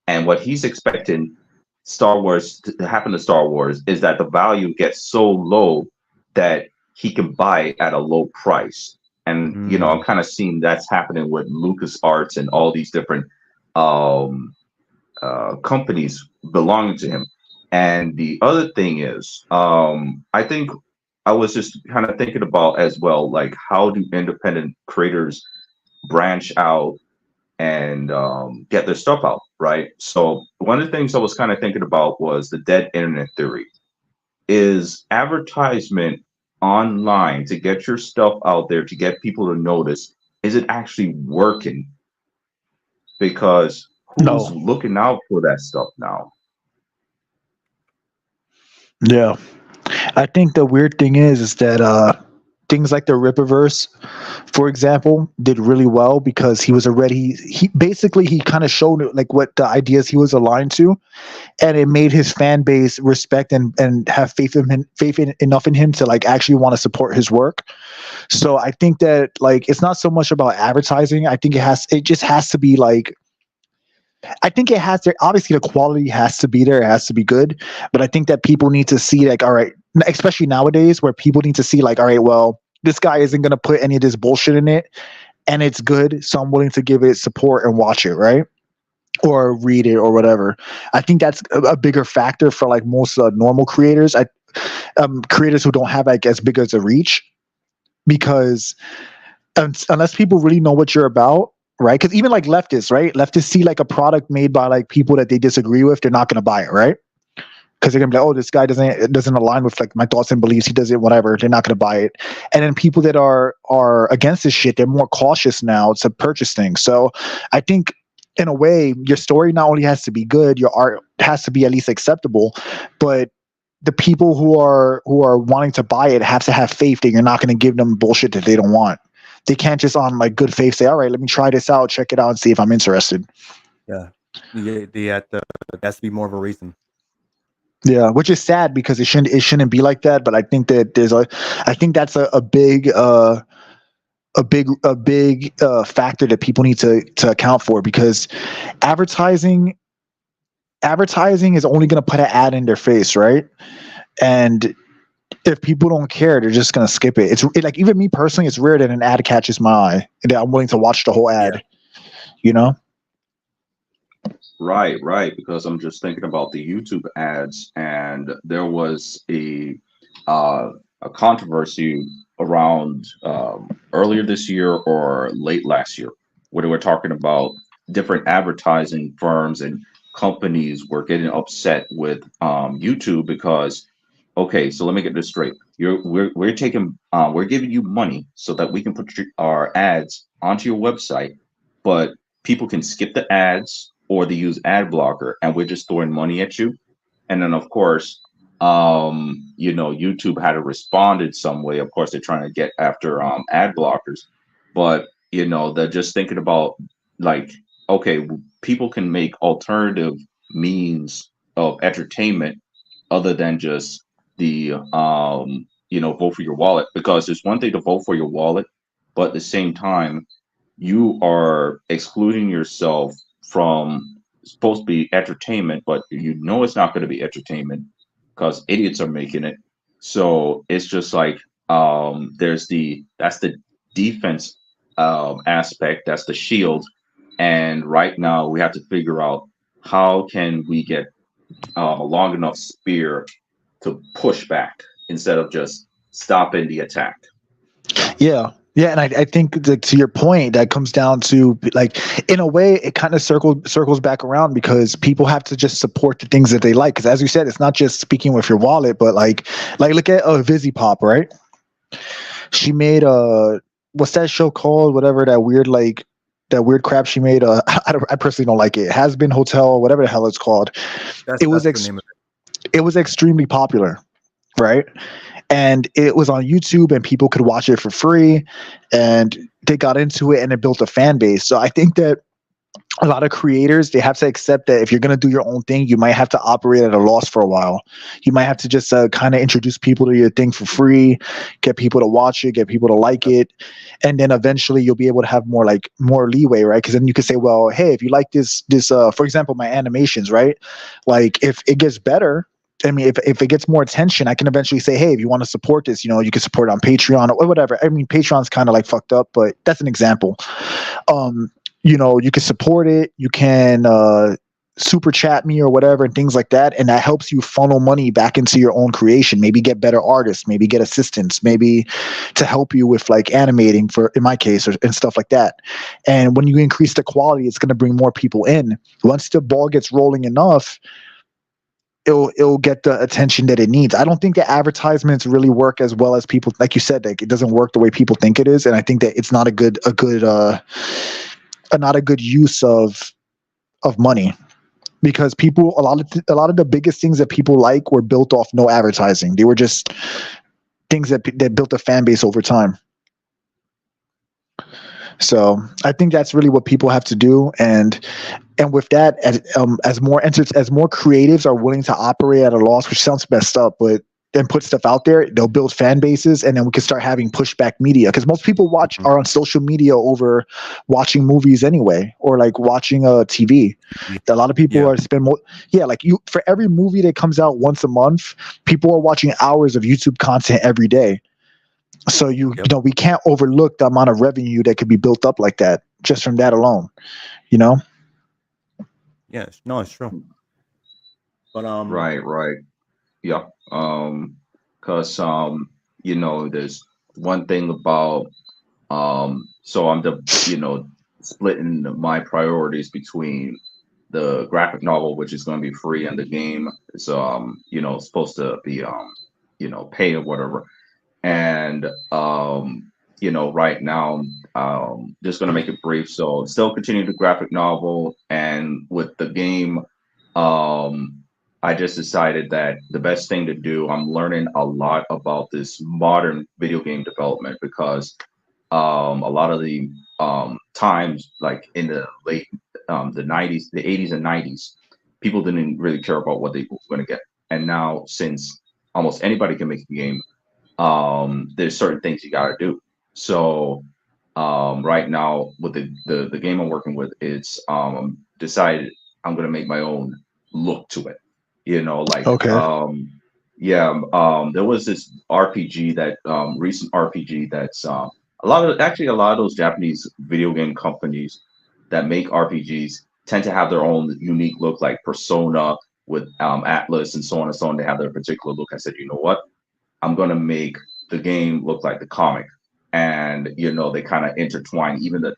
and what he's expecting Star Wars to happen to Star Wars is that the value gets so low that he can buy it at a low price. And you know, I'm kind of seeing that's happening with LucasArts and all these different companies belonging to him. And the other thing is, I think I was just kind of thinking about as well, like, how do independent creators branch out and get their stuff out, right? So one of the things I was kind of thinking about was the dead internet theory. Is advertisement online to get your stuff out there, to get people to notice, is it actually working? Because who's looking out for that stuff now? Yeah. I think the weird thing is that things like the Rippaverse, for example, did really well because he was already he kind of showed like what the ideas he was aligned to, and it made his fan base respect and have faith enough in him to like actually want to support his work. So I think that like it's not so much about advertising. I think it just has to be like, I think it has to, obviously the quality has to be there, it has to be good, but I think that people need to see like, all right, especially nowadays where people need to see like, all right, well, this guy isn't going to put any of this bullshit in it and it's good, so I'm willing to give it support and watch it, right? Or read it or whatever. I think that's a bigger factor for like most normal creators, creators who don't have like as big as a reach, because unless people really know what you're about, right? Because even like leftists, right? Leftists see like a product made by like people that they disagree with, they're not going to buy it, right? Because they're gonna be like, oh, this guy doesn't align with like my thoughts and beliefs. He does it, whatever. They're not gonna buy it. And then people that are against this shit, they're more cautious now to purchase things. So I think in a way, your story not only has to be good, your art has to be at least acceptable, but the people who are wanting to buy it have to have faith that you're not gonna give them bullshit that they don't want. They can't just on like good faith say, all right, let me try this out, check it out, and see if I'm interested. Yeah, there has to be more of a reason. Yeah, which is sad because it shouldn't be like that. But I think that I think that's a big factor that people need to account for, because advertising is only going to put an ad in their face, right? And if people don't care, they're just going to skip it. It's like, even me personally, it's rare that an ad catches my eye and that I'm willing to watch the whole ad. You know. Right, because I'm just thinking about the YouTube ads, and there was a controversy around earlier this year or late last year, where they were talking about different advertising firms and companies were getting upset with YouTube because, okay, so let me get this straight. We're giving you money so that we can put our ads onto your website, but people can skip the ads or they use ad blocker, and we're just throwing money at you. And then of course, YouTube had to respond in some way. Of course, they're trying to get after ad blockers, but they're just thinking about like, okay, people can make alternative means of entertainment other than just the vote for your wallet, because it's one thing to vote for your wallet, but at the same time you are excluding yourself from supposed to be entertainment, but it's not going to be entertainment because idiots are making it. So it's just like that's the defense aspect, that's the shield, and right now we have to figure out how can we get a long enough spear to push back instead of just stopping the attack. Yeah. Yeah, and I think to your point, that comes down to, like, in a way, it kind of circles back around, because people have to just support the things that they like. Because as you said, it's not just speaking with your wallet, but like look at Vizzy Pop, right? She made what's that show called? Whatever, that weird crap she made. I personally don't like it. Has Been Hotel, whatever the hell it's called. It was extremely popular, right? And it was on YouTube and people could watch it for free, and they got into it and it built a fan base. So I think that a lot of creators, they have to accept that if you're going to do your own thing, you might have to operate at a loss for a while. You might have to just kind of introduce people to your thing for free, get people to watch it, get people to like it. And then eventually you'll be able to have more leeway, right? Because then you can say, well, hey, if you like this, for example, my animations, right? Like if it gets better, I mean, if it gets more attention, I can eventually say, hey, if you want to support this, you can support it on Patreon or whatever. I mean, Patreon's kind of like fucked up, but that's an example. You can support it. You can super chat me or whatever and things like that. And that helps you funnel money back into your own creation, maybe get better artists, maybe get assistants, maybe to help you with like animating in my case, and stuff like that. And when you increase the quality, it's going to bring more people in. Once the ball gets rolling enough, it'll get the attention that it needs. I don't think the advertisements really work as well as people, like you said, like it doesn't work the way people think it is. And I think that it's not a good use of money, because people, a lot of the biggest things that people like were built off no advertising. They were just things that built a fan base over time. So I think that's really what people have to do, and with that, as more creatives are willing to operate at a loss, which sounds messed up, but then put stuff out there, they'll build fan bases, and then we can start having pushback media, because most people are on social media over watching movies anyway, or like watching TV. A lot of people are for every movie that comes out once a month, people are watching hours of YouTube content every day. So we can't overlook the amount of revenue that could be built up like that just from that alone. Yes, no, it's true. But right, yeah. Because there's one thing about so I'm splitting my priorities between the graphic novel, which is going to be free, and the game is supposed to be pay or whatever. And right now, just gonna make it brief. So still continuing the graphic novel, and with the game, I just decided that the best thing to do, I'm learning a lot about this modern video game development, because a lot of the times, like in the late the 90s, the 80s and 90s, people didn't really care about what they were going to get. And now, since almost anybody can make a game, there's certain things you got to do. So right now with the game I'm working with, it's decided I'm going to make my own look to it. Okay. There was this RPG recent RPG that's a lot of those Japanese video game companies that make RPGs tend to have their own unique look, like Persona with Atlas and so on and so on. They have their particular look. I said, you know what? I'm going to make the game look like the comic. And, they kind of intertwine. Even the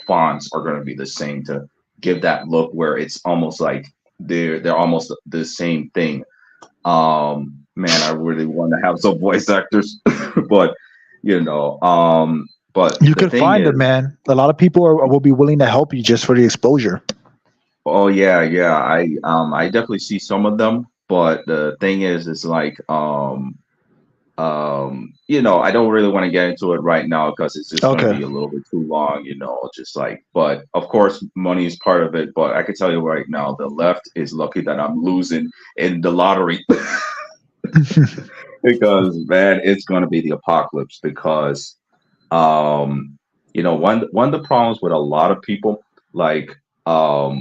fonts are going to be the same to give that look where it's almost like they're almost the same thing. Man, I really want to have some voice actors, but, but you can find them, man. A lot of people will be willing to help you just for the exposure. Oh yeah. I definitely see some of them, but the thing is like, I don't really want to get into it right now because it's just going to be a little bit too long, but of course money is part of it. But I can tell you right now, the left is lucky that I'm losing in the lottery. Because man, it's going to be the apocalypse. Because one of the problems with a lot of people, like a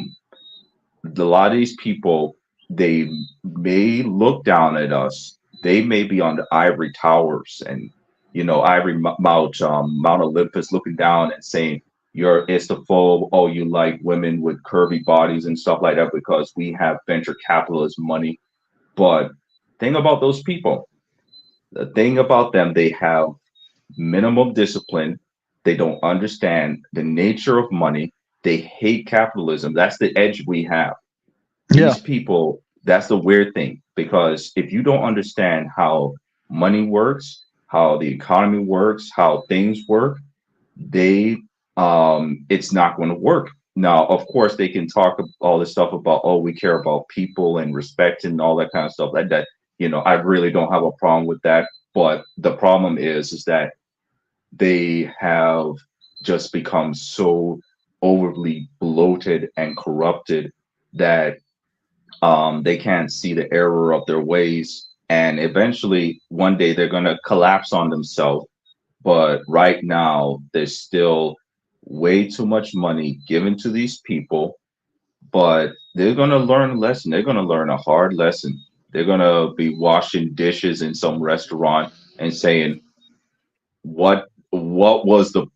lot of these people, they may look down at us. They may be on the ivory towers and Mount Olympus, looking down and saying you're istophobe. Oh, you like women with curvy bodies and stuff like that because we have venture capitalist money. But thing about those people, the thing about them, they have minimum discipline. They don't understand the nature of money. They hate capitalism. That's the edge we have. Yeah. These people, that's the weird thing, because if you don't understand how money works, how the economy works, how things work, they it's not going to work. Now, of course, they can talk all this stuff about, oh, we care about people and respect and all that kind of stuff like that. I really don't have a problem with that. But the problem is that they have just become so overly bloated and corrupted that they can't see the error of their ways, and eventually one day they're going to collapse on themselves. But right now there's still way too much money given to these people, but they're going to learn a lesson. They're going to learn a hard lesson. They're going to be washing dishes in some restaurant and saying, what was the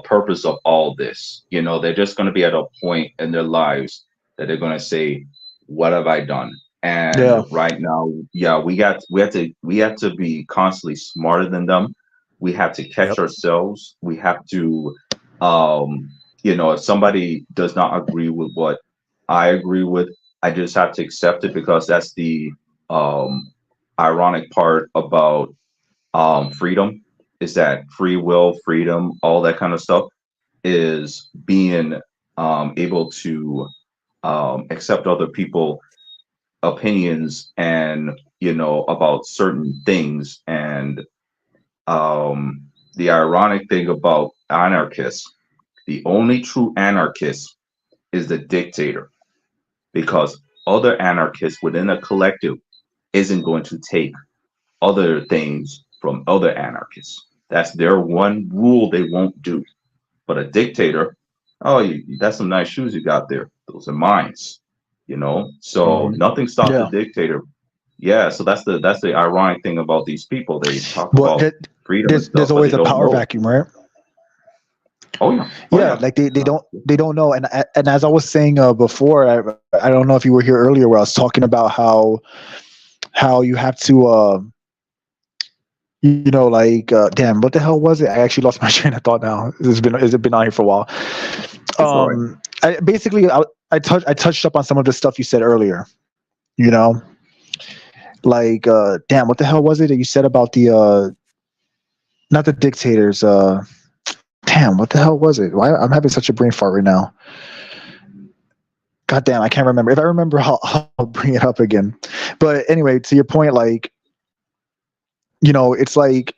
purpose of all this? They're just going to be at a point in their lives that they're going to say, what have I done? And right now, yeah, we have to be constantly smarter than them. We have to catch ourselves. We have to, if somebody does not agree with what I agree with, I just have to accept it, because that's the ironic part about freedom, is that free will, freedom, all that kind of stuff is being able to accept other people opinions and about certain things. And the ironic thing about anarchists, the only true anarchist is the dictator, because other anarchists within a collective isn't going to take other things from other anarchists. That's their one rule they won't do. But a dictator, oh, that's some nice shoes you got there. Those are mine. So nothing stops the dictator. Yeah, so that's the ironic thing about these people. They talk about freedom. There's always a power vacuum, right? Oh yeah. Like they don't know. And as I was saying before, I don't know if you were here earlier, where I was talking about how you have to damn, what the hell was it? I actually lost my train of thought now. It's been on here for a while. I touched up on some of the stuff you said earlier. Like damn, what the hell was it that you said about the not the dictators? Damn, what the hell was it? Why I'm having such a brain fart right now. God damn, I can't remember. If I remember, I'll bring it up again. But anyway, to your point, like, it's like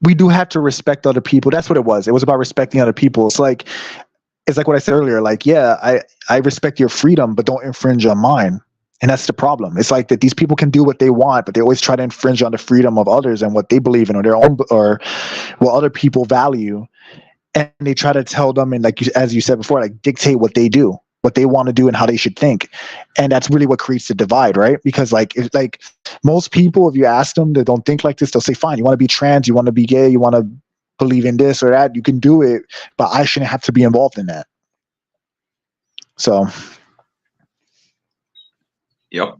we do have to respect other people. That's what it was. It was about respecting other people. It's like what I said earlier. Like, yeah, I respect your freedom, but don't infringe on mine. And that's the problem. It's like that these people can do what they want, but they always try to infringe on the freedom of others and what they believe in, or their own, or what other people value. And they try to tell them, and as you said before, like dictate what they do, what they want to do, and how they should think. And that's really what creates the divide, right? Because if most people, if you ask them that don't think like this, they'll say, fine, you want to be trans, you want to be gay, you want to believe in this or that, you can do it, but I shouldn't have to be involved in that. So Yep.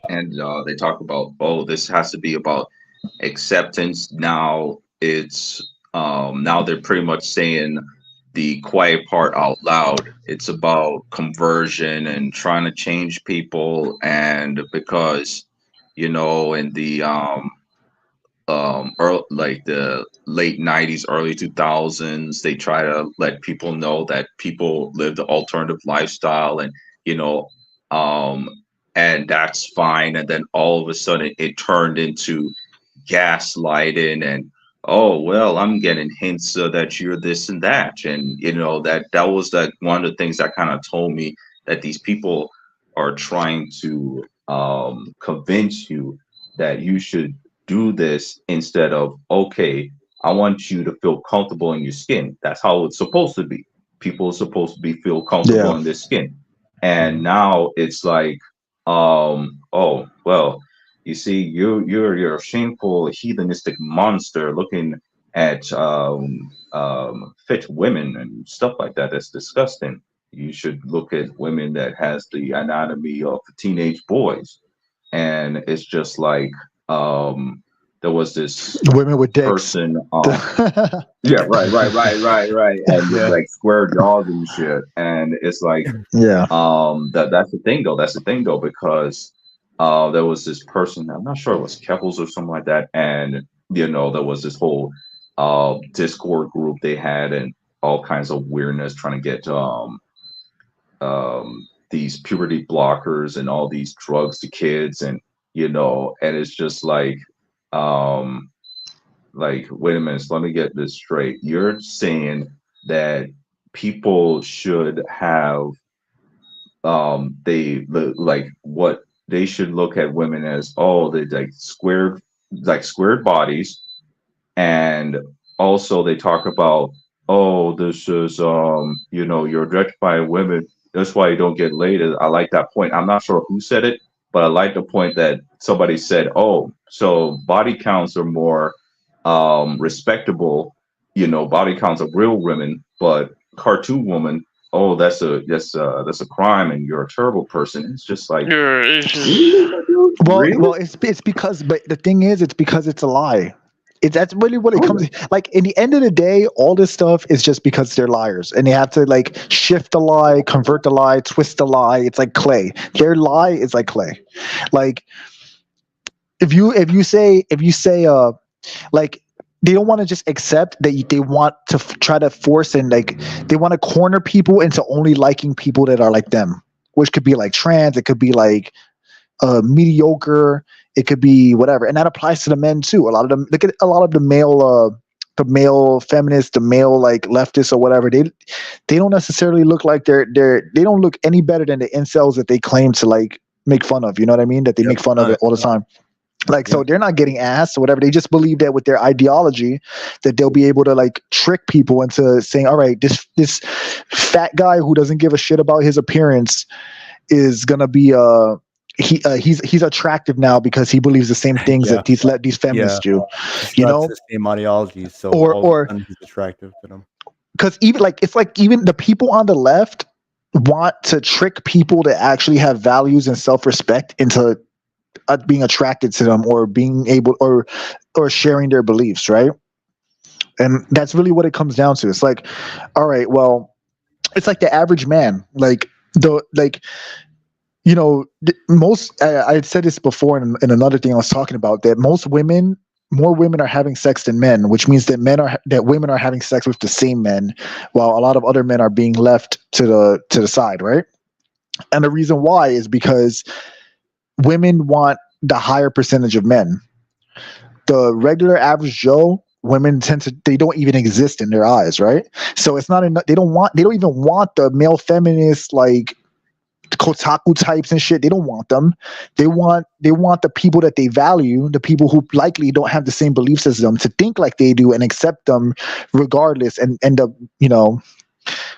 And they talk about, oh, this has to be about acceptance. Now it's now they're pretty much saying the quiet part out loud. It's about conversion and trying to change people. And because in the like the late 90s, early 2000s, they try to let people know that people live the alternative lifestyle, and and that's fine. And then all of a sudden it turned into gaslighting, and oh, well, I'm getting hints that you're this and that. And that was one of the things that kind of told me that these people are trying to convince you that you should do this instead of, okay, I want you to feel comfortable in your skin. That's how it's supposed to be. People are supposed to be feel comfortable in their skin. And now it's like, oh well, you see, you're a shameful heathenistic monster looking at fit women and stuff like that. That's disgusting. You should look at women that has the anatomy of teenage boys. And it's just like there was this women with dicks. person yeah, right. And with like square jaws and shit. And it's like that's the thing though, because there was this person, I'm not sure it was Keppels or something like that, and there was this whole Discord group they had and all kinds of weirdness trying to get these puberty blockers and all these drugs to kids, and and it's just like wait a minute, so let me get this straight. You're saying that people should have what they should look at women as, they squared bodies, and also they talk about, this is you're objectifying women, that's why you don't get laid. I like that point. I'm not sure who said it, but I like the point that somebody said, so body counts are more respectable, body counts of real women, but cartoon woman, that's a crime and you're a terrible person. It's just like, well, it's because, but the thing is, it's because it's a lie. That's really what it comes like. In the end of the day, all this stuff is just because they're liars, and they have to like shift the lie, convert the lie, twist the lie. It's like clay. Their lie is like clay. Like if you say like, they don't want to just accept that they want to try to force, and like they want to corner people into only liking people that are like them, which could be like trans, it could be like mediocre, it could be whatever, and that applies to the men too. A lot of them, look at a lot of the male feminists, the male like leftists or whatever. They don't necessarily look like they don't look any better than the incels that they claim to like make fun of. You know what I mean? That they make fun of it all the time. Like, so they're not getting ass or whatever. They just believe that with their ideology that they'll be able to like trick people into saying, all right, this fat guy who doesn't give a shit about his appearance is gonna be he's attractive now because he believes the same things that these feminists do. The same ideologies. So or he's attractive to them. Because it's like even the people on the left want to trick people that actually have values and self-respect into being attracted to them or being able or sharing their beliefs, right? And that's really what it comes down to. It's like, all right, well, it's like the average man, like most. I had said this before in another thing I was talking about, that more women are having sex than men, which means that women are having sex with the same men, while a lot of other men are being left to the side, right? And the reason why is because women want the higher percentage of men. The regular average Joe, women they don't even exist in their eyes, right? So it's not enough. They don't even want the male feminist like Kotaku types and shit. They don't want them. They want the people that they value, the people who likely don't have the same beliefs as them, to think like they do and accept them regardless, and end up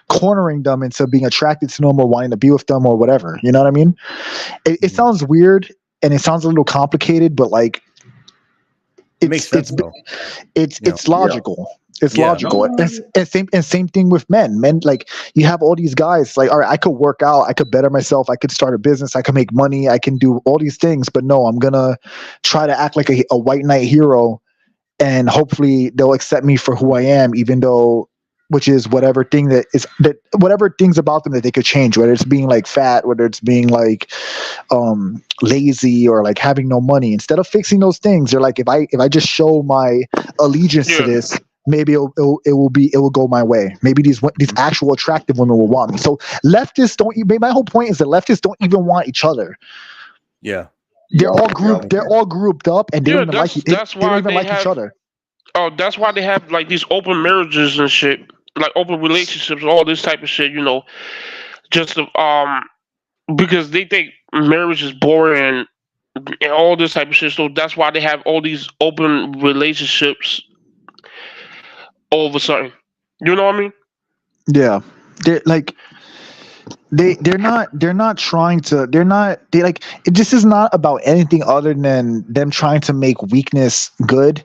cornering them into being attracted to them or wanting to be with them or whatever. You know what I mean? It sounds weird and it sounds a little complicated, but like it makes sense. It's logical. It's logical. And same thing with men. Men, like, you have all these guys like, all right, I could work out, I could better myself, I could start a business, I could make money, I can do all these things, but no, I'm gonna try to act like a white knight hero, and hopefully they'll accept me for who I am, even though, which is whatever things about them that they could change, whether it's being like fat, whether it's being like lazy or like having no money. Instead of fixing those things, they're like, if I just show my allegiance to this, maybe it will go my way. Maybe these actual attractive women will want me. So leftists my whole point is that leftists don't even want each other. Yeah. They're all grouped up, and they don't even like each other. Oh, that's why they have like these open marriages and shit, like open relationships, all this type of shit, just because they think marriage is boring and all this type of shit. So that's why they have all these open relationships all of a sudden. You know what I mean? Yeah, they're like they're not trying to. They like this is not about anything other than them trying to make weakness good,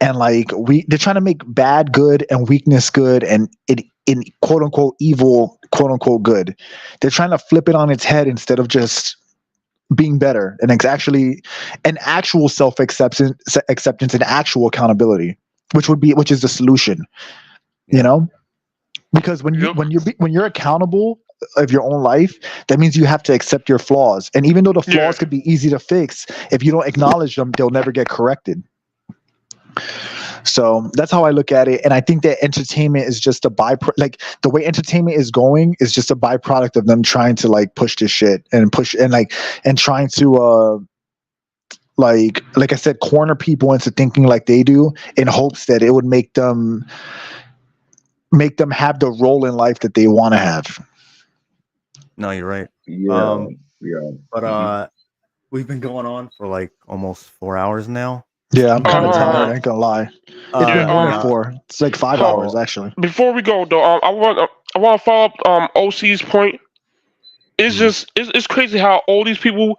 and like they're trying to make bad good and weakness good, and it in quote unquote evil quote unquote good. They're trying to flip it on its head instead of just being better, and it's actually an actual acceptance and actual accountability, which is the solution. You know, because when you're accountable of your own life, that means you have to accept your flaws, and even though the flaws could be easy to fix, if you don't acknowledge them, they'll never get corrected. So that's how I look at it, and I think that entertainment is just a byproduct. Like the way entertainment is going is just a byproduct of them trying to like push this shit and trying to like I said, corner people into thinking like they do in hopes that it would make them have the role in life that they want to have. No, you're right. Yeah. But we've been going on for like almost 4 hours now. Yeah, I'm kind of tired. I ain't gonna lie. It's been going at 4. It's like 5 hours actually. Before we go though, I want to follow up OC's point. It's just it's crazy how all these people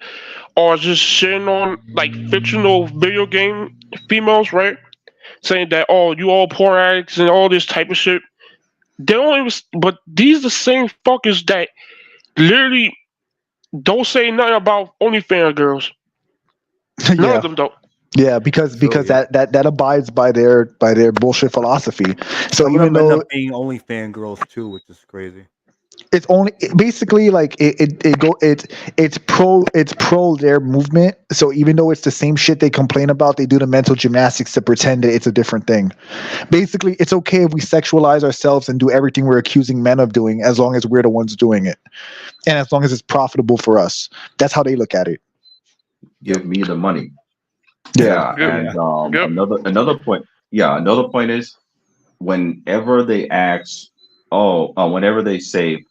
are just shitting on like fictional video game females, right? Saying that you all porn addicts and all this type of shit. They don't even, but these the same fuckers that literally don't say nothing about OnlyFans girls. None of them don't. Yeah, because that abides by their bullshit philosophy. So even though end up being OnlyFans girls too, which is crazy. It's only basically like it's pro their movement. So even though it's the same shit they complain about, they do the mental gymnastics to pretend that it's a different thing. Basically, it's okay if we sexualize ourselves and do everything we're accusing men of doing, as long as we're the ones doing it, and as long as it's profitable for us. That's how they look at it. Give me the money. Yeah. And another point. Yeah, another point is whenever they ask. Whenever they say,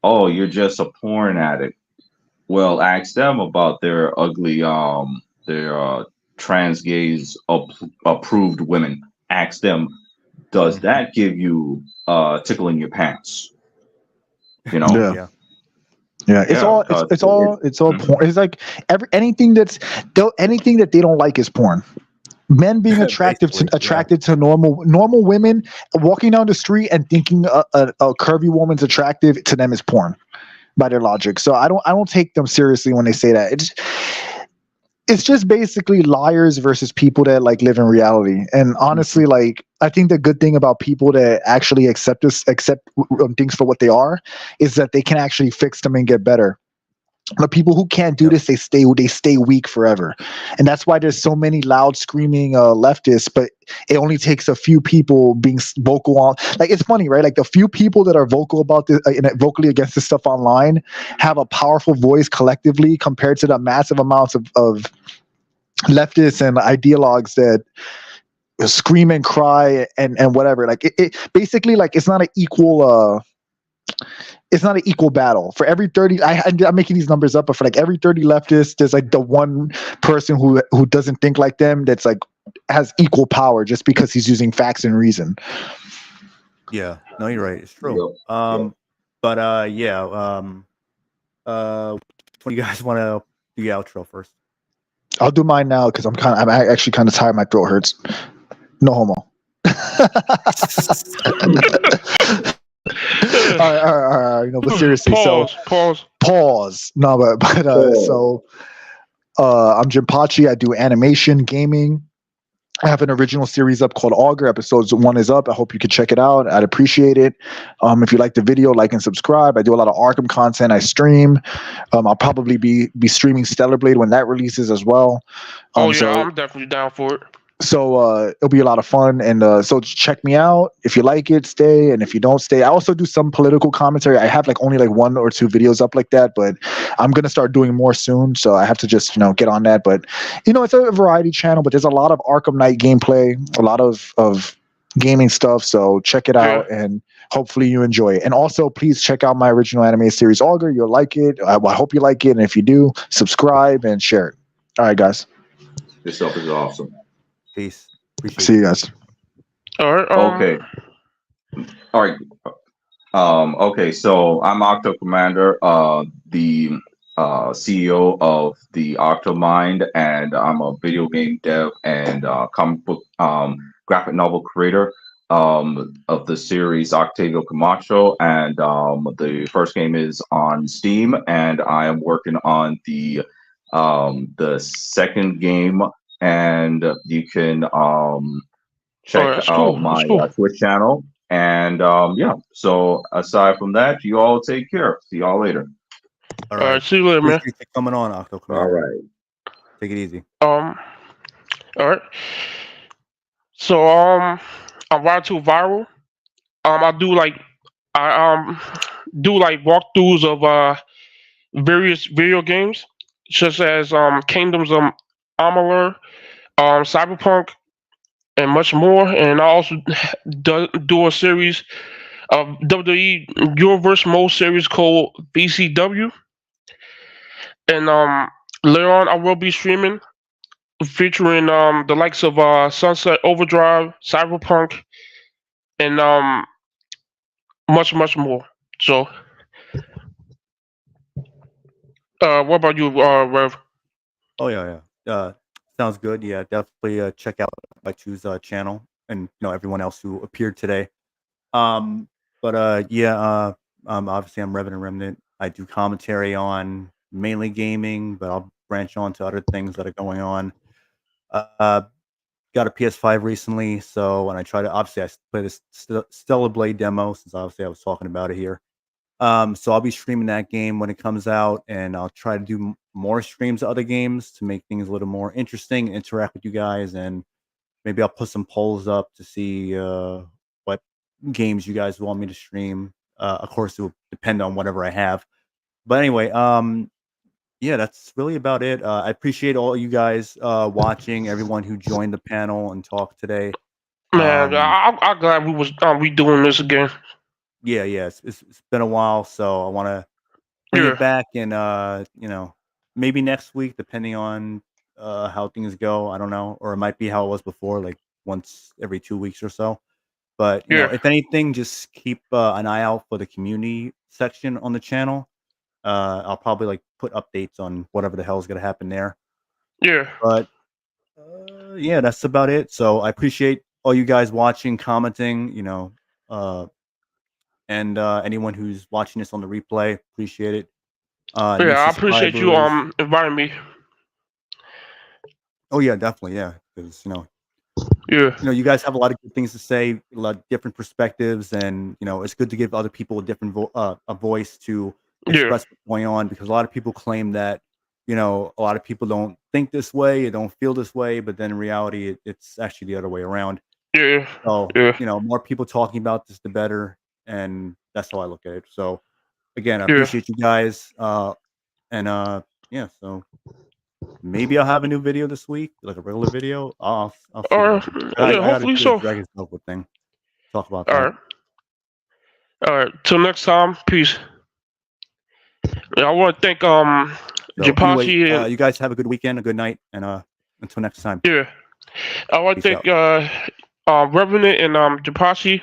"Oh, you're just a porn addict," well, ask them about their ugly, their trans gays approved women. Ask them, does that give you tickle in your pants? You know? Yeah. It's all porn. It's like anything that they don't like is porn. Men being attracted to normal women, walking down the street and thinking a curvy woman's attractive to them is porn, by their logic. So I don't take them seriously when they say that. It's just basically liars versus people that like live in reality. And honestly, like I think the good thing about people that actually accept things for what they are is that they can actually fix them and get better. The people who can't do this, they stay weak forever, and that's why there's so many loud screaming leftists. But it only takes a few people being vocal on. Like it's funny, right? Like the few people that are vocal about this, vocally against this stuff online, have a powerful voice collectively compared to the massive amounts of leftists and ideologues that scream and cry and whatever. Like it basically like it's not an equal. It's not an equal battle. For every 30, I'm making these numbers up, but for like every 30 leftists, there's like the one person who doesn't think like them that's like has equal power just because he's using facts and reason. Yeah, no, you're right. It's true. When you guys want to do the outro first? I'll do mine now because I'm actually kind of tired. My throat hurts. No homo. All right. No, but seriously, pause. No, but so I'm Jim Pachi. I do animation, gaming. I have an original series up called Augur. Episodes 1 is up. I hope you could check it out. I'd appreciate it. If you like the video, like and subscribe. I do a lot of Arkham content. I stream. I'll probably be streaming Stellar Blade when that releases as well. I'm definitely down for it. So it'll be a lot of fun, and so check me out. If you like it, stay, and if you don't, stay. I also do some political commentary. I have like only like 1 or 2 videos up like that, but I'm gonna start doing more soon. So I have to just get on that. But it's a variety channel, but there's a lot of Arkham Knight gameplay, a lot of gaming stuff. So check it out, and Hopefully you enjoy it. And also, please check out my original anime series, Augur. You'll like it. I hope you like it. And if you do, subscribe and share it. All right, guys. This stuff is awesome. Peace. Appreciate See you guys. All right. Okay. All right. Okay, so I'm Octo Commander, the CEO of the Octo Mind, and I'm a video game dev and comic book graphic novel creator of the series Octavio Camacho, and the first game is on Steam, and I am working on the second game, and you can check out my Twitch channel. And yeah, so aside from that, you all take care. See y'all later. All right, see you later, man. Appreciate you coming on, Octo. All right. Take it easy. All right. So I'm right to viral. I do like walkthroughs of various video games, such as Kingdoms of Amalur, Cyberpunk, and much more. And I also do a series of WWE Universe Mode series called BCW. And later on, I will be streaming, featuring the likes of Sunset Overdrive, Cyberpunk, and much more. So, what about you, Rev? Oh yeah. Sounds good. Yeah, definitely check out my Choose channel and everyone else who appeared today. Obviously I'm Revenant Remnant. I do commentary on mainly gaming, but I'll branch on to other things that are going on. Got a PS5 recently, so when I play this Stellar Blade demo, since obviously I was talking about it here. So I'll be streaming that game when it comes out, and I'll try to do more streams of other games to make things a little more interesting, interact with you guys, and maybe I'll put some polls up to see what games you guys want me to stream. Of course, it will depend on whatever I have. But anyway, yeah, that's really about it. I appreciate all you guys watching, everyone who joined the panel and talked today. Man, I'm glad we doing this again. Yeah, it's been a while, so I want to bring it back, and maybe next week, depending on how things go. I don't know, or it might be how it was before, like once every 2 weeks or so. But if anything, just keep an eye out for the community section on the channel. I'll probably put updates on whatever the hell is gonna happen there. Yeah. But yeah, that's about it. So I appreciate all you guys watching, commenting. And anyone who's watching this on the replay, appreciate it. I appreciate you inviting me. Oh yeah, definitely, yeah, because you guys have a lot of good things to say, a lot of different perspectives, and it's good to give other people a different a voice to express what's going on, because a lot of people claim that a lot of people don't think this way, don't feel this way, but then in reality, it's actually the other way around. Yeah. So more people talking about this, the better. And that's how I look at it. So again, I appreciate you guys. So maybe I'll have a new video this week, like a regular video. I'll see. Hopefully so. Dragon's Notebook thing. Talk about that. All right. Till next time. Peace. I want to thank Japashi. Anyway, you guys have a good weekend, a good night, and until next time. Yeah. I want to thank Revenant and Japashi.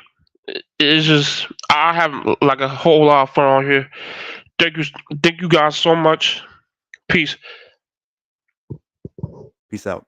It's just I have a whole lot of fun on here. Thank you guys so much. Peace. Peace out.